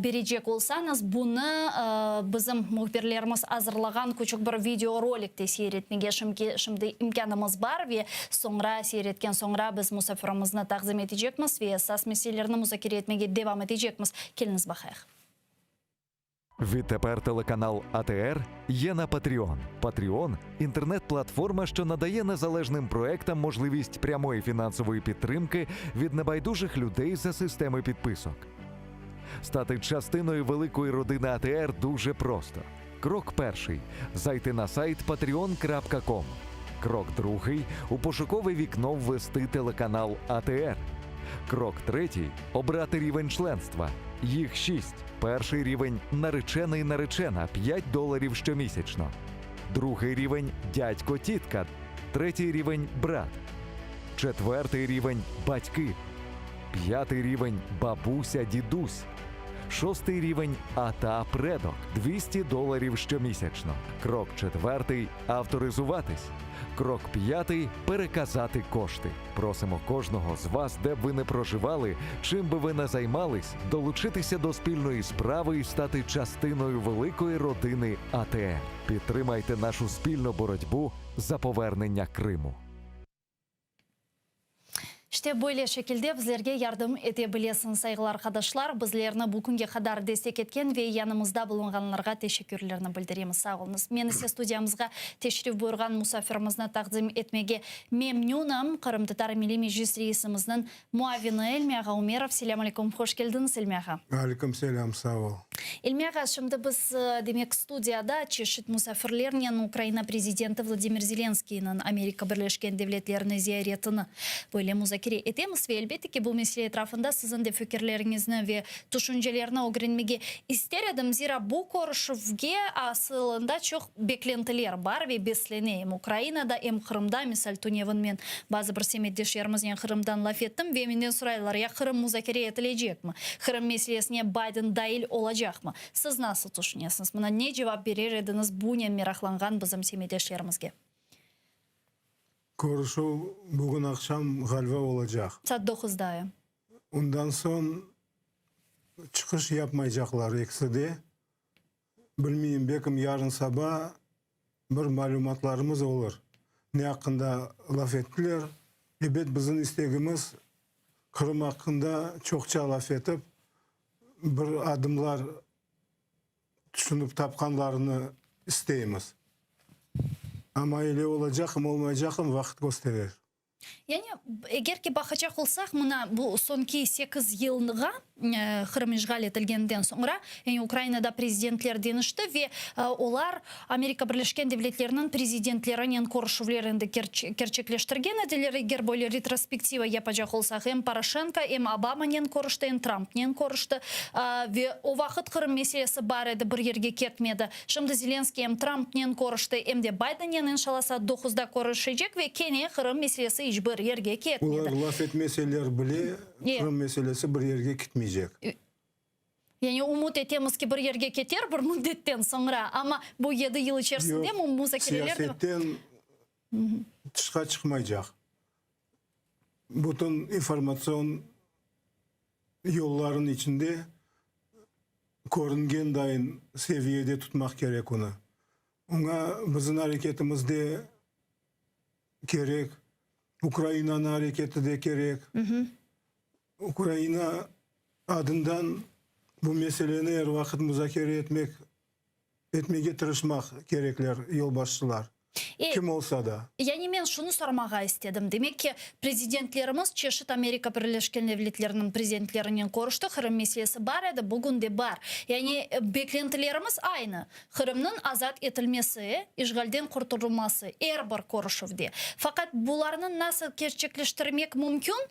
Speaker 15: бережек олсаңыз, бұны бізім мұхберлеріміз азырлаған күчік бір видеороликте сейретмеге шымды имканымыз бар ве соңра сейреткен соңра біз мұсафирымызны тағзым етежекміз ве сас меселеріні мұзакер етмеге девам етежекміз. Келіңіз бақайық.
Speaker 3: Відтепер телеканал АТР є на Patreon. Patreon – інтернет-платформа, що надає незалежним проектам можливість прямої фінансової підтримки від небайдужих людей за системи підписок. Стати частиною великої родини АТР дуже просто. Крок перший – зайти на сайт patreon.com. Крок другий – у пошукове вікно ввести телеканал АТР. Крок третій – обрати рівень членства. Їх 6. Перший рівень – наречений-наречена – $5 щомісячно. Другий рівень – дядько-тітка. Третій рівень – брат. Четвертий рівень – батьки. П'ятий рівень – бабуся-дідусь. Шостий рівень – ата-предок – $200 щомісячно. Крок четвертий – авторизуватись. Крок п'ятий – переказати кошти. Просимо кожного з вас, де б ви не проживали, чим би ви не займались, долучитися до спільної справи і стати частиною великої родини АТР. Підтримайте нашу спільну боротьбу за повернення Криму.
Speaker 15: Ште бойле шекелде бізлерге ярдым ете білесін сайғылар қадашлар. Бізлеріні бұл күнге қадар дестек еткен ве янымызда болынғанларға тешекерлеріні білдіреміз. Сағылыңыз. Менісе студиямызға тешрif бұйырған мұсафирімізні тақдим етмеге мемнунам. Қырым-Татар милли межлис рейсіміздің муавины Эльмияға Умеров. Селям алейкум, хош келдіңіз, Эльмияға.
Speaker 20: Алейкум селям, сау.
Speaker 15: Эльмияға, шымды біз демек студияда чешет мұсафирлерінен Украина президенті Владимир Зеленскийнің Америка Бірлешкен Девлетлеріне зияретіні бойле музакире етеміз ве әлбетте ке бұл меселе трафында сізін де фікірлеріңізні ве түшінжелеріні огренмеге истередім. Зира бұл корышывге асылында чоқ беклентілер бар ве беслене. Украинада, Қырымда, мисал Туневын мен базы бір семеддешерімізден Қырымдан лаф еттім ве менден сұрайлар, я Қырым музакире етілежек ма? Қырым меселесіне Байден дайыл олажақ ма? Сіз насыл түшінесіңіз? Мұна не жауап берер едіңіз бұнен мерақланған бізім семеддешерімізге?
Speaker 20: Көрішу бүгін ақшам ғалва олacak.
Speaker 15: Saat 9'da.
Speaker 20: Ondan son çıkış yapmayacaklar ekside. Bilmeyeyim, bekim yarın sabah bir malumatlarımız olur. Ne hakkında laf ettiler? Evet, bizim istegimiz Kırım hakkında çokça laf etip bir adımlar düşünüp tapkanlarını isteyimiz. Ama öyle olacak mı olmayacak mı vakit gösterir.
Speaker 15: Yani егер ке бақачақ олсақ, мұна бұл сонки 8 елныға Қырым işgal етілгенден соңыра, Украинада президентлер денішті ве олар Америка Бірлешкен Девлетлерінің президентлерінен корышывлерінді керчеклештірген әділер. Егер более ретроспектива епажақ олсақ, Порошенко, Обаманен корышты, Трампнен корышты. Ве о вақыт Қырым меселесі бар еді, бір ерге кетмеді. Шымды Зеленский Трампнен корышты, де Байденен иншаласа 9'da корышыжек ве кене Қырым меселесі bir yerge ketmedi.
Speaker 20: Ular laf etmeseler bile Kırım meselesi bir yerge gitmeyecek.
Speaker 15: Yani umut etemiz ki bir yerge keter bir müddetten sonra ama bu 7 yıl içerisinde müzakereler
Speaker 20: siyasetten çıkmayacak. Bütün informasyon yolların içinde görüngen dayın seviyede tutmak gerek onu. Ona bizim hareketimizde gerek, Ukrayna'nın hareketi de gerek. Ukrayna adından bu meseleni her vakit müzakere etmege tırışmak gerekler yol başçılar. Kim olsa da.
Speaker 15: Yani men şunu sormağa istedim. Demek ki prezidentlerimiz çeşit Amerika Birleşken Devletleri'nin prezidentlerinin konuştu. Kırım meselesi var edi, bugün de var. Yani beklentilerimiz aynı. Kırım'ın azat etilmesi, işgalden kurtulması, bir konuşuvdu. Fakat bunların nasıl gerçekleştirmek mümkün?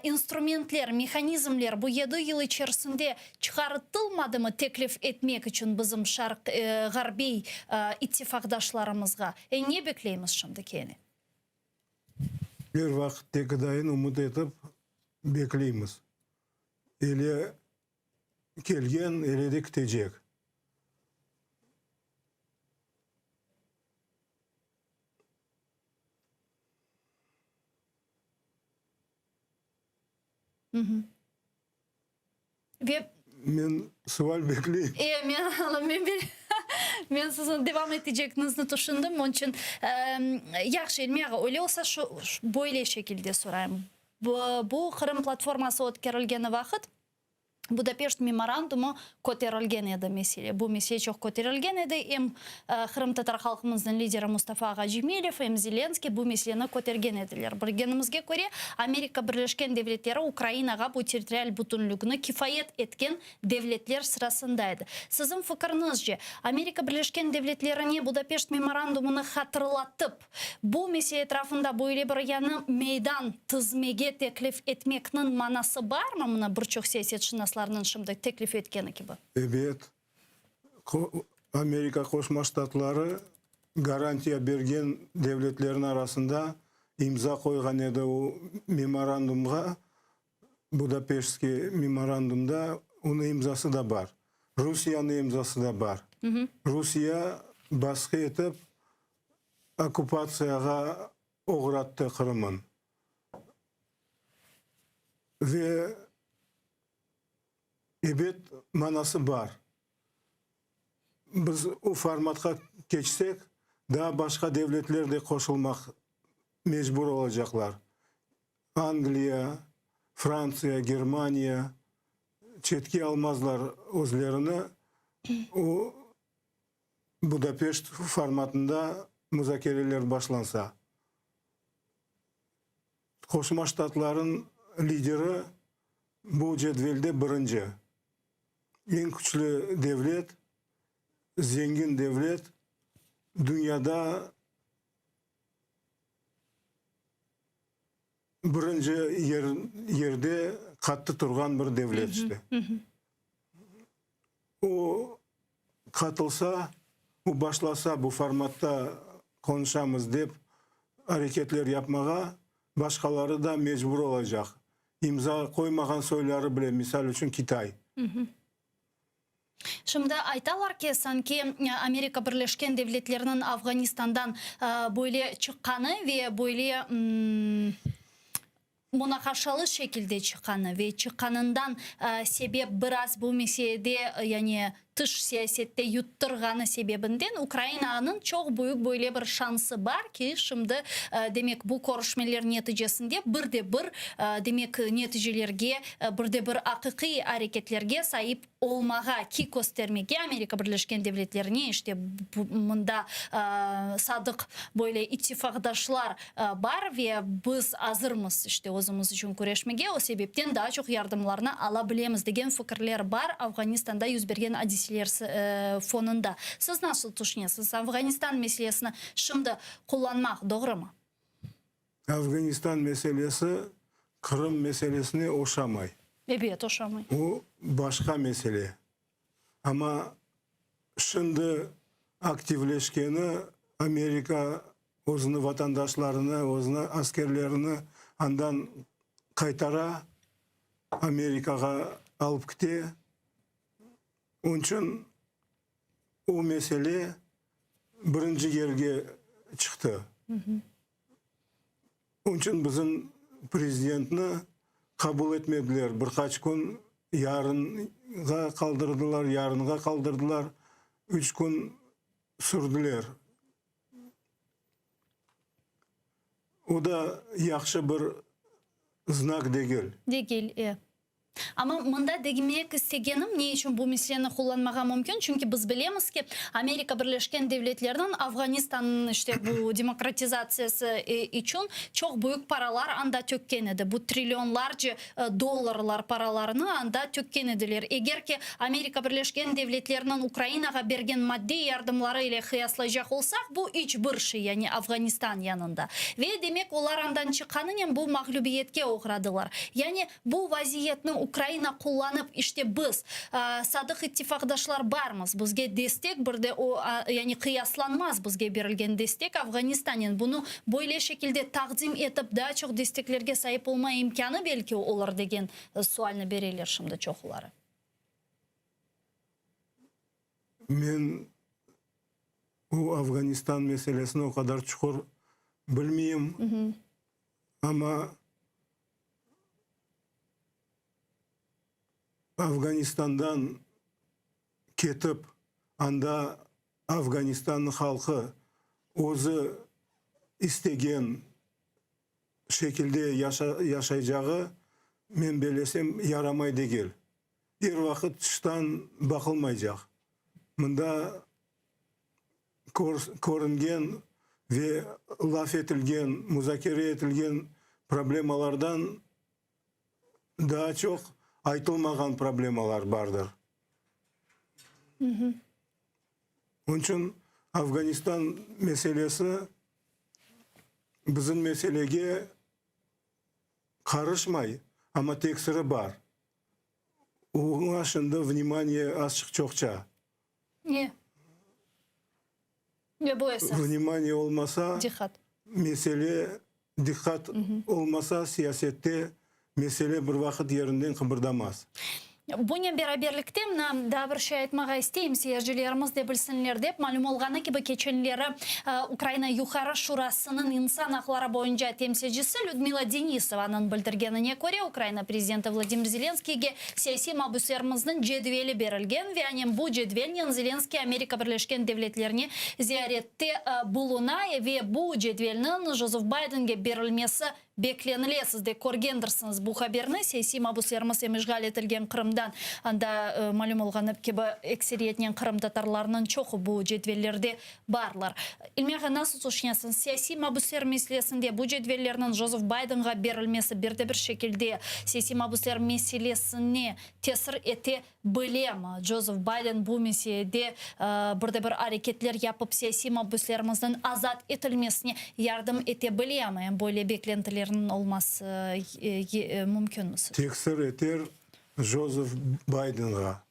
Speaker 15: Instrumentler, mekanizmler bu 7 yıl içerisinde çıkartılmadı mı teklif etmek için bizim Garbi ittifakdaşlarımızga? Ne bekleyimiz şimdi kendini?
Speaker 20: Bir vakitte gıdayın umut edip bekleyimiz. Ele kelgen, ele de gidecek.
Speaker 15: Ve
Speaker 20: Men sual bekleyim.
Speaker 15: Men sizin devam edeceğinizi düşündüm. Onun için yaxşı elmeye öyle olsa böyle şekilde sorayım. Bu Kırım platforması ötkürülgeni vakit Budapest memorandumu ko'tarilgan edi mesele. Bu mesele çok ko'tarilgan edi. Hem Kırım Tatar halkımızın lideri Mustafa Agajimilov hem Zelenskiy bu meseleni ko'targan ediler. Bilgenimizge göre Amerika Birleşken Devletleri Ukraynaga bu territorial bütünlüğünü kifayet etken devletler sırasındaydı. Sizin fikrinizce Amerika Birleşken Devletleri'ne Budapest memorandumunu hatırlatıp bu mesele etrafında böyle bir yanı meydan tizmege teklif etmekinin manası var mı? Buna birçok siyasetçiler şimdi teklif etkeni gibi.
Speaker 20: Evet. Amerika Koşma Ştatları garantiya bergen devletlerin arasında imza koygan edi o memorandumga. Budapestki memorandumda onun imzası da var. Rusya'nın imzası da var. Rusya baskı etip okupatsiyaga uğrattı Kırım'ın. Ve evet manası var. Biz o formatka geçsek daha başka devletler de koşulmak mecbur olacaklar. Angliya, Fransa, Germanya çetki almazlar özlerini. O Budapest formatında müzakereler başlansa. Koşma Ştatların lideri bu cetvelde birinci. En güçlü devlet, zengin devlet, dünyada birinci yerde katı turgan bir devlet işte. O katılsa, o başlasa bu formatta konuşamız deyip hareketler yapmağa başkaları da mecbur olacak. İmza koymagan soyları bile, misal için Kitay.
Speaker 15: Şimdi aytalar ki sanki Amerika Birleşken Devletleri'nin Afganistan'dan böyle çıkanı ve böyle münakaşalı şekilde çıkanı ve çıkanından sebep biraz bu meselede yani dış siyasette yutturganı sebebinden Ukrayna'nın çok büyük böyle bir şansı var ki şimdi demek bu görüşmeler neticesinde bir demek neticelerge bir hakiki hareketlerge sahip olmağa ki göstermege Amerika Birleşken Devletleri'ne işte bunda sadık böyle ittifakdaşlar var ve biz hazırmız işte özümüz için kurashmege o sebepten daha çok yardımlarını alabilemiz degen fikirler var Afganistan'da yüz bergen hadisler fonunda. Siz nasıl düşünüyorsunuz? Afganistan meselesini şimdi kullanmak doğru mu?
Speaker 20: Afganistan meselesi Kırım meselesine oşamay.
Speaker 15: Evet, oşamay.
Speaker 20: O başka mesele. Ama şimdi aktifleşkeni Amerika özünü vatandaşlarını, özünü askerlerini andan kaytara Amerika'ga alıp gitti. Onun için o mesele birinci yerge çıktı. Onun için bizim prezidentini kabul etmediler. Birkaç gün yarınga kaldırdılar. 3 gün sürdüler. O da yaxşı bir znak değil.
Speaker 15: Değil, Ама мында дегенмек істегенім не үшін бұл мәселені қолданмаға мүмкін, чүнки біз білеміз ки Америка Бірлешкен Девлетлерінің Афганистанның іште бұл демократизациясы үшін çok büyük паралар анда төккен еді. Бұл триллионларча долларлар параларыны анда төккен еділер. Егер ки Америка Бірлешкен Девлетлерінің Украинаға берген maddi yardımları ile kıyaslayacak olsak, bu iç bir yani Afganistan yanında. Ve demek олар андан çıkanın bu mağlubiyetke uğradılar. Yani bu vaziyetini Ukrayna kullanıp işte biz sadık ittifakdaşlar barmız. Bizge destek birde o yani kıyaslanmaz bizge berilgen destek Afganistan'ın bunu böyle şekilde takdim etip daha çok desteklerge sahip olma imkanı belki olur degen sualını bereyler şimdi çoğuları.
Speaker 20: Men o Afganistan meselesini o kadar çukur bilmeyeyim. Ama Afganistan'dan ketip anda Afganistan'ın halkı özü istegen şekilde yaşayacağı men belesem yaramay degel. Her vakit tıştan bakılmayacak. Mında ko'ringan ve laf etilgen, muzakere etilgen problemalardan daha çok aytılmagan problemalar bardır. Onun için Afganistan meselesi bizim meselege karışmay ama teksiri var. Onun aşında vнимание açık çokça.
Speaker 15: Ne? Ne bu esas?
Speaker 20: Vнимание olmasa mesele dikkat olmasa siyasette mesele bir vakit yerinden kıpırdamaz.
Speaker 15: Bunun beraberlikte da bir şey aytmağa isteyim seyircilerimiz de bilsinler dep malum olgаны gibi keçenleri Ukrayna Yukarı Şurası'nın insan hakları boyunca temsilcisi Людмила Денисованың bildirgenine göre Ukrayna prezidenti Vladimir Zelenskiyge siyasi mabuslarımızın cedveli berilgen ve anem bu cedvelin Zelenskiy Amerika Birleşken Devletlerini ziyarette buluna ve bu cedvelinin Joseph Biden'ge berilmesi beklenilesi. Siz de көргендірсіңіз bu haberini siyasi mabuslarımız emişgal etilgen Kırım'dan anda malum olğanı gibi ekseriyetinen Kırım Tatarlarının çoğu bu cedvellerde barlar. İlmeğe nasıl düşünüyorsunuz? Siyasi mabuslar meselesinde bu cedvellerinin Joseph Biden'a berilmesi bir de bir şekilde siyasi mabuslar meselesine tesir ete bile mi? Joseph Biden bu meselede bir de bir hareketler yapıp siyasi mabuslarımızın azat etilmesine yardım ete bile mi? Böyle beklentilerin olması mümkün mü?
Speaker 20: Teksir eter Joseph Biden'a,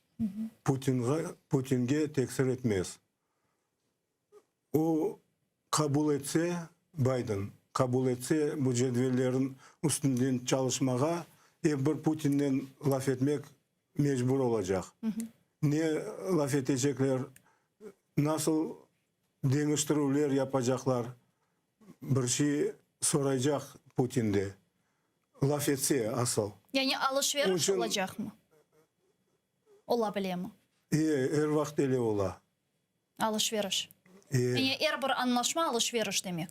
Speaker 20: Putin'ge teksir etmez. O kabul etse Biden, kabul etse bu cedvellerin üstünden çalışmağa bir Putin'den laf etmek mecbur olacak. Ne laf edecekler, nasıl değiştirmeler yapacaklar, bir şey soracak Putin'de. Laf etse asıl.
Speaker 15: Yani alışveriş olacak mı? Olabilir mi?
Speaker 20: Her vakit öyle ola.
Speaker 15: Alışveriş. Yani her bir anlaşma alışveriş demek.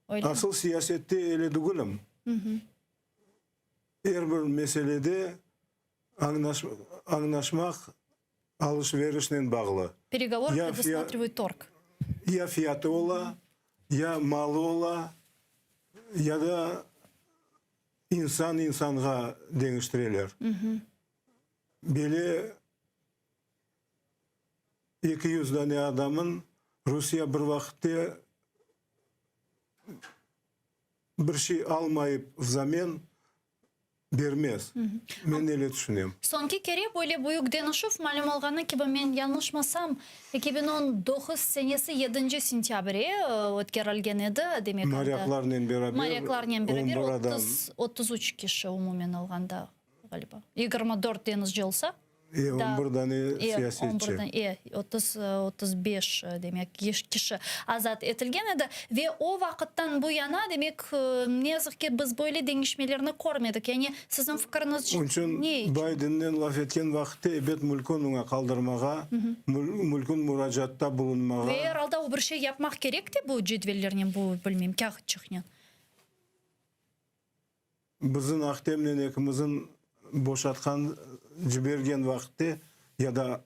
Speaker 15: Öyle
Speaker 20: asıl
Speaker 15: mi?
Speaker 20: siyasette öyle değilim. Her bir meselede anlaşmak alışverişle bağlı.
Speaker 15: Переговоры предусматривают торг.
Speaker 20: Ya fiyatı ola, ya malı ola, ya da insan insana değiştirirler. Böyle 200 tane adamın Rusya bir vakitte bir şey almayıp zaman vermez. Ben öyle düşünüyorum.
Speaker 15: Sonki kere böyle büyük denişif malum olğanı gibi men yanlışmasam 2019 senesi 7 sentyabre ötkerilgen edi demek.
Speaker 20: Maryaklarla beraber
Speaker 15: 33 kişi umumen alganda galiba. 24 denizci olsa.
Speaker 20: 11 tane siyasetçi.
Speaker 15: 35 demek kişi azat etilgen edi ve o vakittan bu yana demek ne yazık ki biz böyle değişmelerini görmedik. Yani sizin fikriniz
Speaker 20: Onun için Biden'den laf etken vakitte ebet mülkün ona kaldırmağa, mülkün müracaatta bulunmağa.
Speaker 15: Ve herhalde o bir şey yapmak gerekti bu cedvellerinin bu bilmem kağıt çıkıyor.
Speaker 20: біздің Ақтемнен екімізін бошатқан жіберген вақытте, яда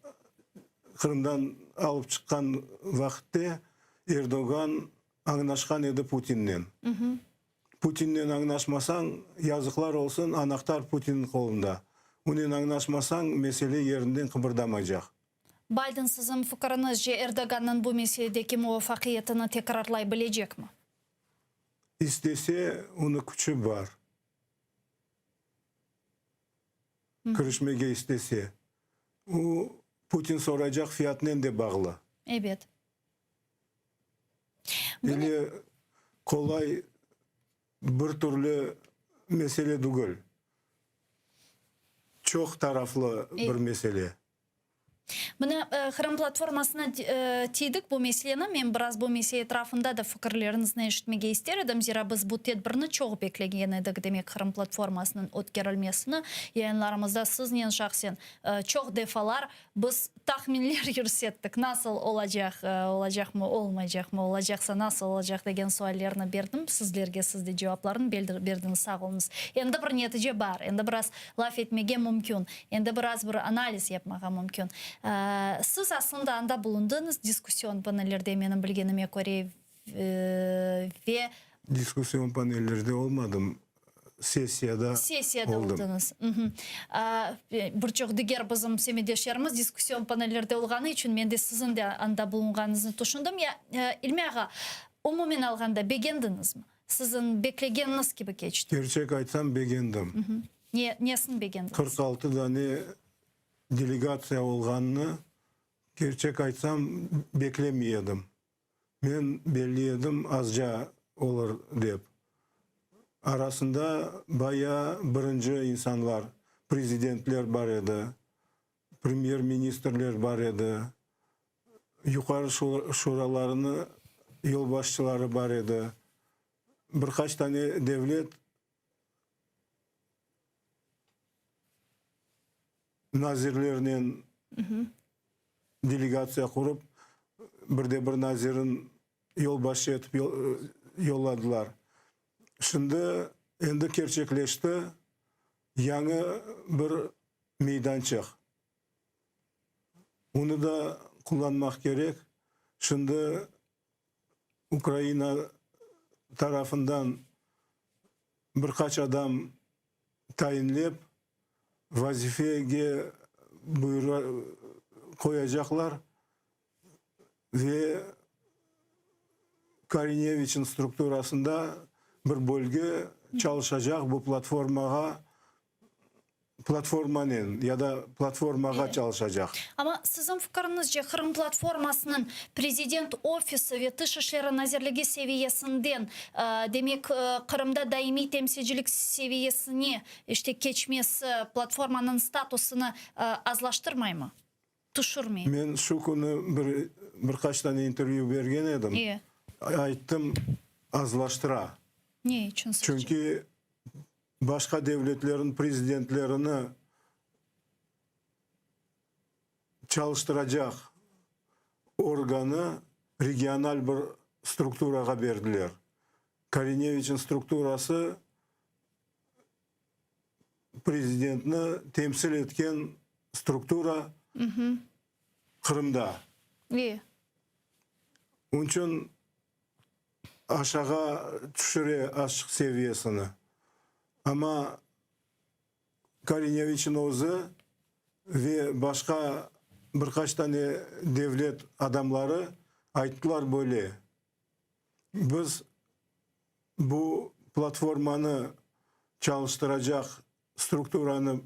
Speaker 20: Қырымдан алып шыққан вақытте Эрдоган аңнашқан еді Путиннен. Путиннен аңнашмасаң, язықлар олсын, анақтар Путиннің қолында. Онен аңнашмасаң, меселе ерінден қыбырдамай жақ.
Speaker 15: Байден сіздің фікіріңіз же Эрдоганның бұл меселедегі муафақиятыны текрарлай білежек ме?
Speaker 20: İstese onu küçü var. Kırışmege istese. O Putin soracak fiyatına de bağlı.
Speaker 15: Evet.
Speaker 20: Или kolay bir türlü mesele değil. Çok taraflı bir mesele.
Speaker 15: Міне Қырым платформасына тейдік бұл меселені, мен біраз бұл меселе трафында да фікірлеріңізді ештімеге істер едім, зира біз бұл тедбірні чоғы беклеген едік, демек Қырым платформасының өткерілмесіні, яйынларымызда сізнен шақсен чоғы дефалар біз тахминлер жүрсеттік, насыл олажақ ма, олмайжақ ма, олажақса насыл олажақ деген суаллеріні бердім, сіздерге сізде жауапларын бердіңіз сағылыңыз. Енді бір нетіже бар, енді біраз лаф етмеге мүмкін, енді біраз бір анализ епмаға мүмкін. Сіз асында анда бұлындыңыз дискуссион панелерде менің білгеніме көре
Speaker 20: Дискуссион панелерде олмадым. Сессияда
Speaker 15: олдыңыз. Бір жоқ дегер бізім семедешеріміз дискуссион панелерде олғаны үшін менде сізін де анда бұлынғаныңызды тұшындым. Илмеға, умумен алғанда бегендіңіз ме? Сізін беклегеніңіз кебі кечті?
Speaker 20: Gerçek айтсам бегендім.
Speaker 15: Несін бегендіңіз?
Speaker 20: 46 tane делегация olğanını gerçek aytsam beklemiyordum. Men belliyordum azca olur dep. Arasında bayağı birinci insanlar, prezidentler var edi, premier ministerler var edi, yukarı şuralarını yol başçıları var edi. Birkaç tane devlet nazirlerinin делегация kurup bir nazirin yol başı etip yolladılar. Şimdi endi gerçekleşti. Yangi bir meydançık. Onu da kullanmak gerek. Şimdi Ukrayna tarafından birkaç adam tayinleyip vazifeye koyacaklar ve Karinevich'in strukturasında bir bölge çalışacak bu platformanın ya da platformaga çalışacak.
Speaker 15: Ama sizin fikrinizce Kırım platformasının prezident ofisi ve dış işleri nazirligi seviyesinden demek Kırım'da daimi temsilcilik seviyesini işte geçmesi platformanın statusunu azlaştırmay mı? Düşürmey.
Speaker 20: Men şu konu birkaç tane interview vergen edim.
Speaker 15: İyi.
Speaker 20: Aytdım azlaştıra.
Speaker 15: Ne için?
Speaker 20: Çünkü başka devletlerin prezidentlerini çalıştıracak organı regional bir strukturaga verdiler. Karinevich'in strukturası prezidentini temsil etken struktura Kırım'da.
Speaker 15: İyi.
Speaker 20: Onun için aşağı düşüre açık seviyesini. Ama Karinevich'in özü ve başka birkaç tane devlet adamları ayttılar böyle. Biz bu platformanı çalıştıracak strukturanı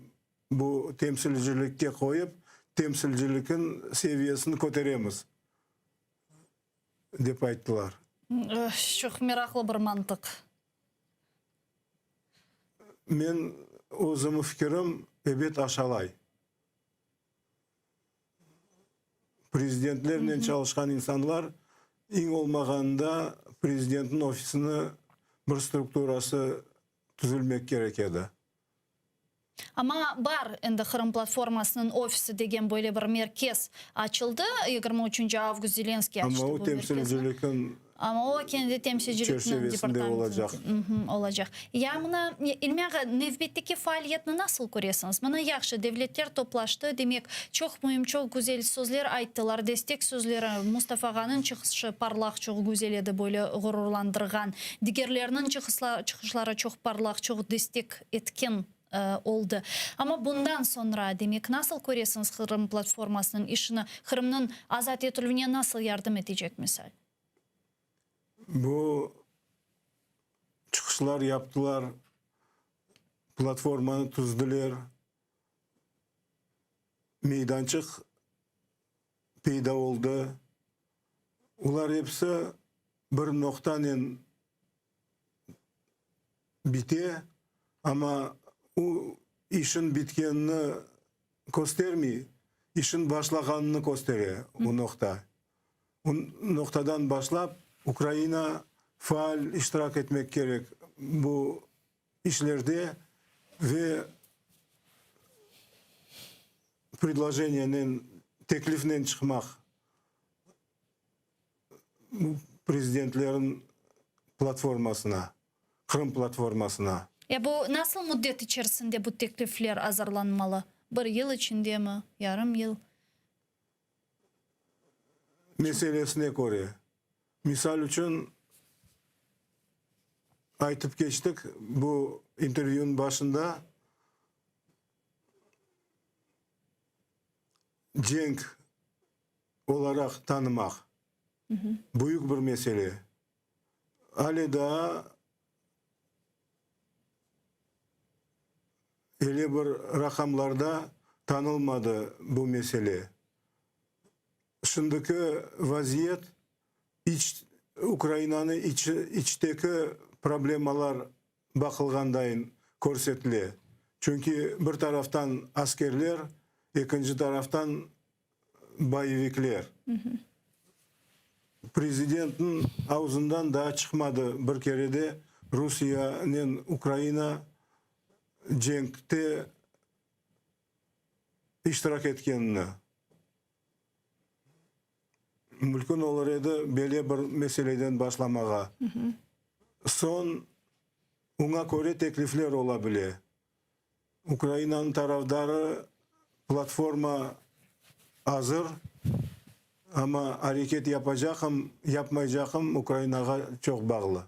Speaker 20: bu temsilcilikte koyup temsilcilikin seviyesini көтереміз деп ayttılar.
Speaker 15: Çok meraklı bir mantık.
Speaker 20: Men özümün fikrim evet aşalay. Prezidentlerle çalışkan insanlar en olmağanda prezidentin ofisini bir strukturası tüzülmek gerekedi.
Speaker 15: Ama var endi Kırım platformasının ofisi degen böyle bir merkez açıldı. 23 Avgust Zelenskiy açtı
Speaker 20: Ama
Speaker 15: bu
Speaker 20: o temsilcilikin
Speaker 15: Ama o kendi temsilcilikinin
Speaker 20: çerçevesinde olacak.
Speaker 15: Olacak. Ya mına ilmiaga nevbetteki faaliyetini nasıl görüyorsunuz? Mına yaxşı devletler toplaştı. Demek çok mühim, çok güzel sözler ayttılar. Destek sözleri Mustafa Ağa'nın çıkışı parlak, çok güzel edi, böyle gururlandırgan. Diğerlerinin çıkışları çok parlak, çok destek etken oldu. Ama bundan sonra demek nasıl görüyorsunuz Kırım platformasının işini, Kırım'ın azat etülüğüne nasıl yardım edecek misal?
Speaker 20: Bu çıkışlar yaptılar, platformanı tuzdular, meydançık peyda oldu. Ular hepsi bir noktadan bite, ama o işin bitkenini göstermiyor, işin başlaganını gösteriyor o nokta. O noktadan başlap Ukrayna faal iştirak etmek gerek bu işlerde ve предложениyaның, tekliften çıkmak prezidentlerin platformasına, Kırım platformasına.
Speaker 15: Ya bu nasıl müddet içerisinde bu teklifler hazırlanmalı? Bir yıl içinde mi? Yarım yıl?
Speaker 20: Meselesine göre. Misal için aytıp geçtik bu intervyunun başında, cenk olarak tanımak büyük bir mesele. Hali daha öyle bir rakamlarda tanılmadı bu mesele. Şimdiki vaziyet Ukrayna'nın içteki problemalar bakılgandayın көрсетіле. Çünkü bir taraftan askerler, ikinci taraftan boyvikler. Prezidentin ağzından daha çıkmadı bir kere de Rusya'nın Ukrayna cenkte iştirak etkenini. Mülkün olurdu böyle bir meseleden başlamağa. Son ona göre teklifler olabilir. Ukrayna'nın taraftarı platforma hazır, ama hareket yapacağım, yapmayacağım Ukrayna'ya çok bağlı.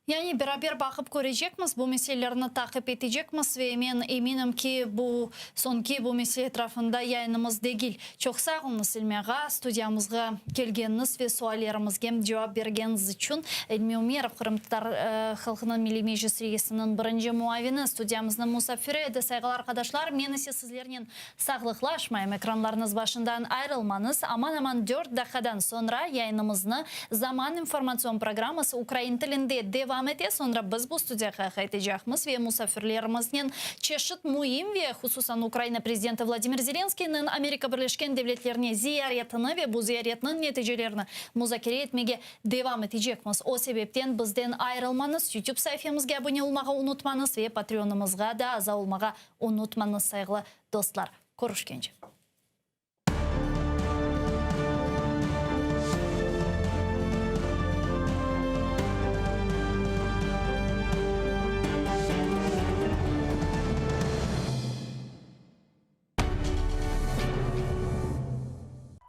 Speaker 15: Yani beraber bakıp göreceğimiz, bu meselelerini takip edeceğimiz ve eminim ki bu sonki bu mesele etrafında yayınımız değil. Çok sağ olunuz İlmi Ağa, stüdyamızga gelgeniniz ve suallarımızga cevap bergeniz için. İlmi Umerov, Kırım Tatar Halkının Milli Meclis Reisinin birinci muavini, stüdyamızın musafiri edi. Saygılı arkadaşlar, men ise sizlerinin sağlıklaşmayın, ekranlarınız başından ayrılmanız. Aman 4 dakikadan sonra yayınımızını Zaman informasyon programması Ukrayn tilinde devam ete. Sonra biz bu studiyaga qaytacağımız ve musafirlerimizin çeşit mühim ve hususan Ukrayna prezidenti Vladimir Zelenskiy'nin Amerika Birleşken Devletleri'ne ziyaretini ve bu ziyaretinin neticelerini muzakere etmeye devam edeceğimiz. O sebepten bizden ayrılmanız, YouTube sayfamızga abone olmağı unutmanız ve Patreon'umuzga da aza olmağı unutmanız saygılı dostlar. Görüşkence.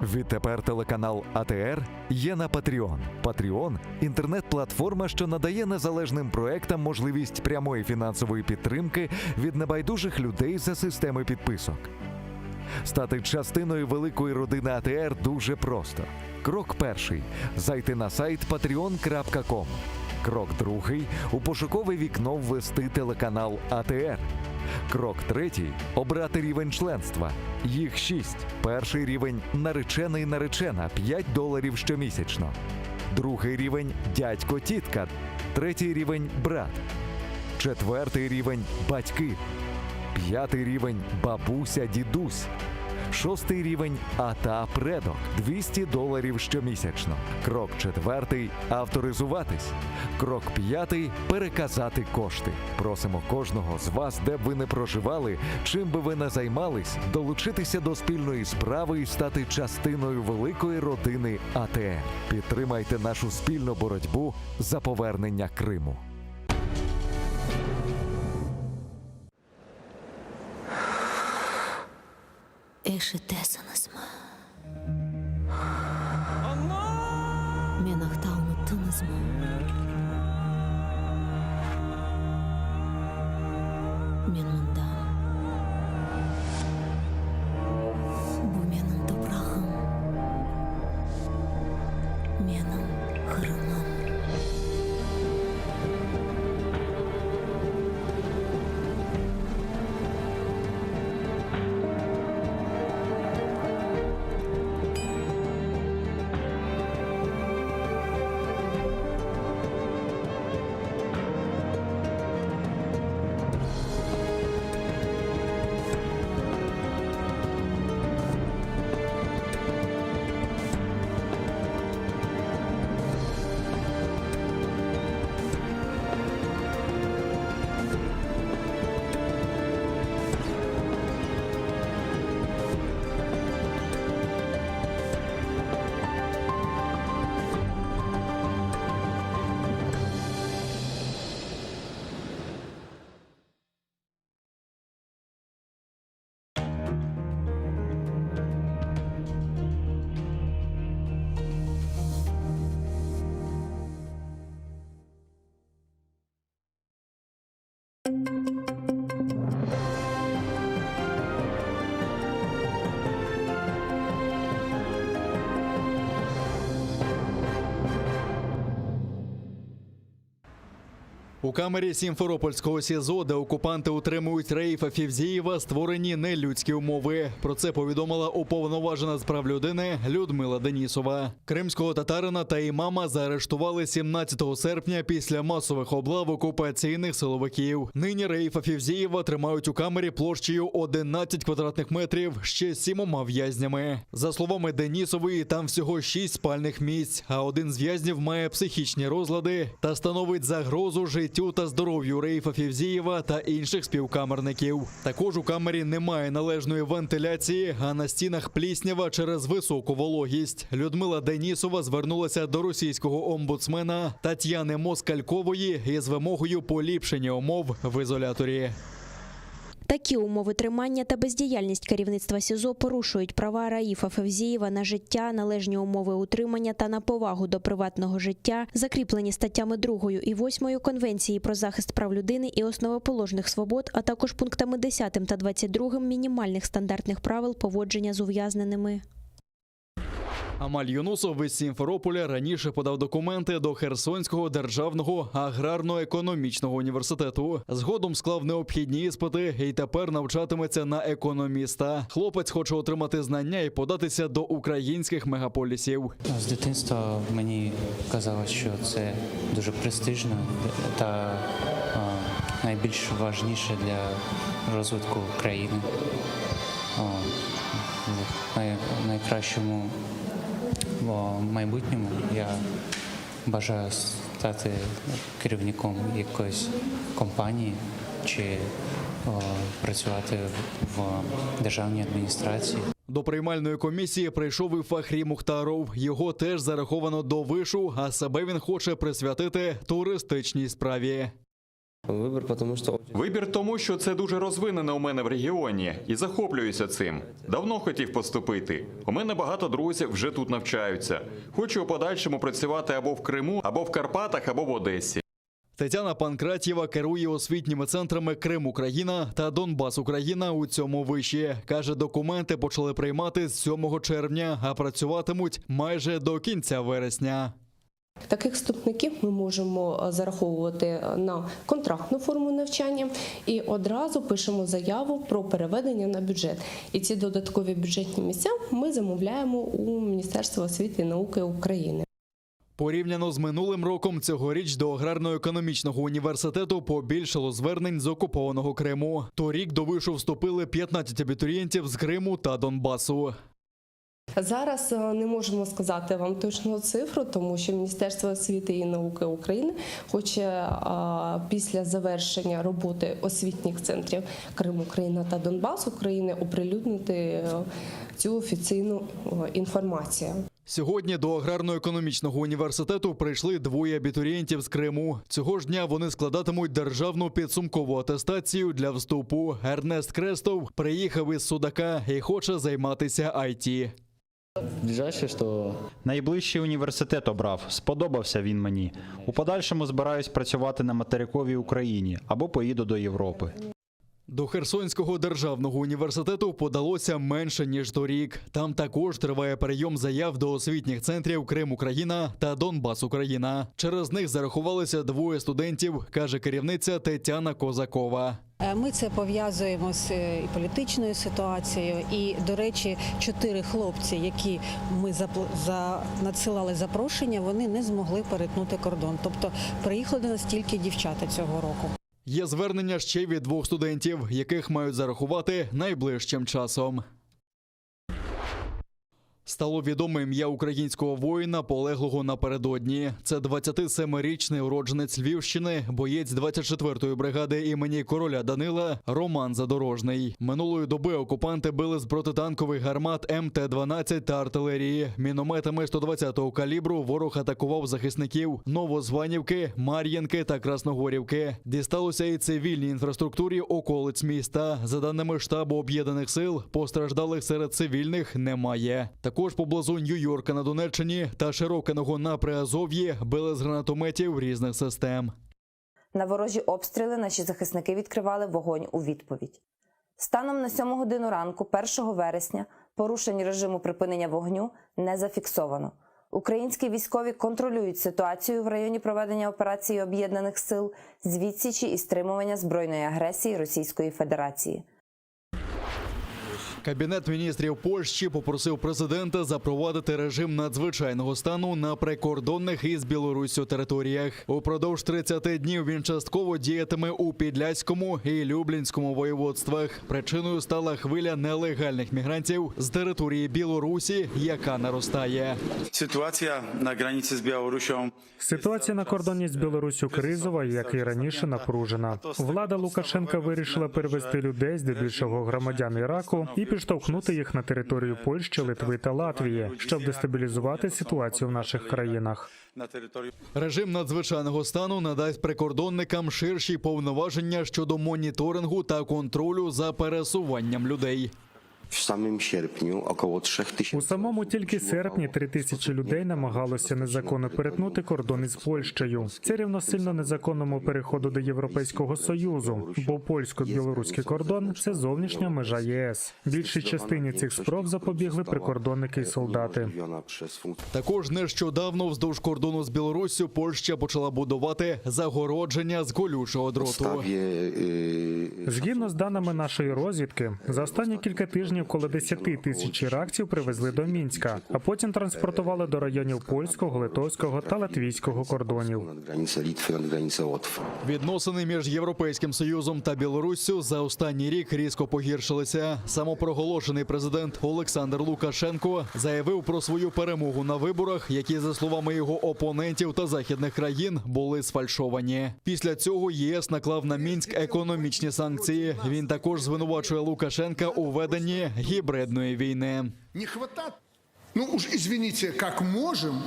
Speaker 3: Відтепер телеканал АТР є на Patreon. Patreon – інтернет-платформа, що надає незалежним проектам можливість прямої фінансової підтримки від небайдужих людей за системи підписок. Стати частиною великої родини АТР дуже просто. Крок перший – зайти на сайт patreon.com. Крок другий – у пошукове вікно ввести телеканал АТР. Крок третій – обрати рівень членства. Їх 6. Перший рівень – наречений-наречена – $5 щомісячно. Другий рівень – дядько-тітка. Третій рівень – брат. Четвертий рівень – батьки. П'ятий рівень – бабуся-дідусь. Шостий рівень АТА Предок – $200 щомісячно. Крок четвертий – авторизуватись. Крок п'ятий – переказати кошти. Просимо кожного з вас, де б ви не проживали, чим би ви не займались, долучитися до спільної справи і стати частиною великої родини АТР. Підтримайте нашу спільну боротьбу за повернення Криму.
Speaker 5: Эшетесанасма. Менахтауну тынызма. Мен мындам. Бу менің топрағым. Менің қырымым.
Speaker 21: У камері Сімферопольського СІЗО, де окупанти утримують Раїфа Февзієва, створені нелюдські умови. Про це повідомила уповноважена з прав людини Людмила Денісова. Кримського татарина та імама заарештували 17 серпня після масових облав окупаційних силовиків. Нині Раїфа Февзієва тримають у камері площею 11 квадратних метрів ще з 7 в'язнями. За словами Денісової, там всього 6 спальних місць, а один з в'язнів має психічні розлади та становить загрозу життю та здоров'ю Раїфа Февзієва та інших співкамерників. Також у камері немає належної вентиляції, а на стінах пліснява через високу вологість. Людмила Денісова звернулася до російського омбудсмена Тетяни Москалькової із вимогою поліпшення умов в ізоляторі.
Speaker 22: Такі умови тримання та бездіяльність керівництва СІЗО порушують права Раїфа Февзієва на життя, належні умови утримання та на повагу до приватного життя, закріплені статтями 2 і 8 Конвенції про захист прав людини і основоположних свобод, а також пунктами 10 та 22 мінімальних стандартних правил поводження з ув'язненими.
Speaker 21: Амаль Юнусов із Сімферополя раніше подав документи до Херсонського державного аграрно-економічного університету. Згодом склав необхідні іспити і тепер навчатиметься на економіста. Хлопець хоче отримати знання і податися до українських мегаполісів.
Speaker 23: З дитинства мені казалось, що це дуже престижно та найбільш важніше для розвитку країни. В найкращому майбутньому я бажаю стати керівником якоїсь компанії чи працювати в державній адміністрації.
Speaker 21: До приймальної комісії прийшов і Фахрі Мухтаров. Його теж зараховано до вишу, а себе він хоче присвятити туристичній справі.
Speaker 24: Вибір тому, що це дуже розвинено у мене в регіоні і захоплююся цим. Давно хотів поступити. У мене багато друзів вже тут навчаються. Хочу у подальшому працювати або в Криму, або в Карпатах, або в Одесі.
Speaker 21: Тетяна Панкратєва керує освітніми центрами «Крим-Україна» та «Донбас-Україна» у цьому виші. Каже, документи почали приймати з 7 червня, а працюватимуть майже до кінця вересня.
Speaker 25: Таких вступників ми можемо зараховувати на контрактну форму навчання і одразу пишемо заяву про переведення на бюджет. І ці додаткові бюджетні місця ми замовляємо у Міністерства освіти і науки України.
Speaker 21: Порівняно з минулим роком, цьогоріч до Аграрно-економічного університету побільшало звернень з окупованого Криму. Торік до вишу вступили 15 абітурієнтів з Криму та Донбасу.
Speaker 25: Зараз не можемо сказати вам точну цифру, тому що Міністерство освіти і науки України хоче після завершення роботи освітніх центрів Криму, Україна та Донбасу України оприлюднити цю офіційну інформацію.
Speaker 21: Сьогодні до Аграрно-економічного університету прийшли 2 абітурієнтів з Криму. Цього ж дня вони складатимуть державну підсумкову атестацію для вступу. Ернест Крестов приїхав із Судака і хоче займатися IT.
Speaker 1: Найближчий університет обрав. Сподобався він мені. У подальшому збираюсь працювати на материковій Україні або поїду до Європи.
Speaker 21: До Херсонського державного університету подалося менше, ніж торік. Там також триває прийом заяв до освітніх центрів Крим-Україна та Донбас-Україна. Через них зарахувалися 2 студентів, каже керівниця Тетяна Козакова.
Speaker 4: Ми це пов'язуємо з і політичною ситуацією. І, до речі, 4 хлопці, які ми надсилали запрошення, вони не змогли перетнути кордон. Тобто приїхали до нас тільки дівчата цього року.
Speaker 21: Є звернення ще від 2 студентів, яких мають зарахувати найближчим часом. Стало відоме ім'я українського воїна, полеглого напередодні. Це 27-річний уродженець Львівщини, боєць 24-ї бригади імені короля Данила Роман Задорожний. Минулої доби окупанти били з протитанкових гармат МТ-12 та артилерії. Мінометами 120-го калібру ворог атакував захисників Новозванівки, Мар'їнки та Красногорівки. Дісталося і цивільній інфраструктурі околиць міста. За даними штабу Об'єднаних сил, постраждалих серед цивільних немає. Також поблизу Нью-Йорка на Донеччині та Широкиного на Приазов'ї били з гранатометів різних систем.
Speaker 7: На ворожі обстріли наші захисники відкривали вогонь у відповідь. Станом на 7 годину ранку 1 вересня порушень режиму припинення вогню не зафіксовано. Українські військові контролюють ситуацію в районі проведення операції Об'єднаних сил з відсічі і стримування збройної агресії Російської Федерації.
Speaker 21: Кабінет міністрів Польщі попросив президента запровадити режим надзвичайного стану на прикордонних із Білоруссю територіях. Упродовж 30 днів він частково діятиме у Підляському і Люблінському воєводствах. Причиною стала хвиля нелегальних мігрантів з території Білорусі, яка наростає.
Speaker 10: Ситуація на границі з Білорусією.
Speaker 11: Ситуація на кордоні з Білоруссю кризова, як і раніше напружена. Влада Лукашенка вирішила перевести людей, здебільшого громадян Іраку, і підштовхнути їх на територію Польщі, Литви та Латвії, щоб дестабілізувати ситуацію в наших країнах.
Speaker 21: Режим надзвичайного стану надасть прикордонникам ширші повноваження щодо моніторингу та контролю за пересуванням людей.
Speaker 11: У самому тільки серпні 3000 людей намагалося незаконно перетнути кордон із Польщею. Це рівносильно незаконному переходу до Європейського Союзу, бо польсько-білоруський кордон – це зовнішня межа ЄС. Більшій частині цих спроб запобігли прикордонники і солдати.
Speaker 21: Також нещодавно вздовж кордону з Білоруссю Польща почала будувати загородження з колючого дроту.
Speaker 11: Згідно з даними нашої розвідки, за останні кілька тижнів коло 10 тисяч іракців привезли до Мінська, а потім транспортували до районів польського, литовського та латвійського кордонів.
Speaker 21: Відносини між Європейським Союзом та Білоруссю за останній рік різко погіршилися. Самопроголошений президент Олександр Лукашенко заявив про свою перемогу на виборах, які, за словами його опонентів та західних країн, були сфальшовані. Після цього ЄС наклав на Мінськ економічні санкції. Він також звинувачує Лукашенка у веденні гібридної війни.
Speaker 26: Не хватает. Ну уж извините, как можем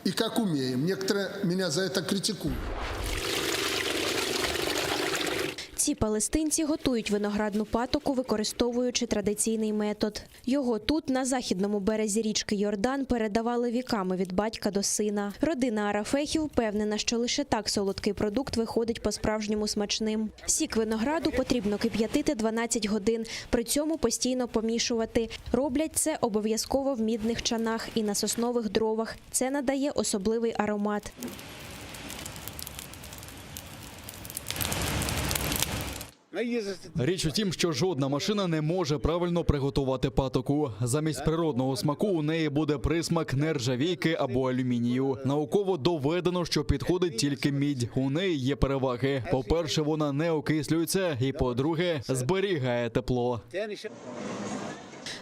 Speaker 26: и как умеем. Некоторые меня за это критикуют.
Speaker 22: Ці палестинці готують виноградну патоку, використовуючи традиційний метод. Його тут, на західному березі річки Йордан, передавали віками від батька до сина. Родина Арафехів впевнена, що лише так солодкий продукт виходить по-справжньому смачним. Сік винограду потрібно кип'ятити 12 годин, при цьому постійно помішувати. Роблять це обов'язково в мідних чанах і на соснових дровах. Це надає особливий аромат.
Speaker 21: Річ у тім, що жодна машина не може правильно приготувати патоку. Замість природного смаку у неї буде присмак нержавійки або алюмінію. Науково доведено, що підходить тільки мідь. У неї є переваги. По-перше, вона не окислюється, і по-друге, зберігає тепло.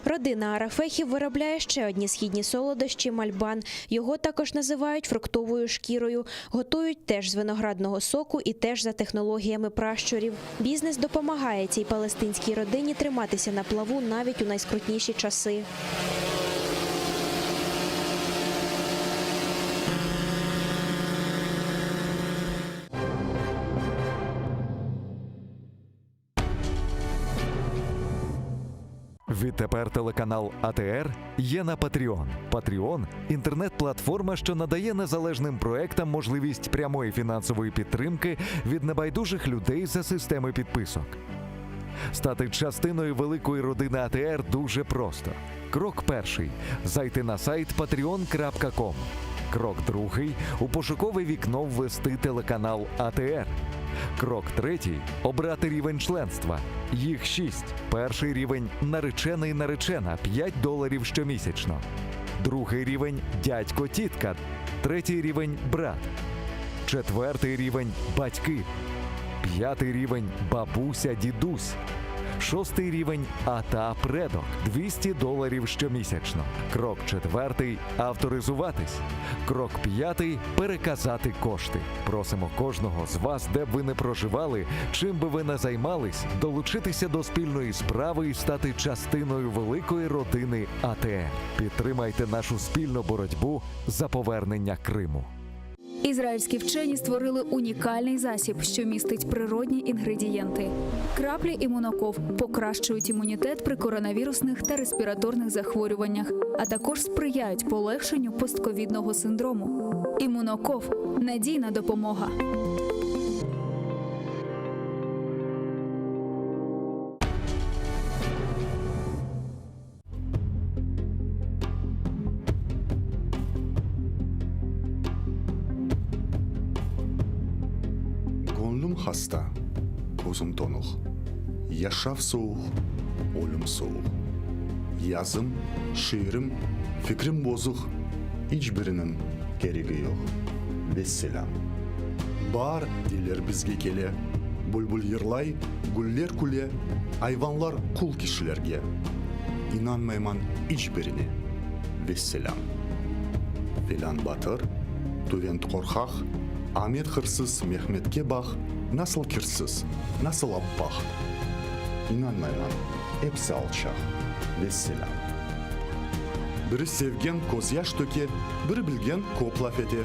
Speaker 22: Родина Арафехів виробляє ще одні східні солодощі – мальбан. Його також називають фруктовою шкірою. Готують теж з виноградного соку і теж за технологіями пращурів. Бізнес допомагає цій палестинській родині триматися на плаву навіть у найскрутніші часи.
Speaker 3: Відтепер телеканал АТР є на Patreon. Patreon – інтернет-платформа, що надає незалежним проектам можливість прямої фінансової підтримки від небайдужих людей за системи підписок. Стати частиною великої родини АТР дуже просто. Крок перший – зайти на сайт patreon.com. Крок другий – у пошукове вікно ввести телеканал АТР. Крок третій – обрати рівень членства. Їх 6. Перший рівень – наречений-наречена – $5 щомісячно. Другий рівень – дядько-тітка. Третій рівень – брат. Четвертий рівень – батьки. П'ятий рівень – бабуся-дідусь. Шостий рівень – ата-предок – $200 щомісячно. Крок четвертий – авторизуватись. Крок п'ятий – переказати кошти. Просимо кожного з вас, де б ви не проживали, чим би ви не займались, долучитися до спільної справи і стати частиною великої родини АТР. Підтримайте нашу спільну боротьбу за повернення Криму.
Speaker 2: Ізраїльські вчені створили унікальний засіб, що містить природні інгредієнти. Краплі імуноков покращують імунітет при коронавірусних та респіраторних захворюваннях, а також сприяють полегшенню постковідного синдрому. Імуноков – надійна допомога.
Speaker 6: Hasta, gözüm tonuq. Yaşaf soğuk, ölüm soğuk. Yazım, şiirim, fikrim bozuk. Hiçbirinin gereği yok. Vesselam. Бар dilер бізге келе. Бұлбұл ерлай, гүллер күле, айванлар құл кишілерге. İnanmayman hiçbirine. Vesselam. Filan batır, Tuvent korkaq, Ahmet hırsız, Mehmet'ke bak, nasıl kirsіз, nasıl abbaq. İnanmayman, hepsi alçaq. Vesselam. Бірі sevgen көз яш төке, бірі білген көп лaf ете,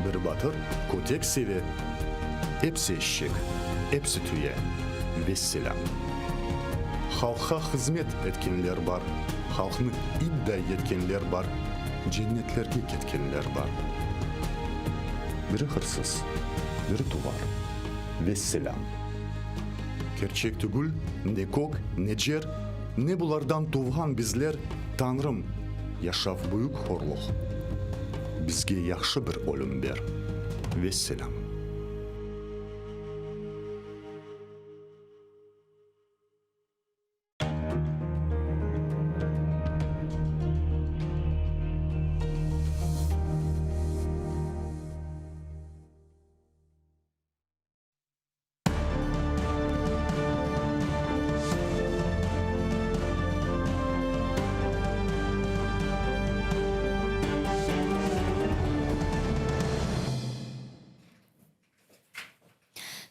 Speaker 6: бірі батыр көтек севе. Hepsi eşek, hepsi tüye. Vesselam. Халыққа қызмет еткенлер бар, халқыны идdia еткенлер бар, cennetlерге кеткенлер бар. Бірі hırsız, бірі tuvar. Vesselam. Gerçek түгіл, не көк, не жер, не бұлардан туған bizler, Tanrım, yaşaf büyük horluq. Bizге yaxşı bir ölüm ber. Vesselam.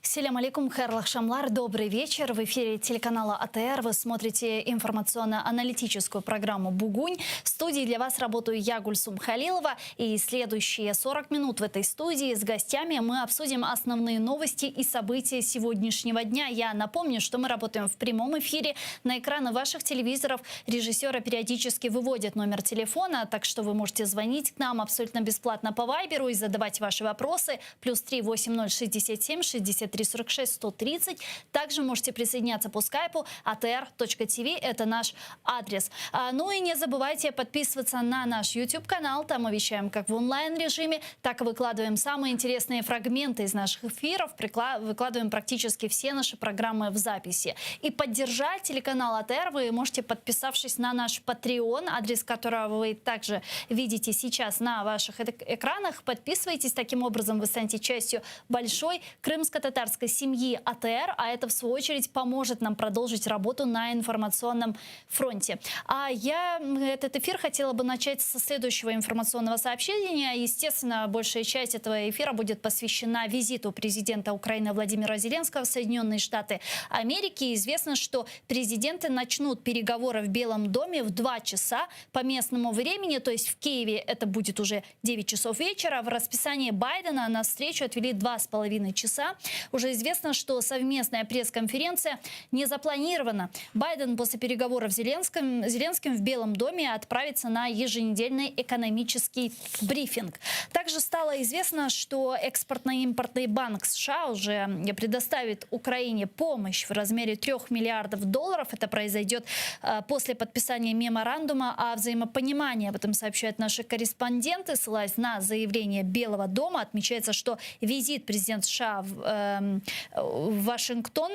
Speaker 15: Селям алейкум, хайрлах шамлар. Добрый вечер. В эфире телеканала АТР вы смотрите информационно-аналитическую программу «Бугунь». В студии для вас работаю я, Гульсум Халилова. И следующие 40 минут в этой студии с гостями мы обсудим основные новости и события сегодняшнего дня. Я напомню, что мы работаем в прямом эфире. На экраны ваших телевизоров режиссеры периодически выводят номер телефона, так что вы можете звонить к нам абсолютно бесплатно по Вайберу и задавать ваши вопросы. +3 8067 63
Speaker 18: 246 130. Также можете присоединяться по скайпу atr.tv. Это наш адрес. Ну и не забывайте подписываться на наш YouTube-канал. Там мы вещаем как в онлайн-режиме, так и выкладываем самые интересные фрагменты из наших эфиров. Выкладываем практически все наши программы в записи. И поддержать телеканал АТР вы можете, подписавшись на наш Patreon, адрес которого вы также видите сейчас на ваших экранах. Подписывайтесь. Таким образом вы станете частью большой крымско-татарской семьи АТР, а это в свою очередь поможет нам продолжить работу на информационном фронте. А я этот эфир хотела бы начать со следующего информационного сообщения. Естественно, большая часть этого эфира будет посвящена визиту президента Украины Владимира Зеленского в Соединенные Штаты Америки. Известно, что президенты начнут переговоры в Белом доме в 2 часа по местному времени, то есть в Киеве это будет уже 9 часов вечера. В расписании Байдена на встречу отвели 2,5 часа. Уже известно, что совместная пресс-конференция не запланирована. Байден после переговоров с Зеленским в Белом доме отправится на еженедельный экономический брифинг. Также стало известно, что Экспортно-импортный банк США уже предоставит Украине помощь в размере $3 миллиардов. Это произойдет после подписания меморандума о взаимопонимании. Об этом сообщают наши корреспонденты, ссылаясь на заявление Белого дома. Отмечается, что визит президента США в Вашингтон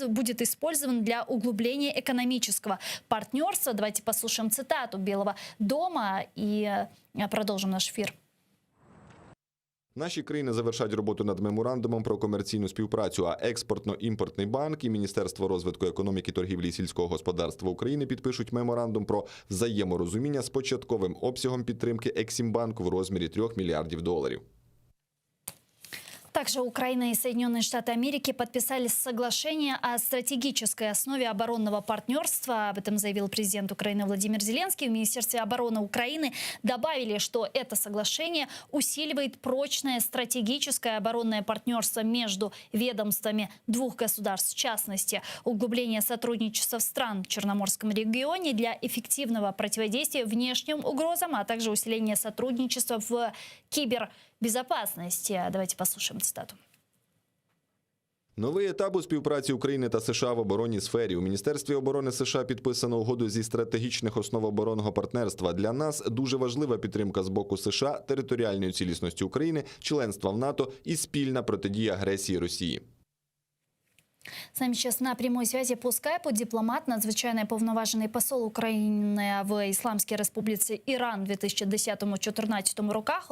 Speaker 18: будет использован для углубления экономического партнерства. Давайте послушаем цитату Белого дома и продолжим наш эфир.
Speaker 9: Наші країни завершать роботу над меморандумом про комерційну співпрацю, а Експортно-імпортний банк і Міністерство розвитку економіки, торгівлі і сільського господарства України підпишуть меморандум про взаєморозуміння з початковим обсягом підтримки Ексімбанку в розмірі $3 мільярдів.
Speaker 18: Также Украина и Соединенные Штаты Америки подписали соглашение о стратегической основе оборонного партнерства. Об этом заявил президент Украины Владимир Зеленский. В Министерстве обороны Украины добавили, что это соглашение усиливает прочное стратегическое оборонное партнерство между ведомствами 2 государств. В частности, углубление сотрудничества стран в Черноморском регионе для эффективного противодействия внешним угрозам, а также усиление сотрудничества в кибербезопасности. Давайте послушаем цитату.
Speaker 9: Новий етап у співпраці України та США в оборонній сфері. У Міністерстві оборони США підписано угоду зі стратегічних основ оборонного партнерства. Для нас дуже важлива підтримка з боку США територіальної цілісності України, членства в НАТО і спільна протидія агресії Росії.
Speaker 18: С нами сейчас на прямой связи по скайпу дипломат, надзвичайний повноважений посол України в Ісламській Республіці Іран в 2010-2014 роках,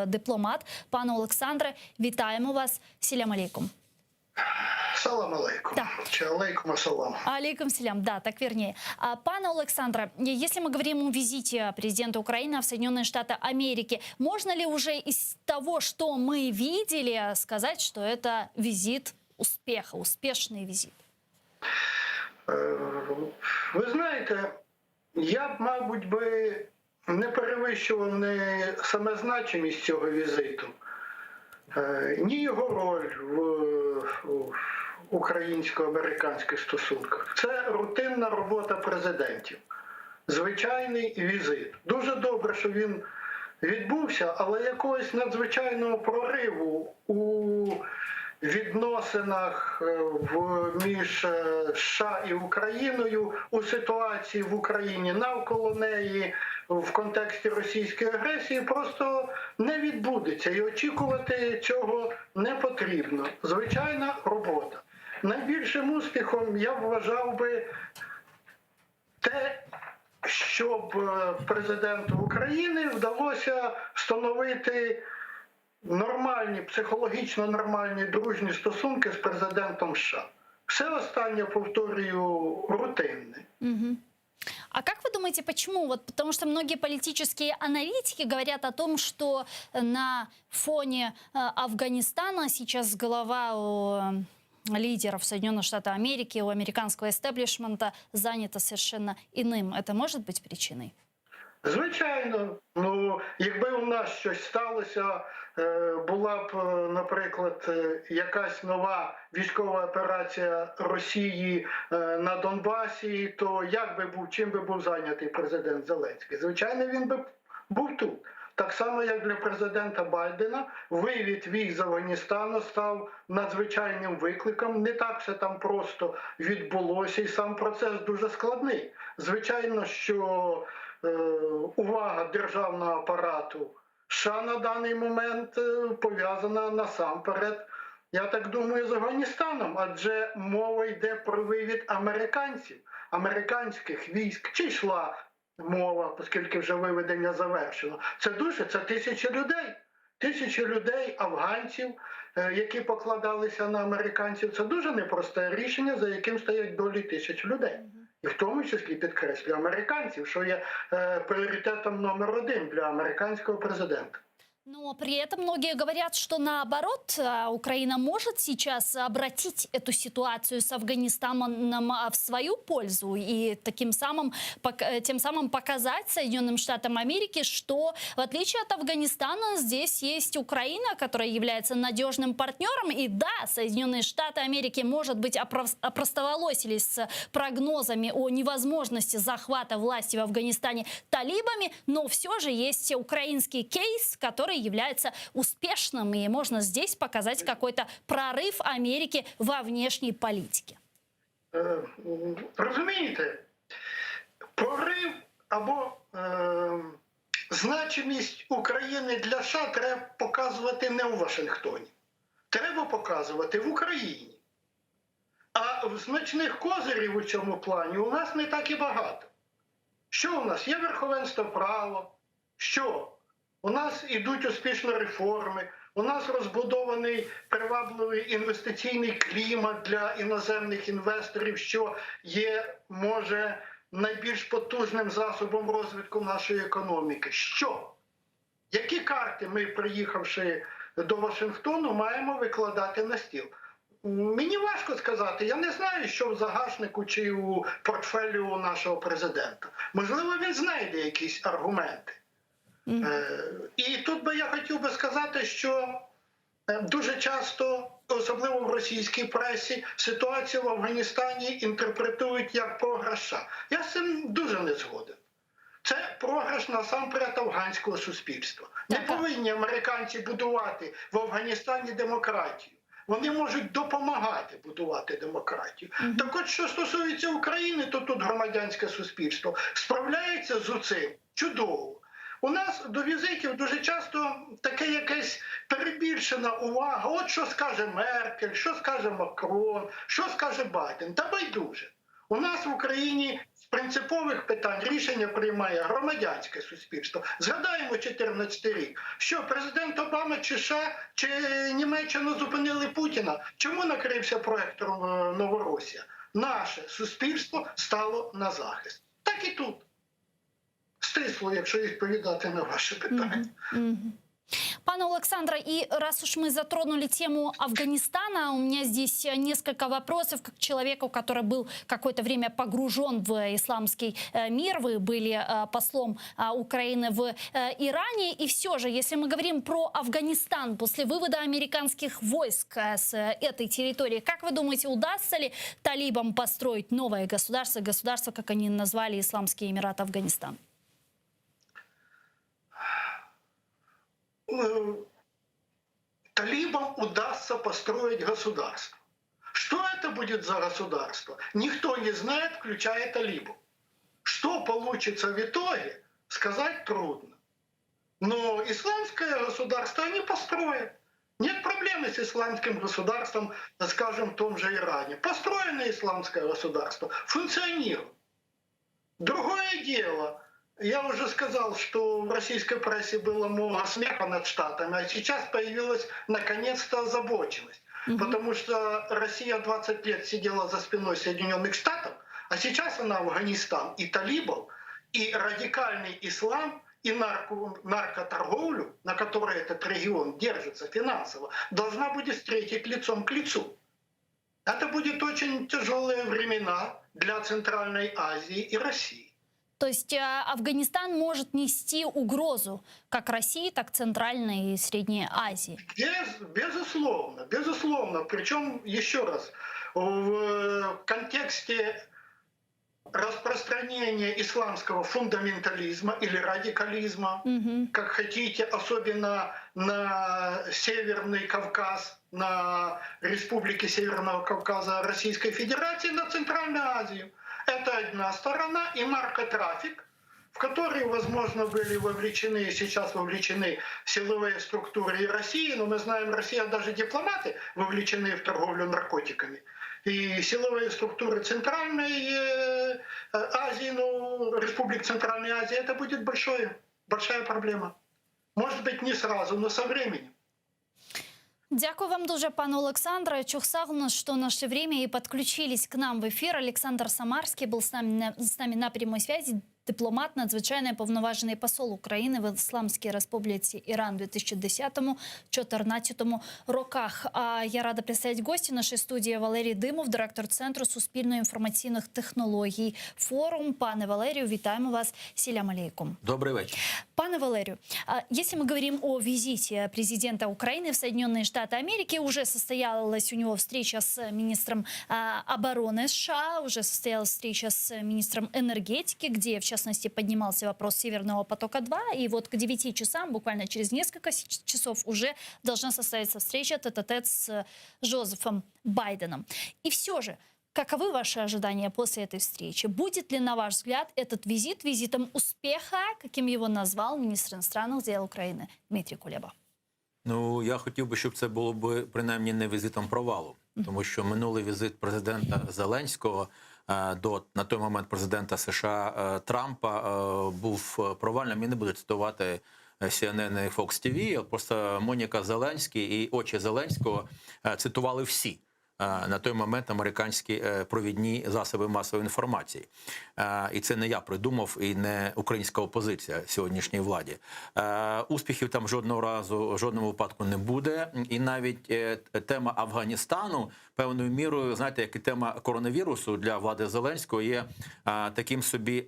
Speaker 18: дипломат. Пане Олександре, вітаємо вас. Сілям алейкум.
Speaker 8: Салам алейкум.
Speaker 18: Да.
Speaker 8: Чи алейкум ассалам.
Speaker 18: Алейкум салям, да, так вернее. Пане Александре, если мы говорим о визите президента Украины в Соединенные Штаты Америки, можно ли уже из того, что мы видели, сказать, что это визит успеха, успішний візит?
Speaker 8: Ви знаєте, я б, мабуть, не перевищував не саме значимість цього візиту, ні його роль в українсько-американських стосунках. Це рутинна робота президентів. Звичайний візит. Дуже добре, що він відбувся, але якогось надзвичайного прориву у відносинах між США і Україною, у ситуації в Україні навколо неї, в контексті російської агресії просто не відбудеться. І очікувати цього не потрібно. Звичайна робота. Найбільшим успіхом я вважав би те, щоб президенту України вдалося встановити нормальні, психологічно нормальні дружні стосунки з президентом США. Все останнє, повторюю, рутинне.
Speaker 18: Угу. А как вы думаете, почему? Вот потому что многие политические аналитики говорят о том, что на фоне Афганистана сейчас голова у лидеров Соединенных Штатов Америки, у американского эстеблишмента занята совершенно иным. Это может быть причиной?
Speaker 8: Звичайно. Ну, якби у нас щось сталося, була б, наприклад, якась нова військова операція Росії на Донбасі, то чим би був зайнятий президент Зеленський? Звичайно, він би був тут. Так само, як для президента Байдена, вивід військ з Афганістану став надзвичайним викликом. Не так все там просто відбулося, і сам процес дуже складний. Звичайно, що увага державного апарату США на даний момент пов'язана насамперед, я так думаю, з Афганістаном, адже мова йде про вивід американців, американських військ, чи йшла мова, оскільки вже виведення завершено. Це тисячі людей, афганців, які покладалися на американців. Це дуже непросте рішення, за яким стоять долі тисяч людей. І в тому числі, підкреслюю, американців, що є пріоритетом номер один для американського президента.
Speaker 18: Но при этом многие говорят, что наоборот, Украина может сейчас обратить эту ситуацию с Афганистаном в свою пользу и тем самым показать Соединенным Штатам Америки, что в отличие от Афганистана здесь есть Украина, которая является надежным партнером. И да, Соединенные Штаты Америки, может быть, опростоволосились с прогнозами о невозможности захвата власти в Афганистане талибами, но все же есть украинский кейс, который является успешным, и можно здесь показать какой-то прорыв Америки во внешней политике.
Speaker 8: Розумієте, прорив або значимість України для США треба показувати не у Вашингтоні. Треба показувати в Україні. А значних козирів у цьому плані у нас не так і багато. Що у нас? Є верховенство права. Що? У нас ідуть успішні реформи, у нас розбудований привабливий інвестиційний клімат для іноземних інвесторів, що є, може, найбільш потужним засобом розвитку нашої економіки. Що? Які карти ми, приїхавши до Вашингтону, маємо викладати на стіл? Мені важко сказати, я не знаю, що в загашнику чи у портфелі у нашого президента. Можливо, він знайде якісь аргументи. І тут би я хотів би сказати, що дуже часто, особливо в російській пресі, ситуацію в Афганістані інтерпретують як програш США. Я з цим дуже не згоден. Це програш насамперед афганського суспільства. Не повинні американці будувати в Афганістані демократію. Вони можуть допомагати будувати демократію. Так от, що стосується України, то тут громадянське суспільство справляється з цим чудово. У нас до візитів дуже часто таке якась перебільшена увага. От що скаже Меркель, що скаже Макрон, що скаже Байден. Та байдуже. У нас в Україні з принципових питань рішення приймає громадянське суспільство. Згадаємо 2014 рік. Що президент Обама чи США, чи Німеччина зупинили Путіна? Чому накрився проектором Новоросія? Наше суспільство стало на захист. Так і тут. Стисло, якщо відповідати на ваше питання.
Speaker 18: Пане Александра, и раз уж мы затронули тему Афганистана, у меня здесь несколько вопросов как человеку, который был какое-то время погружен в исламский мир. Вы были послом Украины в Иране. И все же, если мы говорим про Афганистан, после вывода американских войск с этой территории, как вы думаете, удастся ли талибам построить новое государство, как они назвали Исламский Эмират Афганистан?
Speaker 8: Талибам удастся построить государство. Что это будет за государство? Никто не знает, включая талибов. Что получится в итоге, сказать трудно. Но исламское государство они построят. Нет проблемы с исламским государством, скажем, в том же Иране. Построено исламское государство, функционирует. Другое дело, я уже сказал, что в российской прессе было много смеха над Штатами, а сейчас появилась наконец-то озабоченность. Потому что Россия 20 лет сидела за спиной Соединенных Штатов, а сейчас она Афганистан и талибов, и радикальный ислам, и наркоторговлю, на которой этот регион держится финансово, должна будет встретить лицом к лицу. Это будет очень тяжелые времена для Центральной Азии и России.
Speaker 18: То есть Афганистан может нести угрозу как России, так и Центральной и Средней Азии?
Speaker 8: Безусловно, безусловно. Причем, еще раз, в контексте распространение исламского фундаментализма или радикализма, как хотите, особенно на Северный Кавказ, на республики Северного Кавказа Российской Федерации, на Центральную Азию. Это одна сторона, и наркотрафик, в который, возможно, были вовлечены, сейчас вовлечены силовые структуры и России, но мы знаем, Россия, даже дипломаты вовлечены в торговлю наркотиками. И силовые структуры Центральной Азии, ну, республик Центральной Азии, это будет большая проблема. Может быть, не сразу, но со временем.
Speaker 18: Дякую вам дуже, пане Олександре. Чухсагну, что нашли время и подключились к нам в эфир. Александр Самарский был с нами на прямой связи. Дипломат, надзвичайний повноважений посол України в Ісламській Республіці Іран в 2010-2014 роках. А я рада представити гості нашої студії Валерій Димов, директор Центру суспільно-інформаційних технологій «Форум». Пане Валерію, вітаємо вас. Сілям алейкум.
Speaker 12: Добрый вечер.
Speaker 18: Пане Валерию, если мы говорим о визите президента Украины в Соединенные Штаты Америки, уже состоялась у него встреча с министром обороны США, уже состоялась встреча с министром энергетики, где, в частности, поднимался вопрос Северного потока-2, и вот к 9 часам, буквально через несколько часов, уже должна состояться встреча тет-а-тет с Джозефом Байденом. И все же, каковы ваши ожидания после этой встречи? Будет ли, на ваш взгляд, этот визит визитом успеха, каким его назвал министр иностранных дел Украины Дмитрий Кулеба?
Speaker 12: Ну, я хотів би, щоб це було б принаймні не візитом провалу. Тому що минулий візит президента Зеленського до, на той момент, президента США Трампа був провальним. Я не буду цитувати CNN і Fox TV, просто Моніка Зеленський і очі Зеленського цитували всі на той момент американські провідні засоби масової інформації. І це не я придумав, і не українська опозиція сьогоднішній владі. Успіхів там жодного разу, в жодному випадку не буде. І навіть тема Афганістану, певною мірою, знаєте, як і тема коронавірусу для влади Зеленського, є таким собі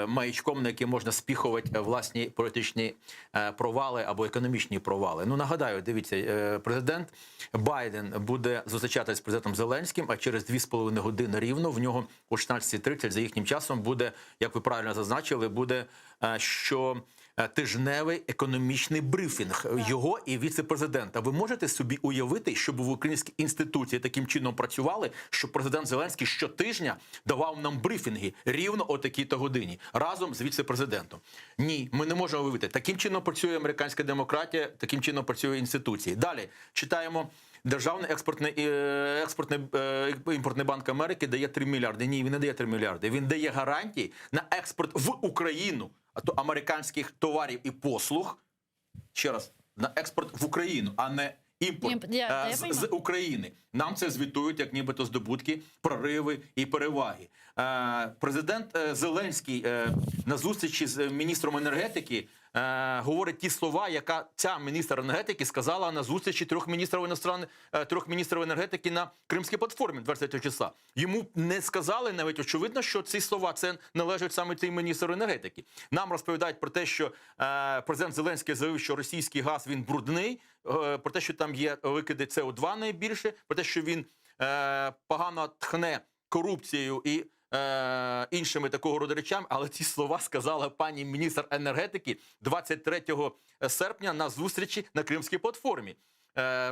Speaker 12: маячком, на який можна спіхувати власні політичні провали або економічні провали. Ну, нагадаю, дивіться, президент Байден буде зустрічатися з президентом Зеленським, а через 2,5 години рівно в нього о 16:30 за їхнім часом буде, як ви правильно зазначили, буде щотижневий економічний брифінг його і віце-президента. Ви можете собі уявити, щоб в українській інституції таким чином працювали, що президент Зеленський щотижня давав нам брифінги рівно о такій-то годині, разом з віце-президентом? Ні, ми не можемо уявити. Таким чином працює американська демократія, таким чином працює інституції. Далі читаємо. Державний імпортний банк Америки дає 3 мільярди. Ні, він не дає 3 мільярди. Він дає гарантії на експорт в Україну, а то американських товарів і послуг, ще раз, на експорт в Україну, а не імпорт з України. Нам це звітують, як нібито здобутки, прориви і переваги. Президент Зеленський на зустрічі з міністром енергетики говорить ті слова, яка ця міністр енергетики сказала на зустрічі трьох міністрів енергетики на Кримській платформі 20 числа. Йому не сказали, навіть очевидно, що ці слова це належать саме цей міністр енергетики. Нам розповідають про те, що президент Зеленський заявив, що російський газ він брудний, про те, що там є викиди СО2 найбільше, про те, що він погано тхне корупцією і іншими такого роду речами, але ці слова сказала пані міністр енергетики 23 серпня на зустрічі на Кримській платформі.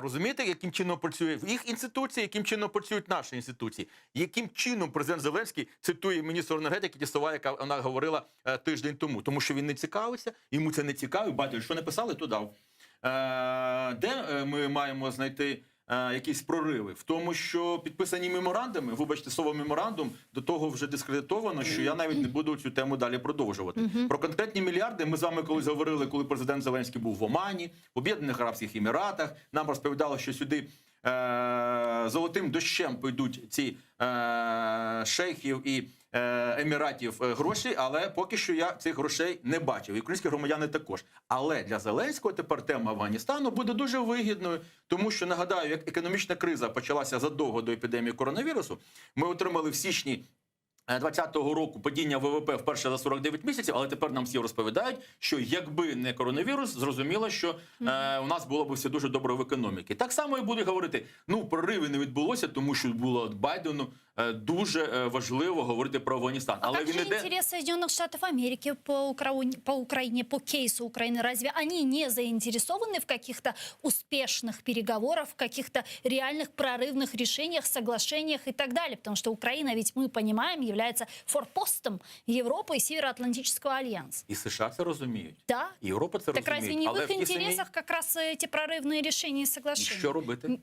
Speaker 12: Розумієте, яким чином працює їх інституції, яким чином працюють наші інституції? Яким чином президент Зеленський цитує міністра енергетики ті слова, яка вона говорила тиждень тому? Тому що він не цікавиться, йому це не цікаво, бачите, що написали, то дав. Де ми маємо знайти якісь прориви? В тому, що підписані меморандуми, вибачте, слово меморандум до того вже дискредитовано, що я навіть не буду цю тему далі продовжувати. Про конкретні мільярди ми з вами колись говорили, коли президент Зеленський був в Омані, в Об'єднаних Арабських Еміратах. Нам розповідали, що сюди золотим дощем пойдуть ці шейхів і еміратів гроші, але поки що я цих грошей не бачив. І українські громадяни також. Але для Зеленського тепер тема Афганістану буде дуже вигідною, тому що, нагадаю, як економічна криза почалася задовго до епідемії коронавірусу, ми отримали в січні 2020 року падіння ВВП вперше за 49 місяців, але тепер нам всі розповідають, що якби не коронавірус, зрозуміло, що у нас було б все дуже добре в економіці. Так само і буде говорити, ну, прориви не відбулося, тому що було Байдену дуже важливо говорити про Афганістан.
Speaker 18: А как же интерес Соединенных Штатов Америки по Украине, по кейсу Украины? Разве они не заинтересованы в каких-то успешных переговорах, в каких-то реальных прорывных решениях, соглашениях и так далее? Потому что Украина, ведь мы понимаем, является форпостом Европы и Североатлантического альянса.
Speaker 12: І США це розуміють.
Speaker 18: Да.
Speaker 12: І Європа це
Speaker 18: Так
Speaker 12: розуміє.
Speaker 18: разве не в
Speaker 12: Але
Speaker 18: их
Speaker 12: в тій самій-
Speaker 18: интересах как раз эти прорывные решения и соглашения?
Speaker 12: Що робити?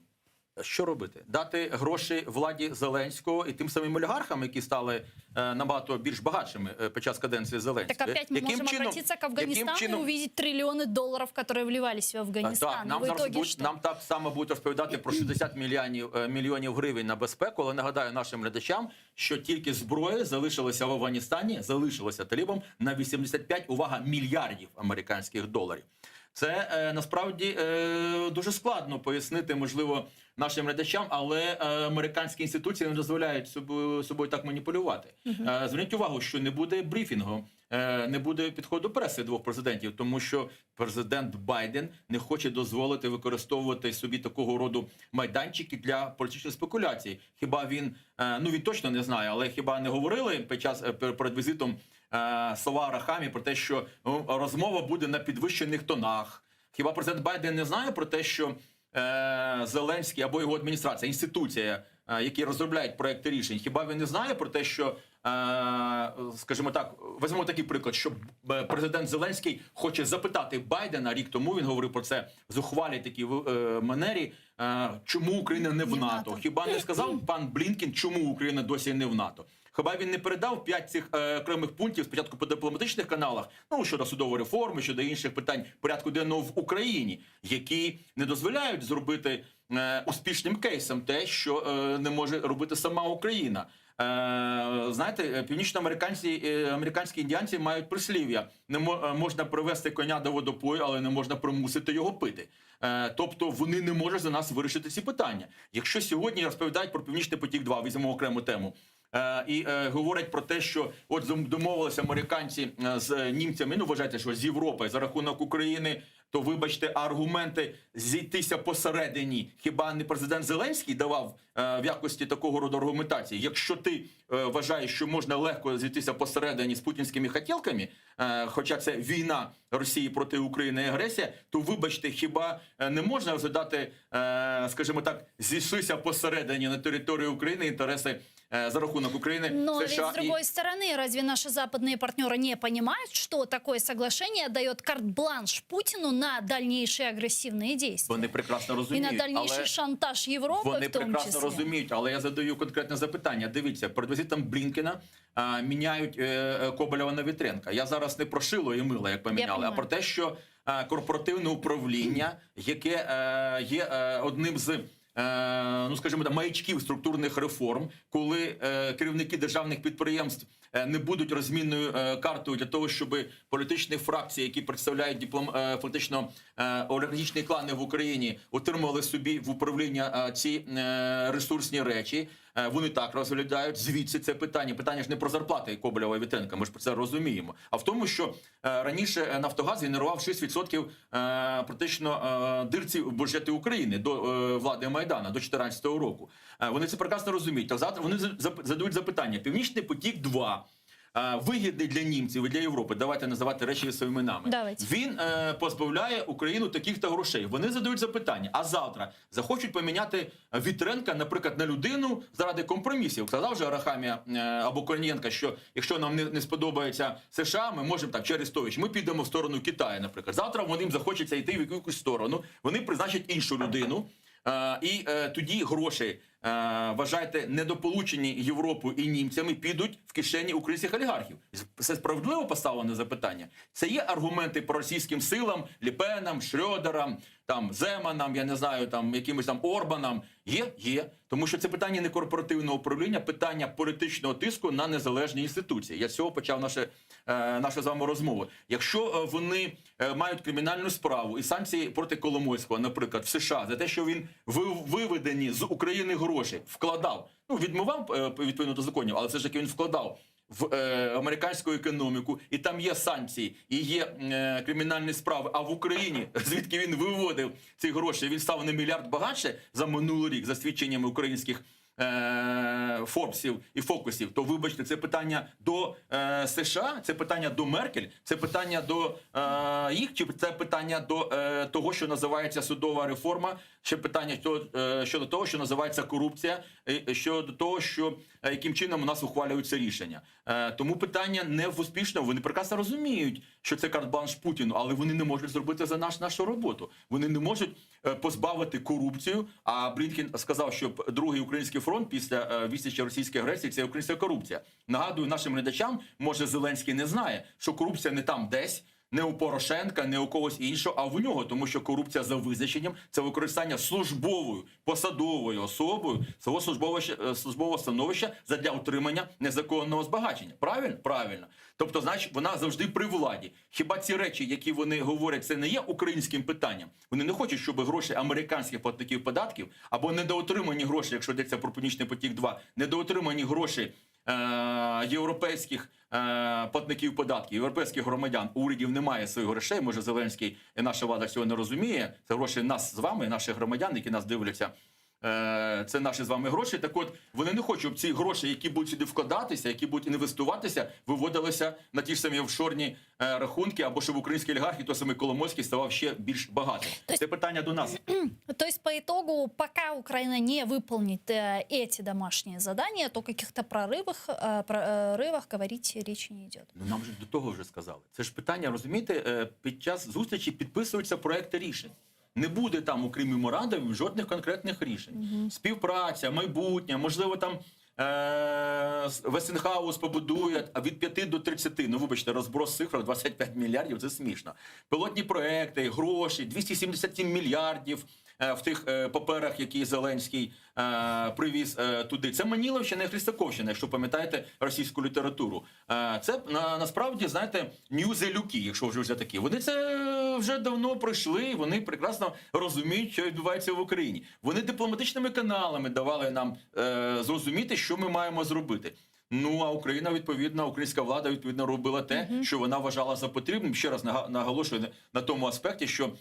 Speaker 12: Що робити? Дати гроші владі Зеленського і тим самим олігархам, які стали набагато більш багатшими під час каденції Зеленського.
Speaker 18: Так опять мы можем обратиться к Афганистану и увидеть триллионы долларов, которые вливались в Афганистан.
Speaker 12: Так,
Speaker 18: И
Speaker 12: нам
Speaker 18: в
Speaker 12: зараз
Speaker 18: итоге
Speaker 12: будуть,
Speaker 18: что?
Speaker 12: нам так само будуть розповідати про 60 мільйонів гривень на безпеку, але нагадаю нашим глядачам, що тільки зброї залишилося в Афганістані, залишилося талібам на 85, увага, мільярдів американських доларів. Це насправді дуже складно пояснити, можливо, нашим глядачам, але американські інституції не дозволяють собою так маніпулювати. Зверніть увагу, що не буде брифінгу, не буде підходу преси двох президентів, тому що президент Байден не хоче дозволити використовувати собі такого роду майданчики для політичних спекуляцій. Хіба він, він точно не знає, але хіба не говорили перед візитом слова Арахамі про те, що розмова буде на підвищених тонах? Хіба президент Байден не знає про те, що Зеленський або його адміністрація, інституція, які розробляють проекти рішень, хіба він не знає про те, що, скажімо так, візьмемо такий приклад, що президент Зеленський хоче запитати Байдена, рік тому він говорив про це в зухвалій такій манері, чому Україна не в НАТО? Хіба не сказав пан Блінкен, чому Україна досі не в НАТО? Хіба він не передав 5 цих окремих пунктів спочатку по дипломатичних каналах, щодо судової реформи, щодо інших питань порядку денного в Україні, які не дозволяють зробити успішним кейсом те, що не може робити сама Україна. Знаєте, північноамериканські індіанці мають прислів'я: не можна привести коня до водопою, але не можна примусити його пити. Тобто вони не можуть за нас вирішити ці питання. Якщо сьогодні розповідають про Північний потік-2, візьмемо окрему тему, і говорять про те, що от домовилися американці з німцями, вважайте, що з Європи за рахунок України, то, вибачте, аргументи зійтися посередині. Хіба не президент Зеленський давав в якості такого роду аргументації? Якщо ти вважаєш, що можна легко зійтися посередині з путінськими хотілками, хоча це війна Росії проти України і агресія, то, вибачте, хіба не можна розглядати, скажімо так, зійшлися посередині на території України інтереси за рахунок Украины,
Speaker 18: Но
Speaker 12: США.
Speaker 18: ведь с другой стороны, разве наши западные партнеры не понимают, что такое соглашение дает карт-бланш Путину на дальнейшие агрессивные действия?
Speaker 12: Вони прекрасно
Speaker 18: И
Speaker 12: розуміють,
Speaker 18: на дальнейший шантаж Европы
Speaker 12: вони
Speaker 18: в том
Speaker 12: прекрасно
Speaker 18: числе.
Speaker 12: розуміють, але я задаю конкретне запитання. Дивіться, перед візитом Блінкена міняють Коболєва на Вітренка. Я зараз не про шило і мило, як поміняли, а про те, що корпоративне управління, яке є одним з скажімо, маячків структурних реформ, коли керівники державних підприємств не будуть розмінною картою для того, щоб політичні фракції, які представляють фактично олігархічні клани в Україні, отримали собі в управління ці ресурсні речі. Вони так розглядають. Звідси це питання. Питання ж не про зарплати Коболєва і Вітренка, ми ж про це розуміємо. А в тому, що раніше Нафтогаз генерував 6% практично дирці в бюджеті України до влади Майдана, до 2014 року. Вони це прекрасно розуміють. А завтра вони задають запитання. Північний потік-2 вигідний для німців і для Європи, давайте називати речі своїми іменами.
Speaker 18: Давайте.
Speaker 12: Він позбавляє Україну таких-то грошей. Вони задають запитання, а завтра захочуть поміняти Вітренка, наприклад, на людину заради компромісів. Сказав же Арахамія або Корнієнка, що якщо нам не сподобається США, ми можемо так через Тович, ми підемо в сторону Китаю, наприклад. Завтра їм захочеться йти в якусь сторону, вони призначать іншу людину, і тоді гроші, вважайте, недополучені Європою і німцями, підуть в кишені українських олігархів. Це справедливо поставлене запитання? Це є аргументи проросійським силам, Ліпенам, Шрёдерам, Земанам, я не знаю, якимось Орбанам? Є. Тому що це питання не корпоративного управління, питання політичного тиску на незалежні інституції. Я з цього почав нашу з вами розмову. Якщо вони мають кримінальну справу і санкції проти Коломойського, наприклад, в США, за те, що він виведені з України гроші вкладав, відмивав відповідно до законів, але все ж таки він вкладав в американську економіку, і там є санкції, і є кримінальні справи, а в Україні, звідки він виводив ці гроші, він став на мільярд багатше за минулий рік, за свідченнями українських Форбсів і фокусів, то вибачте, це питання до США, це питання до Меркель, це питання до їх, чи це питання до того, що називається судова реформа, ще питання щодо того, що називається корупція, щодо того, що яким чином у нас ухвалюються рішення. Тому питання не в успішному. Вони прекрасно розуміють, що це карт-бланш Путіну, але вони не можуть зробити за нашу роботу. Вони не можуть позбавити корупцію, а Блінкен сказав, що другий український фронт після відсічі російської агресії – це українська корупція. Нагадую нашим глядачам, може Зеленський не знає, що корупція не там десь, не у Порошенка, не у когось іншого, а в нього, тому що корупція за визначенням – це використання службовою, посадовою особою свого службового становища задля отримання незаконного збагачення. Правильно? Правильно. Тобто, значить, вона завжди при владі. Хіба ці речі, які вони говорять, це не є українським питанням? Вони не хочуть, щоб гроші американських платників податків або недоотримані гроші, якщо йдеться про Північний потік-2, недоотримані гроші європейських платників податків, європейських громадян. У урядів немає своїх грошей, може Зеленський і наша влада цього не розуміє. Це гроші нас з вами, наших громадян, які нас дивляться. Це наші з вами гроші. Так от, вони не хочуть, щоб ці гроші, які будуть сюди вкладатися, які будуть інвестуватися, виводилися на ті ж самі офшорні рахунки, або щоб український олігарх, той самий Коломойський, ставав ще більш багатим. Це питання до нас.
Speaker 18: То есть, по итогу, пока Украина не выполнит эти домашние задания, то о каких-то прорывах говорить речи не идет.
Speaker 12: Ну, нам же до того вже сказали. Це ж питання, розумієте, під час зустрічі підписуються проекти рішень. Не буде там, окрім меморандумів, жодних конкретних рішень. Співпраця, майбутнє, можливо, там Вестингхаус побудує від 5 до 30. Ну, вибачте, розброс цифр 25 мільярдів – це смішно. Пілотні проекти, гроші, 277 мільярдів в тих паперах, які Зеленський привіз туди. Це Маніловщина і Хлістаковщина, якщо пам'ятаєте російську літературу. Це насправді, знаєте, нью-зелюки, якщо вже такі. Вони це вже давно пройшли, вони прекрасно розуміють, що відбувається в Україні. Вони дипломатичними каналами давали нам зрозуміти, що ми маємо зробити. Ну, а Україна, відповідно, українська влада, відповідно, робила те, що вона вважала за потрібним. Ще раз наголошую на тому аспекті, що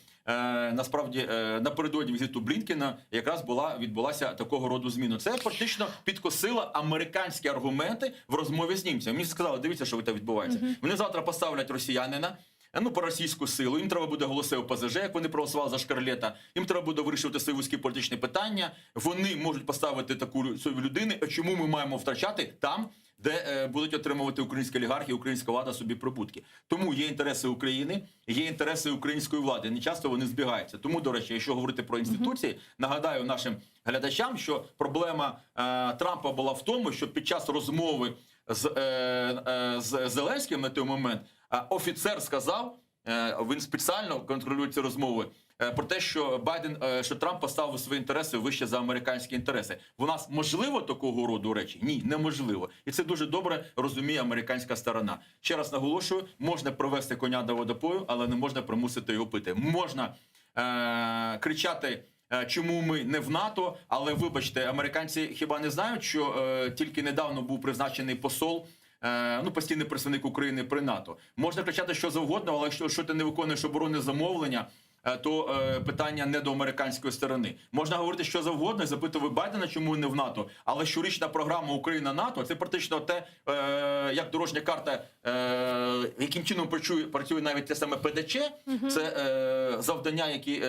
Speaker 12: насправді напередодні візиту Блінкена якраз відбулася такого роду зміна. Це фактично підкосило американські аргументи в розмові з німцями. Мені сказали, дивіться, що там відбувається. Вони завтра поставлять росіянина, по російську силу, їм треба буде голоси ОПЗЖ, як вони проголосували за Шкарлета, їм треба буде вирішувати свої вузькі політичні питання, вони можуть поставити таку людину, а чому ми маємо втрачати там, де будуть отримувати українські олігархи, українська влада собі прибутки. Тому є інтереси України, є інтереси української влади. Не часто вони збігаються. Тому, до речі, якщо говорити про інституції, нагадаю нашим глядачам, що проблема Трампа була в тому, що під час розмови з Зеленським на той момент офіцер сказав, він спеціально контролює ці розмови, про те, що що Трамп поставив свої інтереси вище за американські інтереси. У нас можливо такого роду речі? Ні, неможливо. І це дуже добре розуміє американська сторона. Ще раз наголошую, можна привести коня до водопою, але не можна примусити його пити. Можна кричати, чому ми не в НАТО, але вибачте, американці хіба не знають, що тільки недавно був призначений посол, постійний представник України при НАТО. Можна кричати що завгодно, але якщо ти не виконуєш оборонне замовлення, то питання не до американської сторони. Можна говорити що завгодно і запитувати Байдена, чому не в НАТО, але щорічна програма Україна-НАТО – це практично те, як дорожня карта, яким чином працює навіть те саме ПДЧ, це завдання, які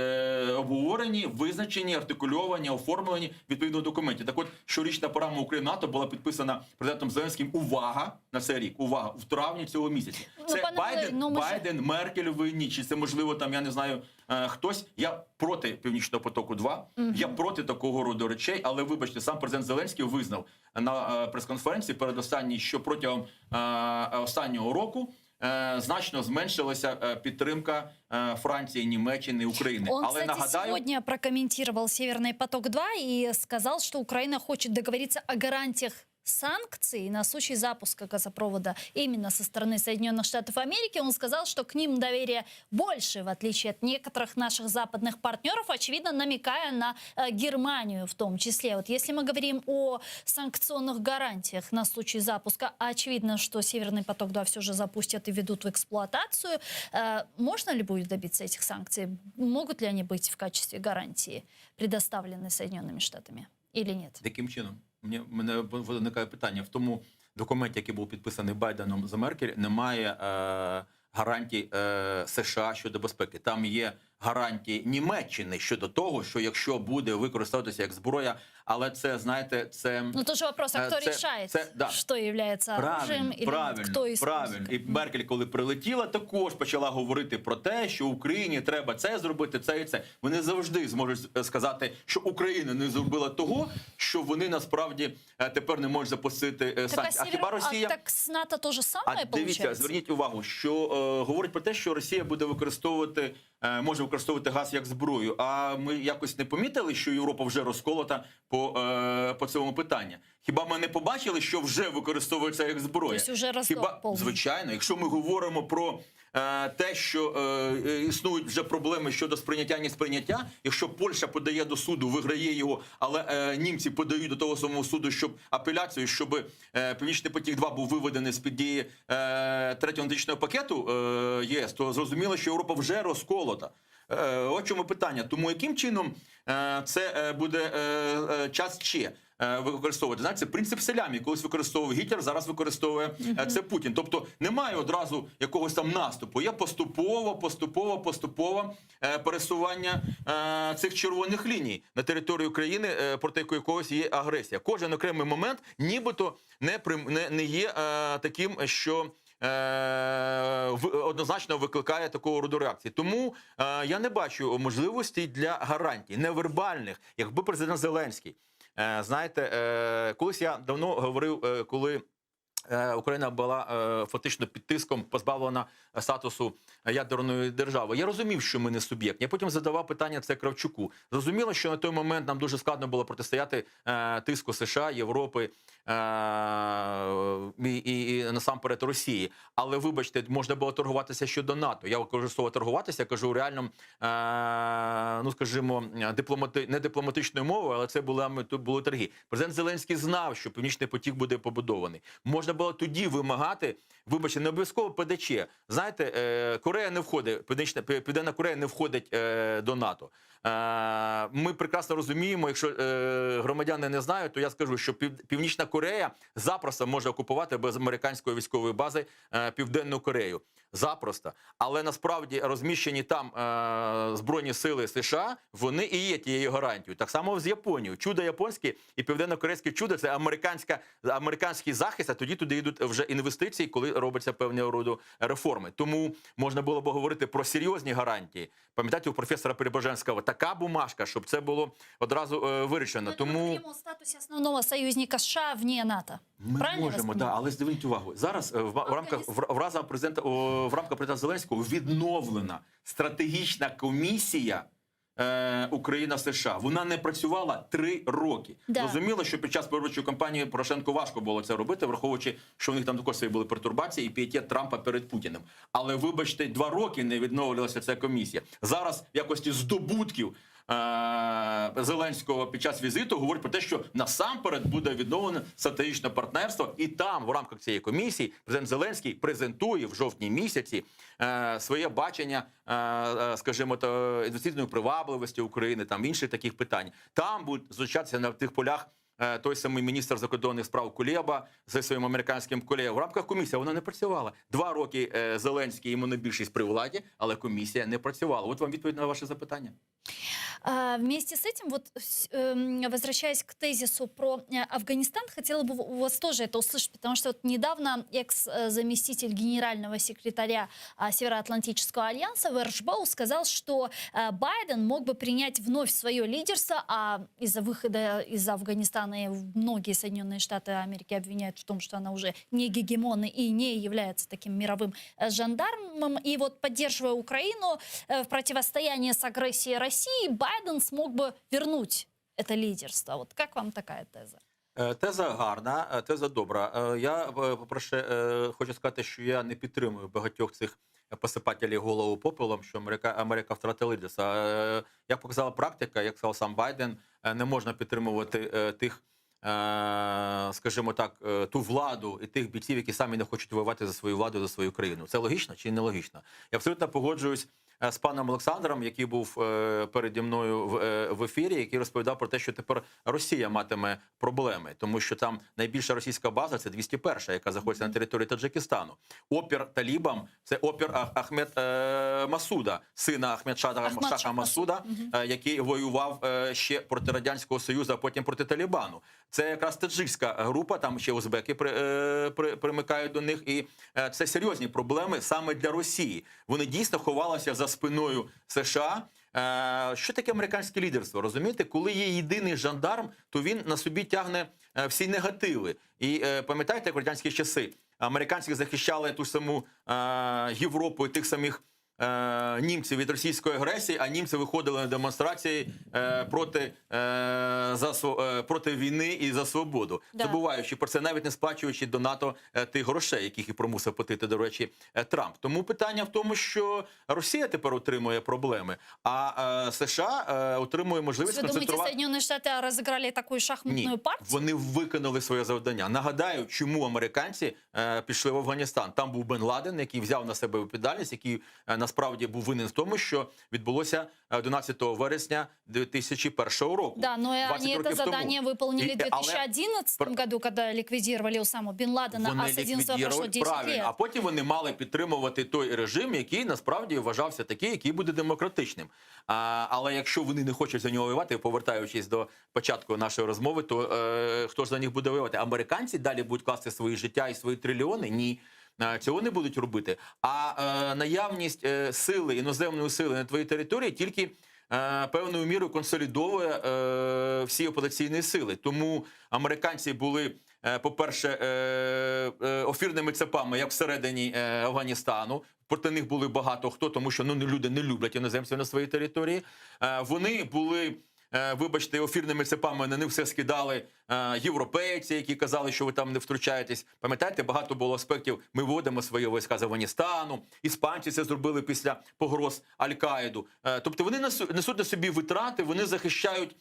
Speaker 12: обговорені, визначені, артикульовані, оформлені відповідно до документів. Так от, щорічна програма Україна-НАТО була підписана президентом Зеленським, увага, на цей рік, увага, в травні цього місяця. Це Байден, Меркель винні, чи це можливо там, я не знаю, хтось. Я проти Північного потоку-2, я проти такого роду речей, але вибачте, сам президент Зеленський визнав на прес-конференції передостанній, що протягом останнього року значно зменшилася підтримка Франції, Німеччини, України.
Speaker 18: Он,
Speaker 12: але
Speaker 18: кстати, сегодня прокомментировал «Северный поток-2» и сказал, что Украина хочет договориться о гарантиях санкций на случай запуска газопровода именно со стороны Соединенных Штатов Америки. Он сказал, что к ним доверие больше, в отличие от некоторых наших западных партнеров, очевидно, намекая на Германию в том числе. Вот если мы говорим о санкционных гарантиях на случай запуска, очевидно, что «Северный поток-2» все же запустят и ведут в эксплуатацию. Можно ли будет добиться этих санкций? Могут ли они быть в качестве гарантии предоставлены Соединенными Штатами или нет?
Speaker 12: Таким чином? мене виникає питання. В тому документі, який був підписаний Байденом за Меркель, немає гарантій США щодо безпеки. Там є гарантії Німеччини щодо того, що якщо буде використовуватися як зброя, але це, знаєте, це...
Speaker 18: Ну, тоже вопрос, а кто решает,
Speaker 12: да.
Speaker 18: что является оружием, или кто использует?
Speaker 12: Правильно. І Меркель, коли прилетіла, також почала говорити про те, що Україні треба це зробити, це і це. Вони завжди зможуть сказати, що Україна не зробила того, що вони насправді тепер не можуть запустити санкції. А хіба Росія...
Speaker 18: так з НАТО то же саме,
Speaker 12: дивіться, зверніть увагу, що говорить про те, що Росія буде використовувати, може використовувати газ як зброю. А ми якось не помітили, що Європа вже розколота по цьому питанню. Хіба ми не побачили, що вже використовується як зброя?
Speaker 18: Тобто вже розкол повний.
Speaker 12: Звичайно, якщо ми говоримо про те, що існують вже проблеми щодо сприйняття, несприйняття, якщо Польща подає до суду, виграє його, але німці подають до того самого суду, щоб апеляцію, щоб Північний потік-2 був виведений з-під дії третього енергетичного пакету ЄС, то зрозуміло, що Європа вже розколота. От чому питання. Тому яким чином це буде час ще використовувати? Знаєте, це принцип селямі. Колись використовував Гітлер, зараз використовує це Путін. Тобто немає одразу якогось там наступу. Є поступово пересування цих червоних ліній на території України, проти якогось є агресія. Кожен окремий момент нібито не є таким, що однозначно викликає такого роду реакції. Тому я не бачу можливостей для гарантій, невербальних, якби президент Зеленський. Знаєте, колись я давно говорив, коли Україна була фактично під тиском, позбавлена статусу ядерної держави. Я розумів, що ми не суб'єкт. Я потім задавав питання це Кравчуку. Зрозуміло, що на той момент нам дуже складно було протистояти тиску США, Європи і насамперед Росії. Але, вибачте, можна було торгуватися щодо НАТО. Я кажу слово торгуватися, кажу реально, ну скажімо, не дипломатичною мовою, але це були торги. Президент Зеленський знав, що Північний потік буде побудований. Можна було тоді вимагати, вибачте, не обов'язково ПДЧ. Знаєте, Корея не входить, Південна Корея не входить до НАТО. Ми прекрасно розуміємо, якщо громадяни не знають, то я скажу, що Північна Корея запросто може окупувати без американської військової бази Південну Корею. Запросто. Але насправді розміщені там Збройні сили США, вони і є тією гарантією. Так само з Японією. Чудо японське і південно-корейське чудо – це американський захист, а тоді туди йдуть вже інвестиції, коли робиться певного роду реформи. Тому можна було б говорити про серйозні гарантії. Пам'ятаєте, у професора Перебоженського така бумажка, щоб це було одразу вирішено.
Speaker 18: Ми
Speaker 12: тому
Speaker 18: говоримо о статусі основного союзника США вне НАТО.
Speaker 12: Ми
Speaker 18: правильно
Speaker 12: можемо, да, але зверніть увагу. Зараз в рамках президента Зеленського відновлена стратегічна комісія Україна-США. Вона не працювала 3 роки.
Speaker 18: Да.
Speaker 12: Зрозуміло, що під час виборчої кампанії Порошенку важко було це робити, враховуючи, що в них там також свої були пертурбації і пієтет Трампа перед Путіним. Але, вибачте, 2 роки не відновлювалася ця комісія. Зараз в якості здобутків Зеленського під час візиту говорить про те, що насамперед буде відновлено стратегічне партнерство, і там в рамках цієї комісії президент Зеленський презентує в жовтні місяці своє бачення, скажімо, інвестиційної привабливості України, там інших таких питань. Там будуть зустрічатися на тих полях той самий міністр закордонних справ Кулеба зі своїм американським колегою. В рамках комісії вона не працювала. 2 роки Зеленський і монобільшість при владі, але комісія не працювала. От вам відповідь на ваше запитання.
Speaker 18: Вместе с этим, вот, возвращаясь к тезису про Афганистан, хотела бы у вас тоже это услышать, потому что вот недавно экс-заместитель генерального секретаря Североатлантического альянса Вершбоу сказал, что Байден мог бы принять вновь свое лидерство, а из-за выхода из Афганистана многие Соединенные Штаты Америки обвиняют в том, что она уже не гегемон и не является таким мировым жандармом. И вот, поддерживая Украину в противостоянии с агрессией России, Байден смог бы вернуть это лидерство. Вот как вам такая теза?
Speaker 12: Теза гарна, теза добра. Я, по-перше, хочу сказати, що я не підтримую багатьох цих посипателів голову попелом, що Америка втратила лідерство. Як показала практика, як сказав сам Байден, не можна підтримувати тих, скажімо так, ту владу і тих бійців, які самі не хочуть воювати за свою владу, за свою країну. Це логічно чи не логічно? Я абсолютно погоджуюсь з паном Олександром, який був переді мною в ефірі, який розповідав про те, що тепер Росія матиме проблеми, тому що там найбільша російська база – це 201-ша, яка знаходиться на території Таджикистану. Опір талібам – це опір Ахмед Масуда, сина Ахмед Шаха Масуда, який воював ще проти Радянського Союзу, а потім проти Талібану. Це якраз таджикська група, там ще узбеки примикають до них, і це серйозні проблеми саме для Росії. Вони дійсно ховалися за спиною США. Що таке американське лідерство? Розумієте, коли є єдиний жандарм, то він на собі тягне всі негативи. І пам'ятаєте, як в радянські часи американці захищали ту саму Європу і тих самих німців від російської агресії, а німці виходили на демонстрації проти війни і за свободу. Забуваючи про це, навіть не сплачуючи до НАТО тих грошей, яких і примусив платити, до речі, Трамп. Тому питання в тому, що Росія тепер отримує проблеми, а США отримує можливість концентрувати...
Speaker 18: Ви думаєте, Сполучені Штати розіграли таку шахматну партію?
Speaker 12: Вони виконали своє завдання. Нагадаю, чому американці пішли в Афганістан. Там був Бен Ладен, який взяв на себе відповідальність, який насправді був винен в тому, що відбулося 11 вересня 2001 року.
Speaker 18: Да, но они это задание выполнили в 2011 году, когда ликвидировали Усаму Бен Ладена, а с 11 прошло 10 лет.
Speaker 12: А потім вони мали підтримувати той режим, який насправді вважався такий, який буде демократичним. Але якщо вони не хочуть за нього воювати, повертаючись до початку нашої розмови, то хто ж за них буде воювати? Американці далі будуть класти свої життя і свої трильйони? Ні. Цього не будуть робити. А наявність сили, іноземної сили на твоїй території тільки певною мірою консолідовує всі опозиційні сили. Тому американці були, по-перше, офірними цепами, як всередині Афганістану. Проти них були багато хто, тому що люди не люблять іноземців на своїй території. Вони були... Вибачте, офірними цепами на них все скидали європейці, які казали, що ви там не втручаєтесь. Пам'ятаєте, багато було аспектів, ми вводимо свої війська з Афганістану, іспанці це зробили після погроз Аль-Каїду. Тобто вони несуть на собі витрати, вони захищають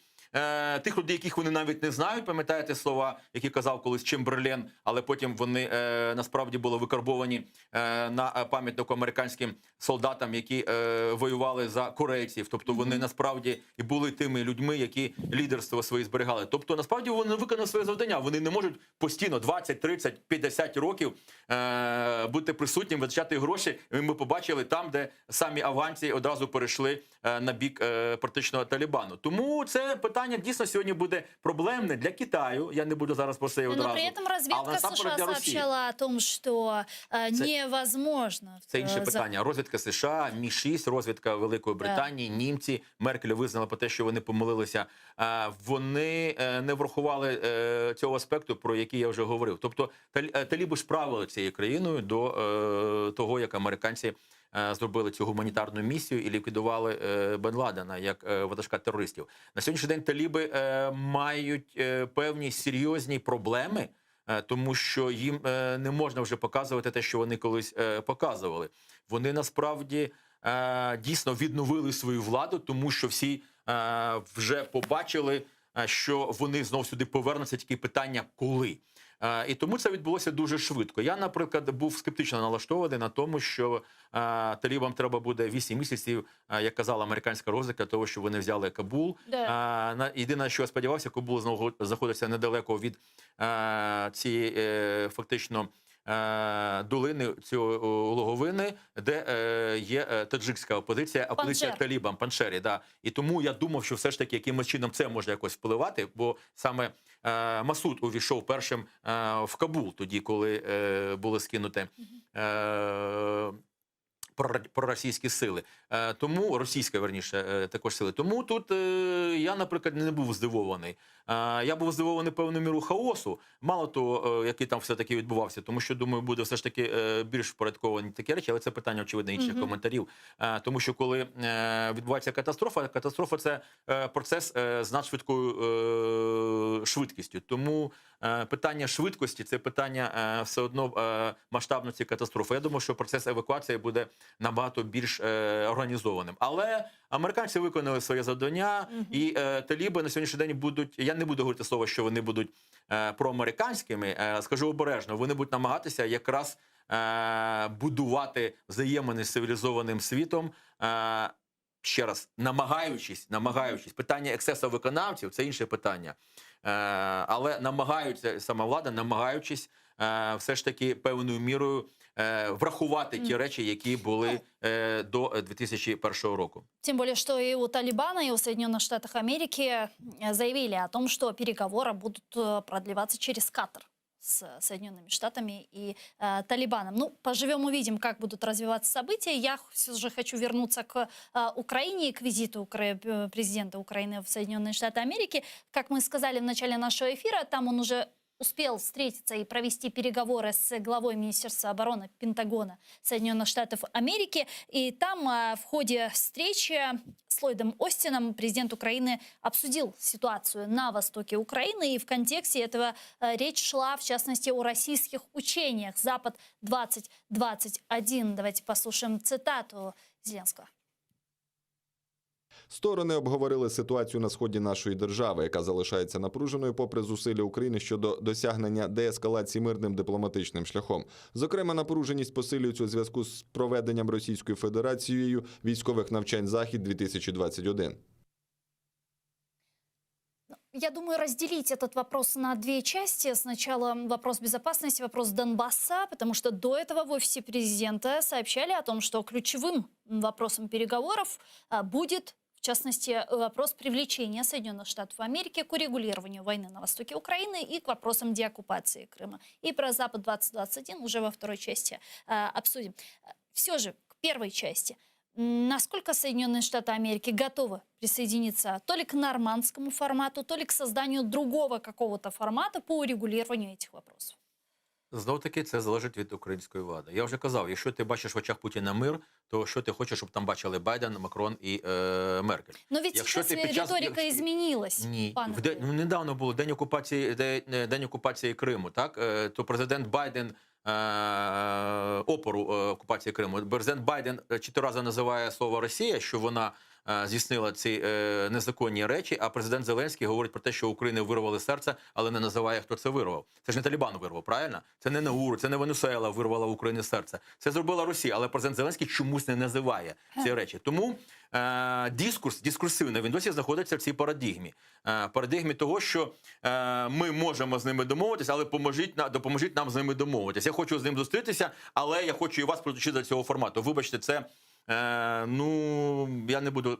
Speaker 12: тих людей, яких вони навіть не знають. Пам'ятаєте слова, які казав колись Чемберлен, але потім вони насправді були викарбовані на пам'ятнику американським солдатам, які воювали за корейців. Тобто вони насправді і були тими людьми, які лідерство своє зберігали. Тобто насправді вони виконали своє завдання. Вони не можуть постійно 20, 30, 50 років бути присутнім, витрачати гроші. І ми побачили там, де самі афганці одразу перейшли на бік практичного Талібану. Тому це питання дійсно сьогодні буде проблемне для Китаю. Я не буду зараз про це одразу.
Speaker 18: Но при этом разведка США сообщала о том, что невозможно.
Speaker 12: Це інше питання. Розвідка США, Мі-6, розвідка Великої Британії, німці. Меркель визнала про те, що вони помилилися. Вони не врахували цього аспекту, про який я вже говорив. Тобто таліби ж правили цією країною до того, як американці зробили цю гуманітарну місію і ліквідували Бен Ладена як ватажка терористів. На сьогоднішній день таліби мають певні серйозні проблеми, тому що їм не можна вже показувати те, що вони колись показували. Вони насправді дійсно відновили свою владу, тому що всі вже побачили, що вони знов сюди повернуться, тільки питання коли. І тому це відбулося дуже швидко. Я, наприклад, був скептично налаштований на тому, що талібам треба буде 8 місяців, як казала американська розвідка, того, що вони взяли Кабул. Єдине, що я сподівався, Кабул знову знаходиться недалеко від цієї фактично долини, цього логовини, де є таджикська опозиція талібам, паншері. Да. І тому я думав, що все ж таки якимось чином це може якось впливати, бо саме Масуд увійшов першим в Кабул, тоді, коли були скинуті проросійські сили. Тому, російська, верніше, також сили. Тому тут я, наприклад, не був здивований. Я був здивований певною мірою хаосу, мало того, який там все-таки відбувався, тому що, думаю, буде все ж таки більш впорядковані такі речі, але це питання, очевидно, інших коментарів. Тому що, коли відбувається катастрофа – це процес з надшвидкою швидкістю. Тому питання швидкості – це питання все одно масштабності катастрофи. Я думаю, що процес евакуації буде набагато більш організованим. Але американці виконали своє завдання, і таліби на сьогоднішній день будуть, я не буду говорити слово, що вони будуть проамериканськими, скажу обережно, вони будуть намагатися якраз будувати взаємини з цивілізованим світом, ще раз, намагаючись. Питання ексесу виконавців – це інше питання. Але намагаються, сама влада, намагаючись все ж таки певною мірою врахувати ті речі, які були до 2001 року.
Speaker 18: Тем более, что и у Талибана, и у Соединенных Штатов Америки заявили о том, что переговоры будут продлеваться через Катар с Соединенными Штатами и Талибаном. Ну, поживем, увидим, как будут развиваться события. Я все же хочу вернуться к Украине и к визиту президента Украины в Соединенные Штаты Америки. Как мы сказали в начале нашего эфира, там он уже успел встретиться и провести переговоры с главой Министерства обороны Пентагона Соединенных Штатов Америки. И там в ходе встречи с Ллойдом Остином президент Украины обсудил ситуацию на востоке Украины. И в контексте этого речь шла, в частности, о российских учениях «Запад-2021». Давайте послушаем цитату Зеленского.
Speaker 9: Сторони обговорили ситуацію на сході нашої держави, яка залишається напруженою попри зусилля України щодо досягнення деескалації мирним дипломатичним шляхом. Зокрема, напруженість посилюється у зв'язку з проведенням Російською Федерацією військових навчань «Захід-2021».
Speaker 18: Я думаю, разделить этот вопрос на две части. Сначала вопрос безопасности, вопрос Донбасса, потому что до этого в офисе президента сообщали о том, что ключевым вопросом переговоров будет, в частности, вопрос привлечения Соединенных Штатов Америки к урегулированию войны на востоке Украины и к вопросам деоккупации Крыма. И про Запад-2021 уже во второй части обсудим. Все же, к первой части. Насколько Соединенные Штаты Америки готовы присоединиться то ли к нормандскому формату, то ли к созданию другого какого-то формата по урегулированию этих вопросов?
Speaker 12: Знов-таки це залежить від української влади. Я вже казав, якщо ти бачиш в очах Путіна мир, то що ти хочеш, щоб там бачили Байден, Макрон і Меркель?
Speaker 18: Но ведь сейчас риторика изменилась.
Speaker 12: Ні. Недавно було День окупації Криму, так? То президент Байден опору окупації Криму. Президент Байден 4 рази називає слово «Росія», що вона здійснила ці незаконні речі, а президент Зеленський говорить про те, що Україна вирвали серце, але не називає, хто це вирвав. Це ж не Талібан вирвав, правильно? Це не Науру, це не Венесуела вирвала в Україні серце. Це зробила Росія, але президент Зеленський чомусь не називає ці речі. Тому дискурсивно, він досі знаходиться в цій парадигмі. Парадигмі того, що ми можемо з ними домовитися, але допоможіть нам з ними домовитися. Я хочу з ним зустрітися, але я хочу і вас підключити до цього формату. Вибачте, це я не буду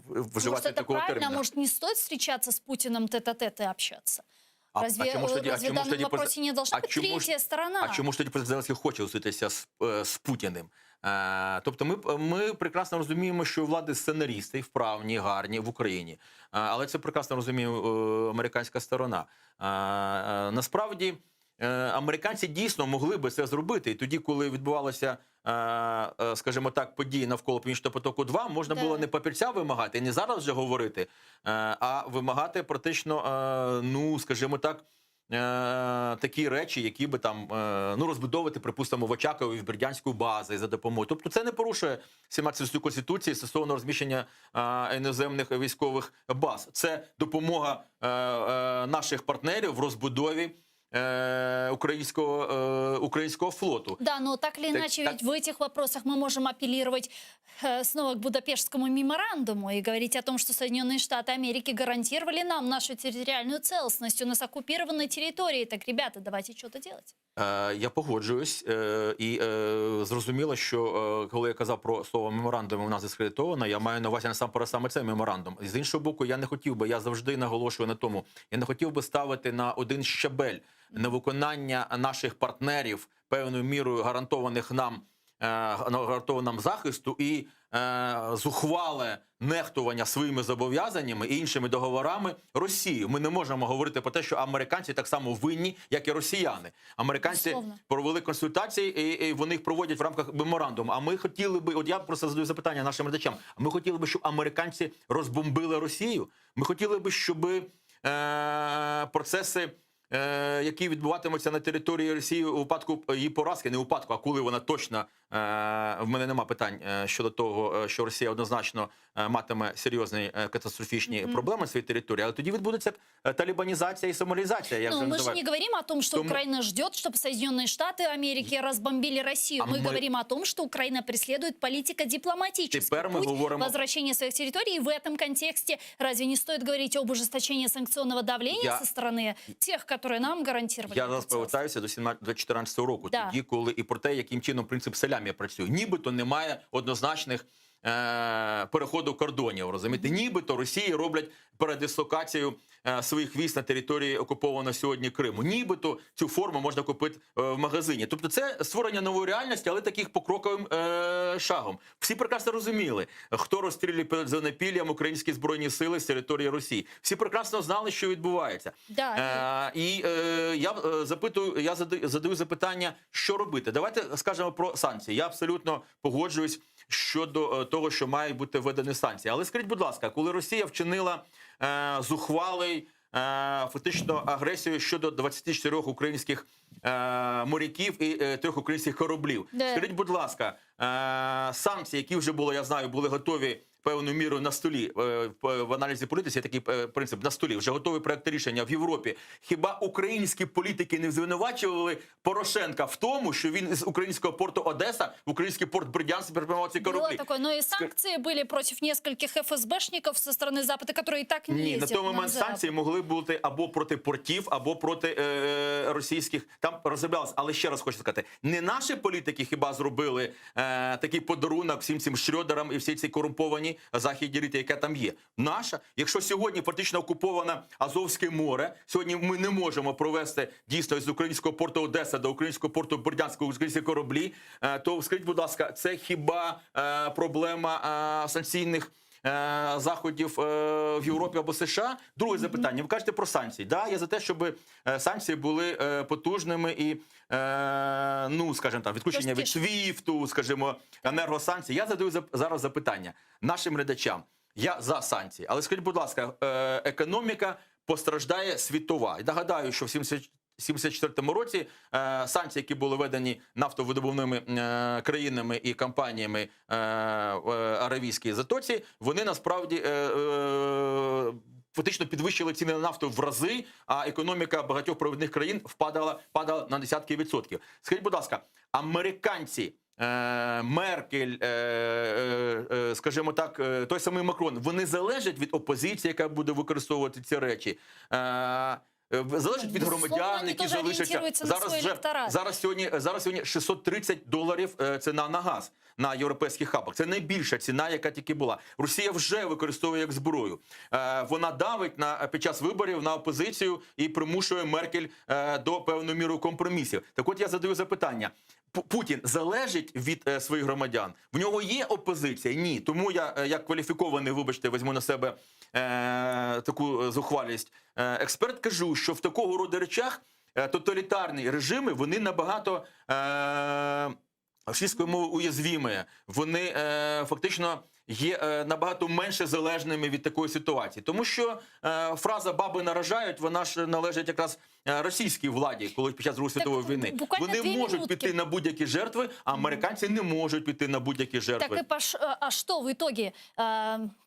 Speaker 12: вживати такого терміна.
Speaker 18: Может, это правильно, может, не стоит встречаться с Путиным тет-а-тет и общаться? Разве в данном вопросе не должна быть третья сторона?
Speaker 12: А чому ж тоді президент Зеленський хоче зустрітися з Путіним? Тобто ми прекрасно розуміємо, що влади сценаристи вправні, гарні в Україні. Але це прекрасно розуміє американська сторона. Насправді, американці дійсно могли би це зробити. І тоді, коли відбувалося, скажімо так, події навколо Північного потоку-2, можна було не папірця вимагати, і не зараз вже говорити, а вимагати практично, скажімо так, такі речі, які би там розбудовувати, припустимо, в Очакові, в Бердянську бази за допомогою. Тобто це не порушує 17 Конституції стосовно розміщення іноземних військових баз. Це допомога наших партнерів в розбудові украинского флоту.
Speaker 18: Да, но так или иначе, ведь в этих вопросах мы можем апеллировать снова к Будапештскому меморандуму и говорить о том, что Соединенные Штаты Америки гарантировали нам нашу территориальную целостность у нас оккупированной территории. Так, ребята, давайте что-то делать.
Speaker 12: Я погоджуюсь. І зрозуміло, що коли я казав про слово меморандум, у нас дискредитовано, я маю на увазі насамперед саме цей меморандум. З іншого боку, я не хотів би, я завжди наголошую на тому, я не хотів би ставити на один щабель на виконання наших партнерів певною мірою гарантованих нам захисту і зухвале нехтування своїми зобов'язаннями і іншими договорами Росії. Ми не можемо говорити про те, що американці так само винні, як і росіяни. Американці провели консультації, і вони їх проводять в рамках меморандуму. А ми хотіли би, от я просто задаю запитання нашим глядачам, ми хотіли би, щоб американці розбомбили Росію? Ми хотіли би, щоб процеси, які відбуватимуться на території Росії у випадку її поразки, не у випадку, а коли вона точно в мене нема питань щодо того, що Росія однозначно матиме серйозні катастрофічні проблеми на своїй території, але тоді відбудеться талібанізація і сомалізація. Я
Speaker 18: Ну,
Speaker 12: вже
Speaker 18: мы же
Speaker 12: називаю.
Speaker 18: не говорим о том, что Украина ждет, чтобы Соединенные Штаты Америки разбомбили Россию. Мы говорим о том, что Украина преследует политико-дипломатический
Speaker 12: Теперь мы
Speaker 18: путь
Speaker 12: говорим-
Speaker 18: возвращения своих территорий. И в этом контексте разве не стоит говорить об ужесточении санкционного давления со стороны тех, которые нам гарантировали?
Speaker 12: Я зараз повертаюся до 2014 року,
Speaker 18: Да.
Speaker 12: тоді, коли і про те, яким чином принцип салямі працює. Нібито немає однозначних переходу кордонів, розумієте? Нібито Росії роблять передислокацію своїх військ на території окупованого сьогодні Криму. Нібито цю форму можна купити в магазині. Тобто це створення нової реальності, але таких покроковим шагом. Всі прекрасно розуміли, хто розстрілює перед Зеленопіллям українські збройні сили з території Росії. Всі прекрасно знали, що відбувається.
Speaker 18: Да.
Speaker 12: Я задаю запитання, що робити. Давайте скажемо про санкції. Я абсолютно погоджуюсь щодо того, що мають бути введені санкції. Але скажіть, будь ласка, коли Росія вчинила зухвалий фактично агресію щодо 24 українських моряків і 3 українських кораблів. Скажіть, будь ласка, санкції, які вже були, я знаю, були готові певною мірою на столі, в аналізі політиці є такий принцип, на столі, вже готові проекти рішення в Європі. Хіба українські політики не звинувачували Порошенка в тому, що він з українського порту Одеса в український порт Бердянськ перепрямував ці кораблі?
Speaker 18: Было такое, но и санкции были против нескольких ФСБшников со стороны Запада, которые и так не
Speaker 12: Ні,
Speaker 18: ездят
Speaker 12: на той момент
Speaker 18: Запад.
Speaker 12: санкції могли бути або проти портів, або проти російських. Там розроблялось. Але ще раз хочу сказати, не наші політики хіба зробили такий подарунок всім цим Шрёдерам і всі ці корумповані західні еліти, яка там є. Наша, якщо сьогодні фактично окуповане Азовське море, сьогодні ми не можемо провести дійсно з українського порту Одеса до українського порту Бердянська українські кораблі, то скажіть, будь ласка, це хіба проблема санкційних заходів в Європі або США? Друге запитання. Ви кажете про санкції. Да, я за те, щоб санкції були потужними і, ну, скажімо так, відключення від СВІФТу, скажімо, енергосанкцій. Я задаю зараз запитання нашим глядачам. Я за санкції. Але скажіть, будь ласка, економіка постраждає світова. І нагадаю, що в 1974 році санкції, які були введені нафтовидобувними країнами і компаніями в Аравійській затоці, вони насправді фактично підвищили ціни на нафту в рази, а економіка багатьох провідних країн падала на десятки відсотків. Скажіть, будь ласка, американці, Меркель, скажімо так, той самий Макрон, вони залежать від опозиції, яка буде використовувати ці речі? Залежить від громадян, які залишаться. Зараз сьогодні $630 ціна на газ на європейських хабах. Це найбільша ціна, яка тільки була. Росія вже використовує як зброю. Вона давить під час виборів на опозицію і примушує Меркель до певної міри компромісів. Так от я задаю запитання. Путін залежить від своїх громадян? В нього є опозиція? Ні. Тому я, як кваліфікований, вибачте, візьму на себе таку зухвалість експерт, кажу, що в такого роду речах тоталітарні режими, вони набагато російською мовою уязвімі. Вони фактично є набагато менше залежними від такої ситуації. Тому що фраза «баби наражають», вона ж належить якраз російській владі, коли під час Другої світової війни. Вони можуть піти на будь-які жертви, а американці не можуть піти на будь-які жертви.
Speaker 18: Так и а что в итоге?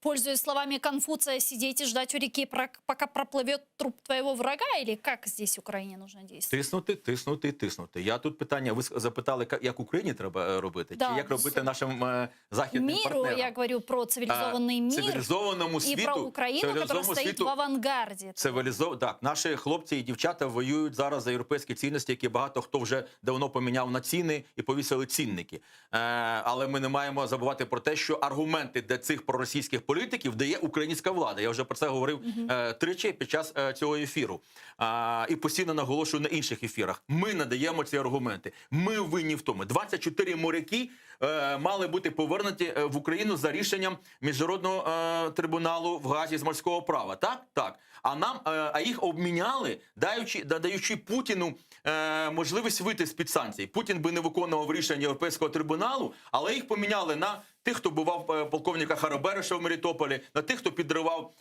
Speaker 18: Пользуясь словами Конфуция, сидеть и ждать у реки, пока проплывет труп твоего врага? Или как здесь Украине нужно действовать?
Speaker 12: Тиснути. Я тут питання, ви запитали, як Україні треба робити?
Speaker 18: Да.
Speaker 12: Чи як робити нашим західним партнерам?
Speaker 18: Миру, я говорю про цивилизованный мир.
Speaker 12: Цивілізованому світу.
Speaker 18: И про Украину, которая стоит в авангарде.
Speaker 12: Так, наші хлопці і дівчата воюють зараз за європейські цінності, які багато хто вже давно поміняв на ціни і повісили цінники. Але ми не маємо забувати про те, що аргументи для цих проросійських політиків дає українська влада. Я вже про це говорив тричі під час цього ефіру. І постійно наголошую на інших ефірах. Ми надаємо ці аргументи. Ми винні в тому. 24 моряки мали бути повернуті в Україну за рішенням Міжнародного трибуналу в Гаазі з морського права. Так? Так. А їх обміняли, даючи Путіну можливість вийти з-під санкцій. Путін би не виконував рішення Європейського трибуналу, але їх поміняли на тих, хто вбивав полковника Харабереша в Мелітополі, на тих, хто підривав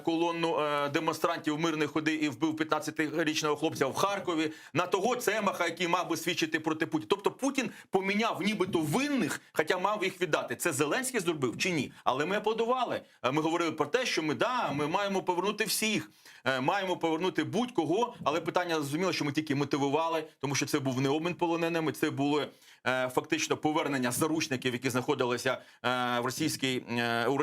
Speaker 12: колонну демонстрантів мирних ходи і вбив 15-річного хлопця в Харкові, на того Цемаха, який мав би свідчити проти Путіна. Тобто Путін поміняв нібито винних, хоча мав їх віддати. Це Зеленський зробив чи ні? Але ми аплодували. Ми говорили про те, що ми маємо повернути всіх. Маємо повернути будь-кого, але питання зрозуміло, що ми тільки мотивували, тому що це був не обмін полоненими, це було фактично повернення заручників, які знаходилися у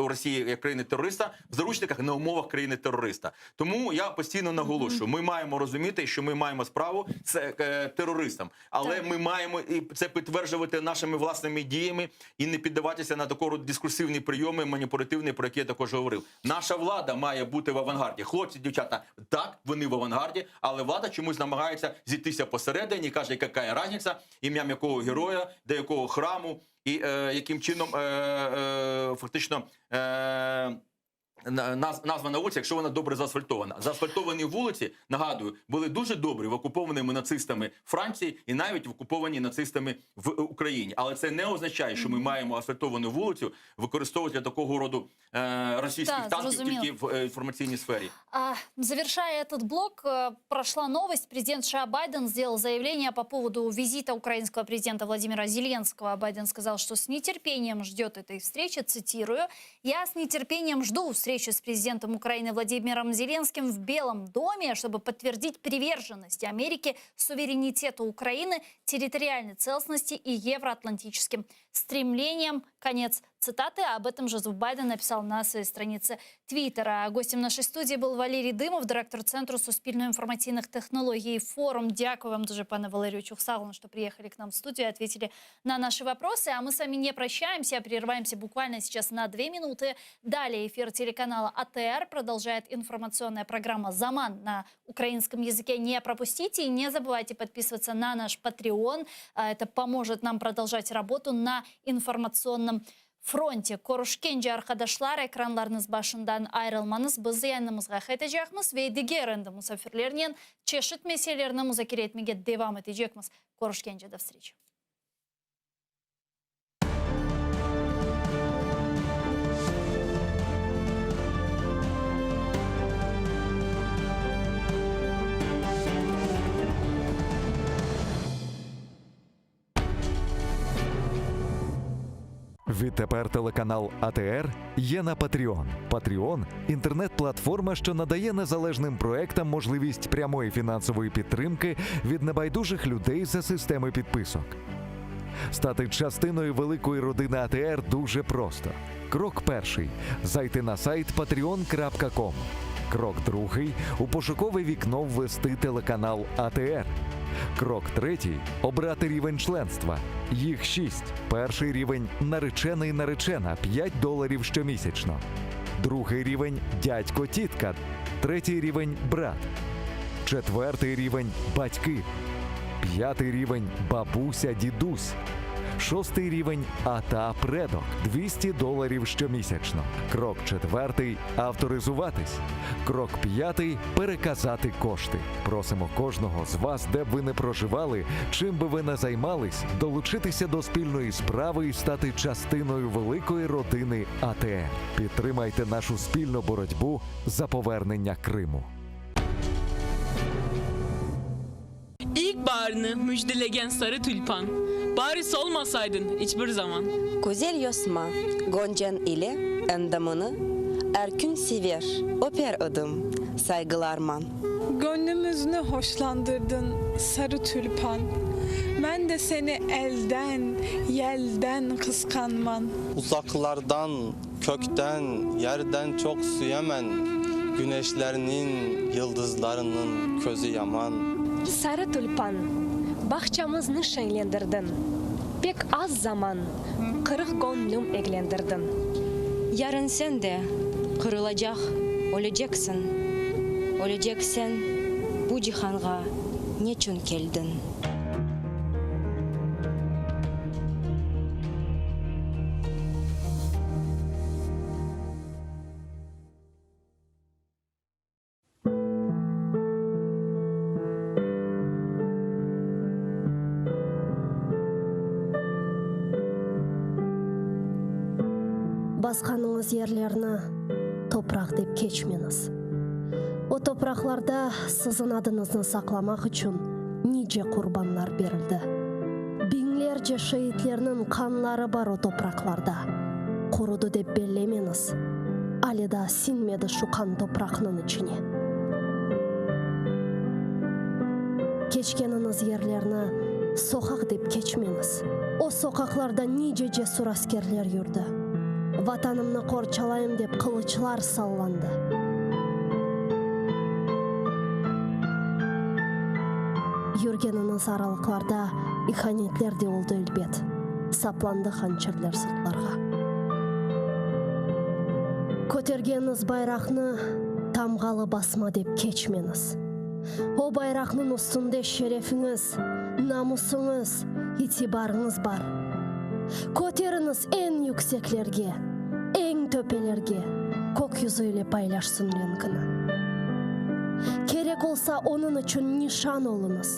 Speaker 12: Росії як країни-терориста, в заручниках на умовах країни-терориста. Тому я постійно наголошую, ми маємо розуміти, що ми маємо справу з терористом, але ми маємо і це підтверджувати нашими власними діями і не піддаватися на такого дискурсивні прийоми, маніпулятивні, про які я також говорив. Наша влада має бути в авангарді. Хлопці, дівчата, так, вони в авангарді, але влада чомусь намагається зійтися посередині, каже, яка різниця, ім'ям якого героя, до якого храму, і яким чином фактично назва на вулиці, якщо вона добре заасфальтована. Заасфальтовані вулиці, нагадую, були дуже добрі в окупованими нацистами Франції і навіть в окуповані нацистами в Україні. Але це не означає, що ми маємо асфальтовану вулицю використовувати для такого роду російських танків тільки в інформаційній сфері.
Speaker 18: Завершая этот блок, прошла новость. Президент США Байден сделал заявление по поводу визита украинского президента Владимира Зеленского. Байден сказал, что с нетерпением ждет этой встречи, цитирую, «Я с нетерпением жду встречи с президентом Украины Владимиром Зеленским в Белом доме, чтобы подтвердить приверженность Америки суверенитету Украины, территориальной целостности и евроатлантическим стремлениям». Конец цитаты. Об этом же Байден написал на своей странице Твиттера. Гостем нашей студии был Валерій Димов, директор Центру суспільно-інформаційних технологій «Форум». Дякую вам дуже, пане Валерию Чухсаловну, что приехали к нам в студию и ответили на наши вопросы. А мы с вами не прощаемся, прерываемся буквально сейчас на 2 минуты. Далее эфир телеканала АТР продолжает информационная программа «Заман» на украинском языке. Не пропустите и не забывайте подписываться на наш Patreon. Это поможет нам продолжать работу на информационном фронте. Корушкенже арқадашлар экранларыңыз башындан айрылмаңыз. Біз зиянымызға қайтacağımыз ve diğer misafirlerinin çeşit meselelerini müzakere etmeye devam edeceğimiz. Корушкенже, до встречи.
Speaker 3: Відтепер телеканал АТР є на Patreon. Patreon – інтернет-платформа, що надає незалежним проектам можливість прямої фінансової підтримки від небайдужих людей за системи підписок. Стати частиною великої родини АТР дуже просто. Крок перший – зайти на сайт patreon.com. Крок другий – у пошукове вікно ввести телеканал АТР. Крок третій – обрати рівень членства. Їх 6. Перший рівень – наречений-наречена – $5 щомісячно. Другий рівень – дядько-тітка. Третій рівень – брат. Четвертий рівень – батьки. П'ятий рівень – бабуся-дідусь. Шостий рівень – ата-предок – $200 щомісячно. Крок четвертий – авторизуватись. Крок п'ятий – переказати кошти. Просимо кожного з вас, де б ви не проживали, чим би ви не займались, долучитися до спільної справи і стати частиною великої родини АТР. Підтримайте нашу спільну боротьбу за повернення Криму.
Speaker 13: İlkbaharını müjdeleyen sarı tülpan. Bari solmasaydın hiçbir zaman.
Speaker 14: Güzel yosma, Goncan ile endamını, Erkün sever, öper adım, saygılarman.
Speaker 16: Gönlümüzünü hoşlandırdın sarı tülpan. Ben de seni elden, yelden kıskanman.
Speaker 17: Uzaklardan, kökten, yerden çok süyemen, güneşlerinin, yıldızlarının közü yaman.
Speaker 19: Sarı tülpan, bahçamızı şenlendirdin. Pek az zaman, kırık gönlüm eğlendirdin.
Speaker 14: Yarın sen de kırılacak, öleceksin. Öleceksen bu cihanga niçin geldin?
Speaker 19: басқаныңыз ерлерні топырақ деп кечмеңіз. О топырақларда сіздің адыңызды сақламақ үшін неше құрбанлар берілді. Бинлерce шейітлерінің қанлары бар о топырақларда. Құруды деп беллемеңіз. Алида синмеді шу қан топырақның ішіне. Кечкеніңіз ерлерні соқақ деп кечмеңіз. О соқақларда неше жесур аскерлер жүрді. Ватанымны қорчалайым деп қылычлар салланды. Жүргеніңіз аралықларда иханетлер де олды үлбет. Сапланды ханчерлер сыртларға. Көтергеніңіз байрақны тамғалы басма деп кечмеңіз. О байрақның үстінде шерефіңіз, намысыңыз, итибарыңыз бар. Көтеріңіз ең yüksеклерге, ең төпелерге, көк yüzüyle paylaşsın ренкіні. Керек олса оның үшін нишан олыңыз.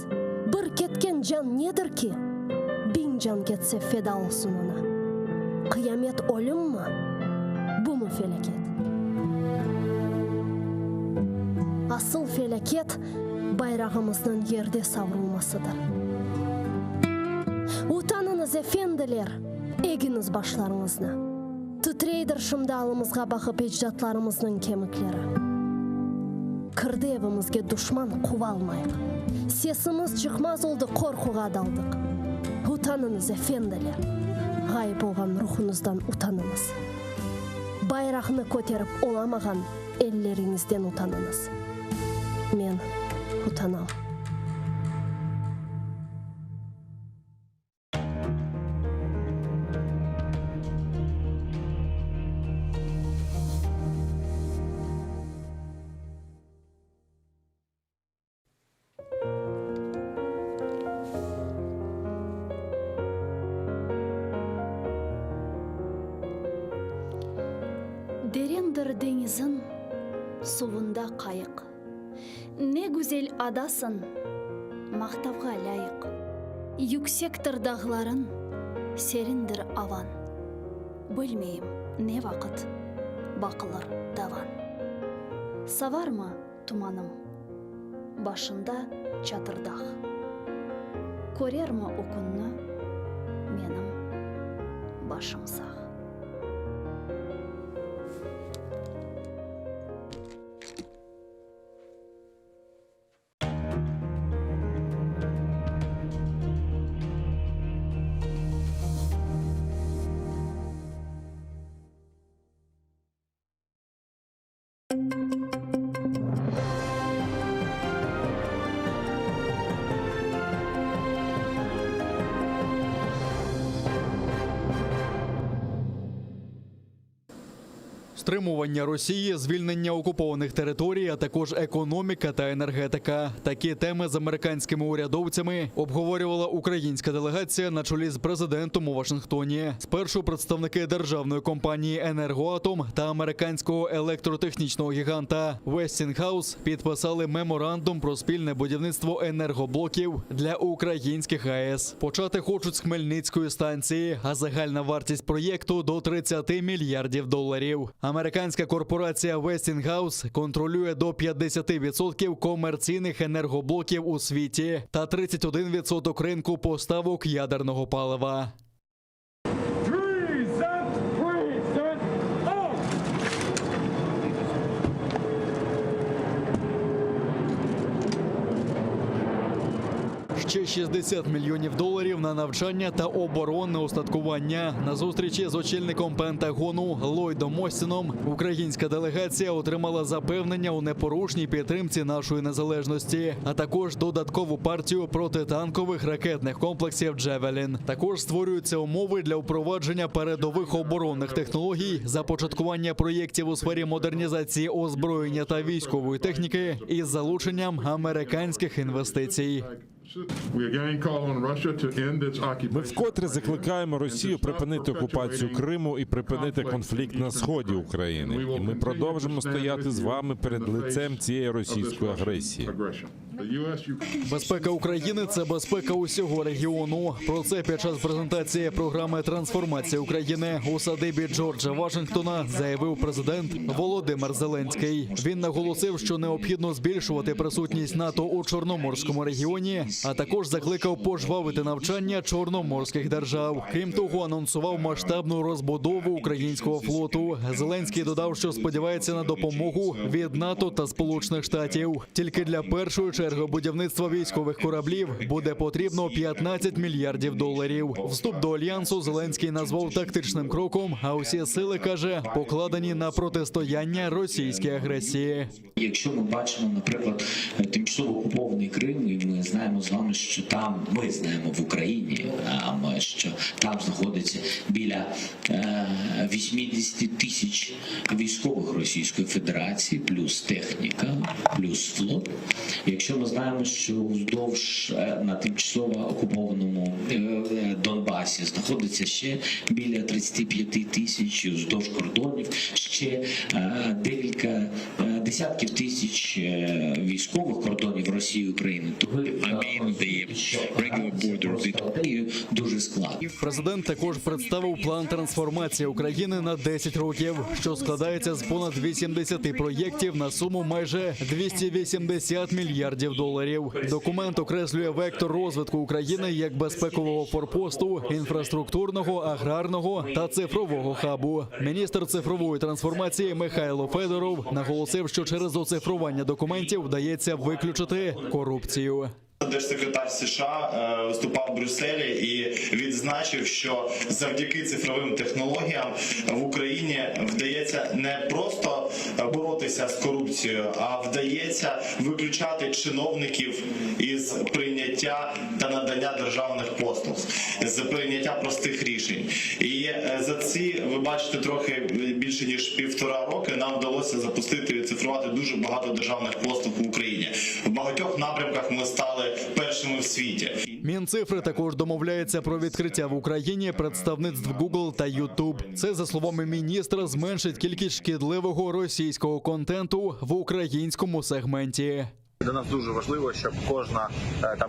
Speaker 19: Бір кеткен жан недір ки? 1000 жан кетсе феда олсын ona. Қиямет өлім ма? Бұ му фелекет? Асыл фелекет байрағымыздың ерде саврылмасыdır. Утаныңыз эфенделер, егіңіз башларыңызны. Тітрейдір шымдалымызға бақып еждатларымыздың кеміклері. Кірді евімізге дұшман қуа алмайық. Сесіміз шықмаз олды қорқуға далдық. Утаныңыз эфенделер, ғайып болған рухыңыздан утаныңыз. Байрағыны көтеріп оламаған еллеріңізден утаныңыз. Мен утанам.
Speaker 15: Дерендір деңізін, суында қайық. Не güzel адасың, мақтавға лайық. Yüksектір дағларын, серіндір аван. Білмейім, не вақыт, бақылыр даван. Савар ма туманым, башында чатырдақ. Көрер ма окунны, менің башым сақ.
Speaker 21: Стримування Росії, звільнення окупованих територій, а також економіка та енергетика. Такі теми з американськими урядовцями обговорювала українська делегація на чолі з президентом у Вашингтоні. Спершу представники державної компанії «Енергоатом» та американського електротехнічного гіганта Westinghouse підписали меморандум про спільне будівництво енергоблоків для українських АЕС. Почати хочуть з Хмельницької станції, а загальна вартість проєкту – до $30 мільярдів. Американська корпорація Westinghouse контролює до 50% комерційних енергоблоків у світі та 31% ринку поставок ядерного палива. Ще $60 мільйонів на навчання та оборонне устаткування. На зустрічі з очільником Пентагону Ллойдом Остіном українська делегація отримала запевнення у непорушній підтримці нашої незалежності, а також додаткову партію протитанкових ракетних комплексів «Джевелін». Також створюються умови для впровадження передових оборонних технологій, започаткування проєктів у сфері модернізації озброєння та військової техніки із залученням американських інвестицій.
Speaker 1: Ми вкотре закликаємо Росію припинити окупацію Криму і припинити конфлікт на сході України. І ми продовжимо стояти з вами перед лицем цієї російської агресії.
Speaker 21: Безпека України – це безпека усього регіону. Про це під час презентації програми «Трансформація України» у садибі Джорджа Вашингтона заявив президент Володимир Зеленський. Він наголосив, що необхідно збільшувати присутність НАТО у Чорноморському регіоні, а також закликав пожвавити навчання чорноморських держав. Крім того, анонсував масштабну розбудову українського флоту. Зеленський додав, що сподівається на допомогу від НАТО та Сполучених Штатів. Тільки для першої черги будівництва військових кораблів буде потрібно $15 мільярдів. Вступ до альянсу Зеленський назвав тактичним кроком, а усі сили, каже, покладені на протистояння російській агресії.
Speaker 5: Якщо ми бачимо, наприклад, тимчасово окупований Крим, і ми знаємо з вами, що там, ми знаємо в Україні, що там знаходиться біля 80 тисяч військових Російської Федерації, плюс техніка, плюс флот. Якщо ми знаємо, що вздовж на тимчасово окупованому Донбасі знаходиться ще біля 35 тисяч вздовж кордонів, ще декілька десятків тисяч військових кордонів Росії і України, то дуже складно.
Speaker 21: Президент також представив план трансформації України на 10 років, що складається з понад 80 проєктів на суму майже $280 мільярдів. Документ окреслює вектор розвитку України як безпекового форпосту, інфраструктурного, аграрного та цифрового хабу. Міністр цифрової трансформації Михайло Федоров наголосив, що через оцифрування документів вдається виключити корупцію.
Speaker 20: Держсекретар США виступав в Брюсселі і відзначив, що завдяки цифровим технологіям в Україні вдається не просто боротися з корупцією, а вдається виключати чиновників із прийняття та надання державних послуг, з прийняття простих рішень. І за ці, ви бачите, трохи більше ніж 1,5 роки нам вдалося запустити і цифрувати дуже багато державних послуг в Україні. В багатьох напрямках ми стали першими в світі.
Speaker 21: Мінцифри також домовляється про відкриття в Україні представництв Google та YouTube. Це, за словами міністра, зменшить кількість шкідливого російського контенту в українському сегменті.
Speaker 23: Для нас дуже важливо, щоб кожна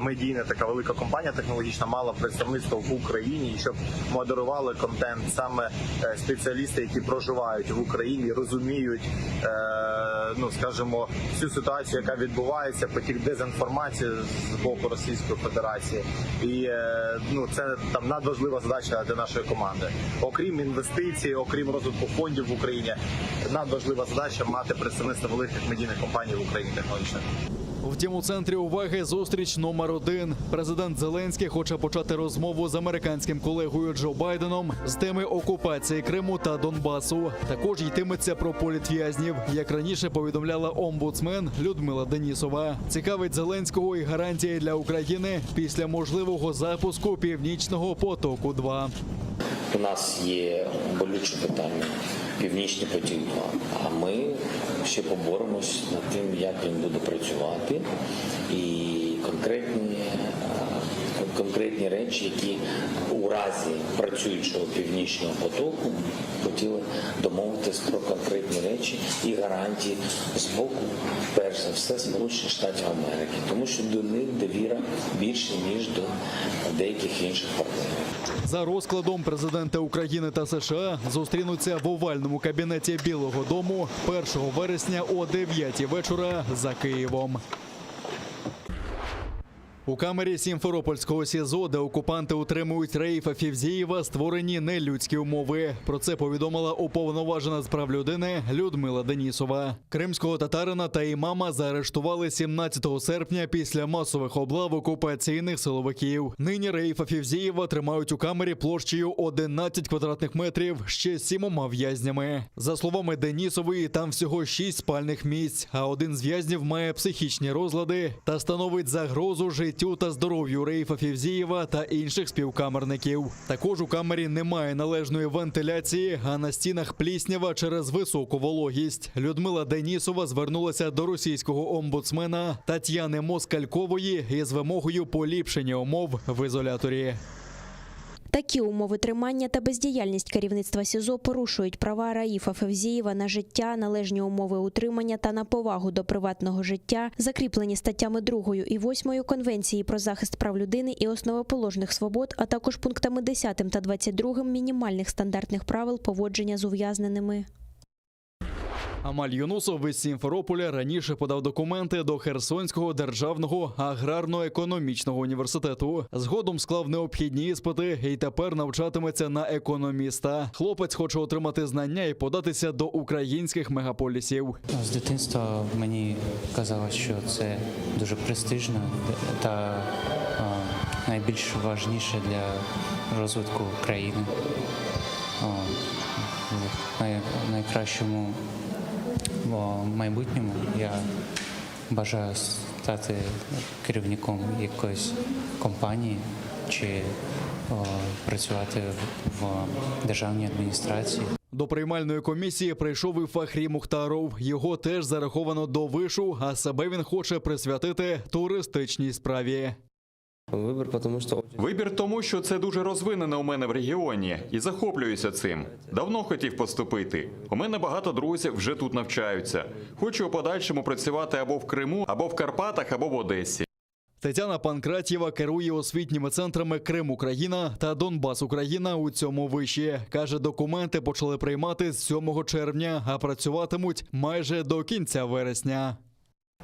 Speaker 23: медійна така велика компанія технологічна мала представництво в Україні, і щоб модерували контент саме спеціалісти, які проживають в Україні, розуміють, скажімо, всю ситуацію, яка відбувається, потік дезінформації з боку Російської Федерації. І це там надважлива задача для нашої команди. Окрім інвестицій, окрім розвитку фондів в Україні, надважлива задача мати представництво великих медійних компаній в Україні технологічних.
Speaker 21: Втім, у центрі уваги зустріч номер 1. Президент Зеленський хоче почати розмову з американським колегою Джо Байденом з теми окупації Криму та Донбасу. Також йтиметься про політв'язнів, як раніше повідомляла омбудсмен Людмила Денісова. Цікавить Зеленського і гарантії для України після можливого запуску Північного потоку-2.
Speaker 5: У нас є болюче питання Північний потік-2, а ми ще поборемось над тим, як він буде працювати, і конкретні речі, які у разі працюючого Північного потоку хотіли домовитись про конкретні речі і гарантії з боку, перш за все, Сполучених Штатів Америки, тому що до них довіра більше, ніж до деяких інших партнерів.
Speaker 21: За розкладом президенти України та США зустрінуться в овальному кабінеті Білого дому 1 вересня о 9 вечора за Києвом. У камері Сімферопольського СІЗО, де окупанти утримують Раїфа Февзієва, створені нелюдські умови. Про це повідомила уповноважена з прав людини Людмила Денісова. Кримського татарина та імама заарештували 17 серпня після масових облав окупаційних силовиків. Нині Раїфа Февзієва тримають у камері площею 11 квадратних метрів ще 7 в'язнями. За словами Денісової, там всього 6 спальних місць, а один з в'язнів має психічні розлади та становить загрозу життя життю та здоров'ю Раїфа Февзієва та інших співкамерників. Також у камері немає належної вентиляції, а на стінах пліснява через високу вологість. Людмила Денісова звернулася до російського омбудсмена Тетяни Москалькової із вимогою поліпшення умов в ізоляторі.
Speaker 22: Такі умови тримання та бездіяльність керівництва СІЗО порушують права Раїфа Февзієва на життя, належні умови утримання та на повагу до приватного життя, закріплені статтями 2 і 8 Конвенції про захист прав людини і основоположних свобод, а також пунктами 10 та 22 мінімальних стандартних правил поводження з ув'язненими.
Speaker 21: Амаль Юнусов із Сімферополя раніше подав документи до Херсонського державного аграрно-економічного університету. Згодом склав необхідні іспити і тепер навчатиметься на економіста. Хлопець хоче отримати знання і податися до українських мегаполісів.
Speaker 4: З дитинства мені казалось, що це дуже престижно та найбільш важніше для розвитку країни. В найкращому майбутньому я бажаю стати керівником якоїсь компанії чи працювати в державній адміністрації.
Speaker 21: До приймальної комісії прийшов і Фахрі Мухтаров. Його теж зараховано до вишу, а себе він хоче присвятити туристичній справі.
Speaker 7: Вибір тому, що це дуже розвинено у мене в регіоні і захоплююся цим. Давно хотів поступити. У мене багато друзів вже тут навчаються. Хочу у подальшому працювати або в Криму, або в Карпатах, або в Одесі.
Speaker 21: Тетяна Панкратєва керує освітніми центрами «Крим-Україна» та «Донбас-Україна» у цьому виші. Каже, документи почали приймати з 7 червня, а працюватимуть майже до кінця вересня.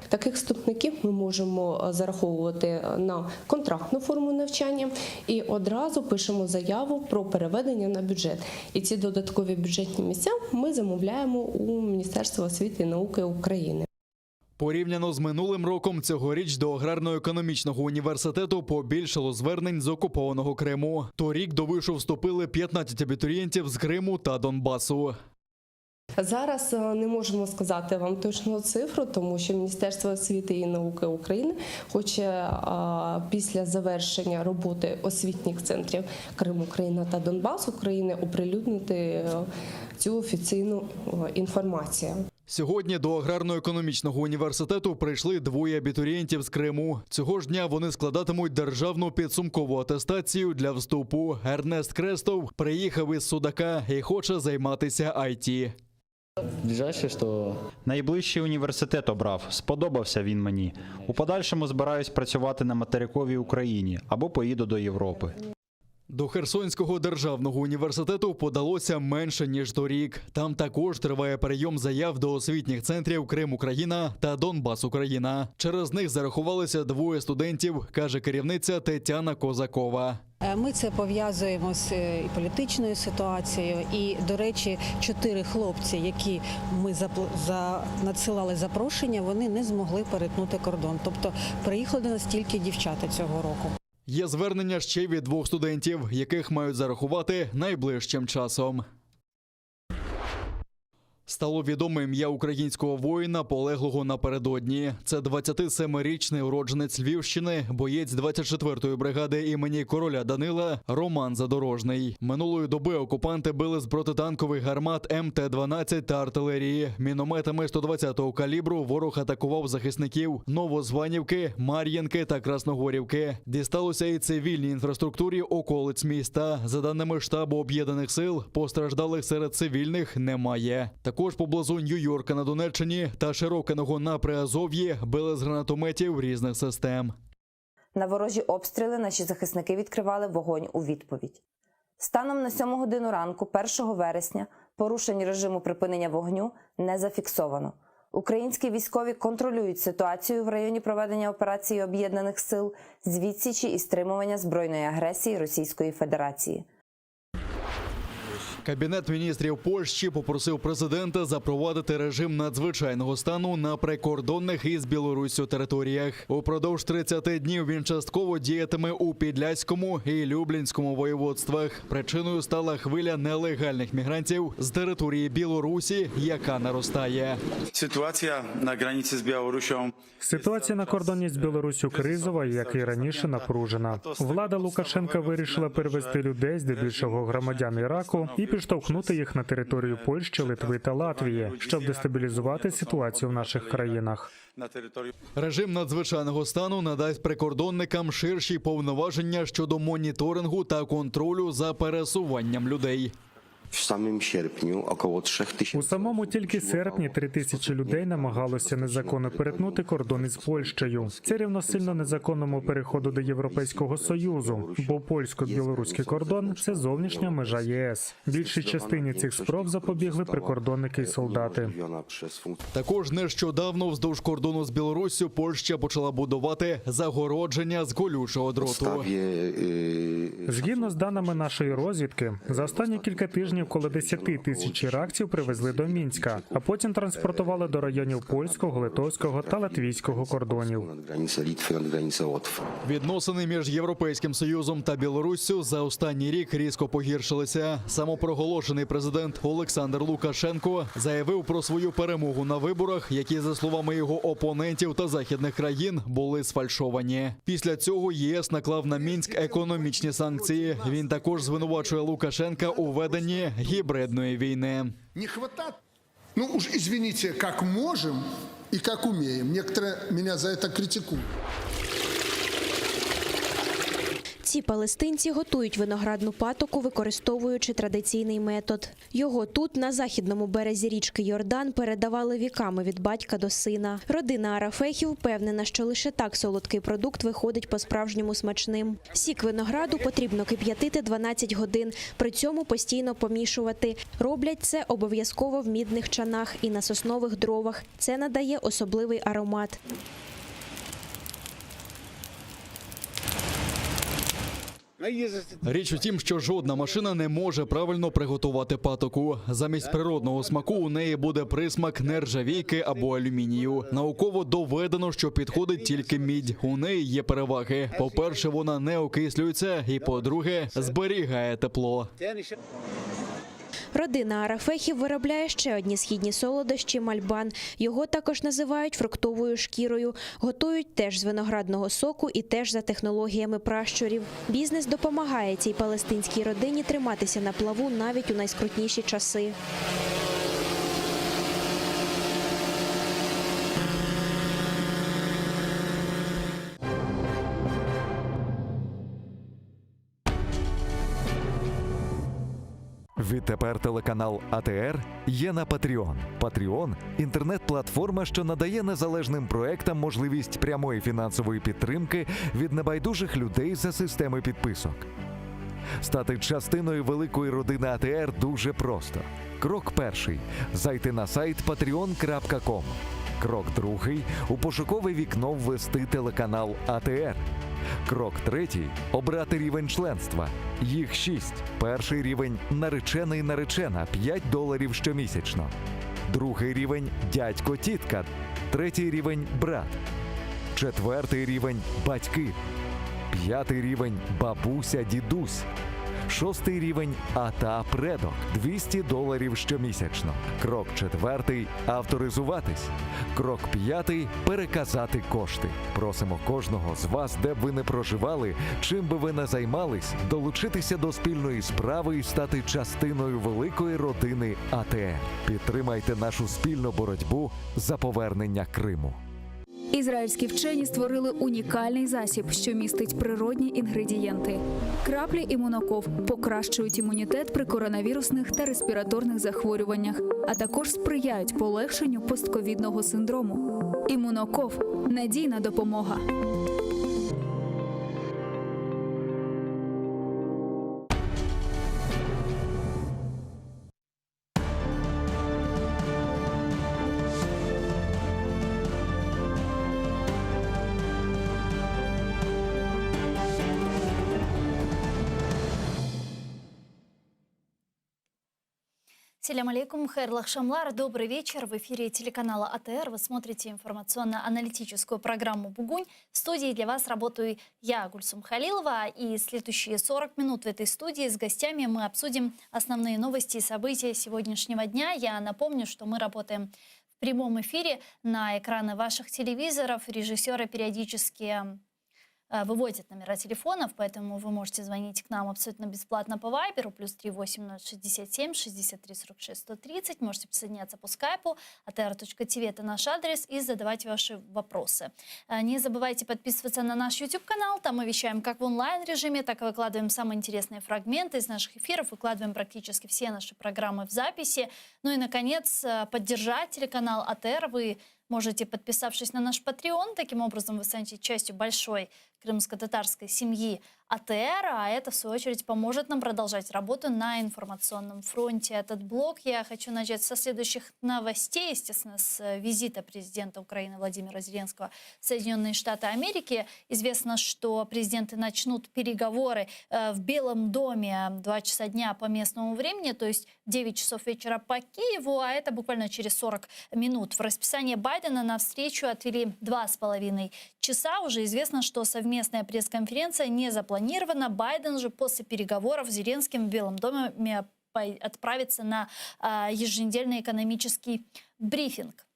Speaker 10: Таких вступників ми можемо зараховувати на контрактну форму навчання і одразу пишемо заяву про переведення на бюджет. І ці додаткові бюджетні місця ми замовляємо у Міністерства освіти і науки України.
Speaker 21: Порівняно з минулим роком, цьогоріч до аграрно-економічного університету побільшало звернень з окупованого Криму. Торік до вишу вступили 15 абітурієнтів з Криму та Донбасу.
Speaker 10: Зараз не можемо сказати вам точну цифру, тому що Міністерство освіти і науки України хоче після завершення роботи освітніх центрів Крим-Україна та Донбас-України оприлюднити цю офіційну інформацію.
Speaker 21: Сьогодні до аграрно-економічного університету прийшли 2 абітурієнтів з Криму. Цього ж дня вони складатимуть державну підсумкову атестацію для вступу. Ернест Крестов приїхав із Судака і хоче займатися IT.
Speaker 11: Найближчий університет обрав. Сподобався він мені. У подальшому збираюсь працювати на материковій Україні або поїду до Європи.
Speaker 21: До Херсонського державного університету подалося менше, ніж торік. Там також триває прийом заяв до освітніх центрів «Крим-Україна» та «Донбас-Україна». Через них зарахувалися 2 студентів, каже керівниця Тетяна Козакова.
Speaker 24: Ми це пов'язуємо з політичною ситуацією. І, до речі, 4 хлопці, які ми надсилали запрошення, вони не змогли перетнути кордон. Тобто приїхали до нас тільки дівчата цього року.
Speaker 21: Є звернення ще від 2 студентів, яких мають зарахувати найближчим часом. Стало відоме ім'я українського воїна, полеглого напередодні. Це 27-річний уродженець Львівщини, боєць 24-ї бригади імені короля Данила Роман Задорожний. Минулої доби окупанти били з протитанкових гармат МТ-12 та артилерії. Мінометами 120-го калібру ворог атакував захисників Новозванівки, Мар'їнки та Красногорівки. Дісталося і цивільній інфраструктурі околиць міста. За даними штабу Об'єднаних сил, постраждалих серед цивільних немає. Також поблизу Нью-Йорка на Донеччині та Широкиного на Приазов'ї били з гранатометів різних систем.
Speaker 25: На ворожі обстріли наші захисники відкривали вогонь у відповідь. Станом на 7 годину ранку 1 вересня порушень режиму припинення вогню не зафіксовано. Українські військові контролюють ситуацію в районі проведення операції Об'єднаних сил з відсічі і стримування збройної агресії Російської Федерації.
Speaker 21: Кабінет міністрів Польщі попросив президента запровадити режим надзвичайного стану на прикордонних із Білоруссю територіях. Упродовж 30 днів він частково діятиме у Підляському і Люблінському воєводствах. Причиною стала хвиля нелегальних мігрантів з території Білорусі, яка наростає.
Speaker 2: Ситуація на границі з Білоруссю.
Speaker 6: Ситуація на кордоні з Білоруссю кризова, як і раніше напружена. Влада Лукашенка вирішила перевести людей, здебільшого громадян Іраку, і підштовхнути їх на територію Польщі, Литви та Латвії, щоб дестабілізувати ситуацію в наших країнах.
Speaker 21: Режим надзвичайного стану надасть прикордонникам ширші повноваження щодо моніторингу та контролю за пересуванням людей.
Speaker 6: У самому тільки серпні 3000 людей намагалося незаконно перетнути кордон із Польщею. Це рівносильно незаконному переходу до Європейського Союзу, бо польсько-білоруський кордон – це зовнішня межа ЄС. Більшій частині цих спроб запобігли прикордонники і солдати.
Speaker 21: Також нещодавно вздовж кордону з Білоруссю Польща почала будувати загородження з колючого дроту.
Speaker 6: Згідно з даними нашої розвідки, за останні кілька тижнів коло 10 тисяч іракців привезли до Мінська, а потім транспортували до районів польського, литовського та латвійського кордонів.
Speaker 21: Відносини між Європейським Союзом та Білоруссю за останній рік різко погіршилися. Самопроголошений президент Олександр Лукашенко заявив про свою перемогу на виборах, які, за словами його опонентів та західних країн, були сфальшовані. Після цього ЄС наклав на Мінськ економічні санкції. Він також звинувачує Лукашенка у веденні гібридної війни.
Speaker 8: Не хватает. Ну уж извините, как можем и как умеем. Некоторые меня за это критикуют.
Speaker 22: Ці палестинці готують виноградну патоку, використовуючи традиційний метод. Його тут, на західному березі річки Йордан, передавали віками від батька до сина. Родина Арафехів впевнена, що лише так солодкий продукт виходить по-справжньому смачним. Сік винограду потрібно кип'ятити 12 годин, при цьому постійно помішувати. Роблять це обов'язково в мідних чанах і на соснових дровах. Це надає особливий аромат.
Speaker 21: Річ у тім, що жодна машина не може правильно приготувати патоку. Замість природного смаку у неї буде присмак нержавійки або алюмінію. Науково доведено, що підходить тільки мідь. У неї є переваги. По-перше, вона не окислюється, і по-друге, зберігає тепло.
Speaker 22: Родина Арафехів виробляє ще одні східні солодощі – мальбан. Його також називають фруктовою шкірою. Готують теж з виноградного соку і теж за технологіями пращурів. Бізнес допомагає цій палестинській родині триматися на плаву навіть у найскрутніші часи.
Speaker 3: Відтепер телеканал АТР є на Patreon. Patreon – інтернет-платформа, що надає незалежним проектам можливість прямої фінансової підтримки від небайдужих людей за системи підписок. Стати частиною великої родини АТР дуже просто. Крок перший – зайти на сайт patreon.com. Крок другий – у пошукове вікно ввести телеканал АТР. Крок третій – обрати рівень членства. Їх 6. Перший рівень – наречений-наречена – $5 щомісячно. Другий рівень – дядько-тітка. Третій рівень – брат. Четвертий рівень – батьки. П'ятий рівень – бабуся-дідусь. Шостий рівень – ата-предок – $200 щомісячно. Крок четвертий – авторизуватись. Крок п'ятий – переказати кошти. Просимо кожного з вас, де б ви не проживали, чим би ви не займались, долучитися до спільної справи і стати частиною великої родини АТР. Підтримайте нашу спільну боротьбу за повернення Криму.
Speaker 9: Ізраїльські вчені створили унікальний засіб, що містить природні інгредієнти. Краплі імуноков покращують імунітет при коронавірусних та респіраторних захворюваннях, а також сприяють полегшенню постковідного синдрому. Імуноков – надійна допомога.
Speaker 15: Селям алейкум, хайрлах шамлар, добрый вечер. В эфире телеканала АТР вы смотрите информационно-аналитическую программу «Бугунь». В студии для вас работаю я, Гульсум Халилова, и следующие 40 минут в этой студии с гостями мы обсудим основные новости и события сегодняшнего дня. Я напомню, что мы работаем в прямом эфире на экраны ваших телевизоров. Режиссеры периодически выводят номера телефонов, поэтому вы можете звонить к нам абсолютно бесплатно по Вайберу, плюс 38067 63 46 130. Можете присоединяться по скайпу, atr.tv это наш адрес, и задавать ваши вопросы. Не забывайте подписываться на наш YouTube-канал, там мы вещаем как в онлайн-режиме, так и выкладываем самые интересные фрагменты из наших эфиров, выкладываем практически все наши программы в записи. Ну и, наконец, поддержать телеканал АТР вы можете, подписавшись на наш Patreon. Таким образом, вы станете частью большой крымско-татарской семьи АТР, а это, в свою очередь, поможет нам продолжать работу на информационном фронте. Этот блок я хочу начать со следующих новостей, естественно, с визита президента Украины Владимира Зеленского в Соединенные Штаты Америки. Известно, что президенты начнут переговоры в Белом доме в 2 часа дня по местному времени, то есть 9 часов вечера по Киеву, а это буквально через 40 минут. В расписание Байдена на встречу отвели 2,5 часа. Уже известно, что совместная пресс-конференция не запланирована. Байден же после переговоров с Зеленским в Белом доме отправится на еженедельный экономический брифинг.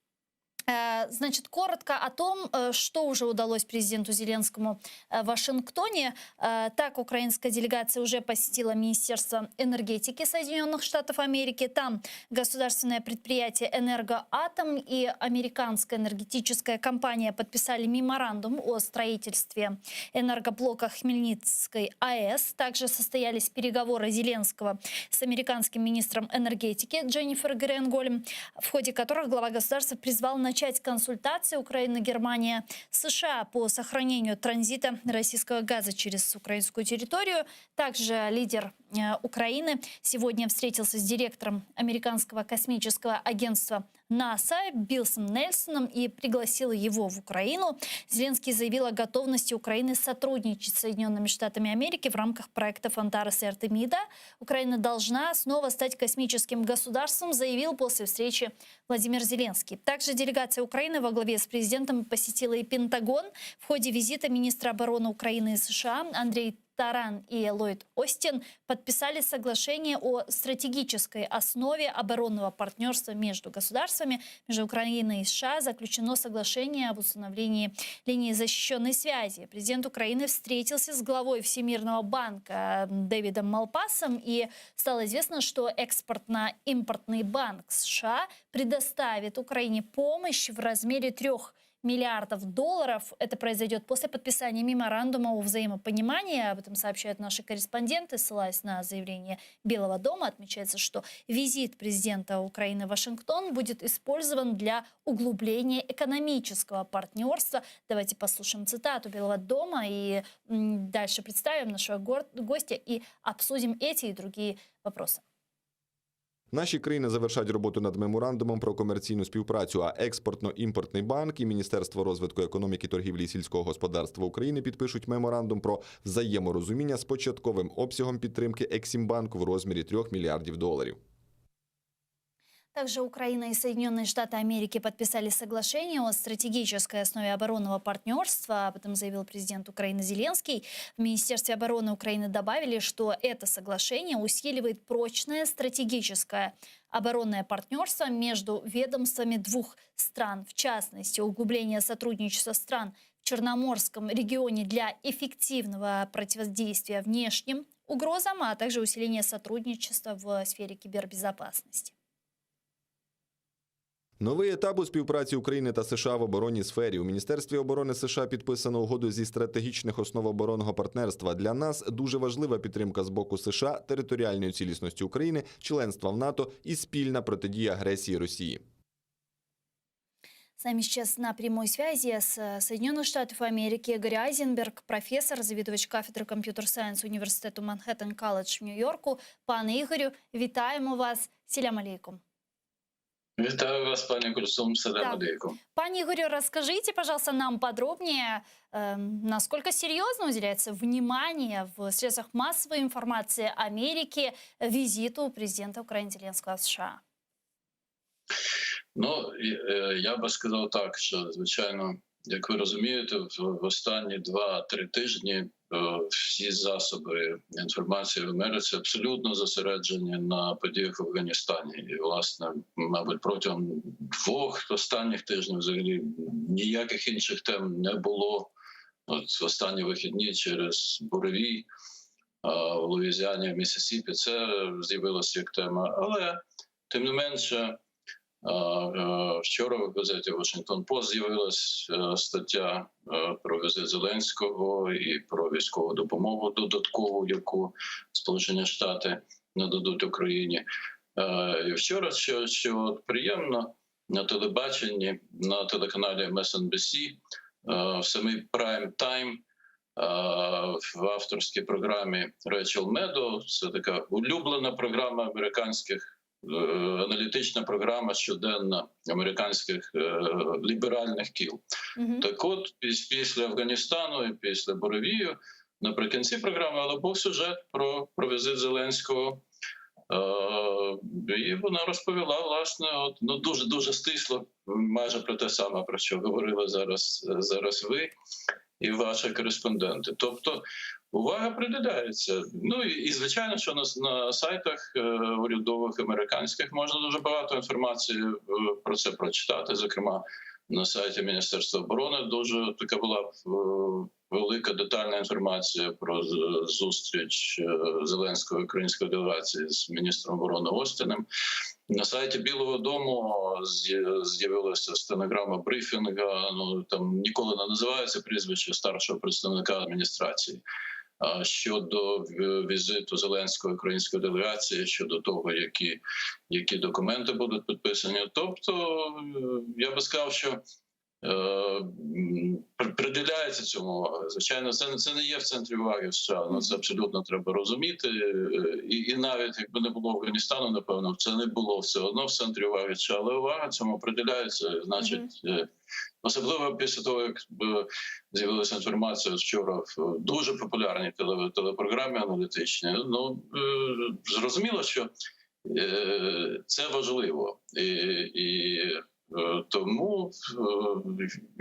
Speaker 15: Значит, коротко о том, что уже удалось президенту Зеленскому в Вашингтоне. Так, украинская делегация уже посетила Министерство энергетики Соединенных Штатов Америки. Там государственное предприятие «Энергоатом» и американская энергетическая компания подписали меморандум о строительстве энергоблока Хмельницкой АЭС. Также состоялись переговоры Зеленского с американским министром энергетики Дженнифер Гренгольм, в ходе которых глава государства призвал начать консультации Украины, Германия, США по сохранению транзита российского газа через украинскую территорию. Также лидер Украины сегодня встретился с директором американского космического агентства НАСА Биллом Нельсоном и пригласил его в Украину. Зеленский заявил о готовности Украины сотрудничать с Соединенными Штатами Америки в рамках проектов «Антарес» и «Артемида». Украина должна снова стать космическим государством, заявил после встречи Владимир Зеленский. Также делегация Украины во главе с президентом посетила и Пентагон. В ходе визита министра обороны Украины и США Андрей Таран и Ллойд Остин подписали соглашение о стратегической основе оборонного партнерства между государствами. Между Украиной и США заключено соглашение об установлении линии защищенной связи. Президент Украины встретился с главой Всемирного банка Дэвидом Малпасом, и стало известно, что Экспортно-импортный банк США предоставит Украине помощь в размере $3 миллиардов. Это произойдет после подписания меморандума о взаимопонимании. Об этом сообщают наши корреспонденты, ссылаясь на заявление Белого дома. Отмечается, что визит президента Украины в Вашингтон будет использован для углубления экономического партнерства. Давайте послушаем цитату Белого дома и дальше представим нашего гостя и обсудим эти и другие вопросы.
Speaker 12: Наші країни завершать роботу над меморандумом про комерційну співпрацю, а Експортно-імпортний банк і Міністерство розвитку економіки, торгівлі і сільського господарства України підпишуть меморандум про взаєморозуміння з початковим обсягом підтримки Ексімбанку в розмірі $3 мільярдів.
Speaker 15: Также Украина и Соединенные Штаты Америки подписали соглашение о стратегической основе оборонного партнерства. Об этом заявил президент Украины Зеленский. В Министерстве обороны Украины добавили, что это соглашение усиливает прочное стратегическое оборонное партнерство между ведомствами двух стран. В частности, углубление сотрудничества стран в Черноморском регионе для эффективного противодействия внешним угрозам, а также усиление сотрудничества в сфере кибербезопасности.
Speaker 12: Новий етап у співпраці України та США в оборонній сфері. У Міністерстві оборони США підписано угоду зі стратегічних основ оборонного партнерства. Для нас дуже важлива підтримка з боку США територіальної цілісності України, членства в НАТО і спільна протидія агресії Росії.
Speaker 15: С нами сейчас на прямой связи с Соединенных Штатов Америки Игорь Айзенберг, профессор, завідувач кафедри комп'ютер-сайенс університету Манхеттен Колледж в Нью-Йорку. Пане Ігорю, вітаємо вас. Селям алейкум.
Speaker 13: Вітаю вас, пані Кульсум, салям алейкум.
Speaker 15: Пане Игорю, расскажите, пожалуйста, нам подробнее, насколько серьезно уделяется внимание в средствах массовой информации Америки визиту президента Украины Зеленского в США?
Speaker 13: Ну, я би сказав так, що, звичайно, як ви розумієте, в останні 2-3 тижні всі засоби інформації в Америці абсолютно зосереджені на подіях в Афганістані. І, власне, мабуть, протягом 2 останніх тижнів взагалі ніяких інших тем не було. От в останні вихідні через буревій в Луїзіані, в Міссісіпі це з'явилося як тема. Але, тим не менше, вчора в газеті «Вашингтон Пост» з'явилась стаття про візит Зеленського і про військову допомогу додаткову, яку Сполучені Штати нададуть Україні. І вчора, що приємно, на телебаченні, на телеканалі MSNBC, в самий прайм-тайм, в авторській програмі Рейчел Медоу, це така улюблена програма американських, аналітична програма щоденна американських ліберальних кіл. Так от, після Афганістану і після буревію, наприкінці програми, але був сюжет про візит Зеленського. І вона розповіла, власне, дуже стисло, майже про те саме, про що говорили зараз ви і ваші кореспонденти. Тобто увага приділяється. Ну і звичайно, що на сайтах урядових американських можна дуже багато інформації про це прочитати. Зокрема, на сайті Міністерства оборони дуже така була велика детальна інформація про зустріч Зеленського і української делегації з міністром оборони Остіним. На сайті Білого дому з'явилася стенограма брифінга, ну там ніколи не називається прізвище старшого представника адміністрації, щодо візиту Зеленської української делегації, щодо того, які документи будуть підписані. Тобто, я би сказав, що приділяється цьому увага. Звичайно, це не є в центрі уваги в США, ну, це абсолютно треба розуміти. І навіть якби не було Афганістану, напевно, це не було все одно в центрі уваги США, але увага цьому приділяється, значить, особливо після того, як з'явилася інформація вчора в дуже популярній телепрограмі аналітичній. Ну, зрозуміло, що це важливо. І тому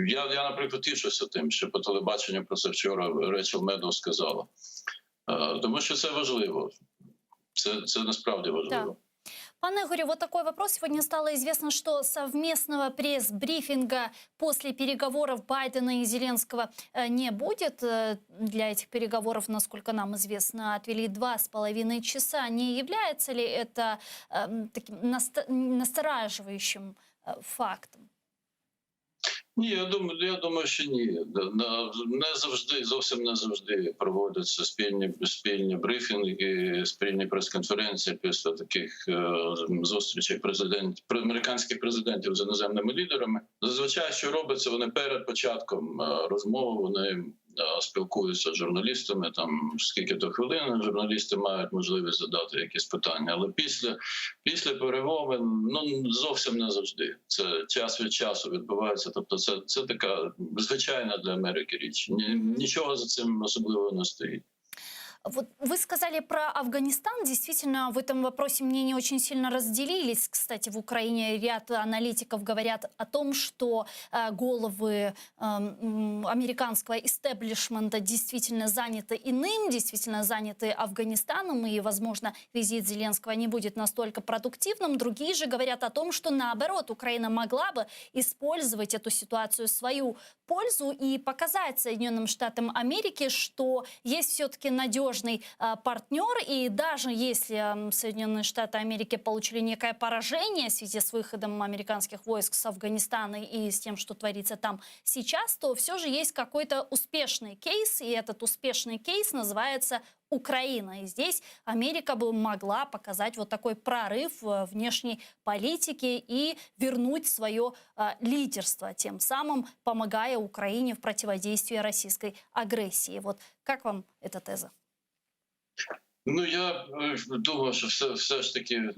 Speaker 13: я, наприклад, тішуся тим, що по телебаченню про це вчора Рейчел Медоу сказала. Тому що це важливо. Це насправді важливо.
Speaker 15: Пане Игорю, вот такой вопрос. Сегодня стало известно, что совместного пресс-брифинга после переговоров Байдена и Зеленского не будет. Для этих переговоров, насколько нам известно, отвели 2,5 часа. Не является ли это таким настораживающим фактом?
Speaker 13: Ні, я думаю, що ні. Не завжди, зовсім не завжди проводяться спільні брифінги, спільні прес-конференції після таких зустрічей американських президентів з іноземними лідерами. Зазвичай, що робиться, вони перед початком розмови, вони спілкуються з журналістами, там скільки-то хвилин журналісти мають можливість задати якісь питання. Але після перемовин, ну, зовсім не завжди. Це час від часу відбувається. Тобто це така звичайна для Америки річ. Нічого за цим особливо не стоїть.
Speaker 15: Вот вы сказали про Афганистан. Действительно, в этом вопросе мнения очень сильно разделились. Кстати, в Украине ряд аналитиков говорят о том, что головы американского истеблишмента действительно заняты иным, действительно заняты Афганистаном, и, возможно, визит Зеленского не будет настолько продуктивным. Другие же говорят о том, что, наоборот, Украина могла бы использовать эту ситуацию в свою пользу и показать Соединенным Штатам Америки, что есть все-таки надежный партнер, и даже если Соединенные Штаты Америки получили некое поражение в связи с выходом американских войск с Афганистана и с тем, что творится там сейчас, то все же есть какой-то успешный кейс, и этот успешный кейс называется Украина. И здесь Америка бы могла показать вот такой прорыв в внешней политике и вернуть свое лидерство, тем самым помогая Украине в противодействии российской агрессии. Вот как вам эта теза?
Speaker 13: Ну, я думаю, що все ж таки,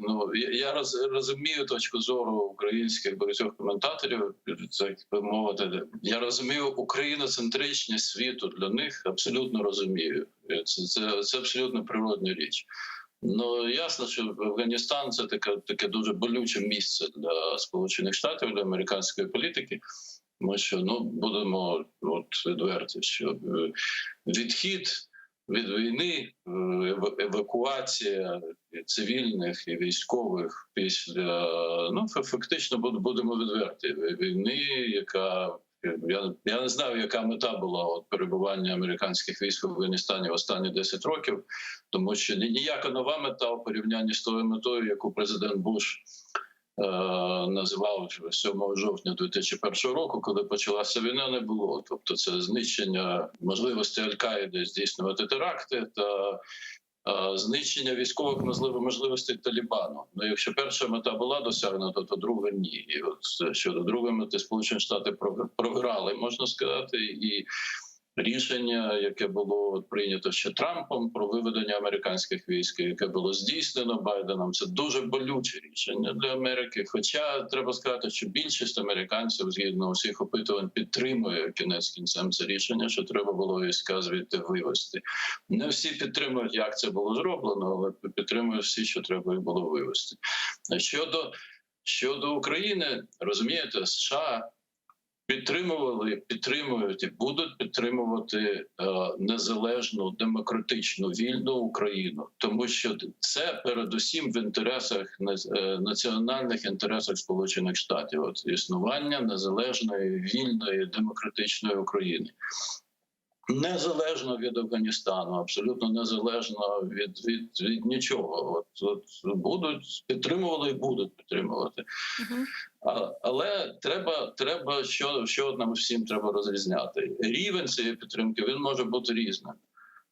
Speaker 13: я розумію точку зору українських багатьох коментаторів, так би мовити. Я розумію україноцентричність світу для них, абсолютно розумію. Це абсолютно природна річ. Ну, ясно, що Афганістан – це таке дуже болюче місце для Сполучених Штатів, для американської політики. Тому що, будемо відверті, що відхід від війни, евакуація цивільних і військових після, фактично, будемо відверті, війни, яка, я не знаю, яка мета була перебування американських військ в Афганістані останні 10 років, тому що ніяка нова мета у порівнянні з тою метою, яку президент Буш називав 7 жовтня 2001 року, коли почалася війна, не було. Тобто це знищення можливості Аль-Каїди здійснювати теракти та знищення військових можливостей Талібану. Ну, якщо перша мета була досягнута, то друга ні. І от щодо другої мети Сполучені Штати програли, можна сказати, і рішення, яке було прийнято ще Трампом про виведення американських військ, яке було здійснено Байденом, це дуже болюче рішення для Америки. Хоча треба сказати, що більшість американців, згідно усіх опитувань, підтримує кінець кінцем це рішення, що треба було війська звідти вивести. Не всі підтримують, як це було зроблено, але підтримують всі, що треба їх було вивести. Щодо України, розумієте, США підтримують і будуть підтримувати незалежну, демократичну, вільну Україну. Тому що це передусім в інтересах, національних інтересах Сполучених Штатів. От існування незалежної, вільної, демократичної України. Незалежно від Афганістану, абсолютно незалежно від нічого. От будуть підтримували і будуть підтримувати. Але треба що нам всім треба розрізняти. Рівень цієї підтримки, він може бути різним.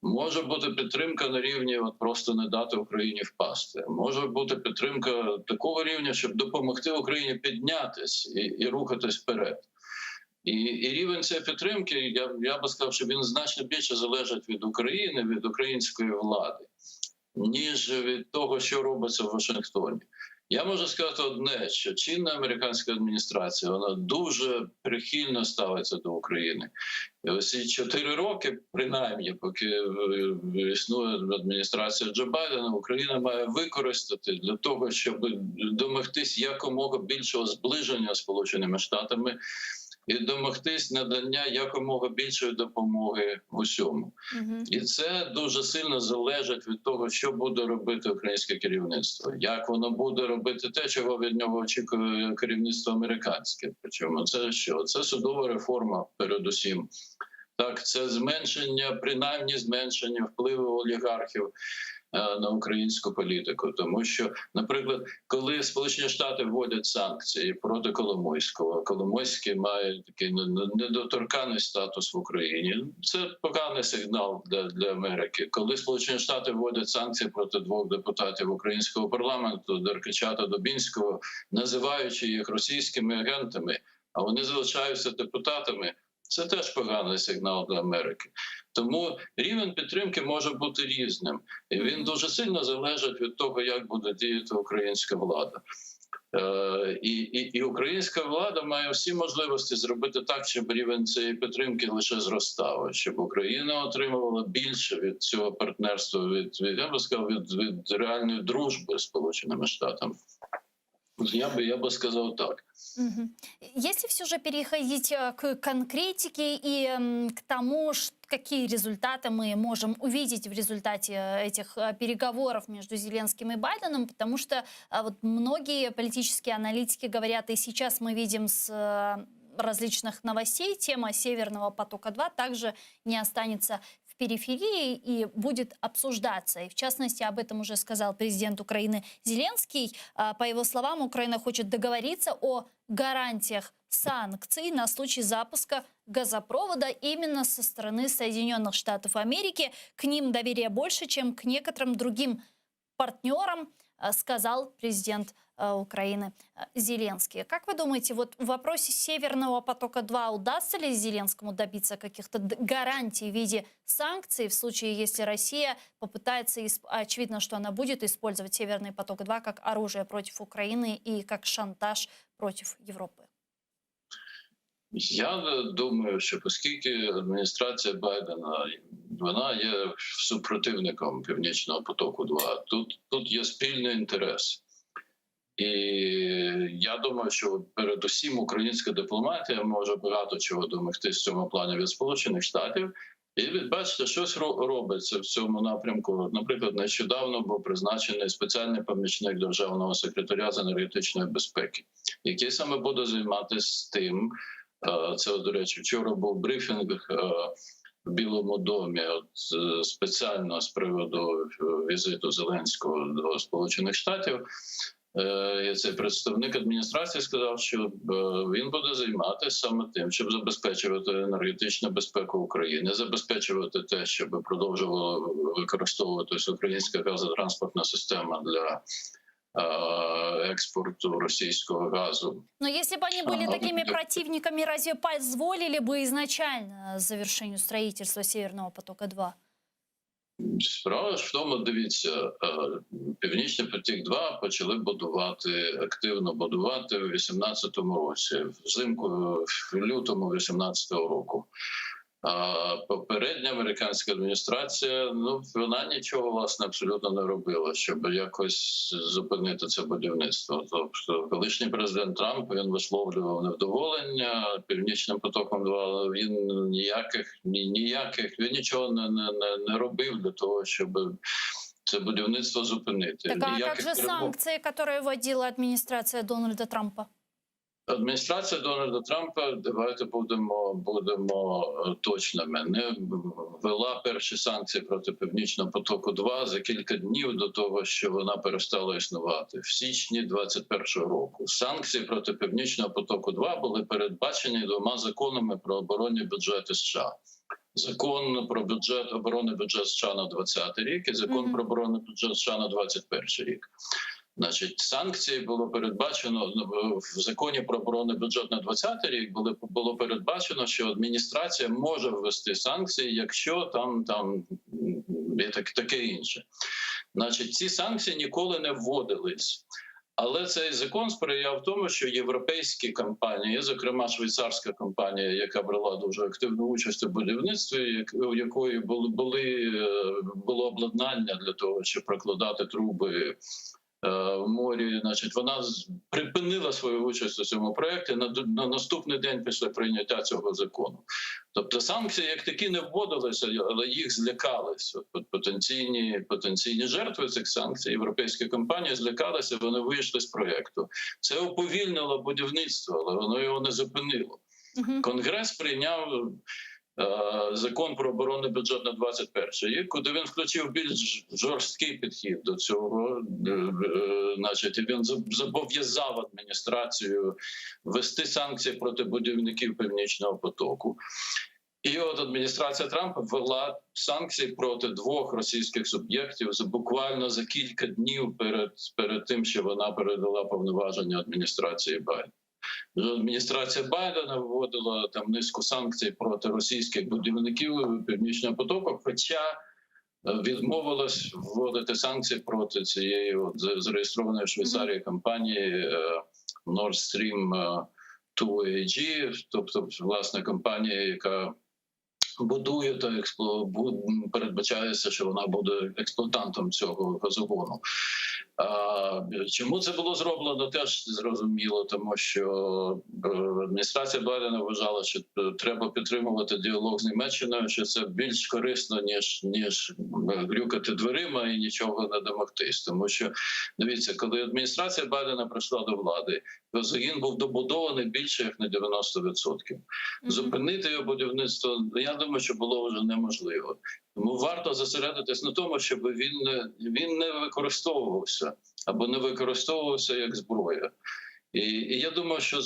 Speaker 13: Може бути підтримка на рівні просто не дати Україні впасти. Може бути підтримка такого рівня, щоб допомогти Україні піднятись і рухатись вперед. І рівень цієї підтримки, я би сказав, що він значно більше залежить від України, від української влади, ніж від того, що робиться в Вашингтоні. Я можу сказати одне, що чинна американська адміністрація, вона дуже прихильно ставиться до України. І ось ці 4 роки, принаймні, поки існує адміністрація Джо Байдена, Україна має використати для того, щоб домогтись якомога більшого зближення з Сполученими Штатами, і домогтись надання якомога більшої допомоги в усьому. І це дуже сильно залежить від того, що буде робити українське керівництво. Як воно буде робити те, чого від нього очікує керівництво американське. Причому це що? Це судова реформа передусім. Так, це принаймні зменшення впливу олігархів на українську політику. Тому що, наприклад, коли Сполучені Штати вводять санкції проти Коломойського, Коломойський має такий недоторканий статус в Україні. Це поганий сигнал для Америки. Коли Сполучені Штати вводять санкції проти 2 депутатів українського парламенту, Деркача та Дубінського, називаючи їх російськими агентами, а вони залишаються депутатами, це теж поганий сигнал для Америки. Тому рівень підтримки може бути різним. І він дуже сильно залежить від того, як буде діяти українська влада. І українська влада має всі можливості зробити так, щоб рівень цієї підтримки лише зростав, щоб Україна отримувала більше від цього партнерства, я би сказав, від реальної дружби з Сполученими Штатами. Я бы сказал так.
Speaker 15: Если все же переходить к конкретике и к тому, какие результаты мы можем увидеть в результате этих переговоров между Зеленским и Байденом, потому что вот многие политические аналитики говорят, и сейчас мы видим с различных новостей, тема «Северного потока-2» также не останется в периферии и будет обсуждаться. И в частности, об этом уже сказал президент Украины Зеленский. По его словам, Украина хочет договориться о гарантиях санкций на случай запуска газопровода именно со стороны Соединенных Штатов Америки. К ним доверие больше, чем к некоторым другим партнерам, сказал президент Украины Зеленский. Как вы думаете, вот в вопросе Северного потока-2 удастся ли Зеленскому добиться каких-то гарантий в виде санкций в случае, если Россия попытается, очевидно, что она будет использовать Северный поток-2 как оружие против Украины и как шантаж против Европы?
Speaker 13: Я думаю, що оскільки адміністрація Байдена, вона є супротивником Північного потоку-2, тут є спільний інтерес. І я думаю, що передусім українська дипломатія може багато чого домогти в цьому плані від Сполучених Штатів. І бачите, щось робиться в цьому напрямку. Наприклад, нещодавно був призначений спеціальний помічник державного секретаря з енергетичної безпеки, який саме буде займатися тим. Це, до речі, вчора був брифінг в Білому домі спеціально з приводу візиту Зеленського до Сполучених Штатів. І цей представник адміністрації сказав, що він буде займатися саме тим, щоб забезпечувати енергетичну безпеку України, забезпечувати те, щоб продовжувала використовуватися українська газотранспортна система для экспорту российского газу.
Speaker 15: Но если бы они были такими противниками, разве позволили бы изначально завершению строительства Северного потока-2?
Speaker 13: Справа ж в тому, дивіться, Північний потік-2 почали будувати, активно будувати в 2018 році, взимку, в лютому 2018 року. А попередня американська адміністрація, вона нічого, власне, абсолютно не робила, щоб якось зупинити це будівництво. Тобто, колишній президент Трамп, він висловлював невдоволення Північним потоком-2, він він нічого не робив для того, щоб це будівництво зупинити.
Speaker 15: Так, а як же санкції, які вводила адміністрація Дональда Трампа?
Speaker 13: Адміністрація Дональда Трампа, давайте будемо точними, не ввела перші санкції проти Північного потоку-2 за кілька днів до того, що вона перестала існувати, в січні 2021 року. Санкції проти Північного потоку-2 були передбачені двома законами про оборонні бюджети США. Закон про оборонний бюджет США на 2020 рік і закон про оборонний бюджет США на 2021 рік. Значить, санкції було передбачено в законі про оборонний бюджет на 2020 рік. Було передбачено, що адміністрація може ввести санкції, якщо там є таке інше. Значить, ці санкції ніколи не вводились. Але цей закон сприяв тому, що європейські компанії, зокрема швейцарська компанія, яка брала дуже активну участь у будівництві, у якої було обладнання для того, щоб прокладати труби в морі, значить, вона припинила свою участь у цьому проєкті на наступний день після прийняття цього закону. Тобто санкції як такі не вводилися, але їх злякалися. Потенційні жертви цих санкцій, європейські компанії злякалися, вони вийшли з проєкту. Це уповільнило будівництво, але воно його не зупинило. Конгрес прийняв закон про оборонний бюджет на 2021 рік, куди він включив більш жорсткий підхід до цього. Значить, він зобов'язав адміністрацію ввести санкції проти будівників Північного потоку. І от адміністрація Трампа ввела санкції проти двох російських суб'єктів буквально за кілька днів перед тим, що вона передала повноваження адміністрації Байдена. Адміністрація Байдена вводила там низку санкцій проти російських будівників Північного потоку, хоча відмовилась вводити санкції проти цієї зареєстрованої в Швейцарії компанії Nord Stream 2 AG, тобто, власне, компанія, яка будує та передбачається, що вона буде експлуатантом цього газогону. Чому це було зроблено, теж зрозуміло, тому що адміністрація Байдена вважала, що треба підтримувати діалог з Німеччиною, що це більш корисно, ніж грюкати дверима і нічого не домогтись. Тому що, дивіться, коли адміністрація Байдена прийшла до влади, газогін був добудований більше як на 90%. Зупинити його будівництво, я думаю, що було вже неможливо. Тому варто зосередитись на тому, щоб він не використовувався або не використовувався як зброя. І я думаю, що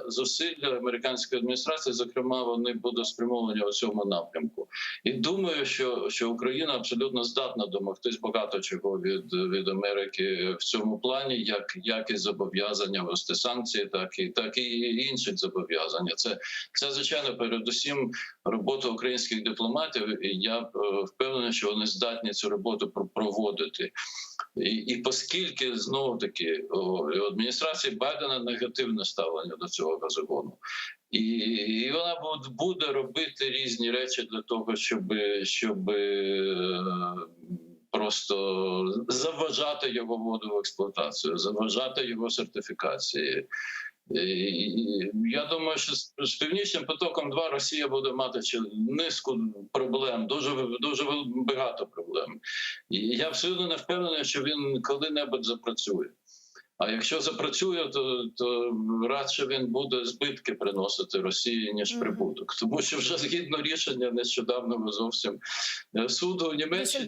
Speaker 13: зусилля американської адміністрації, зокрема, вони будуть спрямовані у цьому напрямку. І думаю, що Україна абсолютно здатна домогтись багато чого від Америки в цьому плані, як і зобов'язання ввести санкції, так і інших зобов'язань. Це звичайно, передусім робота українських дипломатів. І я впевнений, що вони здатні цю роботу проводити. І оскільки, знову-таки, у адміністрації Байдена негативне ставлення до цього газогону. І вона буде робити різні речі для того, щоб просто заважати його вводу в експлуатацію, заважати його сертифікації. Я думаю, що з Північним потоком-2 Росія буде мати низку проблем, дуже багато проблем. І я абсолютно не впевнений, що він коли-небудь запрацює. А якщо запрацює, то радше він буде збитки приносити Росії, ніж прибуток. Тому що вже згідно рішення нещодавнього зовсім суду у Німеччині,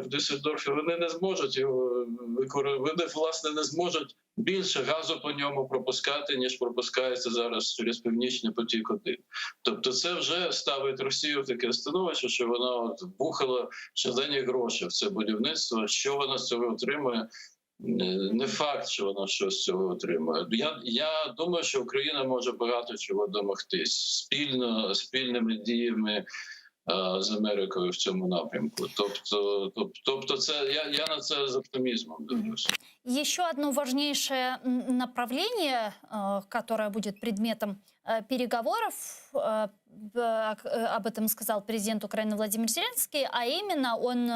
Speaker 13: в Дюссельдорфі, вони не зможуть його вони, власне, не зможуть більше газу по ньому пропускати, ніж пропускається зараз через Північний потік-1. Тобто це вже ставить Росію в таке становище, що вона вбухала шалені гроші в це будівництво. Що вона з цього отримує? Не факт, що вона щось з цього отримує. Я думаю, що Україна може багато чого домогтись спільними діями з Америкою в цьому напрямку. Тобто це я на це з оптимизмом дивлюся.
Speaker 15: Еще одно важнейшее направление, которое будет предметом переговоров, об этом сказал президент Украины Владимир Зеленский, а именно он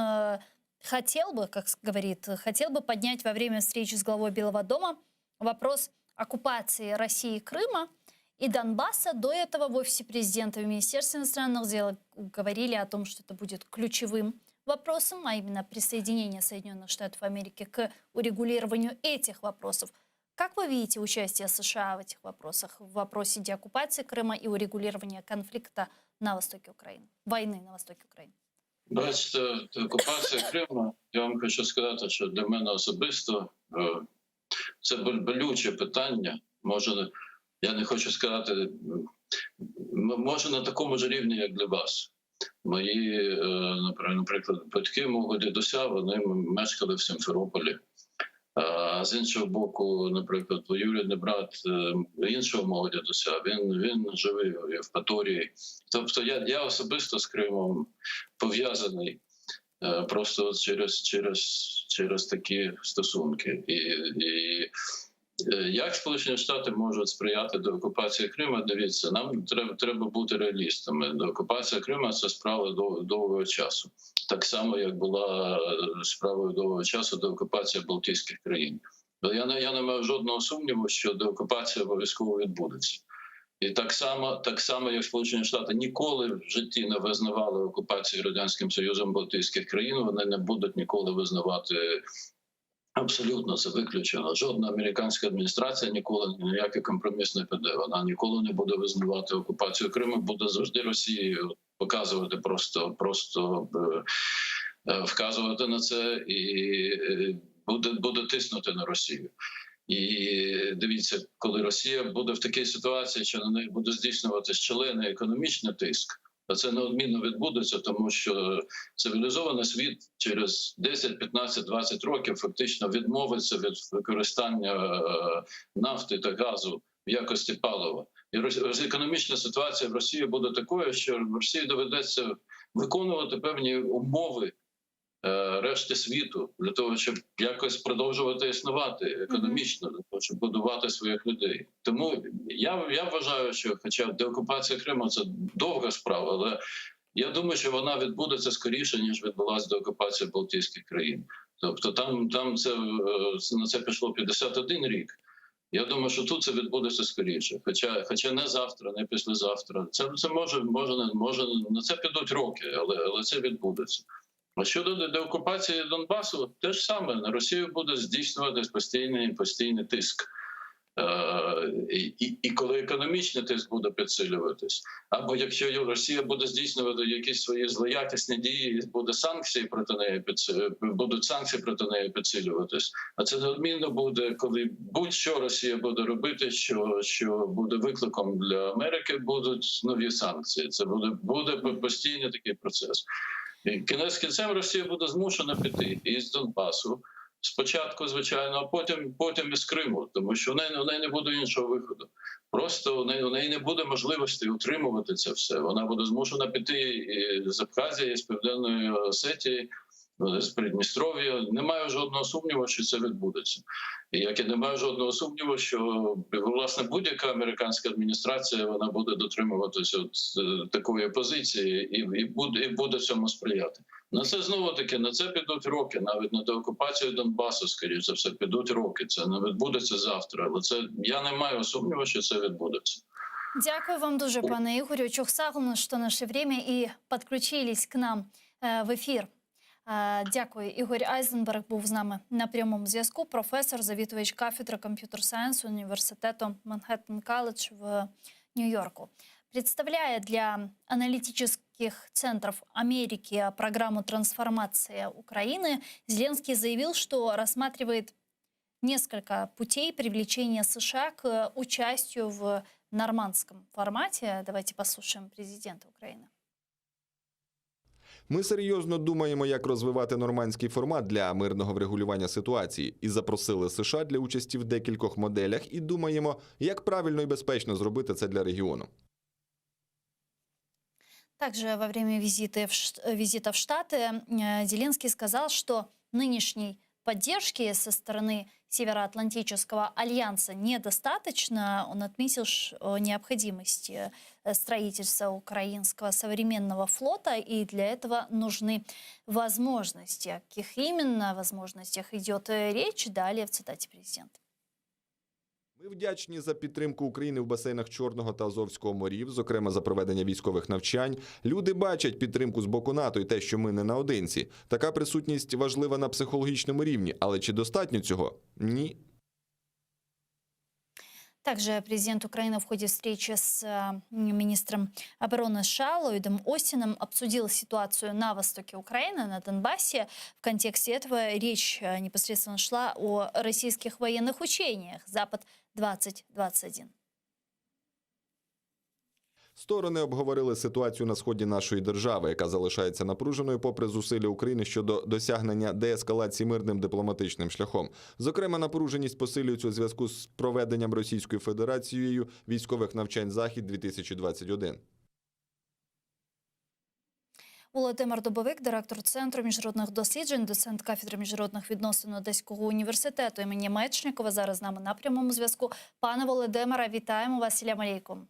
Speaker 15: хотел бы, как говорит, поднять во время встречи с главой Белого дома вопрос оккупации России Крыма и Донбасса. До этого в офисе президента и в Министерстве иностранных дел говорили о том, что это будет ключевым вопросом, а именно присоединение Соединенных Штатов Америки к урегулированию этих вопросов. Как вы видите участие США в этих вопросах, в вопросе деоккупации Крыма и урегулирования конфликта на востоке Украины, войны на востоке Украины?
Speaker 13: Бачите, окупація Криму, я вам хочу сказати, що для мене особисто це болюче питання. Може, я не хочу сказати, може на такому ж рівні, як для вас. Мої, наприклад, батьки мого дідуся, вони мешкали в Сімферополі. А з іншого боку, наприклад, двоюрідний брат іншого мого дідуся, він живе в Євпаторії. Тобто я особисто з Кримом пов'язаний просто через такі стосунки. І як Сполучені Штати можуть сприяти до окупації Криму? Дивіться, нам треба бути реалістами. Окупація Криму – це справа довгого часу. Так само, як була справою довгого часу деокупація Балтійських країн. Я не маю жодного сумніву, що деокупація обов'язково відбудеться. І так само, як Сполучені Штати ніколи в житті не визнавали окупацію Радянським Союзом Балтійських країн, вони не будуть ніколи визнавати. Абсолютно це виключено. Жодна американська адміністрація ніколи ніякий компроміс не піде. Вона ніколи не буде визнавати окупацію Криму, буде завжди Росією показувати, просто вказувати на це і буде тиснути на Росію. І дивіться, коли Росія буде в такій ситуації, що на неї буде здійснювати щільний економічний тиск, а це неодмінно відбудеться, тому що цивілізований світ через 10, 15, 20 років фактично відмовиться від використання нафти та газу в якості палива. І економічна ситуація в Росії буде такою, що Росії доведеться виконувати певні умови решти світу для того, щоб якось продовжувати існувати економічно, для того, щоб будувати своїх людей. Тому я вважаю, що хоча деокупація Криму – це довга справа, але я думаю, що вона відбудеться скоріше, ніж відбулася деокупація Балтійських країн. Тобто там на це пішло 51 рік. Я думаю, що тут це відбудеться скоріше. Хоча не завтра, не післязавтра. Це може на це підуть роки, але це відбудеться. А щодо деокупації Донбасу, те ж саме. На Росію буде здійснюватись постійний тиск. І коли економічний тиск буде підсилюватись, або якщо Росія буде здійснювати якісь свої злоякісні дії, будуть санкції проти неї підсилюватись. А це неодмінно буде, коли будь-що Росія буде робити, що буде викликом для Америки, будуть нові санкції. Це буде постійний такий процес. І кінець кінцем Росія буде змушена піти із Донбасу. Спочатку, звичайно, а потім із Криму, тому що у неї не буде іншого виходу. Просто у неї не буде можливості утримувати це все. Вона буде змушена піти з Абхазії, з Південної Осетії, з Придністров'я. Немає жодного сумніву, що це відбудеться. І як і немає жодного сумніву, що, власне, будь-яка американська адміністрація, вона буде дотримуватися такої позиції і буде цьому сприяти. На це знову-таки, на це підуть роки, навіть на деокупацію Донбасу, скоріше за все, підуть роки. Це не відбудеться завтра, але я не маю сумніву, що це відбудеться.
Speaker 15: Дякую вам дуже, пане Ігорю. Чухсагну, що наше время і підключились к нам в ефір. Дякую. Ігор Айзенберг був з нами на прямому зв'язку. Професор, завідувач кафедри комп'ютер-сайенсу університету Манхеттен Колледж в Нью-Йорку. Представляя для аналитических центров Америки программу трансформации Украины, Зеленский заявил, что рассматривает несколько путей привлечения США к участию в нормандском формате. Давайте послушаем президента Украины.
Speaker 12: Ми серйозно думаємо, як розвивати нормандський формат для мирного врегулювання ситуації, і запросили США для участі в декількох моделях, і думаємо, як правильно і безпечно зробити це для регіону.
Speaker 15: Также во время визита в Штаты Зеленский сказал, что нынешней поддержки со стороны Североатлантического альянса недостаточно. Он отметил необходимость строительства украинского современного флота, и для этого нужны возможности. О каких именно возможностях идет речь, далее в цитате президента.
Speaker 12: Ми вдячні за підтримку України в басейнах Чорного та Азовського морів, зокрема за проведення військових навчань. Люди бачать підтримку з боку НАТО і те, що ми не наодинці. Така присутність важлива на психологічному рівні, але чи достатньо цього? Ні.
Speaker 15: Также президент Украины в ходе встречи с министром обороны США Ллойдом Остином обсудил ситуацию на востоке Украины, на Донбассе. В контексте этого речь непосредственно шла о российских военных учениях «Запад-2021».
Speaker 12: Сторони обговорили ситуацію на сході нашої держави, яка залишається напруженою попри зусилля України щодо досягнення деескалації мирним дипломатичним шляхом. Зокрема, напруженість посилюється у зв'язку з проведенням Російською Федерацією військових навчань «Захід-2021».
Speaker 15: Володимир Дубовик, директор Центру міжнародних досліджень, доцент кафедри міжнародних відносин Одеського університету імені Мечникова, зараз з нами на прямому зв'язку. Пане Володимире, вітаємо вас. Салям алейкум.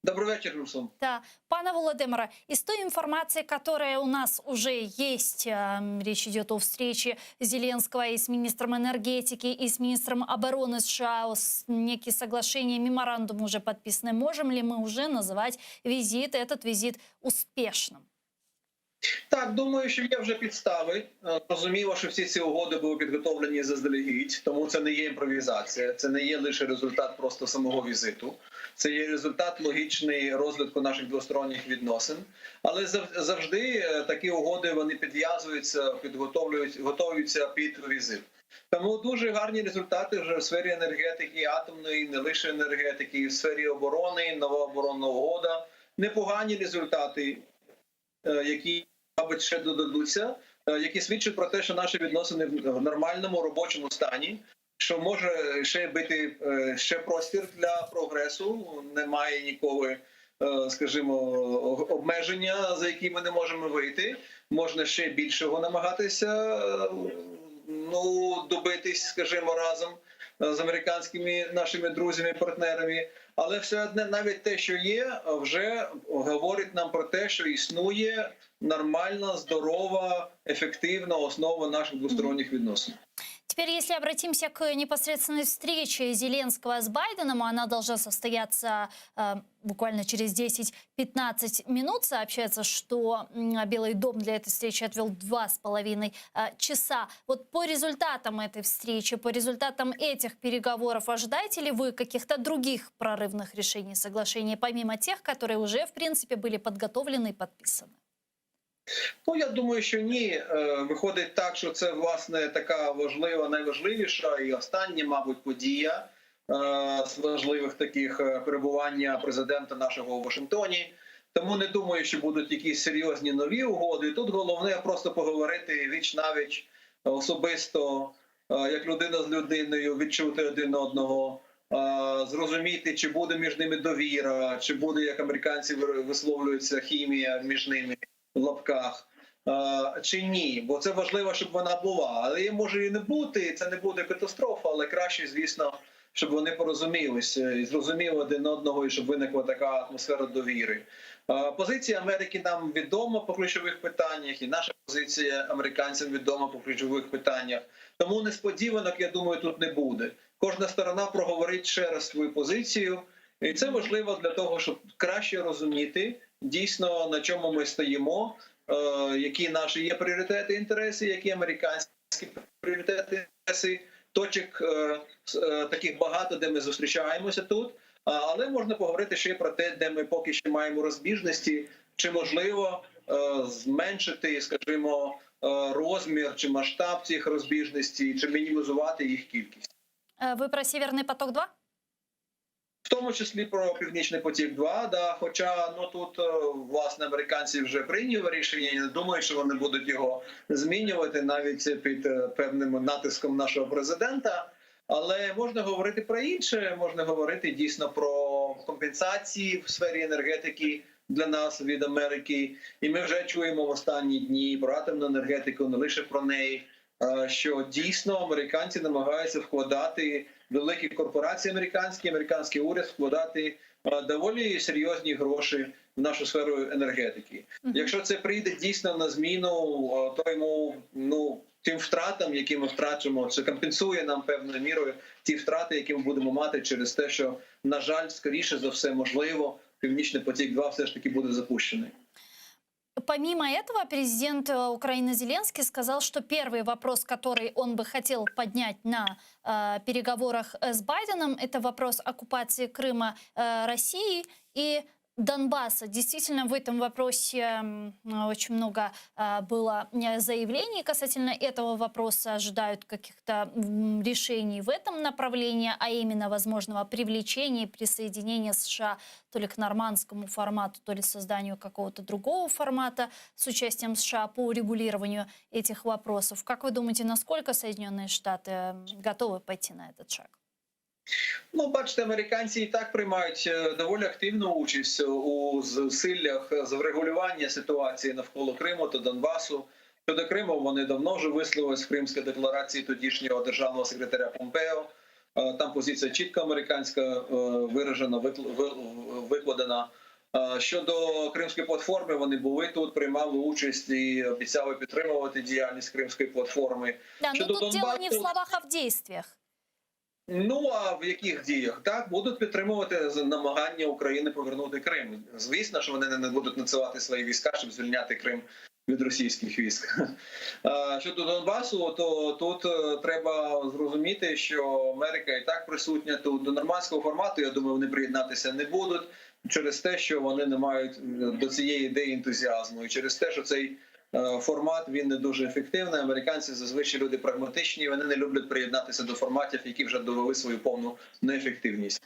Speaker 14: Добрый вечер, Руслан.
Speaker 15: Да. Пане Володимире, из той информации, которая у нас уже есть, речь идет о встрече Зеленского и с министром энергетики, и с министром обороны США, некие соглашения, меморандум уже подписаны. Можем ли мы уже называть этот визит успешным?
Speaker 14: Так, думаю, що є вже підстави. Розуміло, що всі ці угоди були підготовлені заздалегідь, тому це не є імпровізація, це не є лише результат просто самого візиту. Це є результат логічний розвитку наших двосторонніх відносин. Але завжди такі угоди, вони підв'язуються, готуються під візит. Тому дуже гарні результати вже в сфері енергетики, атомної, не лише енергетики, і в сфері оборони, нова оборонна угода. Непогані результати, які, мабуть, ще додадуться, які свідчать про те, що наші відносини в нормальному робочому стані, що може ще бути ще простір для прогресу, немає нікого, скажімо, обмеження, за які ми не можемо вийти, можна ще більшого намагатися добитись, скажімо, разом з американськими нашими друзями, партнерами, але все одне навіть те, що є, вже говорить нам про те, що існує нормальна, здорова, ефективна основа наших двосторонніх відносин.
Speaker 15: теперь, если обратимся к непосредственной встрече Зеленского с Байденом, она должна состояться буквально через 10-15 минут. Сообщается, что Белый дом для этой встречи отвел 2,5 часа. Вот по результатам этой встречи, по результатам этих переговоров, ожидаете ли вы каких-то других прорывных решений, соглашений, помимо тех, которые уже, в принципе, были подготовлены и подписаны?
Speaker 14: Ну, я думаю, що ні. Виходить так, що це, власне, така важлива, найважливіша і остання, мабуть, подія з важливих таких перебування президента нашого у Вашингтоні. Тому не думаю, що будуть якісь серйозні нові угоди. Тут головне просто поговорити віч-навіч, особисто, як людина з людиною, відчути один одного, зрозуміти, чи буде між ними довіра, чи буде, як американці висловлюються, хімія між ними в лапках, чи ні. Бо це важливо, щоб вона була. Але її може і не бути, це не буде катастрофа, але краще, звісно, щоб вони порозумілися і зрозуміли один одного, і щоб виникла така атмосфера довіри. Позиція Америки нам відома по ключових питаннях, і наша позиція американцям відома по ключових питаннях. Тому несподіванок, я думаю, тут не буде. Кожна сторона проговорить ще раз свою позицію, і це важливо для того, щоб краще розуміти, дійсно, на чому ми стоїмо, які наші є пріоритети і інтереси, які американські пріоритети і інтереси. Точок таких багато, де ми зустрічаємося тут, але можна поговорити ще про те, де ми поки що маємо розбіжності, чи можливо зменшити, скажімо, розмір чи масштаб цих розбіжностей, чи мінімізувати їх кількість.
Speaker 15: Ви про Северний поток-2?
Speaker 14: В тому числі про Північний потік-2, да, хоча тут, власне, американці вже прийняли рішення, я не думаю, що вони будуть його змінювати навіть під певним натиском нашого президента. Але можна говорити про інше, можна говорити дійсно про компенсації в сфері енергетики для нас від Америки. І ми вже чуємо в останні дні про атомну енергетику, не лише про неї, що дійсно американці намагаються вкладати, великі корпорації американський уряд вкладати доволі серйозні гроші в нашу сферу енергетики. Якщо це прийде дійсно на зміну тим втратам, які ми втрачимо, це компенсує нам певною мірою ті втрати, які ми будемо мати через те, що, на жаль, скоріше за все, можливо, Північний потік-2 все ж таки буде запущений.
Speaker 15: Помимо этого, президент Украины Зеленский сказал, что первый вопрос, который он бы хотел поднять на переговорах с Байденом, это вопрос оккупации Крыма Россией и Донбасса. Действительно, в этом вопросе очень много было заявлений касательно этого вопроса. Ожидают каких-то решений в этом направлении, а именно возможного привлечения и присоединения США то ли к нормандскому формату, то ли созданию какого-то другого формата с участием США по урегулированию этих вопросов. Как вы думаете, насколько Соединенные Штаты готовы пойти на этот шаг?
Speaker 14: Ну, бачите, американці і так приймають доволі активну участь у зусиллях з врегулювання ситуації навколо Криму та Донбасу. Щодо Криму вони давно вже висловились в Кримській декларації тодішнього державного секретаря Помпео. Там позиція чітко американська виражена, викладена. Щодо Кримської платформи, вони були тут, приймали участь і обіцяли підтримувати діяльність Кримської платформи.
Speaker 15: Да, но тут дело не в словах, а в действиях.
Speaker 14: Ну, а в яких діях? Так, будуть підтримувати намагання України повернути Крим. Звісно, що вони не будуть надсилати свої війська, щоб звільняти Крим від російських військ. Щодо Донбасу, то тут треба зрозуміти, що Америка і так присутня тут. До нормандського формату, я думаю, вони приєднатися не будуть через те, що вони не мають до цієї ідеї ентузіазму. І через те, що цей формат, він не дуже ефективний. Американці зазвичай люди прагматичні, вони не люблять приєднатися до форматів, які вже довели свою повну неефективність.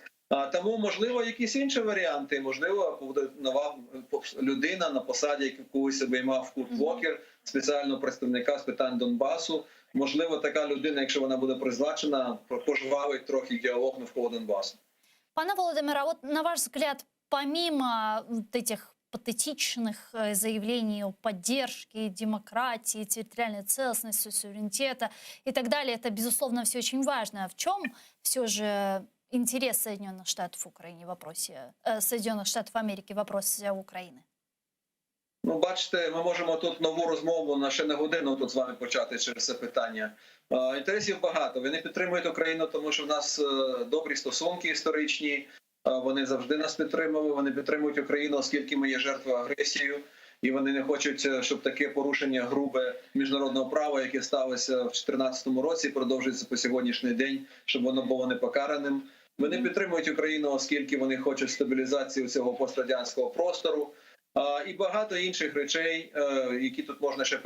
Speaker 14: Тому, можливо, якісь інші варіанти, можливо, буде нова людина на посаді, яку колись обіймав Курт Волкер, спеціального представника з питань Донбасу. Можливо, така людина, якщо вона буде призначена, пожвавить трохи діалог навколо Донбасу.
Speaker 15: Пане Володимире, от на ваш взгляд, помимо этих патетичных заявлений о поддержке демократии, территориальной целостности, суверенитета и так далее, это, безусловно, все очень важно. В чем все же интерес Соединенных Штатов в Украине в вопросе, Соединенных Штатов Америки в вопросе Украины?
Speaker 14: Ну, бачите, ми можемо тут нову розмову ще на годину тут з вами почати через це питання. Інтересів багато. Вони підтримують Україну, тому що в нас добрі стосунки історичні. Вони завжди нас підтримували. Вони підтримують Україну, оскільки ми є жертвою агресії. І вони не хочуть, щоб таке порушення грубе міжнародного права, яке сталося в 2014 році, продовжується по сьогоднішній день, щоб воно було непокараним. Вони підтримують Україну, оскільки вони хочуть стабілізації цього пострадянського простору. І багато інших речей, які тут можна ще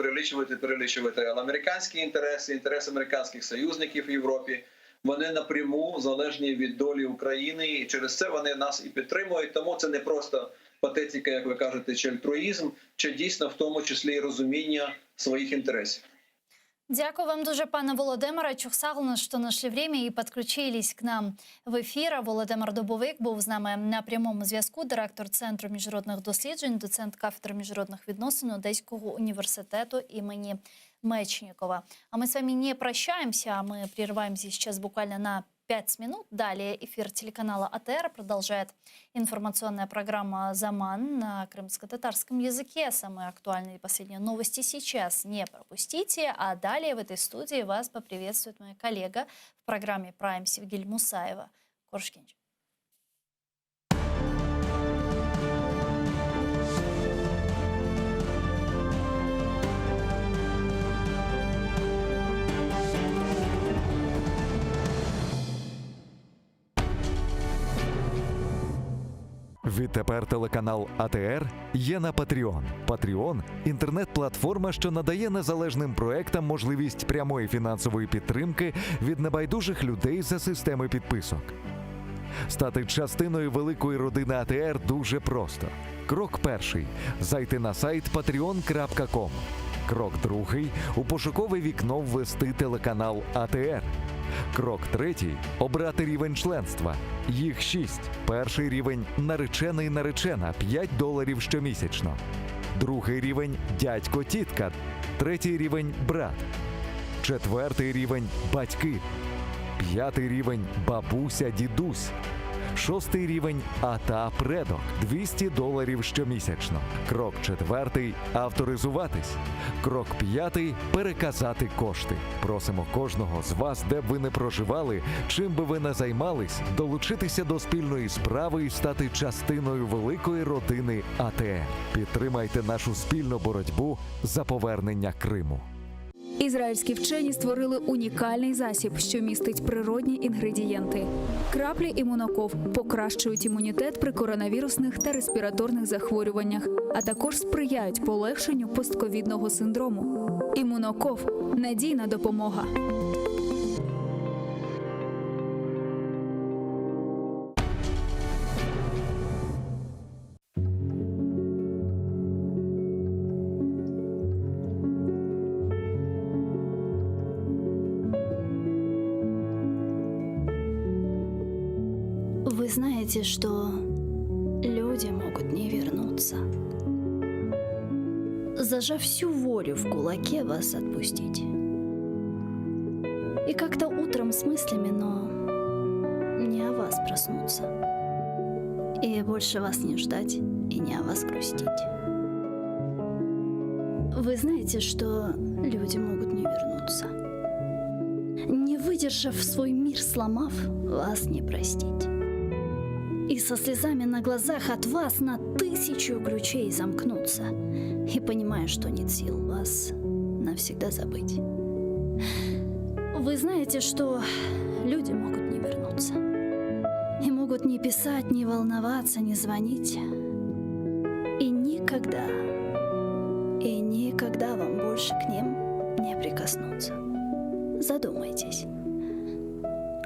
Speaker 14: перелічувати. Але американські інтереси, інтереси американських союзників в Європі, вони напряму залежні від долі України, і через це вони нас і підтримують. Тому це не просто патетика, як ви кажете, чи альтруїзм, чи дійсно в тому числі і розуміння своїх інтересів.
Speaker 15: Дякую вам дуже, пане Володимире. Чухсаглено, що знайшли время і підключились к нам в ефір. Володимир Дубовик був з нами на прямому зв'язку, директор Центру міжнародних досліджень, доцент кафедри міжнародних відносин Одеського університету імені Мечникова. А мы с вами не прощаемся, мы прерываемся сейчас буквально на 5 минут. Далее эфир телеканала АТР продолжает информационная программа «Заман» на крымско-татарском языке. Самые актуальные и последние новости сейчас не пропустите. А далее в этой студии вас поприветствует моя коллега в программе «Прайм» Севгиль Мусаева. Коршкинч.
Speaker 3: Відтепер телеканал АТР є на Patreon. Patreon – інтернет-платформа, що надає незалежним проектам можливість прямої фінансової підтримки від небайдужих людей за системи підписок. Стати частиною великої родини АТР дуже просто. Крок перший – зайти на сайт patreon.com. Крок другий – у пошукове вікно ввести телеканал АТР. Крок третій – обрати рівень членства. Їх 6. Перший рівень – наречений-наречена – $5 щомісячно. Другий рівень – дядько-тітка. Третій рівень – брат. Четвертий рівень – батьки. П'ятий рівень – бабуся-дідусь. Шостий рівень – ата-предок – $200 щомісячно. Крок четвертий – авторизуватись. Крок п'ятий – переказати кошти. Просимо кожного з вас, де б ви не проживали, чим би ви не займались, долучитися до спільної справи і стати частиною великої родини АТР. Підтримайте нашу спільну боротьбу за повернення Криму.
Speaker 9: Ізраїльські вчені створили унікальний засіб, що містить природні інгредієнти. Краплі імуноков покращують імунітет при коронавірусних та респіраторних захворюваннях, а також сприяють полегшенню постковідного синдрому. Імуноков – надійна допомога.
Speaker 15: Вы знаете, что люди могут не вернуться. Зажав всю волю в кулаке, вас отпустить. И как-то утром с мыслями, но не о вас проснуться. И больше вас не ждать и не о вас грустить. Вы знаете, что люди могут не вернуться. Не выдержав свой мир, сломав, вас не простить. И со слезами на глазах от вас на 1000 ключей замкнуться. И понимая, что нет сил вас навсегда забыть. Вы знаете, что люди могут не вернуться. И могут не писать, не волноваться, не звонить. И никогда вам больше к ним не прикоснуться. Задумайтесь.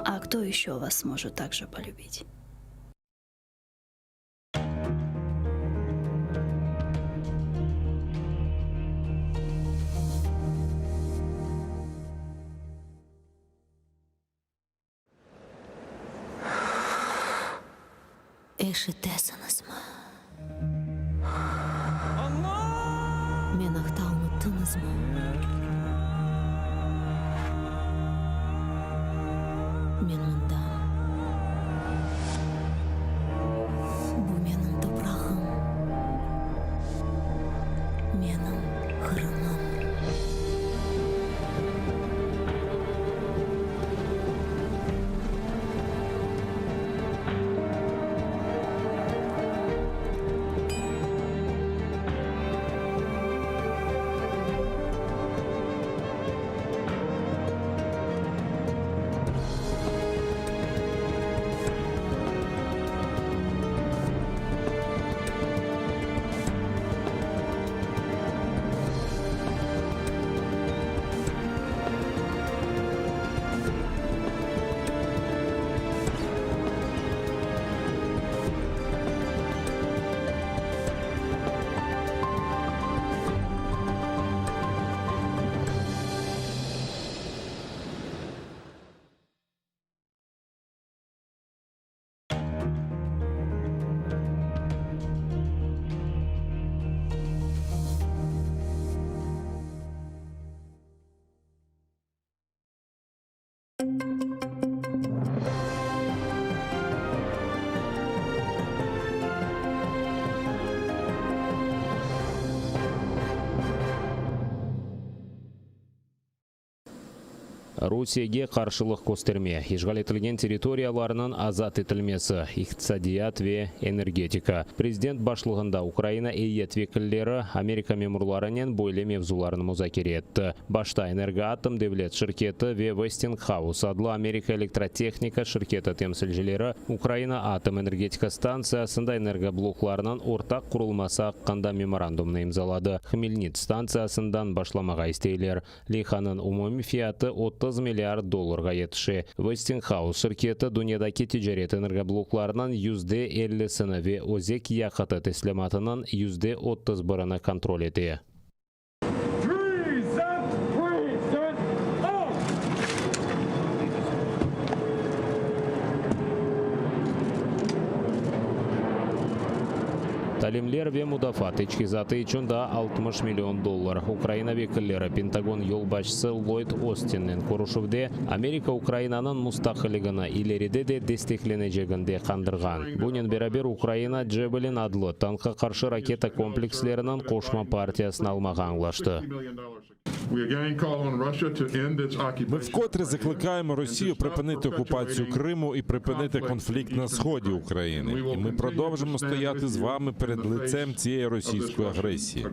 Speaker 15: А кто еще вас сможет так же полюбить?
Speaker 1: Эшитеса насма. Мен ақтауны тынызма. Мен мұнда. Бұл менің топырағым.
Speaker 16: Русияге каршылык көстерме, ишгал этилген территорияларынын азат этилмеси, икътисадият ве энергетика. Президент башлыгында Украина эйет векиллери Америка мемурларынын бойлы мевзуларын музакире этти. Башта Энергоатом девлет ширкети ве Westinghouse адлы Америка электротехника ширкети темсилчилери Украина атом энергетика станциясында энергоблокларынын ортак курулмасы акканда меморандумны имзалады. Хмельниц станциясындан башламага истейлер. Лиханын умуми фияты 30 миллиард долларга жетиши. Westinghouse ширкети дүйнөдөгү тижарет энергоблокларынын %50-сini ве өзек якыты теслиматынын %31-ны контроль этти. Талимлер ве мудафат ички заты үчүн да 60 миллион доллар. Украина векиллери Пентагон жол башчысы Ллойд Остиннин курушувде Америка Украинанын мустакылыгына илериде де дестекленежегинде кандырган. Бунун берабер Украина Джебелин адлы танкка каршы ракета комплекслеринин кошмо партиясын алмага аңлашты.
Speaker 17: Ми вкотре закликаємо Росію припинити окупацію Криму і припинити конфлікт на сході України. І ми продовжимо стояти з вами перед лицем цієї російської агресії.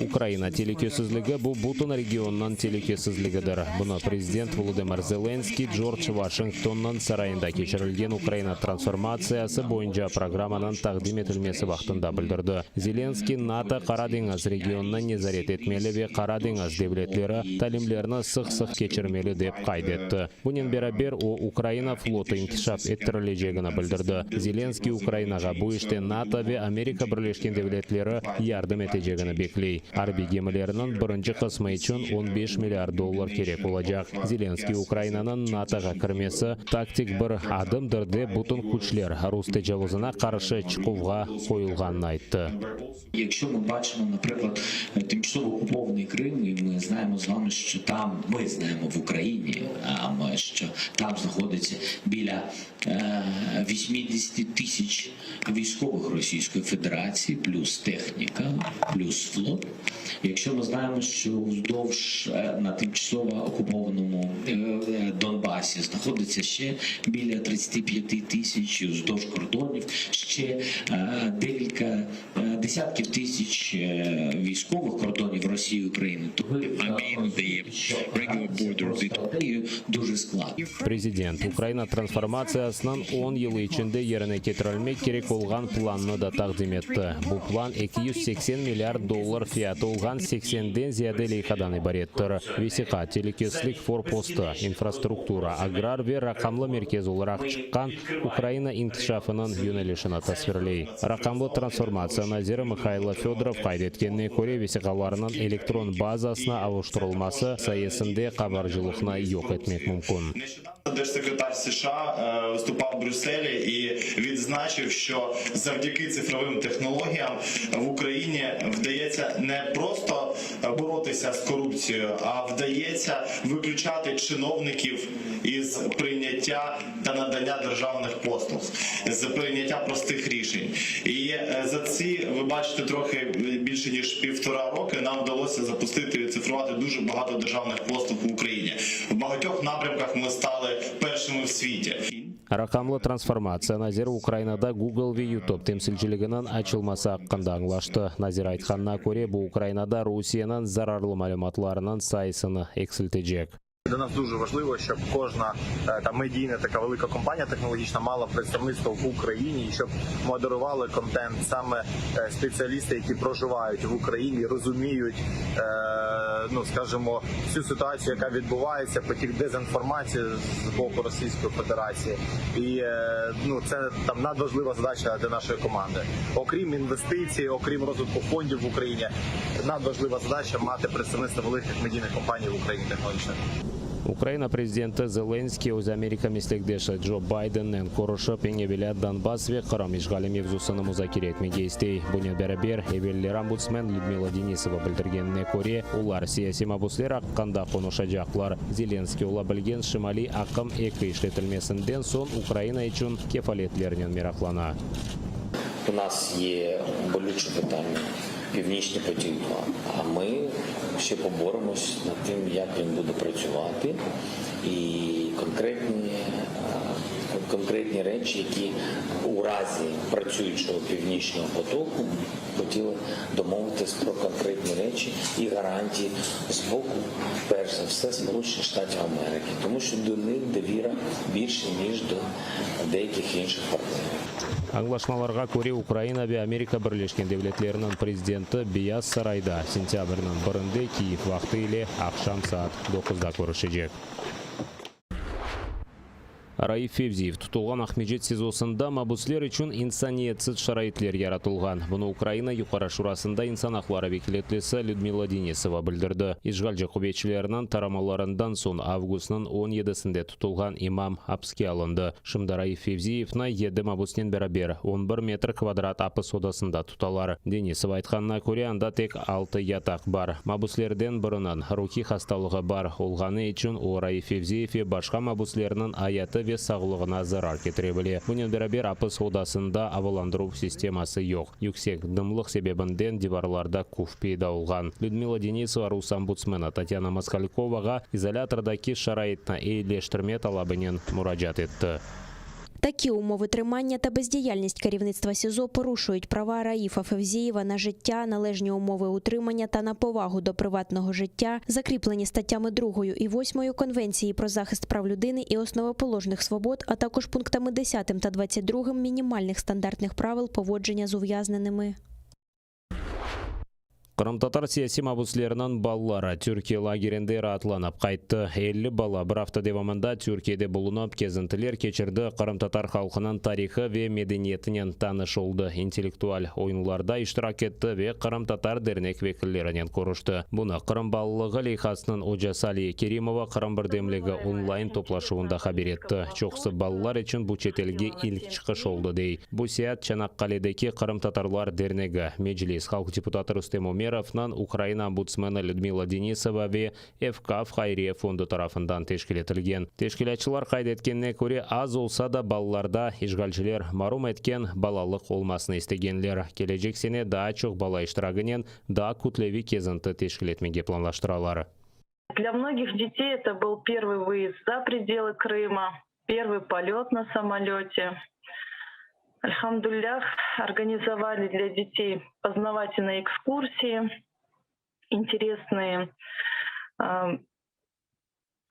Speaker 16: Украина телекөсүзлүгү бул бутун регионунун телекөсүзлүгүдүр. Буну президент Володимир Зеленский Джордж Вашингтондун сарайында кечирилген Украина трансформациясы боюнча программанын тагдим этилмеси вактында билдирди. Зеленский НАТО Кара деңиз регионунун незарет этмели ве Кара деңиз девлетлери талимлерини сык-сык кечирмели деп кайд этти. Бунун берабер Украина флоту инкишап этtirилежегин билдирди. Зеленский Украинага бу иште НАТО ве Америка Бирлешкен Девлетлери жардам этежегин беклей. Арби кемелеринин биринчи кысмы үчүн 15 миллиард доллар керек болажак. Зеленский Украинанын НАТОга кирмеси тактик бир адымдыр деп бутун күчлер рус тежавузуна каршы чыкууга коюлганын айтты.
Speaker 5: Якщо ми бачимо, наприклад, тимчасово окупований Крим, і ми знаємо з вами, що там, ми знаємо в Україні, що там знаходиться біля 80 тисяч військових Російської Федерації, плюс техніка, плюс флот. Якщо ми знаємо, що вздовж на тимчасово окупованому Донбасі знаходиться ще біля 35 тисяч вздовж кордонів, ще декілька десятків тисяч військових кордонів Росії і України, то дуже складно.
Speaker 16: Президент Украина трансформациясынан 10 yıl içinde yerine getirilmek gerek olgan planını da takdim etti. Bu plan 280 milyar dollar fiyatı olgan 80'den ziyade leykadan ibarettir. Vesika, teлекөсүлүк форпосты, инфраструктура, аграр ve ракамлы меркез olarak çıkkan Ukraina inkişafının yönelişini tasvirley. Rakamlı transformasiya naziri Mikhail Fedorov kayıt etkенine ko'ra vesikalarının elektron bazasına avuşturulması sayesinde kabarcılıkını yok etmek mümkün.
Speaker 18: Держсекретар США виступав в Брюсселі і відзначив, що завдяки цифровим технологіям в Україні вдається не просто боротися з корупцією, а вдається виключати чиновників із прийняття та надання державних послуг, з прийняття простих рішень. І за ці, ви бачите, трохи більше ніж 1,5 роки нам вдалося запустити і цифрувати дуже багато державних послуг в Україні. В багатьох напрямках ми стали першими в світі.
Speaker 16: Ракамлы трансформация назир Украинада Google ve YouTube temsilçiliginin açılması hakkında anlaştı. Nazir aytkанына ko'ra bu Ukrainada Rusiyanın zararlı malumatlarının sayısını eksiltecek.
Speaker 23: Для нас дуже важливо, щоб кожна медійна така велика компанія технологічна мала представництво в Україні, і щоб модерували контент саме спеціалісти, які проживають в Україні, розуміють, скажімо, всю ситуацію, яка відбувається, потік дезінформації з боку Російської Федерації. І це там надважлива задача для нашої команди. Окрім інвестицій, окрім розвитку фондів в Україні, надважлива задача мати представництво великих медійних компаній в Україні технологічних.
Speaker 16: Украина президенті Зеленский өз Америка мектештеші Джо Байденнен корышып еңебелі Донбасс ве Кырым ишгали мевзусыны музакире этмеге истей. Буны берабер эвеллер омбудсмен Людмила Денисова билдиргенине көре, улар саясий мабуслер акканда конушажаклар. Зеленский ула билген шымали акым эки иштетилмесинден соң Украина үчүн кефалетлеринен мираклана.
Speaker 5: У нас є болюче питання Північний потік-2. А ми ще поборемось над тим, як він буде працювати, і конкретні речі, які у разі працюючого Північного потоку хотіли домовитись про конкретні речі і гарантії з боку, перш за все, Сполучених Штатів Америки, тому що до них довіра більше, ніж до деяких інших партнерів.
Speaker 16: Аңлашмаларга көре Украина ве Америка Бірлешкен Девлетлерінің президенті Бияз Сарайда сентябрьнің 1-інде Киев вақты ile ақшам саат 9-да көрішежек. Раиф Февзиев тұтылған Ахмеджет сезосында мабуслер үшін инсаниетсіз шарайтлер яратылған. Бұны Украина Юқара Шурасында инсан ақлары векілетлесі Людмила Денисова білдірді. Ишғал құбетшілерінің тарамаларынан сон августның 17-сінде тұтылған имам апске алынды. Шымда Раиф Февзиевна 7 мабуснен бәрабер 11 метр квадрат апыс одасында тұталар. Денисова айтқанына көре анда тек 6 ятақ бар. Мабуслерден бұрынан рухи хасталығы бар. Олғаны үшін о Раиф Февзиев башқа мабуслерінің аяты ве сағылығына зарар кетіребіле. Бұнен бәрабер апыс одасында аваландыру системасы yok. Yüksek дымлық себебінден диварларда куфпей дауылған. Людмила Денисова Русомбудсмена Татьяна Москальковаға изолятордаки шарайтна ейлештірме талабынен мұражат етті.
Speaker 22: Такі умови тримання та бездіяльність керівництва СІЗО порушують права Раїфа Февзієва на життя, належні умови утримання та на повагу до приватного життя, закріплені статтями 2 і 8 Конвенції про захист прав людини і основоположних свобод, а також пунктами 10 та 22 мінімальних стандартних правил поводження з ув'язненими.
Speaker 16: Қырым-татар сияси мабуслерінің баллары Түркия лагерінде ратланып қайтты. 50 бала бір апта девамында Түркияде болынып кезінтілер кечірді. Қырым-татар халқының тарихы ве медениетінен таныш олды. Интеллектуал ойынларда иштирак етті ве Қырым-татар дернек векіллерінен көрішті. Бұны Қырым баллығы лейхасының Оджасали Керимова Қырым бірдемлігі онлайн топлашуында хабер етті. Чоқсы балалар үшін бұл четелге ilk чықыш олды дей. Бұл сият Чанаққаледеки Қырым-татарлар дернегі Меджлис халық депутаты Рустем Умеровнан Украина омбудсмені Людмила Денисова ве ФК Хайрия фонды тарафындан тешкіл етілген. Тешкілетшілер қайдеткеніне көре аз олса да балаларда ишгалшілер марум еткен балалық олмасын істегенлер. Кележек сене да чоқ бала иштирагінен да күтлеви кезінті тешкіл етмеге планлаштыралар.
Speaker 4: Для многих детей это был первый выезд за пределы Крыма, первый полет на самолете. Альхамдулиллах, организовали для детей познавательные экскурсии, интересные,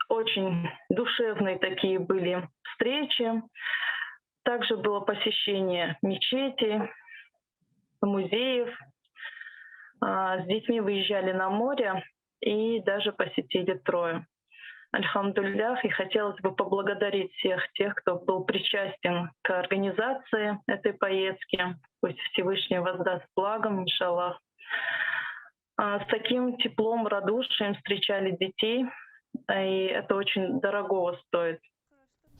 Speaker 4: очень душевные такие были встречи. Также было посещение мечетей, музеев. С детьми выезжали на море и даже посетили Трою. Альхамдулиллах, и хотелось бы поблагодарить всех тех, кто был причастен к организации этой поездки. Пусть Всевышний воздаст благом, иншаллах. С таким теплом, радушием встречали детей, и это очень дорогого стоит.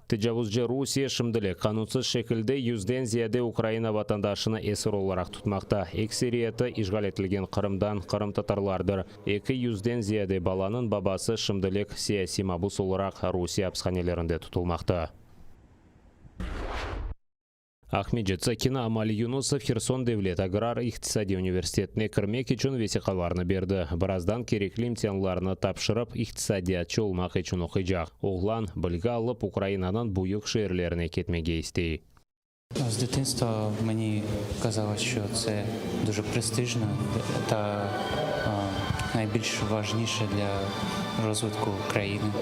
Speaker 16: Тежавузчы Русия шымдылы қанунсыз шекілді 100-ден зияде Украина ватандашыны эсір оларақ тұтмақта. Эксериеті ишғал етілген Қырымдан Қырым татарлардыр. 200-ден зияде баланың бабасы шымдылық сияси мабус оларақ Русия апсханелерінде тұтылмақта. Ахмеджет Сакина Амали Юнусов Херсон Девлет Аграр Ихтисади университетіне кірмек үшін весиқаларны берді. Біраздан керекли имтиянларны тапшырып, ихтисадиятчы олмақ үшін оқыжақ. Оғлан білгі алып Украинанын буйық шерлеріне кетмеге істей.
Speaker 7: З дитинства мені казалось, що це дуже престижно та найбільш важніше для розвитку країни.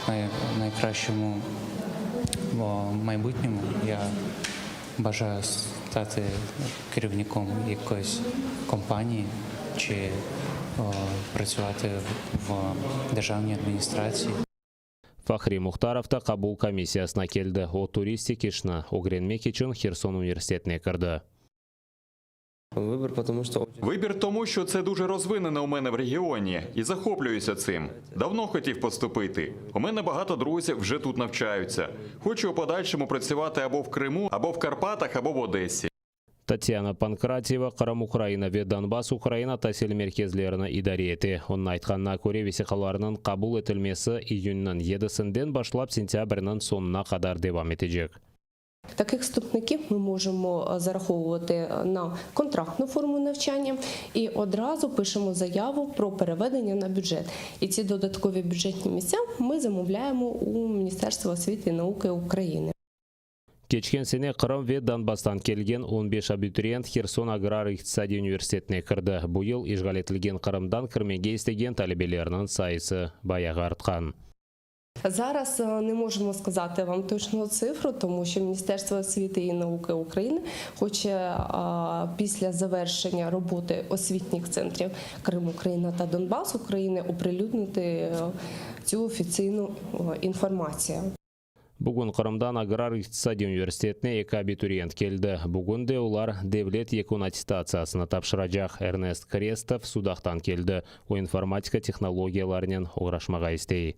Speaker 7: В найкращому майбутньому я бажаю стати керівником якоїсь компанії чи працювати в державній адміністрації.
Speaker 16: Фахри Мухтаровта қабул комиссиясына келді. О туристик ішіні огренмек үшін Херсон университетіне кірді.
Speaker 10: Вибір тому, що це дуже розвинено у мене в регіоні і захоплююся цим. Давно хотів поступити. У мене багато друзів вже тут навчаються. Хочу у подальшому працювати або в Криму, або в Карпатах, або в Одесі.
Speaker 16: Татьяна Панкратьева Қырым Украина ве Донбасс Украина тәсіл мерkezлеріні идаре еті. Оның айтқанына көре весиқаларының қабул етілмесі июньнің 7-сінден башлап сентябрьнің сонына қадар девам етежек.
Speaker 11: Таких вступників ми можемо зараховувати на контрактну форму навчання і одразу пишемо заяву про переведення на бюджет. І ці додаткові бюджетні місця ми замовляємо у Міністерства освіти і науки України.
Speaker 16: Кечкен сене Қырым ве Донбастан келген 15 абитуриент Херсон аграр-иқтисади университетіне кірді. Бұйыл ишғал етілген Қырымдан кірмеге істеген талебелерінің сайысы баяғы артқан.
Speaker 11: Зараз не можемо сказати вам точну цифру, тому що Міністерство освіти і науки України хоче після завершення роботи освітніх центрів Крим, Україна та Донбас України оприлюднити цю офіційну інформацію.
Speaker 16: Бүгін Қырымдан аграр-иқтисади университетіне 2 абитуриент келді. Бүгінде олар Девлет екун аттестациясына тапшырacak. Эрнест Крестов Судақтан келді. О информатика технологияларынан оғрашмаға істей.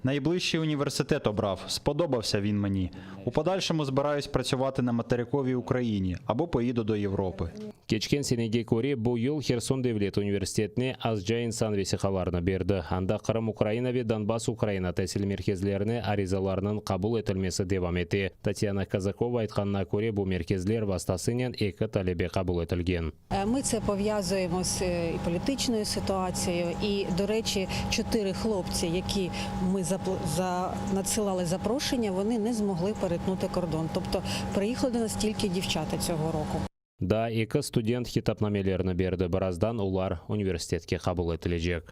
Speaker 19: Найближчий університет обрав. Сподобався він мені. У подальшому збираюсь працювати на материковій Україні або поїду до Європи.
Speaker 16: Кечкен сенеге көре бұл ел Херсон Девлет университетіне азжа инсан весихаларны берді. Анда Қырым Украина ве Донбасс Украина тәсіл меркезлеріне аризаларының қабыл етілмесі девам еті. Татьяна Казакова айтқанына көре бұл меркезлер вастасынен 2 талебе қабыл етілген.
Speaker 20: Ми це пов'язуємо з політичною ситуацією і, до речі, 4 хлопці, які ми надсилали запрошення, вони не змогли перетнути кордон. Тобто приїхали до нас тільки дівчата цього року.
Speaker 16: Да, 2 студент хитапнамелерні берді. Біраздан олар университетке қабыл етілежек.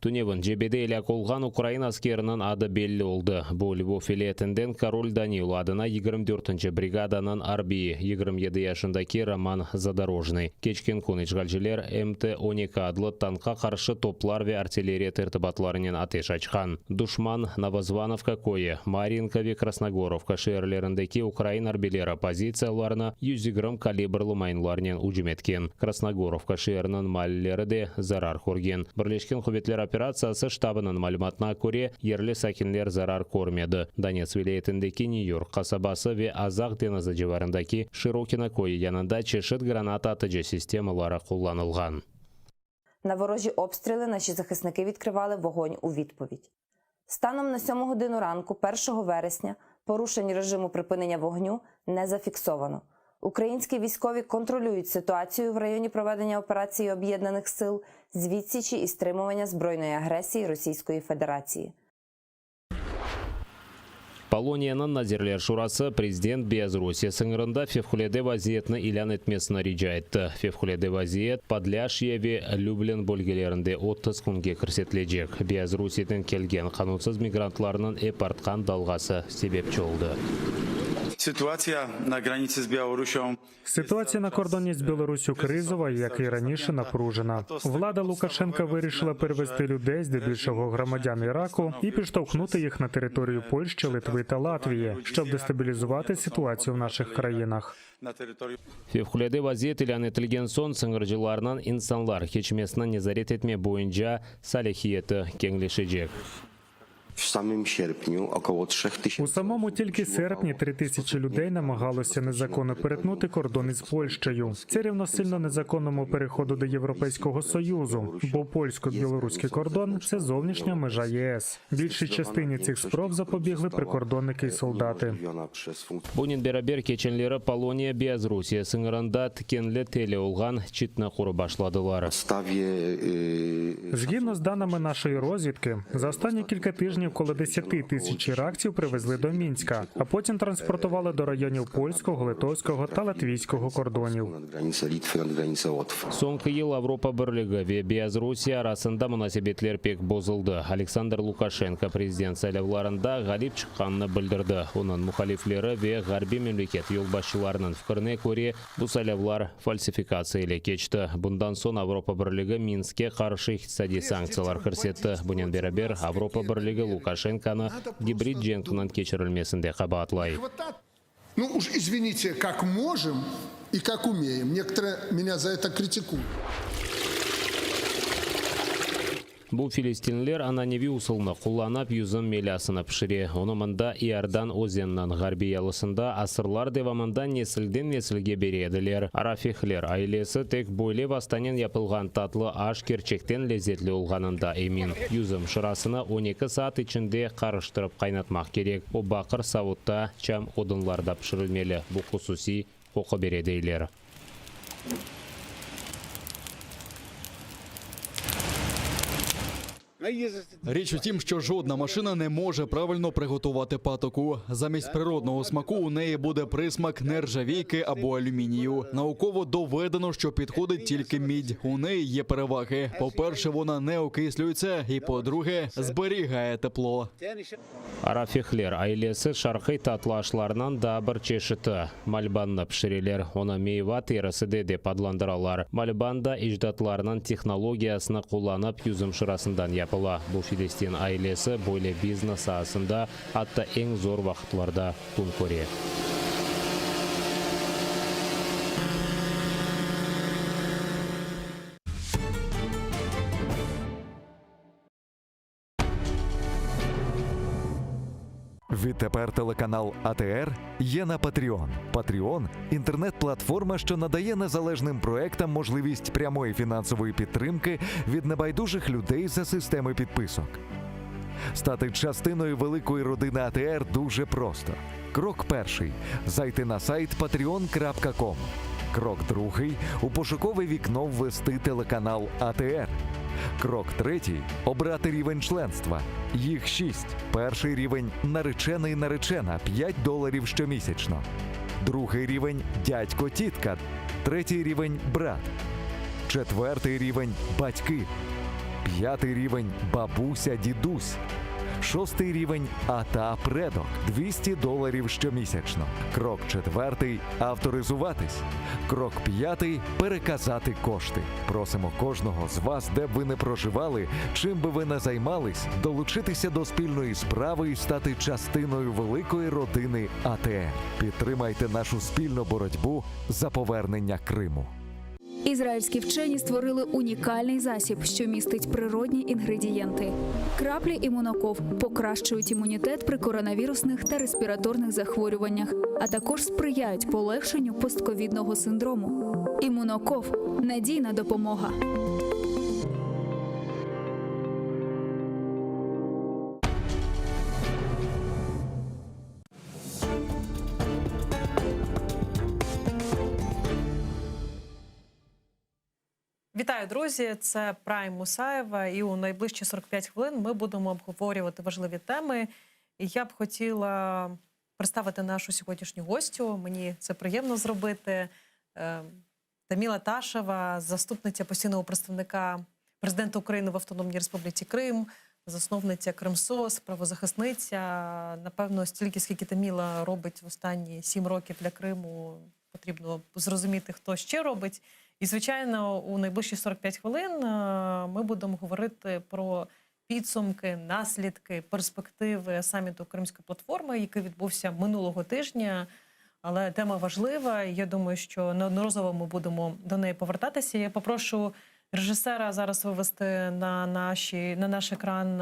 Speaker 16: Туневін жебеде елі қолған Украина аскерінің ады белі олды. Бұл Львов елетінден Король Данил адына 24-ші бригаданын арбии 27 яшындаки Роман Задорожный. Кечкен конечгалжелер МТ-12 адлы танқа қаршы топлар ве артиллерия тіртібатларынан атеш açқан. Душман Новозвановка койы, Маринка ве Красногоровка шерлеріндеки Украин арбилері позицияларына 100 калибрлы майнларынан ұжыметкен. Красногоровка шерінің малілері де зарар көрген. Бірлешкен құбетлер операциясы штабының мәліметіне көре ерлі сәкінлер зарар көрмеді. Донец вилаетіндегі Нью-Йорк қасабасы ве Азақ денізі жеварындaki Широкина койы янында чешет граната атыжы системалары қолданылған.
Speaker 24: На ворожі обстріли наші захисники відкривали вогонь у відповідь. Станом на 7 годину ранку 1 вересня порушень режиму припинення вогню не зафіксовано. Українські військові контролюють ситуацію в районі проведення операції Об'єднаних сил з відсічі і стримування збройної агресії Російської Федерації.
Speaker 16: Полонияның Назирлер Шурасы президент Беларуси сыңырында Февхуледе вазиетні илан етмесіні рижа етті. Февхуледе вазиет Подляшье ве Люблин бөлгелерінде 30 күнге кірсетілежек. Беларусиден келген қанунсыз мигрантларының епартқан далғасы себепчі oldu.
Speaker 2: Ситуація на границі з Білорусією.
Speaker 6: Ситуація на кордоні з Білоруссю кризова, як і раніше напружена. Влада Лукашенка вирішила перевести людей, здебільшого громадян Іраку, і підштовхнути їх на територію Польщі, Литви та Латвії, щоб дестабілізувати ситуацію в наших країнах.
Speaker 16: Февхуледе вазиет илан етілген сон сыңыржыларынан инсанлар кечмесінен незарет етме бойынша салихиеті кеңлешежек.
Speaker 6: У самому тільки серпні 3000 людей намагалося незаконно перетнути кордон із Польщею. Це рівносильно незаконному переходу до Європейського Союзу, бо польсько-білоруський кордон – це зовнішня межа ЄС. Більшій частині цих спроб запобігли прикордонники і солдати.
Speaker 16: Бунин берабер кеченлері Полония Беларусия сыңырында тікенлі теле олған читна қоры башладылар.
Speaker 6: Згідно з даними нашої розвідки, за останні кілька тижнів коло 10 тисяч іракців привезли до Мінська, а потім транспортували до районів польського, литовського та латвійського кордонів.
Speaker 16: Соңғы ел Европа бірлігі ве Беларусия арасында мұнасебетлер пек бозылды. Александр Лукашенко президент сайлауларында ғалип шыққанын білдірді. Оның мұхалифлері ве ғарби мемлекет елбасшыларының пікіріне көре бұл сайлаулар фальсификациялы кечті. Бұндан соң Европа бірлігі Минскке қаршы иқтисади санкциялар көрсетті. Бұнен берабер Европа бірлігі Лукашенконы гибрид женкінің кечірілмесінде қабатлай.
Speaker 8: Ну уж извините, как можем и как умеем. Некоторые меня за это критикуют.
Speaker 16: Бу филистинлер ананеви усылны кулланып юзым мелясыны пішіре. Оны мында Иордан өзеннің гарби ялысында асырлар девамында неселден неселге береділер. Арафихлер айлесі тек бойле бастанен япылған татлы аш керчектен лезетлі олғанында емин. Юзым шырасыны 12 саат içinde қарыштырып қайнатмақ керек. О бақыр сауытта чам одынларда пішірілмелі. Бұ құсуси қоқы бередейлер.
Speaker 12: Річ у тім, що жодна машина не може правильно приготувати патоку. Замість природного смаку у неї буде присмак нержавійки або алюмінію. Науково доведено, що підходить тільки мідь. У неї є переваги. По-перше, вона не окислюється, і по-друге, зберігає тепло.
Speaker 16: Арафихлер айлесі шархи татлашларынан да бір чешіті. Мальбанны пішірелер. Оны мейва терісіде деп адlandыралар. Мальбанда иждатларынан технологиясыны қоланып юзым шырасындан япыла. Бұл Филистин айлесі бойле бизнес асында атта ең зор вақытларда күн көре.
Speaker 3: Відтепер телеканал АТР є на Patreon. Patreon – інтернет-платформа, що надає незалежним проектам можливість прямої фінансової підтримки від небайдужих людей за системи підписок. Стати частиною великої родини АТР дуже просто. Крок перший – зайти на сайт patreon.com. Крок другий – у пошукове вікно ввести телеканал АТР. Крок третій – обрати рівень членства. Їх 6. Перший рівень – наречений-наречена – $5 щомісячно. Другий рівень – дядько-тітка. Третій рівень – брат. Четвертий рівень – батьки. П'ятий рівень – бабуся-дідусь. Шостий рівень – ата-предок – $200 щомісячно. Крок четвертий – авторизуватись. Крок п'ятий – переказати кошти. Просимо кожного з вас, де б ви не проживали, чим би ви не займались, долучитися до спільної справи і стати частиною великої родини АТР. Підтримайте нашу спільну боротьбу за повернення Криму.
Speaker 9: Ізраїльські вчені створили унікальний засіб, що містить природні інгредієнти. Краплі імуноков покращують імунітет при коронавірусних та респіраторних захворюваннях, а також сприяють полегшенню постковідного синдрому. Імуноков – надійна допомога.
Speaker 13: Вітаю, друзі! Це Прайм Мусаєва, і у найближчі 45 хвилин ми будемо обговорювати важливі теми. І я б хотіла представити нашу сьогоднішню гостю. Мені це приємно зробити. Таміла Ташева, заступниця постійного представника президента України в Автономній Республіці Крим, засновниця Кримсос, правозахисниця. Напевно, стільки, скільки Таміла робить в останні 7 років для Криму, потрібно зрозуміти, хто ще робить. І, звичайно, у найближчі 45 хвилин ми будемо говорити про підсумки, наслідки, перспективи саміту Кримської платформи, який відбувся минулого тижня. Але тема важлива, і я думаю, що неодноразово ми будемо до неї повертатися. Я попрошу режисера зараз вивести на наш екран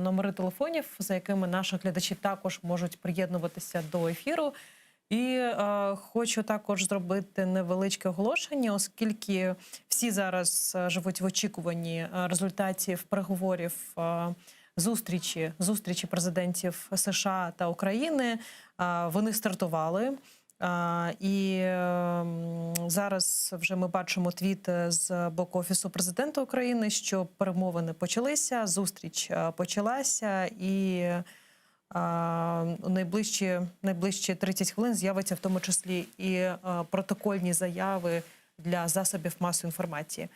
Speaker 13: номери телефонів, за якими наші глядачі також можуть приєднуватися до ефіру. І хочу також зробити невеличке оголошення, оскільки всі зараз живуть в очікуванні результатів переговорів зустрічі президентів США та України. Вони стартували. І зараз вже ми бачимо твіт з боку Офісу президента України, що перемовини почалися, зустріч почалася, і у найближчі 30 хвилин з'явиться в тому числі і протокольні заяви для засобів масової інформації.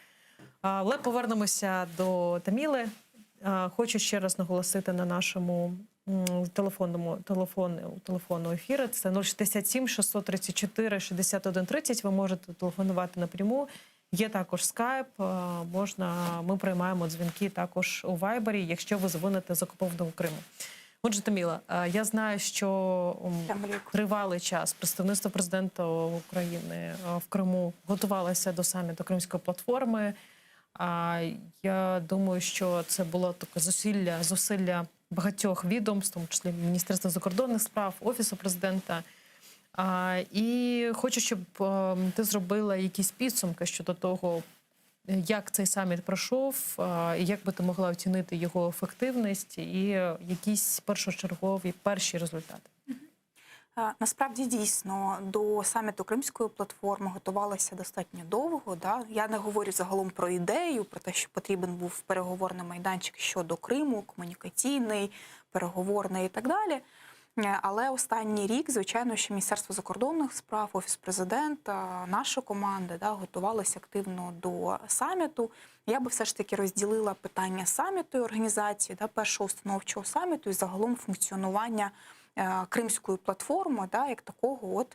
Speaker 13: Але повернемося до Таміли. Хочу ще раз наголосити на нашому телефонному ефірі. Це 067 634 61 30. Ви можете телефонувати напряму. Є також скайп, ми приймаємо дзвінки також у Вайбері, якщо ви дзвоните з окупованого Криму. Отже, Таміла, я знаю, що тривалий час представництво президента України в Криму готувалося до саміту Кримської платформи. Я думаю, що це було таке зусилля багатьох відомств, в тому числі Міністерства закордонних справ, Офісу президента. І хочу, щоб ти зробила якісь підсумки щодо того, як цей саміт пройшов, і як би ти могла оцінити його ефективність і якісь першочергові перші результати.
Speaker 1: Насправді, дійсно, до саміту Кримської платформи готувалися достатньо довго. Я не говорю загалом про ідею, про те, що потрібен був переговорний майданчик щодо Криму, комунікаційний, переговорний і так далі. Але останній рік, звичайно, що Міністерство закордонних справ, Офіс президента, наша команда готувалися активно до саміту. Я би все ж таки розділила питання саміту і організації, першого установчого саміту і загалом функціонування Кримської платформи, як такого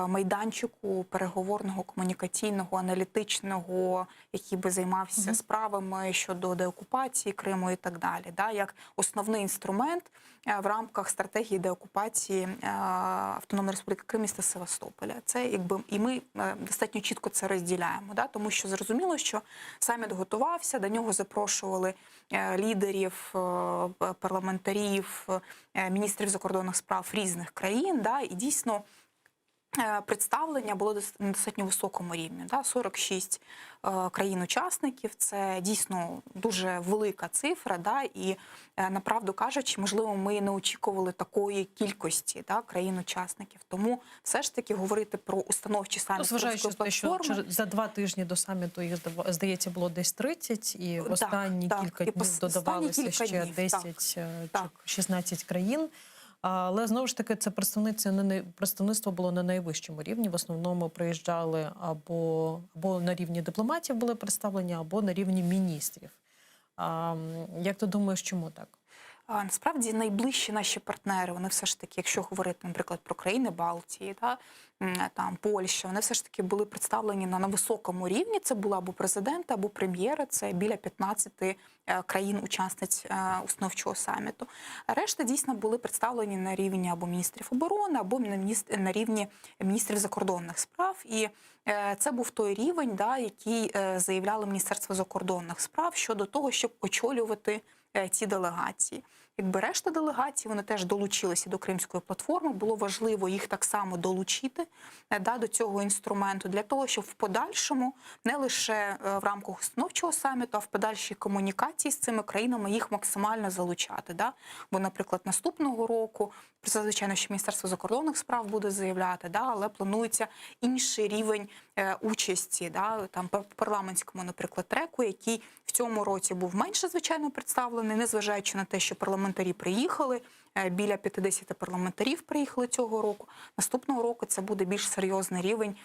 Speaker 1: майданчику переговорного, комунікаційного, аналітичного, який би займався справами щодо деокупації Криму і так далі, як основний інструмент в рамках стратегії деокупації Автономної Республіки Крим міста Севастополя. Це і ми достатньо чітко це розділяємо, тому що зрозуміло, що саміт готувався, до нього запрошували лідерів, парламентарів, міністрів закордонних справ різних країн, і дійсно представлення було на достатньо високому рівні. 46 країн-учасників – це дійсно дуже велика цифра, і, направду кажучи, можливо, ми не очікували такої кількості країн-учасників. Тому все ж таки говорити про установчий саміт Кримської платформи...
Speaker 13: Зважаючи, що за 2 тижні до саміту їх, здається, було десь 30, і останні кілька днів додавалися ще 10 чи 16 країн. Але, знову ж таки, це представництво було на найвищому рівні. В основному приїжджали або на рівні дипломатів були представлені, або на рівні міністрів. Як ти думаєш, чому так?
Speaker 1: Насправді найближчі наші партнери, вони все ж таки, якщо говорити, наприклад, про країни Балтії, там Польща, вони все ж таки були представлені на високому рівні. Це були або президенти, або прем'єри. Це біля 15 країн-учасниць установчого саміту. Решта дійсно були представлені на рівні або міністрів оборони, або на рівні міністрів закордонних справ. І це був той рівень, який заявляло Міністерство закордонних справ щодо того, щоб очолювати ці делегації. Якби решта делегацій, вони теж долучилися до Кримської платформи, було важливо їх так само долучити до цього інструменту, для того, щоб в подальшому, не лише в рамках установчого саміту, а в подальшій комунікації з цими країнами їх максимально залучати. Бо, наприклад, наступного року, це, звичайно, що Міністерство закордонних справ буде заявляти, але планується інший рівень участі, там по парламентському, наприклад, треку, який в цьому році був менше, звичайно, представлений, незважаючи на те, що парламентарі приїхали, біля 50 парламентарів приїхали цього року. Наступного року це буде більш серйозний рівень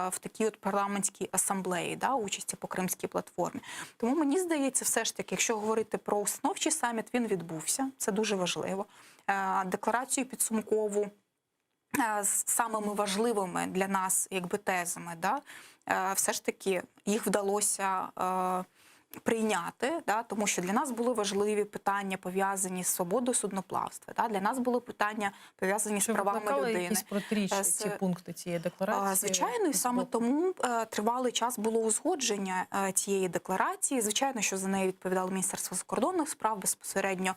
Speaker 1: в такій парламентській асамблеї, участі по Кримській платформі. Тому мені здається, все ж таки, якщо говорити про установчий саміт, він відбувся, це дуже важливо. Декларацію підсумкову з самими важливими для нас тезами, все ж таки їх вдалося прийняти, тому що для нас були важливі питання, пов'язані з свободою судноплавства. Для нас були питання, пов'язані з правами людини.
Speaker 13: Якісь протиріччя ці пункти цієї декларації?
Speaker 1: Звичайно, і саме тому тривалий час було узгодження цієї декларації. Звичайно, що за неї відповідало Міністерство закордонних справ, безпосередньо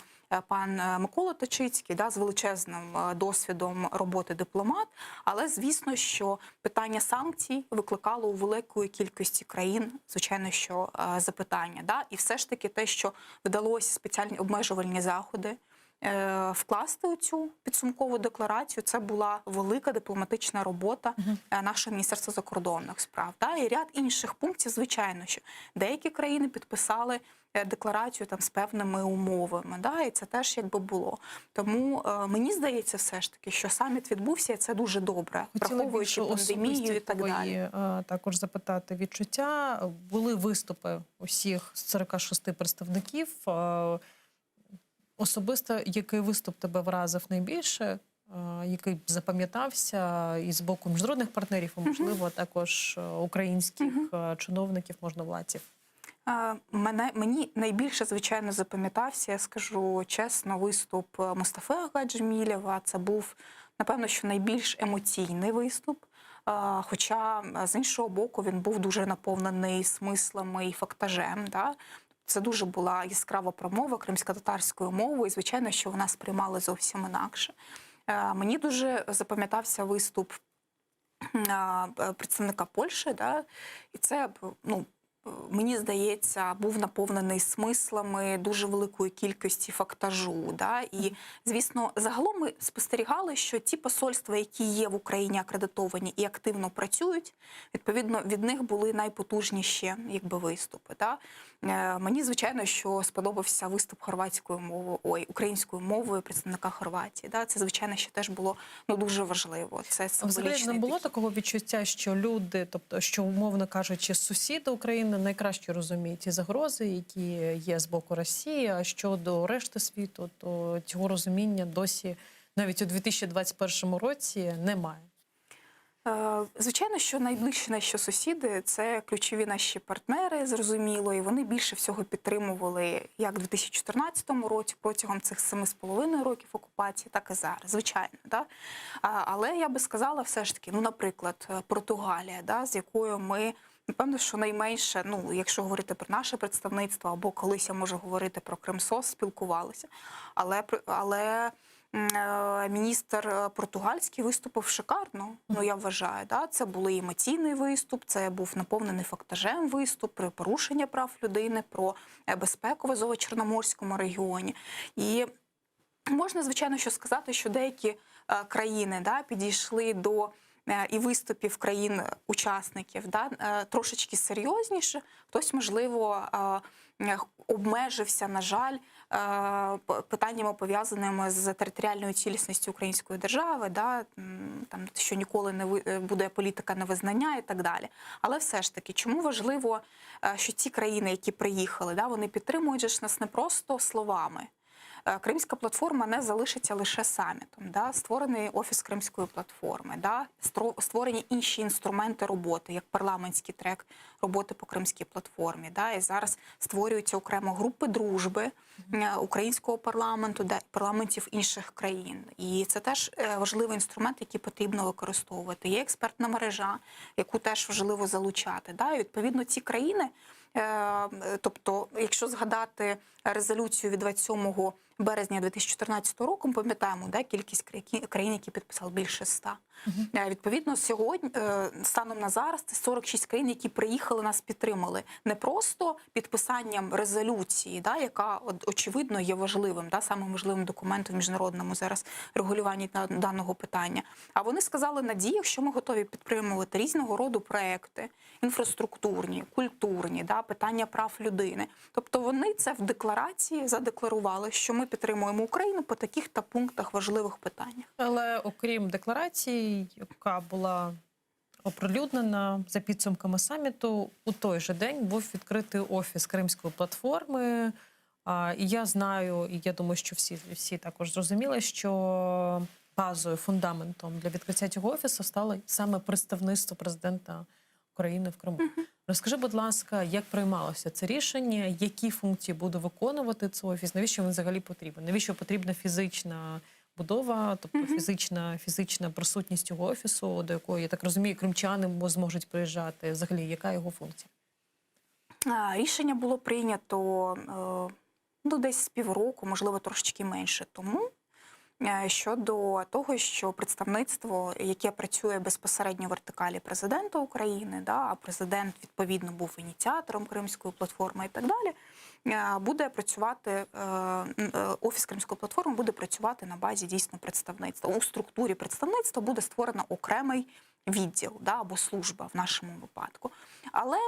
Speaker 1: пан Микола Точицький, з величезним досвідом роботи дипломат. Але, звісно, що питання санкцій викликало у великої кількості країн, звичайно, що запитання. І все ж таки те, що вдалося спеціальні обмежувальні заходи вкласти у цю підсумкову декларацію, це була велика дипломатична робота нашого Міністерства закордонних справ. І ряд інших пунктів, звичайно, що деякі країни підписали декларацію з певними умовами, і це теж було. Тому мені здається все ж таки, що саміт відбувся, і це дуже добре, враховуючи пандемію і так далі.
Speaker 13: Також запитати відчуття. Були виступи усіх 46 представників. Особисто, який виступ тебе вразив найбільше, який запам'ятався і з боку міжнародних партнерів, а можливо також українських чиновників, можновладців?
Speaker 1: Мені найбільше, звичайно, запам'ятався, я скажу чесно, виступ Мустафи Агаджемілєва. Це був, напевно, що найбільш емоційний виступ. Хоча, з іншого боку, він був дуже наповнений смислами і фактажем. Да? Це дуже була яскрава промова кримсько-татарською мовою, і, звичайно, що вона сприймала зовсім інакше. Мені дуже запам'ятався виступ представника Польщі, да? І це, ну, мені здається, був наповнений смислами дуже великої кількості фактажу. Да? І, звісно, загалом ми спостерігали, що ті посольства, які є в Україні акредитовані і активно працюють, відповідно, від них були найпотужніші виступи. Да? Мені, звичайно, що сподобався виступ українською мовою представника Хорватії. Да? Це, звичайно, ще теж було дуже важливо. Це
Speaker 13: взагалі не було такого відчуття, що люди, тобто, що, умовно кажучи, сусіди України найкраще розуміють ті загрози, які є з боку Росії, а щодо решти світу, то цього розуміння досі навіть у 2021 році немає.
Speaker 1: Звичайно, що найближчі наші сусіди – це ключові наші партнери, зрозуміло, і вони більше всього підтримували як у 2014 році, протягом цих 7,5 років окупації, так і зараз, звичайно. Да? Але я би сказала все ж таки, наприклад, Португалія, да, з якою ми, напевно, що найменше, якщо говорити про наше представництво, або колись я можу говорити про Кримсос, спілкувалися. Але міністр португальський виступив шикарно, я вважаю. Да? Це був емоційний виступ, це був наповнений фактажем виступ про порушення прав людини, про безпеку в Азово-Чорноморському регіоні. І можна, звичайно, що сказати, що деякі країни підійшли до і виступів країн-учасників трошечки серйозніше. Хтось, можливо, обмежився, на жаль, питаннями, пов'язаними з територіальною цілісністю української держави, що ніколи не буде політика невизнання і так далі. Але все ж таки, чому важливо, що ті країни, які приїхали, вони підтримують нас не просто словами. Кримська платформа не залишиться лише самітом. Створений офіс Кримської платформи, створені інші інструменти роботи, як парламентський трек роботи по Кримській платформі. І зараз створюються окремо групи дружби українського парламенту, парламентів інших країн. І це теж важливий інструмент, який потрібно використовувати. Є експертна мережа, яку теж важливо залучати. І, відповідно, ці країни, тобто, якщо згадати резолюцію від 27 березня 2014 року, ми пам'ятаємо, кількість країн, які підписали, більше 100. Відповідно, сьогодні, станом на зараз, це 46 країн, які приїхали, нас підтримали. Не просто підписанням резолюції, яка, очевидно, є важливим, самим важливим документом в міжнародному зараз регулюванні даного питання. А вони сказали, Надія, що ми готові підтримувати різного роду проекти, інфраструктурні, культурні, питання прав людини. Тобто вони це в декларації задекларували, що ми підтримуємо Україну по таких та пунктах важливих питаннях.
Speaker 13: Але окрім декларації, яка була оприлюднена за підсумками саміту, у той же день був відкритий офіс Кримської платформи. І я знаю, і я думаю, що всі також зрозуміли, що базою, фундаментом для відкриття цього офісу стало саме представництво президента України в Криму. Розкажи, будь ласка, як приймалося це рішення, які функції буде виконувати цей офіс, навіщо він взагалі потрібен? Навіщо потрібна фізична будова, тобто фізична присутність цього офісу, до якої, я так розумію, кримчани зможуть приїжджати? Взагалі, яка його функція?
Speaker 1: Рішення було прийнято десь з півроку, можливо, трошечки менше тому, щодо того, що представництво, яке працює безпосередньо в вертикалі президента України, а президент, відповідно, був ініціатором Кримської платформи і так далі, буде працювати, офіс Кримської платформи буде працювати на базі дійсно представництва. У структурі представництва буде створено окремий відділ або служба в нашому випадку. Але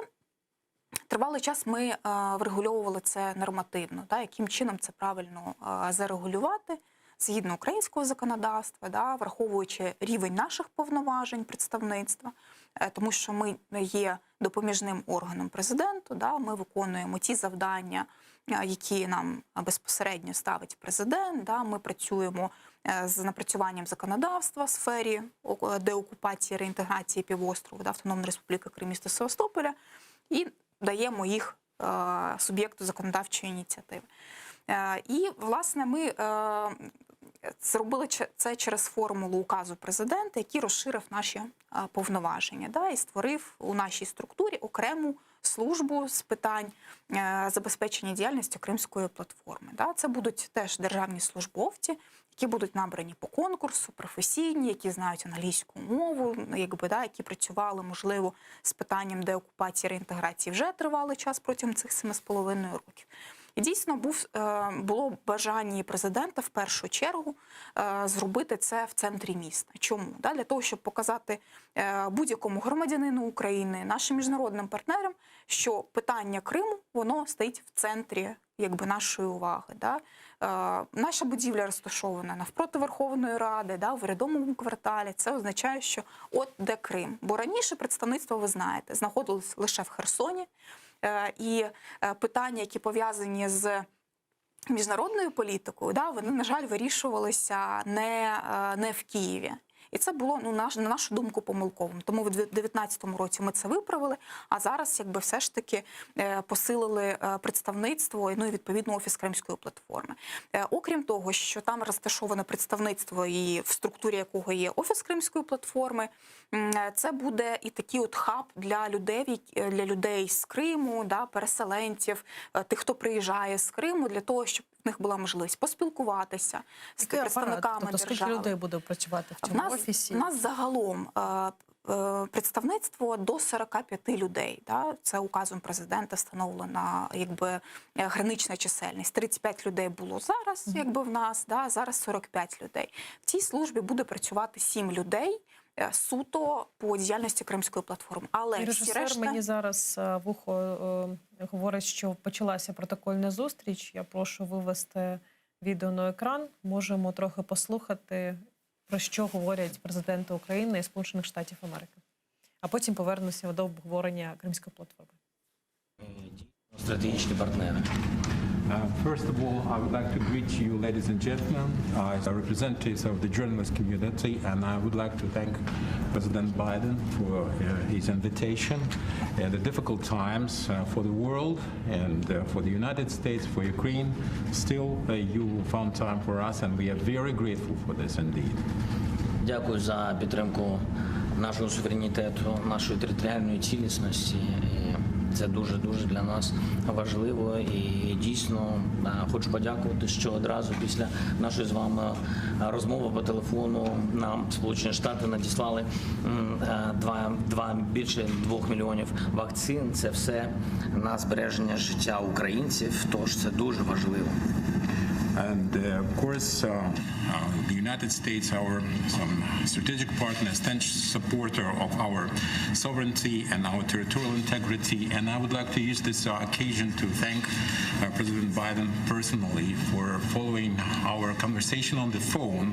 Speaker 1: тривалий час ми врегульовували це нормативно, яким чином це правильно зарегулювати, згідно українського законодавства, враховуючи рівень наших повноважень представництва, тому що ми є допоміжним органом президенту, ми виконуємо ті завдання, які нам безпосередньо ставить президент, ми працюємо з напрацюванням законодавства в сфері деокупації, реінтеграції півострову, Автономної Республіки Крим, міста Севастополя, і даємо їх суб'єкту законодавчої ініціативи. І, власне, ми зробили це через формулу указу президента, який розширив наші повноваження, да, і створив у нашій структурі окрему службу з питань забезпечення діяльності Кримської платформи. Да. Це будуть теж державні службовці, які будуть набрані по конкурсу, професійні, які знають англійську мову, якби, да, які працювали, можливо, з питанням деокупації, реінтеграції вже тривалий час протягом цих 7,5 років. І дійсно було бажання президента в першу чергу зробити це в центрі міста. Чому? Для того, щоб показати будь-якому громадянину України, нашим міжнародним партнерам, що питання Криму, воно стоїть в центрі нашої уваги. Наша будівля розташована навпроти Верховної Ради, в урядовому кварталі. Це означає, що от де Крим. Бо раніше представництво, ви знаєте, знаходилось лише в Херсоні. І питання, які пов'язані з міжнародною політикою, вони, на жаль, вирішувалися не в Києві. І це було, на нашу думку, помилковим. Тому в 2019 році ми це виправили, а зараз все ж таки посилили представництво і відповідно Офіс Кримської платформи. Окрім того, що там розташоване представництво і в структурі якого є Офіс Кримської платформи, це буде і такий от хаб для людей з Криму, переселенців, тих, хто приїжджає з Криму, для того, щоб в них була можливість поспілкуватися з представниками держави.
Speaker 13: Скільки людей буде працювати в цьому офісі?
Speaker 1: У нас загалом представництво до 45 людей. Це указом президента встановлена гранична чисельність. 35 людей було зараз, в нас, зараз 45 людей. В цій службі буде працювати 7 людей, суто по діяльності Кримської платформи. Але
Speaker 13: режисер мені зараз в ухо говорить, що почалася протокольна зустріч. Я прошу вивести відео на екран. Можемо трохи послухати, про що говорять президенти України і Сполучених Штатів Америки. А потім повернемося до обговорення Кримської платформи.
Speaker 5: Стратегічні партнери.
Speaker 14: First of all, I would like to greet you, ladies and gentlemen, as representatives of the journalist community, and I would like to thank President Biden for his invitation in the difficult times for the world and for the United States, for Ukraine. Still, you found time for us, and we are very grateful for this indeed.
Speaker 5: Дякую за підтримку нашого суверенітету, нашої територіальної цілісності. Це дуже-дуже для нас важливо і дійсно хочу подякувати, що одразу після нашої з вами розмови по телефону нам Сполучені Штати надіслали більше 2 мільйонів вакцин. Це все на збереження життя українців, тож це дуже важливо.
Speaker 14: And of course, the United States, our strategic partner, staunch supporter of our sovereignty and our territorial integrity. And I would like to use this occasion to thank President Biden personally for following our conversation on the phone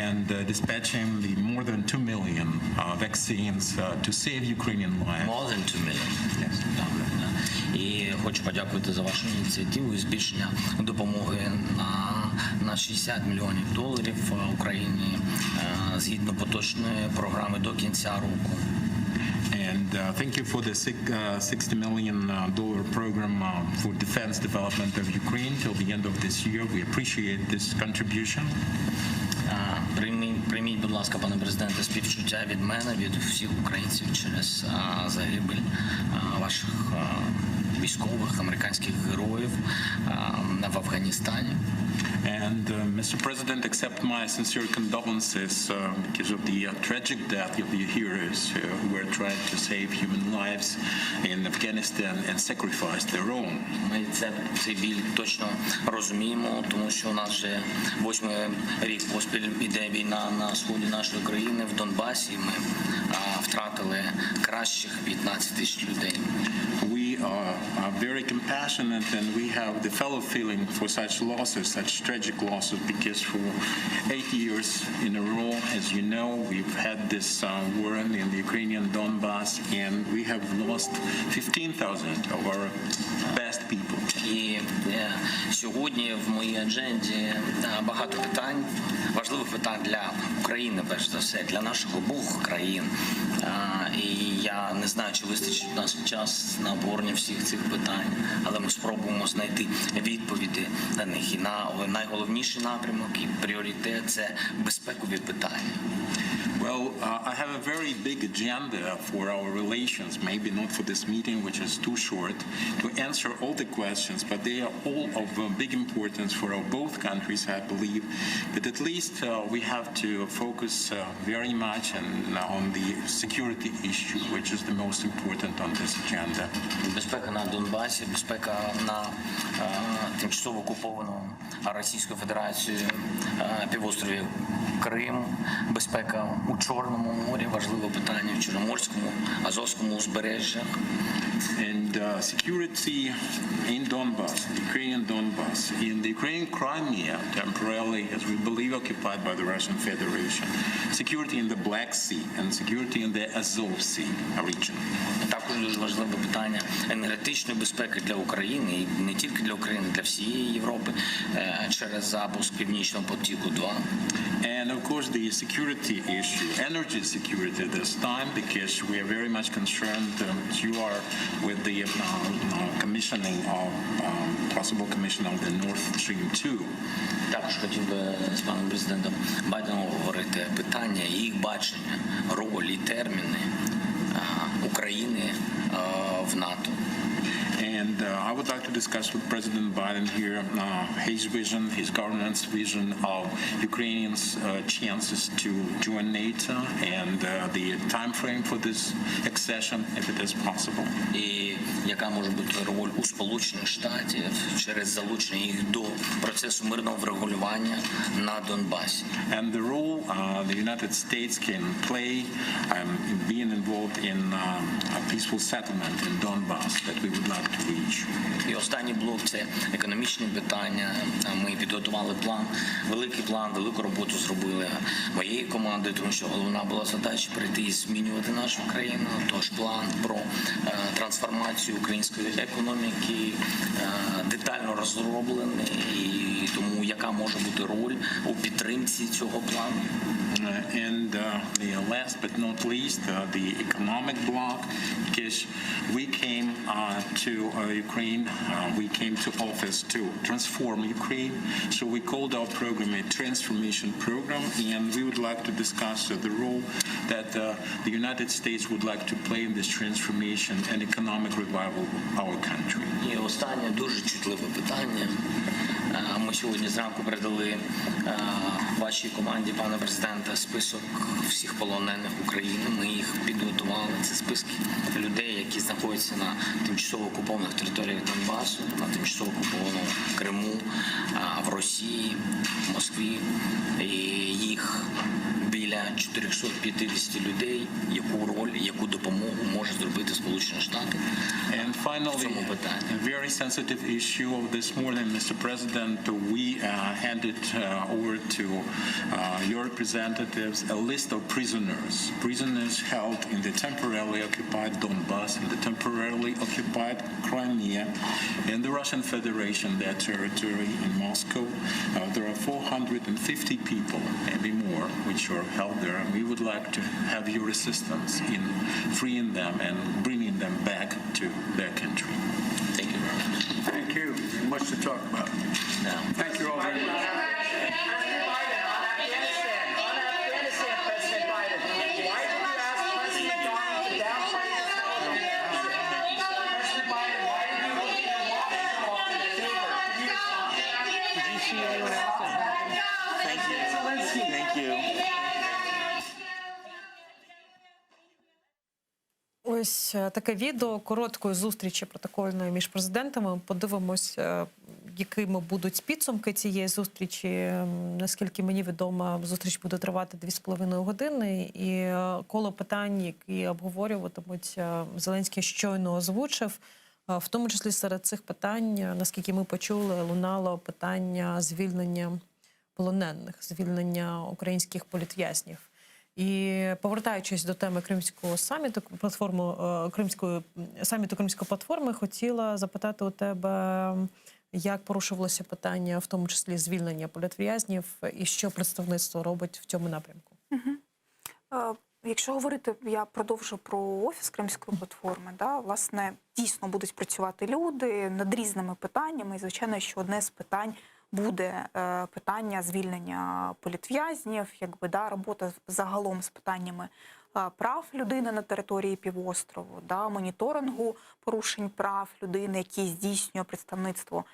Speaker 14: and dispatching the more than 2 million vaccines to save Ukrainian lives.
Speaker 5: More than 2 million.
Speaker 14: Yes.
Speaker 5: І хочу подякувати за вашу ініціативу і збільшення допомоги на $60 мільйонів Україні згідно поточної програми до кінця року.
Speaker 14: And thank you for the $60 million program for defense development of Ukraine till the end of this year. We appreciate this contribution.
Speaker 5: Прийміть, будь ласка, пане президенте, співчуття від мене, від всіх українців через загибель ваших військових, американських героїв в Афганістані.
Speaker 14: And Mr. President, accept my sincere condolences because of the tragic death of the heroes who were trying to save human lives in Afghanistan and sacrificed their own.
Speaker 5: Ми цей біль точно розуміємо, тому що у нас вже 8-й рік поспіль іде війна на сході нашої країни, в Донбасі. Ми втратили кращих 15 тисяч людей.
Speaker 14: We are very compassionate and we have the fellow feeling for such losses, such tragic losses, because for 8 years in a row, as you know, we've had this war in the Ukrainian Donbass, and we have lost 15,000 of our best people.
Speaker 5: І сьогодні в моїй адженді багато питань
Speaker 15: важливих питань для України, перш за все, для наших обох країн. І я не знаю, чи вистачить нас час на обговорення всіх цих питань, але ми спробуємо знайти відповіді на них. І найголовніший напрямок і пріоритет – це безпекові питання.
Speaker 14: Well, I have a very big agenda for our relations, maybe not for this meeting, which is too short, to answer all the questions, but they are all of big importance for both countries, I believe. But at least we have to focus very much on the security issue, which is the most important on this agenda.
Speaker 15: Безпека на Донбасі, безпека на тимчасово окупованому Російською Федерацією півострові Крим, безпека у Чорному морі, важливе питання в Чорноморському, Азовському узбережжях.
Speaker 14: And security in Donbas, Ukrainian Donbas, in the Ukrainian Crimea, temporarily, as we believe, occupied by the Russian Federation, security in the Black Sea, and security in the Azov Sea region.
Speaker 15: Також дуже важливе питання енергетичної безпеки для України, і не тільки для України, для всієї Європи, через запуск Північного потоку-2.
Speaker 14: And of course the security issue, energy security this time, because we are very much concerned, you are with the commissioning of, possible commissioning of the Nord Stream 2.
Speaker 15: Також хотів би з паном президентом Байденом говорити питання, їх бачення, роль і терміни України в НАТО.
Speaker 14: And I would like to discuss with President Biden here his vision, his government's vision of Ukrainians' chances to join NATO and the time frame for this accession, if it is possible.
Speaker 15: І яка може бути роль у Сполучених Штатів через залучення їх до процесу мирного врегулювання на Донбасі.
Speaker 14: And the role the United States can play being involved in a peaceful settlement in Donbas that we would like to reach.
Speaker 15: І останній блок – це економічні питання. Ми підготували план, великий план, велику роботу зробили моєю командою, тому що головна була задача прийти і змінювати нашу країну. Тож план про трансформацію української економіки детально розроблений, і тому яка може бути роль у підтримці цього плану.
Speaker 14: And last but not least, the economic bloc, because we came to Ukraine, we came to office to transform Ukraine. So we called our program a transformation program, and we would like to discuss the role that the United States would like to play in this transformation and economic revival of our country.
Speaker 15: І останнє дуже чутливе питання. Ми сьогодні зранку передали вашій команді, пане президента, список всіх полонених України. Ми їх підготували. Це списки людей, які знаходяться на тимчасово окупованих територіях Донбасу, на тимчасово окупованому Криму, в Росії, в Москві. І їх біля 450 людей, яку роль, яку допомогу може зробити Сполучені Штати.
Speaker 14: And finally, a very sensitive issue of this morning, Mr. President, we handed over to your representatives a list of prisoners held in the temporarily occupied Donbas, in the temporarily occupied Crimea, in the Russian Federation, their territory in Moscow. There are 450 people, maybe more, which are held there, and we would like to have your assistance in freeing them and bringing them back to their country.
Speaker 15: Thank you very much.
Speaker 17: Thank you. Much to talk about. Thank you all very much.
Speaker 13: Ось таке відео короткої зустрічі протокольної між президентами. Подивимось, якими будуть підсумки цієї зустрічі. Наскільки мені відомо, зустріч буде тривати 2,5 години. І коло питань, які обговорюватимуть, Зеленський щойно озвучив. В тому числі серед цих питань, наскільки ми почули, лунало питання звільнення полонених, звільнення українських політв'язнів. І повертаючись до теми Кримського саміту, саміту Кримської платформи, хотіла запитати у тебе, як порушувалося питання, в тому числі звільнення політв'язнів, і що представництво робить в цьому напрямку?
Speaker 1: Якщо говорити, я продовжу про офіс Кримської платформи, да, власне, дійсно будуть працювати люди над різними питаннями. І, звичайно, що одне з питань буде питання звільнення політв'язнів, якби, да, робота загалом з питаннями прав людини на території півострову, да, моніторингу порушень прав людини, які здійснює представництво,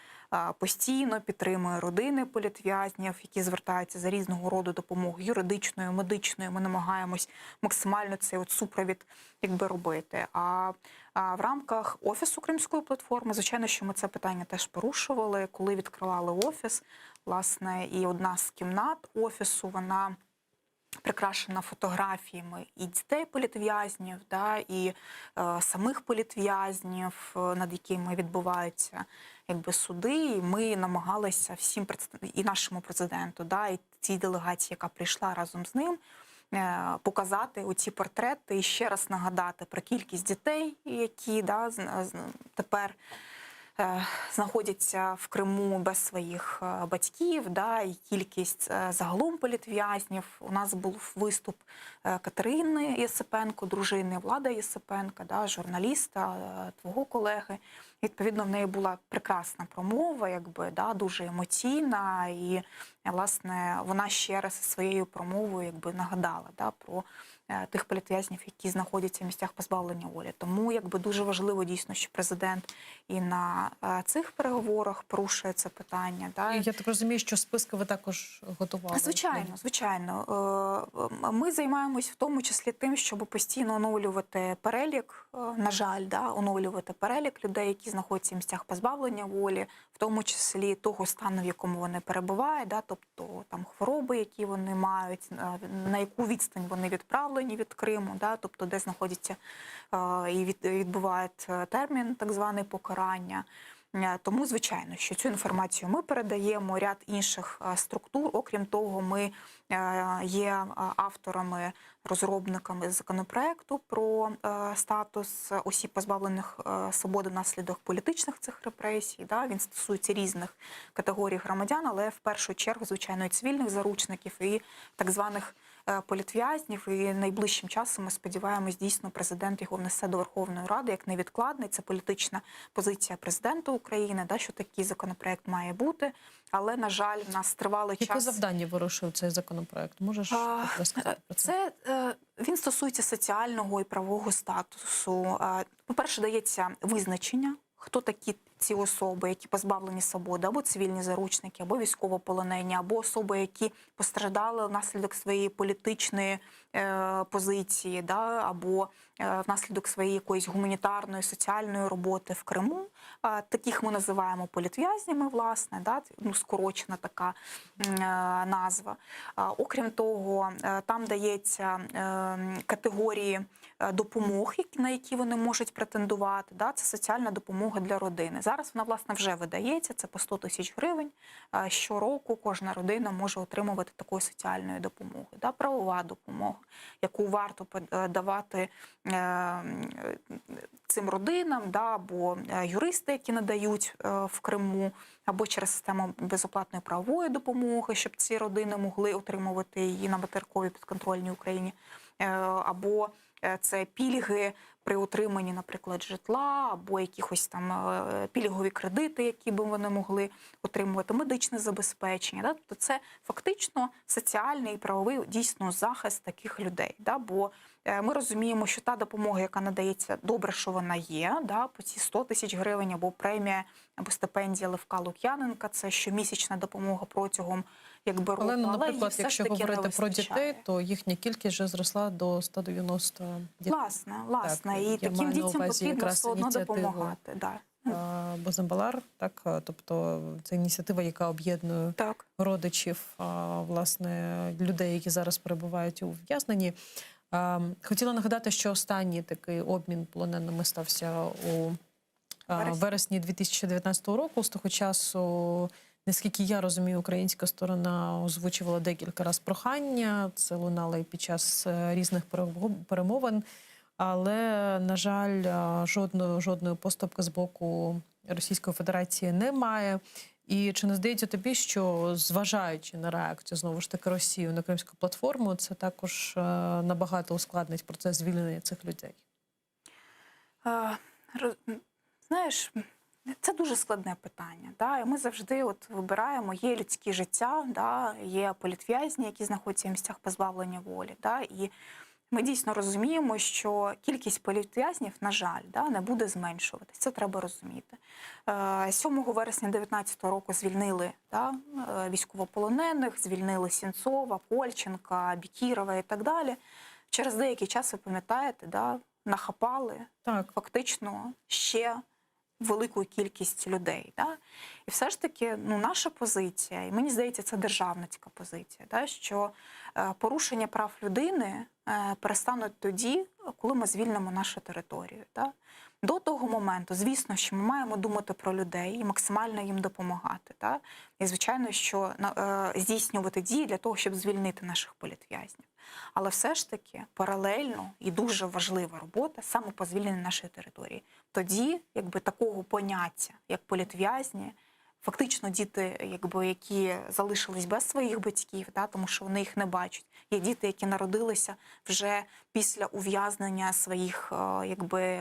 Speaker 1: постійно підтримує родини політв'язнів, які звертаються за різного роду допомогою юридичною, медичною. Ми намагаємось максимально цей супровід, якби, робити. А в рамках офісу Кримської платформи, звичайно, що ми це питання теж порушували, коли відкривали офіс, власне, і одна з кімнат офісу, вона прикрашена фотографіями і дітей політв'язнів, да, і самих політв'язнів, над якими відбуваються, якби, суди. І ми намагалися всім і нашому президенту, да, і цій делегації, яка прийшла разом з ним, показати оці портрети і ще раз нагадати про кількість дітей, які, да, тепер знаходяться в Криму без своїх батьків, да, і кількість загалом політв'язнів. У нас був виступ Катерини Єсипенко, дружини Влада Єсипенка, да, журналіста, твого колеги. Відповідно, в неї була прекрасна промова, якби, да, дуже емоційна, і, власне, вона ще раз своєю промовою, якби, нагадала, да, про тих політв'язнів, які знаходяться в місцях позбавлення волі. Тому, якби, дуже важливо дійсно, що президент і на цих переговорах порушує це питання. Да.
Speaker 13: І я так розумію, що списки ви також готували?
Speaker 1: Звичайно, звичайно. Ми займаємось в тому числі тим, щоб постійно оновлювати перелік, на жаль, да, оновлювати перелік людей, які знаходяться в місцях позбавлення волі, в тому числі того стану, в якому вони перебувають, да, тобто там хвороби, які вони мають, на яку відстань вони відправлені від Криму, да, тобто де знаходяться і відбувають термін так званий покарання. Тому, звичайно, що цю інформацію ми передаємо, ряд інших структур. Окрім того, ми є авторами, розробниками законопроекту про статус осіб, позбавлених свободи внаслідок політичних цих репресій. Да? Він стосується різних категорій громадян, але в першу чергу, звичайно, і цивільних заручників, і так званих політв'язнів. І найближчим часом, ми сподіваємось, дійсно президент його внесе до Верховної Ради як невідкладний. Це політична позиція президента України, да, що такий законопроект має бути. Але, на жаль, в нас тривалий час...
Speaker 13: Яке завдання вирішив цей законопроект? Можеш розказати про це?
Speaker 1: Він стосується соціального і правового статусу. По-перше, дається визначення, хто такі ці особи, які позбавлені свободи, або цивільні заручники, або військовополонені, або особи, які постраждали внаслідок своєї політичної позиції, да, або внаслідок своєї якоїсь гуманітарної, соціальної роботи в Криму. Таких ми називаємо політв'язнями, власне, да, ну, скорочена така назва. Окрім того, там дається категорії допомог, на які вони можуть претендувати. Да, це соціальна допомога для родини. Зараз вона, власне, вже видається, це по 100 тисяч гривень. Щороку кожна родина може отримувати такої соціальної допомоги. Да, правова допомога, яку варто давати цим родинам, да, або юристи, які надають в Криму, або через систему безоплатної правової допомоги, щоб ці родини могли отримувати її на материковій підконтрольній Україні, або це пільги при отриманні, наприклад, житла, або якихось там пільгові кредити, які б вони могли отримувати, медичне забезпечення. Да? Тобто це фактично соціальний і правовий дійсно захист таких людей. Да? Бо ми розуміємо, що та допомога, яка надається, добре, що вона є, да? По ці 100 тисяч гривень, або премія, або стипендія Левка Лук'яненка, це щомісячна допомога протягом, якби, року.
Speaker 13: Але, наприклад, якщо говорити про дітей, то їхня кількість вже зросла до 190 дітей.
Speaker 1: Власне. І таким дітям потрібно все одно допомагати. Да.
Speaker 13: Бозамбалар, так, тобто це ініціатива, яка об'єднує родичів, власне, людей, які зараз перебувають у ув'язненні. Хотіла нагадати, що останній такий обмін полоненими стався у вересні 2019 року. З того часу, наскільки я розумію, українська сторона озвучувала декілька разів прохання, це лунало і під час різних перемовин. Але, на жаль, жодної поступки з боку Російської Федерації немає. І чи не здається тобі, що зважаючи на реакцію, знову ж таки, Росії на Кримську платформу, це також набагато ускладнить процес звільнення цих людей?
Speaker 1: Знаєш, це дуже складне питання. Да? І ми завжди вибираємо, є людські життя, да? Є політв'язні, які знаходяться в місцях позбавлення волі. Да? І ми дійсно розуміємо, що кількість політв'язнів, на жаль, да, не буде зменшуватись. Це треба розуміти. 7 вересня 2019 року звільнили військовополонених, звільнили Сенцова, Кольченка, Бікірова і так далі. Через деякий час, ви пам'ятаєте, да, нахапали фактично ще велику кількість людей. Да? І все ж таки наша позиція, і мені здається, це державницька позиція, да, що порушення прав людини перестануть тоді, коли ми звільнимо нашу територію. Да? До того моменту, звісно, що ми маємо думати про людей і максимально їм допомагати. Да? І, звичайно, що здійснювати дії для того, щоб звільнити наших політв'язнів. Але все ж таки паралельно і дуже важлива робота саме по звільненню нашої території. Тоді, такого поняття, як політв'язні, фактично діти, які залишились без своїх батьків, да, тому що вони їх не бачать. Є діти, які народилися вже після ув'язнення своїх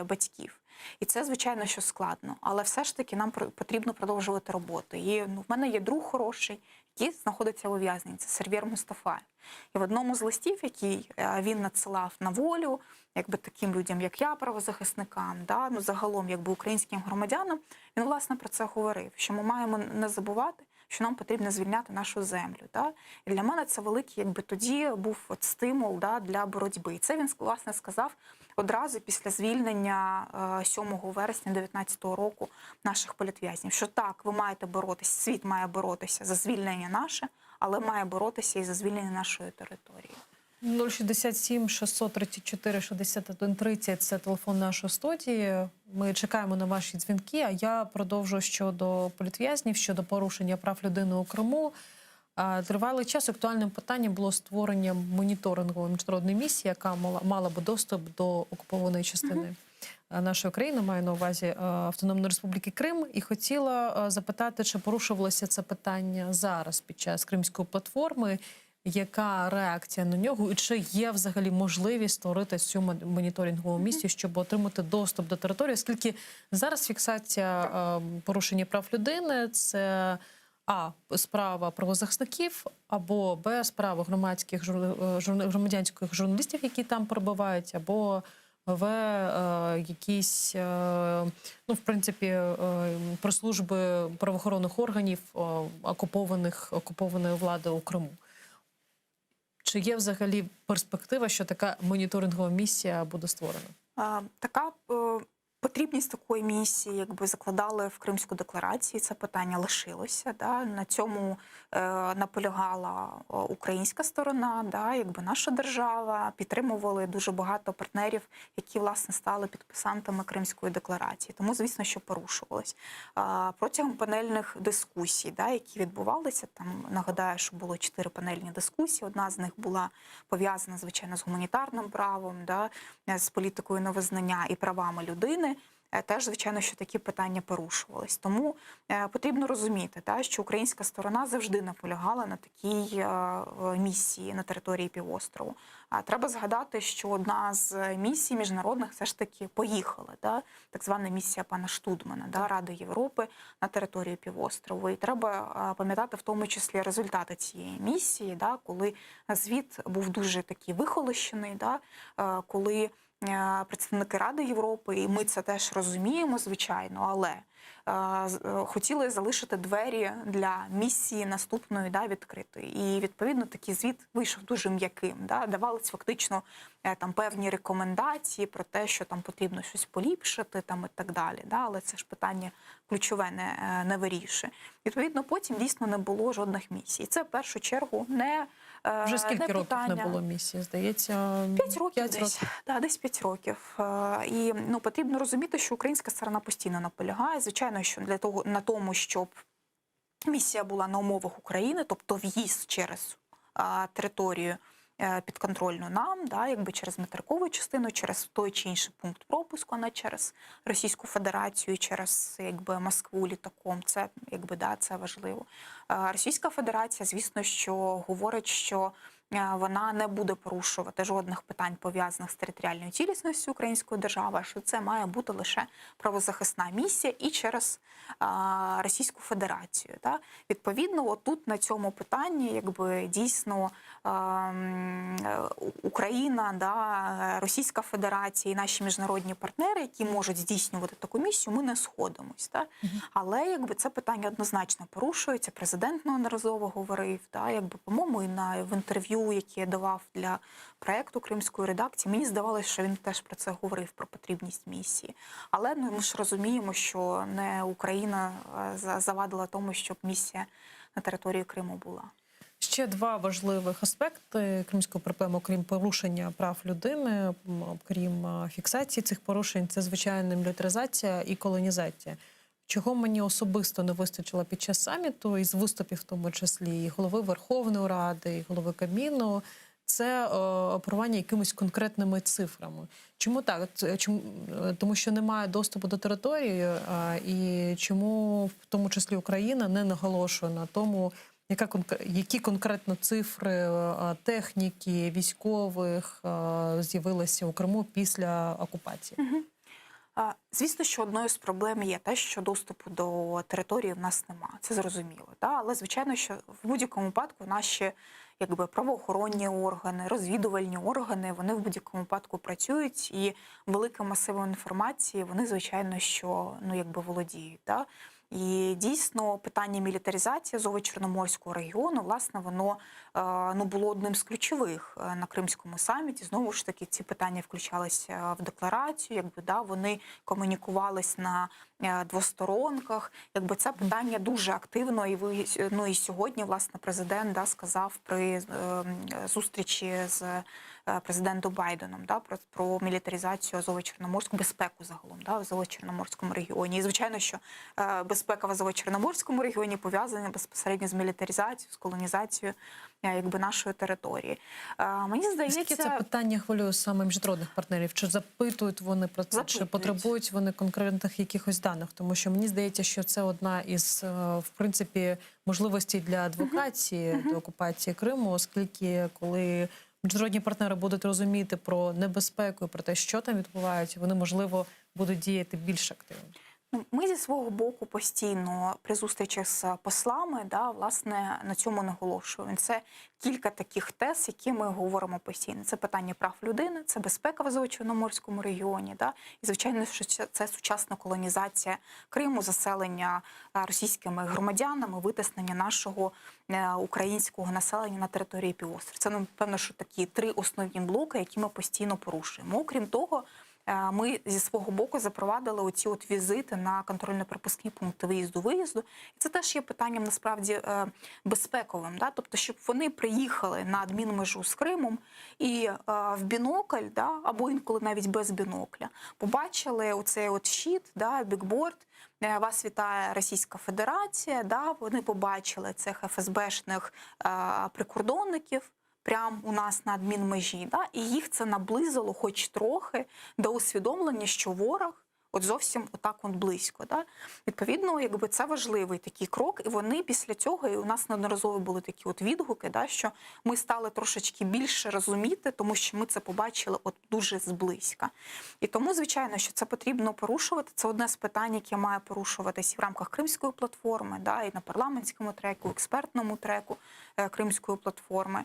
Speaker 1: батьків. І це, звичайно, що складно. Але все ж таки нам потрібно продовжувати роботу. І в мене є друг хороший, який знаходиться у ув'язненні. Це Сервєр Мустафаєв. І в одному з листів, який він надсилав на волю, таким людям, як я, правозахисникам, да, загалом українським громадянам, він, власне, про це говорив, що ми маємо не забувати, що нам потрібно звільняти нашу землю. Да? І для мене це великий, тоді був стимул, да, для боротьби. І це він, власне, сказав одразу після звільнення 7 вересня 2019 року наших політв'язнів, що так, ви маєте боротися, світ має боротися за звільнення наше, але має боротися і за звільнення нашої території.
Speaker 13: 067 634 61 30 – це телефон нашої студії. Ми чекаємо на ваші дзвінки, а я продовжу щодо політв'язнів, щодо порушення прав людини у Криму. Тривалий час актуальним питанням було створення моніторингової міжнародної місії, яка мала би доступ до окупованої частини нашої країни, маю на увазі Автономної Республіки Крим. І хотіла запитати, чи порушувалося це питання зараз під час Кримської платформи, яка реакція на нього, і чи є взагалі можливість створити цю моніторингову місію, щоб отримати доступ до території, оскільки зараз фіксація порушення прав людини – це справа правозахисників, або Б, справа громадянських журналістів, які там перебувають, або В, якісь, в принципі, прес-служби правоохоронних органів окупованої влади у Криму. Чи є взагалі перспектива, що така моніторингова місія буде створена?
Speaker 1: Потрібність такої місії, закладали в Кримську декларацію, це питання лишилося. Да? На цьому наполягала українська сторона, да? Наша держава, підтримували дуже багато партнерів, які, власне, стали підписантами Кримської декларації. Тому, звісно, що порушувалось. Протягом панельних дискусій, да, які відбувалися, там, нагадаю, що було 4 панельні дискусії, одна з них була пов'язана, звичайно, з гуманітарним правом, да? З політикою невизнання і правами людини. Теж, звичайно, що такі питання порушувались. Тому потрібно розуміти, що українська сторона завжди наполягала на такій місії на території півострову. Треба згадати, що одна з місій міжнародних все ж таки поїхала, так звана місія пана Штудмана, Ради Європи на територію півострову. І треба пам'ятати в тому числі результати цієї місії, коли звіт був дуже такий вихолощений, коли представники Ради Європи, і ми це теж розуміємо, звичайно, але хотіли залишити двері для місії наступної відкритої. І, відповідно, такий звіт вийшов дуже м'яким. Давались фактично там певні рекомендації про те, що там потрібно щось поліпшити там, і так далі. Але це ж питання ключове не вирішує. Відповідно, потім дійсно не було жодних місій. Це в першу чергу не
Speaker 13: вже скільки років не було місії, здається?
Speaker 1: 5 років десь. Десь 5 років. І потрібно розуміти, що українська сторона постійно наполягає. Звичайно, що на тому, щоб місія була на умовах України, тобто в'їзд через територію підконтрольну нам, да, якби через материкову частину, через той чи інший пункт пропуску, а не через Російську Федерацію, через якби Москву літаком. Це якби да, це важливо. Російська Федерація, звісно, що говорить, що вона не буде порушувати жодних питань, пов'язаних з територіальною цілісністю української держави, що це має бути лише правозахисна місія і через Російську Федерацію. Так? Відповідно, отут на цьому питанні якби дійсно Україна, да, Російська Федерація і наші міжнародні партнери, які можуть здійснювати таку місію, ми не сходимось. Так? Але якби це питання однозначно порушується. Президент неодноразово говорив, так? Якби, по-моєму, і в інтерв'ю, які я давав для проєкту Кримської редакції, мені здавалося, що він теж про це говорив, про потрібність місії. Але ми ж розуміємо, що не Україна завадила тому, щоб місія на території Криму була.
Speaker 13: Ще два важливих аспекти кримської проблеми, окрім порушення прав людини, окрім фіксації цих порушень, це звичайно мілітаризація і колонізація. Чого мені особисто не вистачило під час саміту, із виступів в тому числі і голови Верховної Ради, і голови Кабміну, це оперування якимись конкретними цифрами. Чому так? Тому що немає доступу до території, і чому в тому числі Україна не наголошує на тому, які конкретно цифри техніки, військових з'явилися у Криму після окупації?
Speaker 1: Звісно, що одною з проблем є те, що доступу до території в нас немає. Це зрозуміло. Але, звичайно, що в будь-якому випадку наші якби, правоохоронні органи, розвідувальні органи, вони в будь-якому випадку працюють, і великим масивом інформації вони, звичайно, що якби, володіють. Да? І дійсно питання мілітаризації Азово-Чорноморського регіону, власне, воно було одним з ключових на Кримському саміті. Знову ж таки, ці питання включалися в декларацію, якби, да, вони комунікувались на двосторонках. Якби, це питання дуже активно, і сьогодні, власне, президент сказав при зустрічі з президентом Байденом про мілітаризацію Азово-Чорноморську, безпеку загалом в Азово-Чорноморському регіоні. І, звичайно, що безпека в Азово-Чорноморському регіоні пов'язана безпосередньо з мілітаризацією, з колонізацією якби, нашої території. Мені здається...
Speaker 13: Скільки це питання хвилює саме міжнародних партнерів? Чи запитують вони про це? Чи потребують вони конкретних якихось даних? Тому що мені здається, що це одна із, в принципі, можливостей для адвокації до окупації Криму, оскільки коли міжнародні партнери будуть розуміти про небезпеку, про те, що там відбувається, вони, можливо, будуть діяти більш активно.
Speaker 1: Ми зі свого боку постійно при зустрічах з послами, власне, на цьому наголошуємо. Це кілька таких тез, які ми говоримо постійно. Це питання прав людини, це безпека в Азово-Чорноморському регіоні, і, звичайно, що це сучасна колонізація Криму, заселення російськими громадянами, витиснення нашого українського населення на території півострова. Це, напевно, що такі три основні блоки, які ми постійно порушуємо. Окрім того, ми зі свого боку запровадили оці візити на контрольно-пропускні пункти виїзду-виїзду. І це теж є питанням, насправді, безпековим. Тобто, щоб вони приїхали на адмінмежу з Кримом і в бінокль, або інколи навіть без бінокля, побачили оцей щит, бікборд, вас вітає Російська Федерація, вони побачили цих ФСБшних прикордонників, прямо у нас на адмінмежі, і їх це наблизило хоч трохи до усвідомлення, що ворог зовсім отак близько. Відповідно, якби це важливий такий крок, і вони після цього, і у нас неодноразово були такі відгуки, що ми стали трошечки більше розуміти, тому що ми це побачили дуже зблизька. І тому, звичайно, що це потрібно порушувати. Це одне з питань, яке має порушуватись і в рамках Кримської платформи, і на парламентському треку, експертному треку Кримської платформи.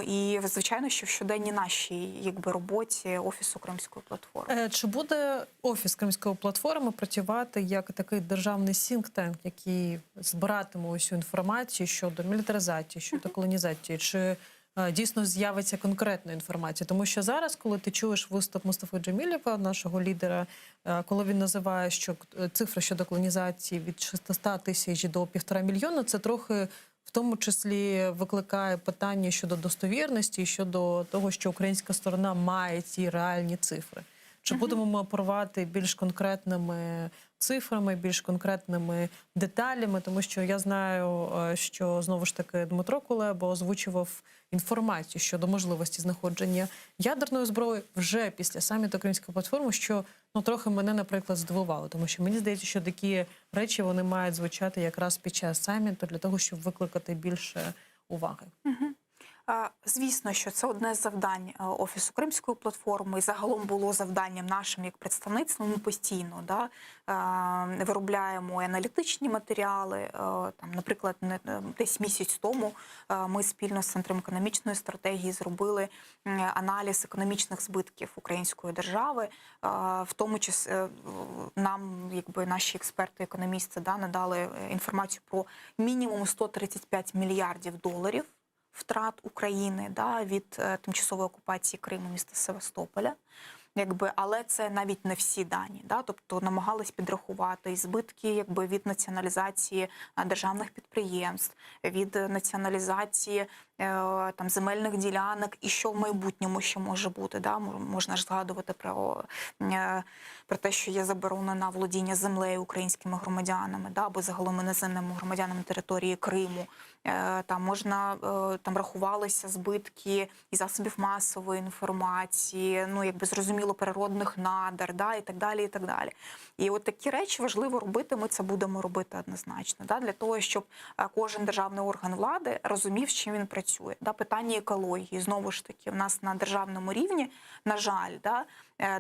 Speaker 1: І, звичайно, що в щоденній нашій роботі Офісу Кримської платформи.
Speaker 13: Чи буде Офіс Кримської платформи працювати як такий державний think-tank, який збиратиме усю інформацію щодо мілітаризації, щодо колонізації? Чи дійсно з'явиться конкретна інформація? Тому що зараз, коли ти чуєш виступ Мустафи Джемілєва, нашого лідера, коли він називає, що цифра щодо колонізації від 600 тисяч до 1,5 мільйона, це трохи в тому числі викликає питання щодо достовірності, щодо того, що українська сторона має ці реальні цифри. Чи будемо ми оперувати більш конкретними цифрами, більш конкретними деталями? Тому що я знаю, що знову ж таки Дмитро Кулеба озвучував інформацію щодо можливості знаходження ядерної зброї вже після саміту Кримської платформи, що трохи мене, наприклад, здивувало. Тому що мені здається, що такі речі вони мають звучати якраз під час саміту для того, щоб викликати більше уваги.
Speaker 1: Звісно, що це одне з завдань Офісу Кримської платформи, і загалом було завданням нашим як представництвом. Ми постійно виробляємо аналітичні матеріали. Наприклад, десь місяць тому ми спільно з Центром економічної стратегії зробили аналіз економічних збитків української держави. В тому числі нам, наші експерти-економісти, надали інформацію про мінімум 135 мільярдів доларів втрат України від тимчасової окупації Криму, міста Севастополя. Але це навіть не всі дані. Тобто намагались підрахувати і збитки від націоналізації державних підприємств, від націоналізації земельних ділянок і що в майбутньому ще може бути. Можна ж згадувати про те, що є заборона на володіння землею українськими громадянами або загалом іноземними громадянами території Криму. Рахувалися збитки і засобів масової інформації, зрозуміло, природних надр, і так далі, і так далі. І от такі речі важливо робити, ми це будемо робити однозначно, для того, щоб кожен державний орган влади розумів, з чим він працює. Питання екології, знову ж таки, в нас на державному рівні, на жаль,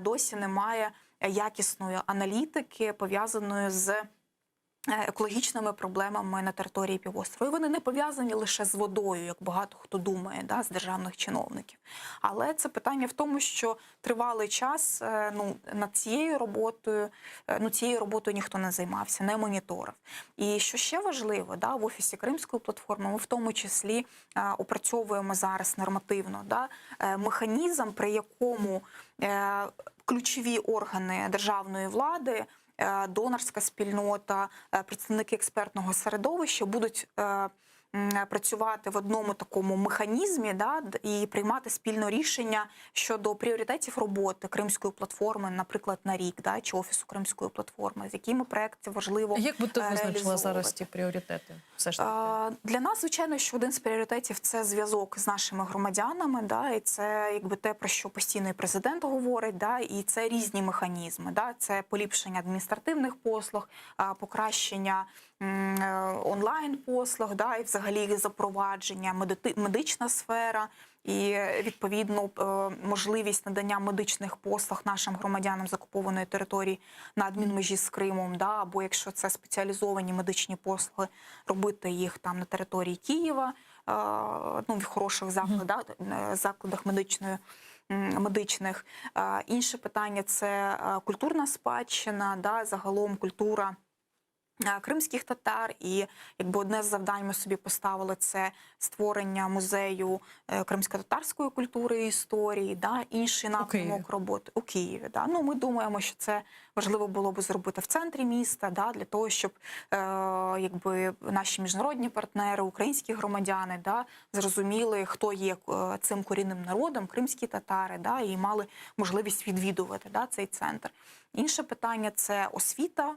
Speaker 1: досі немає якісної аналітики, пов'язаної з екологічними проблемами на території півострова. І вони не пов'язані лише з водою, як багато хто думає, з державних чиновників. Але це питання в тому, що тривалий час над цією роботою ніхто не займався, не моніторив. І що ще важливо, в Офісі Кримської платформи ми в тому числі опрацьовуємо зараз нормативно механізм, при якому ключові органи державної влади, донорська спільнота, представники експертного середовища будуть працювати в одному такому механізмі і приймати спільно рішення щодо пріоритетів роботи Кримської платформи, наприклад, на рік, чи Офісу Кримської платформи, з якими проекти важливо
Speaker 13: реалізовувати. Як би ти визначила зараз ці пріоритети? Все ж таки?
Speaker 1: Для нас, звичайно, що один з пріоритетів – це зв'язок з нашими громадянами, і це те, про що постійно і президент говорить, і це різні механізми. Це поліпшення адміністративних послуг, покращення онлайн-послуг, і взагалі запровадження, медична сфера і, відповідно, можливість надання медичних послуг нашим громадянам з окупованої території на адмінмежі з Кримом, або якщо це спеціалізовані медичні послуги, робити їх на території Києва, в хороших закладах медичних. Інше питання – це культурна спадщина, загалом культура кримських татар, і одне з завдань ми собі поставили – це створення музею кримсько-татарської культури і історії, інший напрямок роботи у Києві. Ми думаємо, що це важливо було б зробити в центрі міста, для того, щоб наші міжнародні партнери, українські громадяни зрозуміли, хто є цим корінним народом, кримські татари, і мали можливість відвідувати цей центр. Інше питання – це освіта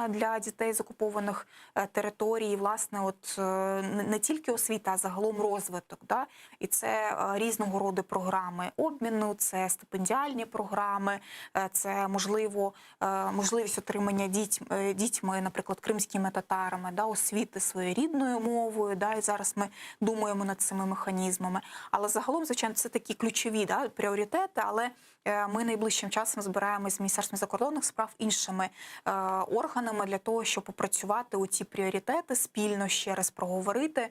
Speaker 1: для дітей з окупованих територій, власне, не тільки освіта, а загалом розвиток. І це різного роду програми обміну, це стипендіальні програми, це можливість отримання дітьми, наприклад, кримськими татарами, освіти своєю рідною мовою. І зараз ми думаємо над цими механізмами. Але загалом, звичайно, це такі ключові пріоритети, але ми найближчим часом збираємося з Міністерством закордонних справ, іншими органами для того, щоб попрацювати у ці пріоритети, спільно ще раз проговорити,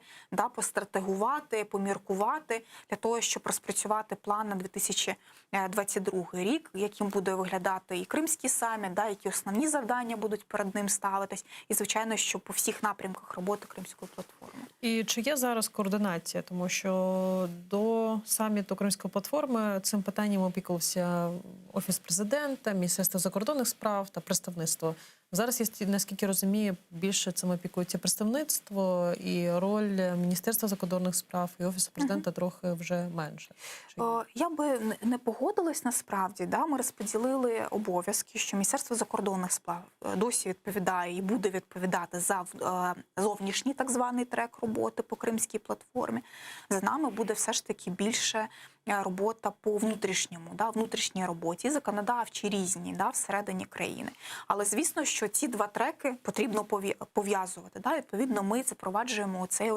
Speaker 1: постратегувати, поміркувати, для того, щоб розпрацювати план на 2022 рік, яким буде виглядати і Кримський саміт, які основні завдання будуть перед ним ставитись, і, звичайно, що по всіх напрямках роботи Кримської платформи.
Speaker 13: І чи є зараз координація? Тому що до саміту Кримської платформи цим питанням опікувався Офіс президента, Міністерство закордонних справ та представництво Зараз, я наскільки розумію, більше цим опікується представництво і роль Міністерства закордонних справ і Офісу президента трохи вже менше.
Speaker 1: Я би не погодилась насправді. Да? Ми розподілили обов'язки, що Міністерство закордонних справ досі відповідає і буде відповідати за зовнішній так званий трек роботи по Кримській платформі. За нами буде все ж таки більше робота по внутрішньому, да, внутрішній роботі, законодавчі різні, да, всередині країни. Але звісно, що ці два треки потрібно пов'язувати. Да. Відповідно, ми запроваджуємо цей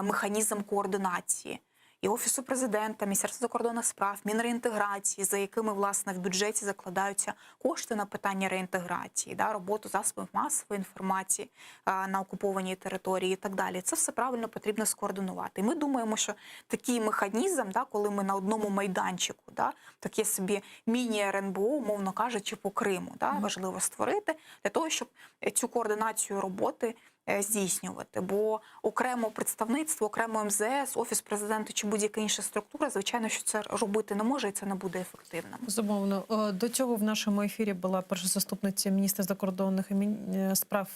Speaker 1: механізм координації і Офісу президента, Міністерства закордонних справ, Мінреінтеграції, за якими, власне, в бюджеті закладаються кошти на питання реінтеграції, да, роботу засобів масової інформації на окупованій території і так далі. Це все правильно потрібно скоординувати. І ми думаємо, що такий механізм, да, коли ми на одному майданчику, да, таке собі міні-РНБО, умовно кажучи, по Криму, да, важливо створити для того, щоб цю координацію роботи здійснювати, бо окремо представництво, окремо МЗС, Офіс президента чи будь-яка інша структура, звичайно, що це робити не може і це не буде ефективним.
Speaker 13: Безумовно. До цього в нашому ефірі була перша заступниця міністра закордонних справ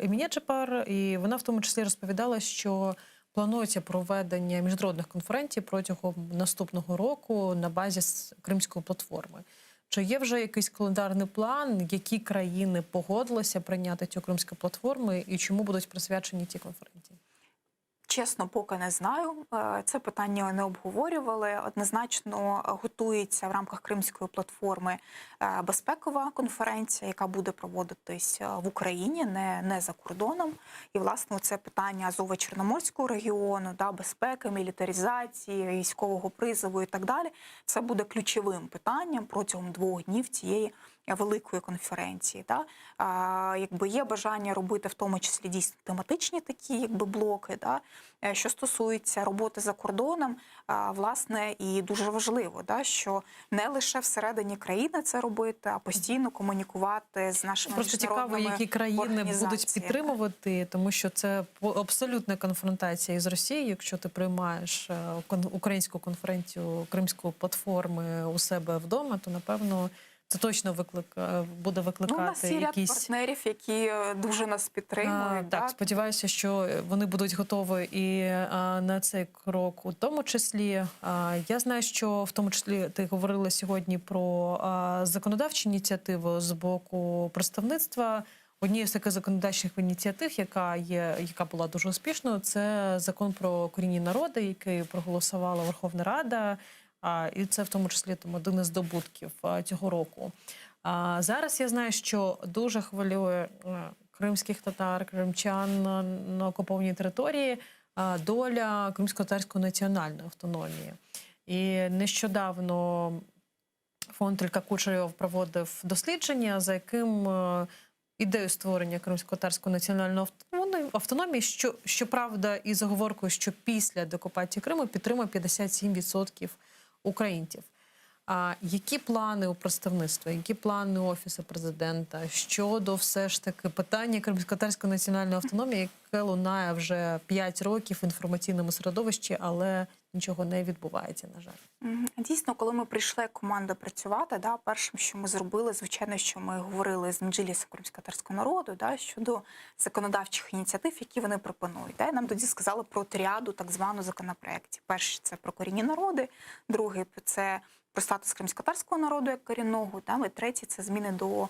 Speaker 13: Еміне Джапар, і вона в тому числі розповідала, що планується проведення міжнародних конференцій протягом наступного року на базі Кримської платформи. Чи є вже якийсь календарний план, які країни погодилися прийняти цю Кримську платформу і чому будуть присвячені ті конференції?
Speaker 1: Чесно, поки не знаю. Це питання не обговорювали. Однозначно готується в рамках Кримської платформи безпекова конференція, яка буде проводитись в Україні, не за кордоном. І, власне, це питання Азово-Чорноморського регіону, да, безпеки, мілітаризації, військового призову і так далі. Це буде ключовим питанням протягом 2 днів цієї великої конференції. Да? Якби є бажання робити в тому числі дійсно тематичні такі якби блоки, да? Що стосується роботи за кордоном, власне, і дуже важливо, да? Що не лише всередині країни це робити, а постійно комунікувати з нашими
Speaker 13: просто цікаво, які країни будуть підтримувати, тому що це абсолютна конфронтація із Росією. Якщо ти приймаєш українську конференцію Кримської платформи у себе вдома, то напевно це точно буде викликати
Speaker 1: у нас є ряд партнерів, які дуже нас підтримують.
Speaker 13: Так, сподіваюся, що вони будуть готові і на цей крок. У тому числі, я знаю, що в тому числі ти говорила сьогодні про законодавчі ініціативи з боку представництва. Однією з таких законодавчих ініціатив, яка була дуже успішною, це закон про корінні народи, який проголосувала Верховна Рада. І це в тому числі один із здобутків цього року. Зараз я знаю, що дуже хвилює кримських татар, кримчан на окупованій території доля кримсько-татарської національної автономії. І нещодавно фонд Ілька Кучерєва проводив дослідження, за яким ідею створення кримсько-татарської національної автономії, щоправда, із оговоркою, що після деокупації Криму підтримує 57% українців. Які плани у представництва, які плани у Офісу президента щодо все ж таки питання кримсько-татарської національної автономії, яке лунає вже 5 років в інформаційному середовищі, але нічого не відбувається, на жаль?
Speaker 1: Дійсно, коли ми прийшли як команда працювати, да, першим, що ми зробили, звичайно, що ми говорили з Меджлісом кримськотатарського народу, да, щодо законодавчих ініціатив, які вони пропонують. Да, і нам тоді сказали про тріаду так звану законопроєктів. Перший – це про корінні народи, другий – це про статус кримськотатарського народу як корінного, да, і третій – це зміни до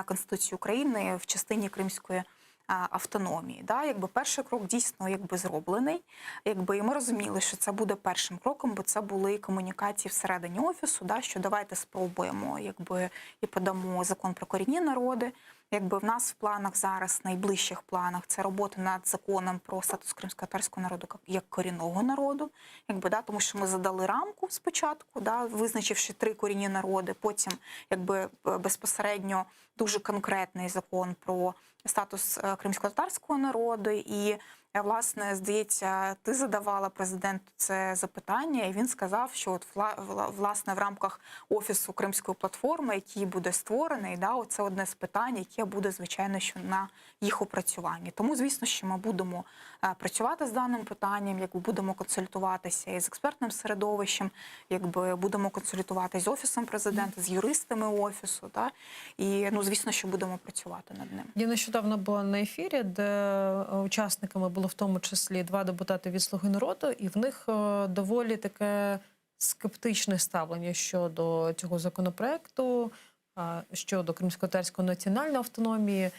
Speaker 1: Конституції України в частині кримської автономії. Да? Якби перший крок дійсно якби зроблений, якби, і ми розуміли, що це буде першим кроком, бо це були комунікації всередині Офісу, да? Що давайте спробуємо якби, і подамо закон про корінні народи. Якби в нас в планах зараз, найближчих планах, це робота над законом про статус кримськотатарського народу як корінного народу, якби, да, тому що ми задали рамку спочатку, да, визначивши 3 корінні народи, потім якби, безпосередньо дуже конкретний закон про статус кримськотатарського народу. І, власне, здається, ти задавала президенту це запитання, і він сказав, що от, власне, в рамках Офісу Кримської платформи, який буде створений, да, це одне з питань, яке буде, звичайно, що на їх опрацюванні. Тому, звісно, що ми будемо працювати з даним питанням, якби будемо консультуватися із експертним середовищем, якби будемо консультуватися з Офісом президента, з юристами Офісу, та? І, ну, звісно, що будемо працювати над ним.
Speaker 13: Я нещодавно була на ефірі, де учасниками було в тому числі 2 депутати від «Слуги народу», і в них доволі таке скептичне ставлення щодо цього законопроекту, щодо кримськотатарської національної автономії.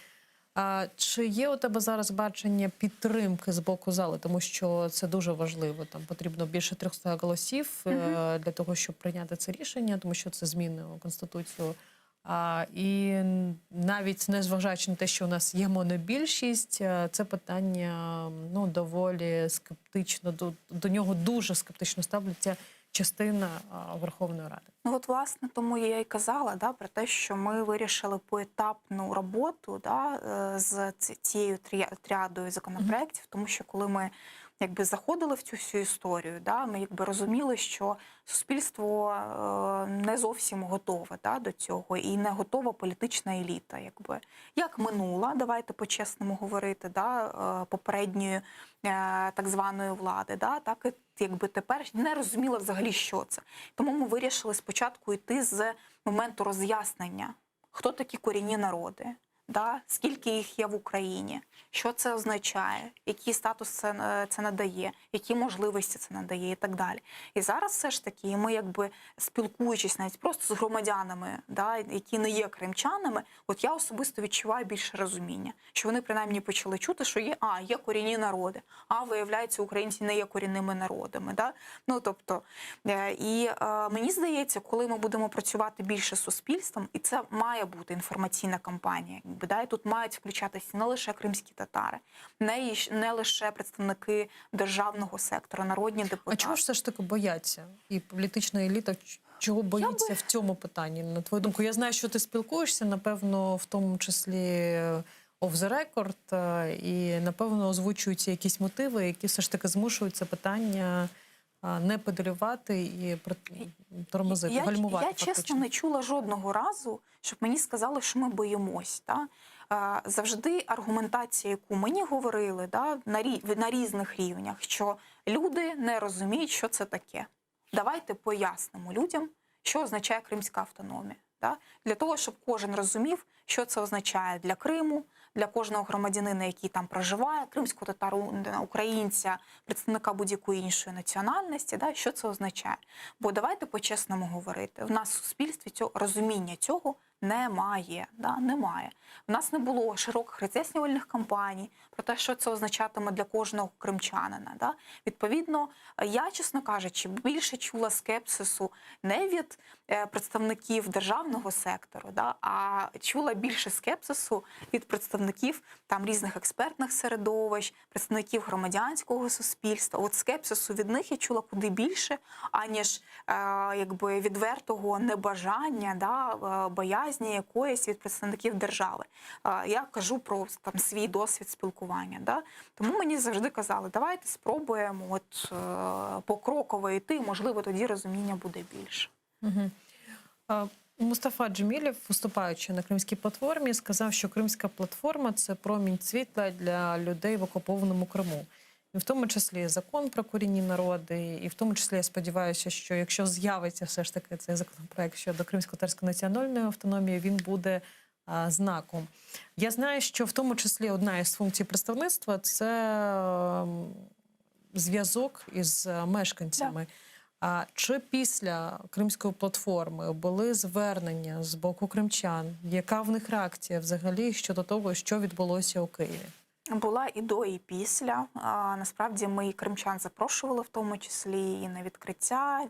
Speaker 13: Чи є у тебе зараз бачення підтримки з боку зали? Тому що це дуже важливо. Там потрібно більше 300 голосів для того, щоб прийняти це рішення, тому що це зміни у Конституцію. І навіть незважаючи на те, що у нас є монобільшість, це питання, ну, доволі скептично, до нього дуже скептично ставляться частина Верховної Ради.
Speaker 1: Ну от, власне, тому я й казала, да, про те, що ми вирішили поетапну роботу, да, з цією тріадою законопроєктів, тому що коли ми якби заходили в цю всю історію, да, ми якби розуміли, що суспільство не зовсім готове, да, до цього, і не готова політична еліта. Якби. Як минула, давайте по-чесному говорити, да, попередньої так званої влади, да, так і якби тепер не розуміла взагалі, що це. Тому ми вирішили спочатку йти з моменту роз'яснення, хто такі корінні народи, да, скільки їх є в Україні, що це означає, який статус це надає, які можливості це надає і так далі. І зараз все ж таки ми якби спілкуючись навіть просто з громадянами, да, які не є кримчанами, от я особисто відчуваю більше розуміння, що вони принаймні почали чути, що є корінні народи, виявляється, українці не є корінними народами. Да? Ну, тобто, і мені здається, коли ми будемо працювати більше з суспільством, і це має бути інформаційна кампанія, і тут мають включатися не лише кримські татари, не лише представники державного сектора, народні депутати.
Speaker 13: А чого ж все ж таки бояться? І політична еліта чого боїться в цьому питанні? На твою думку, я знаю, що ти спілкуєшся, напевно, в тому числі off the record, і, напевно, озвучуються якісь мотиви, які все ж таки змушують це питання не педалювати і тормозити, гальмувати.
Speaker 1: Я чесно не чула жодного разу, щоб мені сказали, що ми боїмось. Да? Завжди аргументація, яку мені говорили, да, на різних рівнях, що люди не розуміють, що це таке. Давайте пояснимо людям, що означає кримська автономія. Да? Для того, щоб кожен розумів, що це означає для Криму, для кожного громадянина, який там проживає, кримського татару, українця, представника будь-якої іншої національності, да, що це означає. Бо давайте по-чесному говорити, в нас в суспільстві розуміння цього немає. Да, немає. У нас не було широких роз'яснювальних кампаній про те, що це означатиме для кожного кримчанина. Да? Відповідно, я, чесно кажучи, більше чула скепсису не від представників державного сектору, да, а чула більше скепсису від представників там різних експертних середовищ, представників громадянського суспільства. От скепсису від них я чула куди більше, аніж якби відвертого небажання, да, боязні якоїсь від представників держави. Я кажу про там свій досвід спілкування. Да? Тому мені завжди казали, давайте спробуємо от покроково йти, можливо, тоді розуміння буде більше.
Speaker 13: Угу. Мустафа Джемілєв, виступаючи на Кримській платформі, сказав, що Кримська платформа – це промінь світла для людей в окупованому Криму. І в тому числі закон про корінні народи, і в тому числі я сподіваюся, що якщо з'явиться все ж таки цей законопроект щодо кримсько-татарської національної автономії, він буде знаком. Я знаю, що в тому числі одна із функцій представництва – це зв'язок із мешканцями. А чи після Кримської платформи були звернення з боку кримчан? Яка в них реакція взагалі щодо того, що відбулося у Києві?
Speaker 1: Була і до, і після. Насправді ми і кримчан запрошували, в тому числі і на відкриття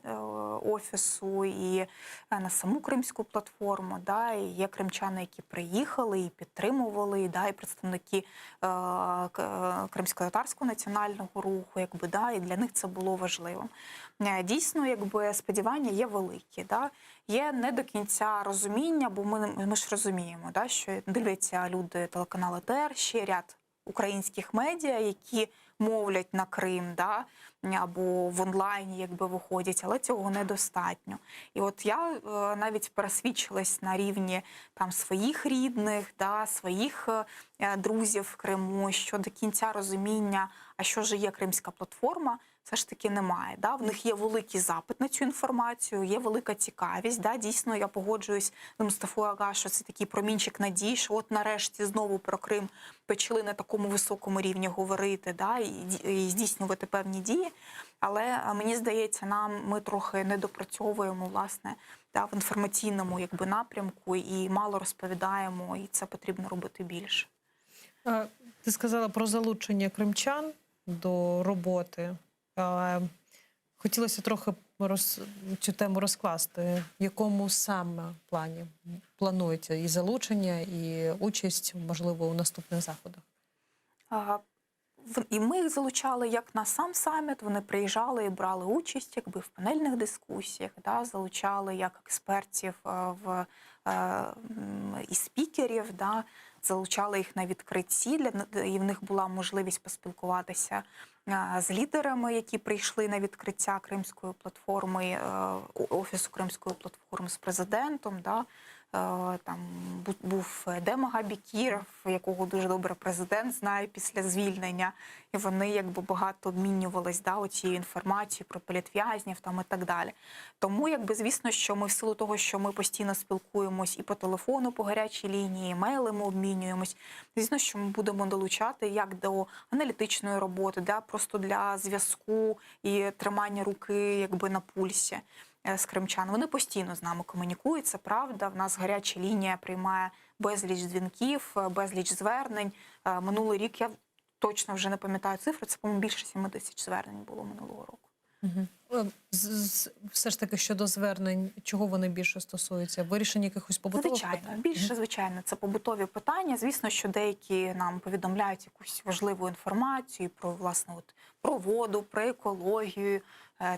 Speaker 1: офісу, і на саму Кримську платформу. Да, і є кримчани, які приїхали і підтримували, да, і представники Кримсько-татарського національного руху, якби, да, і для них це було важливим. Дійсно, якби, сподівання є великі. Да. Є не до кінця розуміння, бо ми ж розуміємо, да, що дивляться люди телеканалу АТР, ще ряд українських медіа, які мовлять на Крим, да, або в онлайні якби виходять, але цього недостатньо. І от я навіть пересвідчилась на рівні там своїх рідних, да, своїх друзів в Криму, що до кінця розуміння, а що ж є Кримська платформа, все ж таки немає. Да? В них є великий запит на цю інформацію, є велика цікавість. Да? Дійсно, я погоджуюсь з Мустафою Ага, що це такий промінчик надії, що от нарешті знову про Крим почали на такому високому рівні говорити, да? і здійснювати певні дії. Але мені здається, ми трохи недопрацьовуємо, власне, да, в інформаційному якби напрямку і мало розповідаємо, і це потрібно робити більше.
Speaker 13: Ти сказала про залучення кримчан до роботи. Хотілося трохи цю тему розкласти. В якому саме плані планується і залучення, і участь, можливо, у наступних заходах?
Speaker 1: І ми їх залучали як на сам саміт, вони приїжджали і брали участь якби в панельних дискусіях, да, залучали як експертів і спікерів, да, залучали їх на відкритті, і в них була можливість поспілкуватися з лідерами, які прийшли на відкриття Кримської платформи, Офісу Кримської платформи з президентом. Да. Там був Демага Бекіров, якого дуже добре президент знає після звільнення, і вони якби багато обмінювались, да, оцією інформацією про політв'язнів там і так далі. Тому, якби, звісно, що ми в силу того, що ми постійно спілкуємось і по телефону, по гарячій лінії, емейли ми обмінюємось, звісно, що ми будемо долучати як до аналітичної роботи, да, просто для зв'язку і тримання руки якби на пульсі з кримчан. Вони постійно з нами комунікують, це правда. В нас гаряча лінія приймає безліч дзвінків, безліч звернень. Минулий рік, я точно вже не пам'ятаю цифру, це, по-моєму, більше 7 тисяч звернень було минулого року.
Speaker 13: Все ж таки, щодо звернень, чого вони більше стосуються? Вирішення якихось побутових питань?
Speaker 1: Більше, звичайно, це побутові питання. Звісно, що деякі нам повідомляють якусь важливу інформацію про, власне, про воду, про екологію,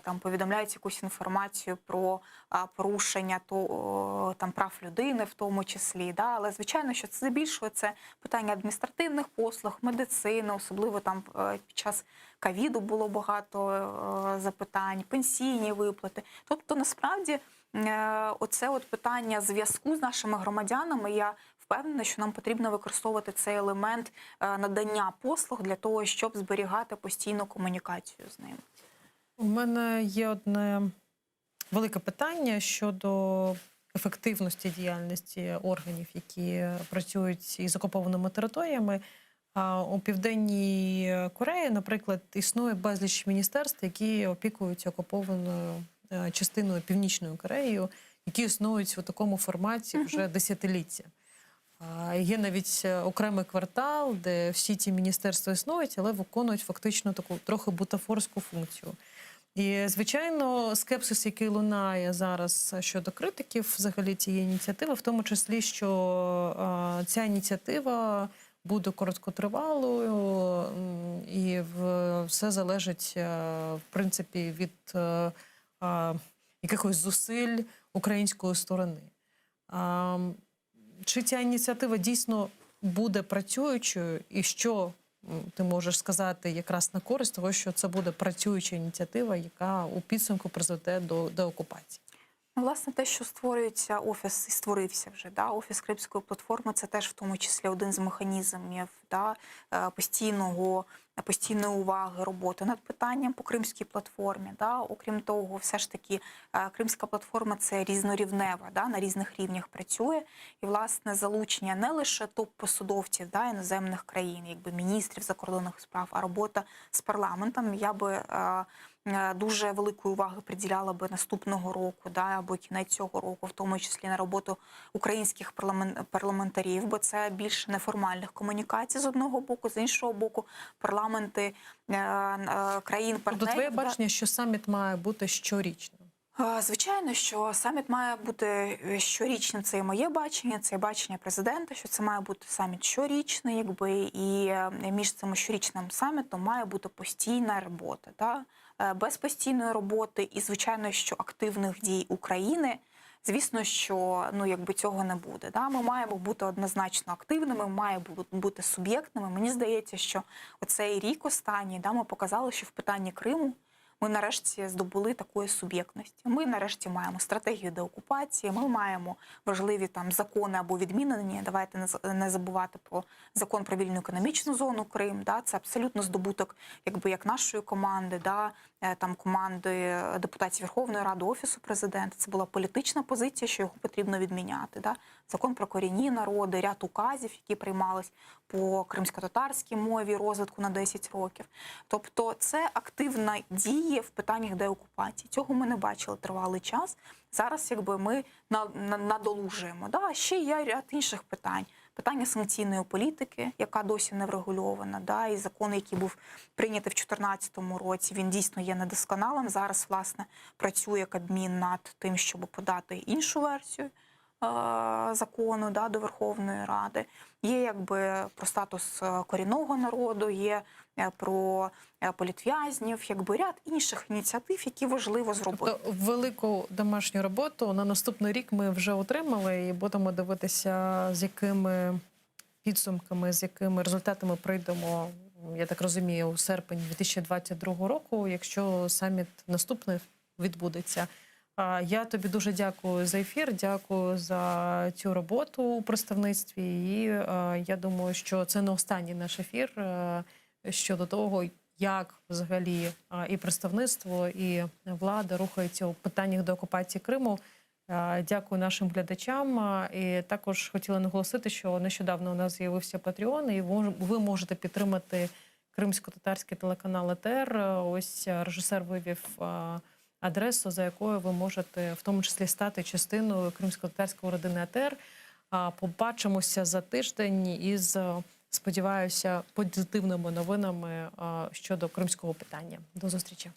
Speaker 1: там повідомляють якусь інформацію про порушення там прав людини, в тому числі. Да? Але, звичайно, що це здебільшого це питання адміністративних послуг, медицини, особливо там під час ковіду було багато запитань, пенсійні виплати. Тобто, насправді, оце от питання зв'язку з нашими громадянами, я впевнена, що нам потрібно використовувати цей елемент надання послуг для того, щоб зберігати постійну комунікацію з ними.
Speaker 13: У мене є одне велике питання щодо ефективності діяльності органів, які працюють із окупованими територіями. У Південній Кореї, наприклад, існує безліч міністерств, які опікуються окупованою частиною Північною Кореєю, які існують у такому форматі вже десятиліття. Є навіть окремий квартал, де всі ці міністерства існують, але виконують фактично таку трохи бутафорську функцію. І, звичайно, скепсис, який лунає зараз щодо критиків взагалі цієї ініціативи, в тому числі, що ця ініціатива буде короткотривалою, і все залежить, в принципі, від якихось зусиль української сторони. Чи ця ініціатива дійсно буде працюючою, і що ти можеш сказати якраз на користь того, що це буде працююча ініціатива, яка у підсумку призведе до деокупації?
Speaker 1: Власне, те, що створюється офіс, і створився вже, да, офіс Кримської платформи, це теж в тому числі один з механізмів, да, постійної уваги, роботи над питанням по Кримській платформі. Да. Окрім того, все ж таки, Кримська платформа – це різнорівнева, да, на різних рівнях працює. І, власне, залучення не лише топ-посадовців, да, іноземних країн, якби міністрів закордонних справ, а робота з парламентом. Я би дуже великої уваги приділяла би наступного року, да, або кінець цього року, в тому числі на роботу українських парламентарів, бо це більше неформальних комунікацій з одного боку, з іншого боку, парламенти країн-партнерів.
Speaker 13: Тобто твоє бачення, що саміт має бути щорічним?
Speaker 1: Звичайно, що саміт має бути щорічним. Це і моє бачення, це і бачення президента, що це має бути саміт щорічний, якби, і між цим щорічним самітом має бути постійна робота. Да? Без постійної роботи і, звичайно, що активних дій України, звісно, що цього не буде. Да? Ми маємо бути однозначно активними, маємо бути суб'єктними. Мені здається, що оцей рік останній, да, ми показали, що в питанні Криму ми нарешті здобули такої суб'єктності. Ми нарешті маємо стратегію деокупації, ми маємо важливі там закони або відмінені. Давайте не забувати про закон про вільну економічну зону Крим. Да? Це абсолютно здобуток як нашої команди, да? Там команди депутатів Верховної Ради, Офісу Президента. Це була політична позиція, що його потрібно відміняти. Да? Закон про корінні народи, ряд указів, які приймались по кримсько-татарській мові, розвитку на 10 років. Тобто це активна дія в питаннях деокупації. Цього ми не бачили тривалий час. Зараз ми надолужуємо. Да? Ще є ряд інших питань. Питання санкційної політики, яка досі не врегульована. Да? І закон, який був прийнятий в 2014 році, він дійсно є недосконалим. Зараз, власне, працює Кабмін над тим, щоб подати іншу версію закону, да, до Верховної Ради. Є про статус корінного народу, є про політв'язнів, ряд інших ініціатив, які важливо зробити.
Speaker 13: Тобто велику домашню роботу на наступний рік ми вже отримали і будемо дивитися, з якими підсумками, з якими результатами прийдемо, я так розумію, у серпень 2022 року, якщо саміт наступний відбудеться. Я тобі дуже дякую за ефір, дякую за цю роботу у представництві. І я думаю, що це не останній наш ефір щодо того, як взагалі і представництво, і влада рухаються у питаннях деокупації Криму. Дякую нашим глядачам. І також хотіла наголосити, що нещодавно у нас з'явився Patreon, і ви можете підтримати кримсько-татарський телеканал АТР. Ось режисер вивів адресу, за якою ви можете в тому числі стати частиною кримсько-татарської родини АТР. Побачимося за тиждень із, сподіваюся, позитивними новинами щодо кримського питання. До зустрічі.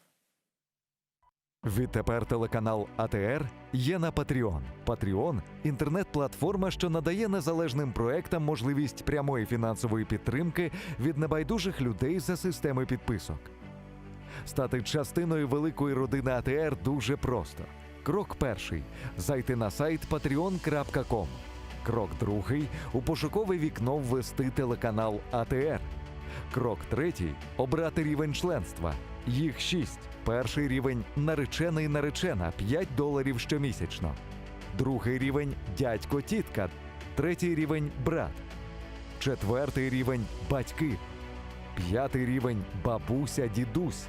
Speaker 3: Відтепер телеканал АТР є на Patreon. Patreon – інтернет-платформа, що надає незалежним проектам можливість прямої фінансової підтримки від небайдужих людей за системи підписок. Стати частиною великої родини АТР дуже просто. Крок перший – зайти на сайт patreon.com. Крок другий – у пошукове вікно ввести телеканал АТР. Крок третій – обрати рівень членства. Їх 6. Перший рівень – наречений-наречена – $5 щомісячно. Другий рівень – дядько-тітка. Третій рівень – брат. Четвертий рівень – батьки. П'ятий рівень – бабуся-дідусь.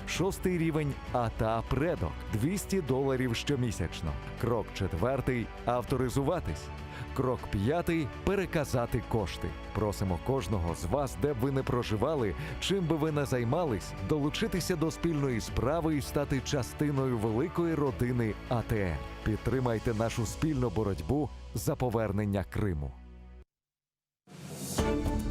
Speaker 3: Шостий рівень – ата-предок – $200 щомісячно. Крок четвертий – авторизуватись. Крок п'ятий – переказати кошти. Просимо кожного з вас, де б ви не проживали, чим би ви не займались, долучитися до спільної справи і стати частиною великої родини АТР. Підтримайте нашу спільну боротьбу за повернення Криму.